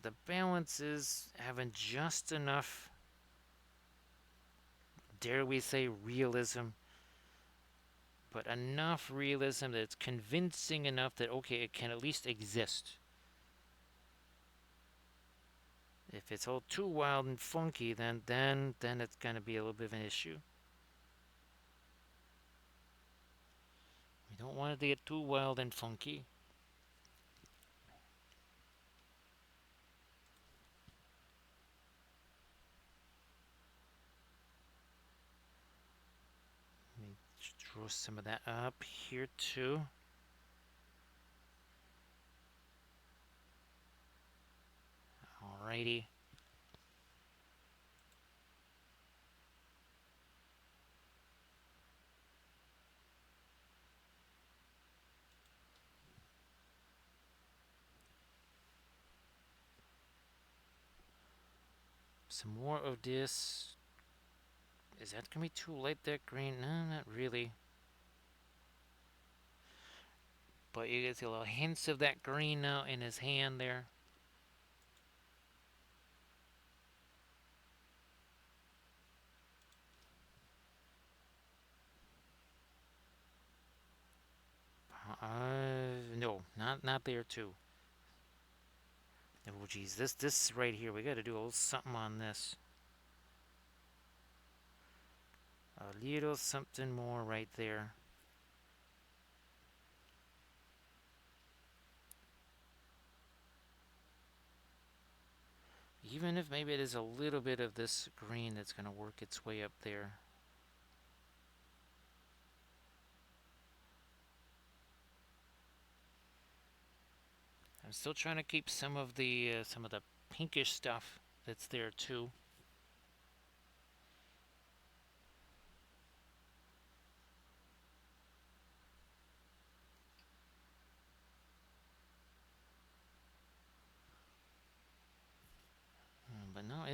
The balance is having just enough, dare we say, realism, but enough realism that it's convincing enough that, okay, it can at least exist. If it's all too wild and funky, then it's going to be a little bit of an issue. We don't want it to get too wild and funky. Let me draw some of that up here too. Alrighty. Some more of this. Is that going to be too light, that green? No, not really. But you get a little hints of that green now in his hand there. No, not there too. Oh geez, this right here, we got to do a little something on this. A little something more right there. Even if maybe it is a little bit of this green that's going to work its way up there. I'm still trying to keep some of the pinkish stuff that's there too.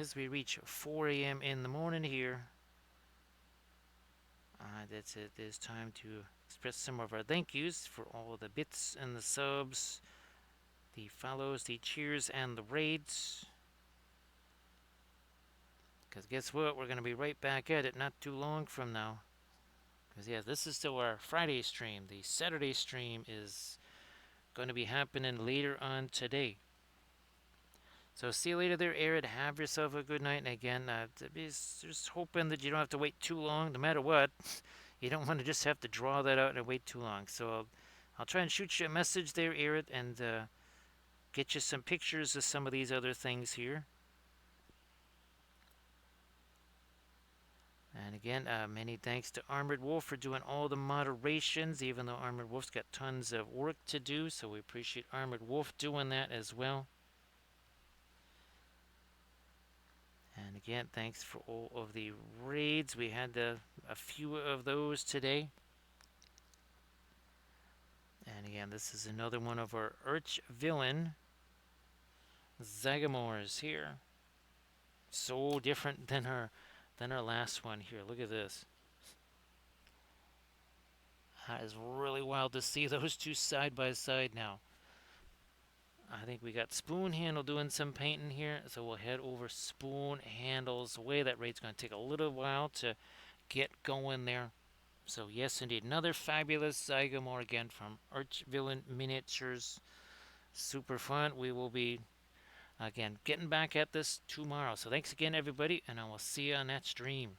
as we reach 4 a.m. in the morning here, that's it. It's time to express some of our thank yous for all the bits and the subs, the follows, the cheers, and the raids. Because guess what? We're going to be right back at it not too long from now. Because, yeah, this is still our Friday stream. The Saturday stream is going to be happening later on today. So see you later there, Arid. Have yourself a good night. And again, just hoping that you don't have to wait too long, no matter what. You don't want to just have to draw that out and wait too long. So I'll try and shoot you a message there, Arid, and get you some pictures of some of these other things here. And again, many thanks to Armored Wolf for doing all the moderations, even though Armored Wolf's got tons of work to do. So we appreciate Armored Wolf doing that as well. And again, thanks for all of the raids. We had a few of those today. And again, this is another one of our Archvillain Zagamores here. So different than our last one here. Look at this. That is really wild to see those two side by side now. I think we got Spoon Handle doing some painting here, so we'll head over Spoon Handle's way. That raid's going to take a little while to get going there. So yes, indeed, another fabulous Zygamore again from Archvillain Miniatures. Super fun. We will be, again, getting back at this tomorrow. So thanks again, everybody, and I will see you on that stream.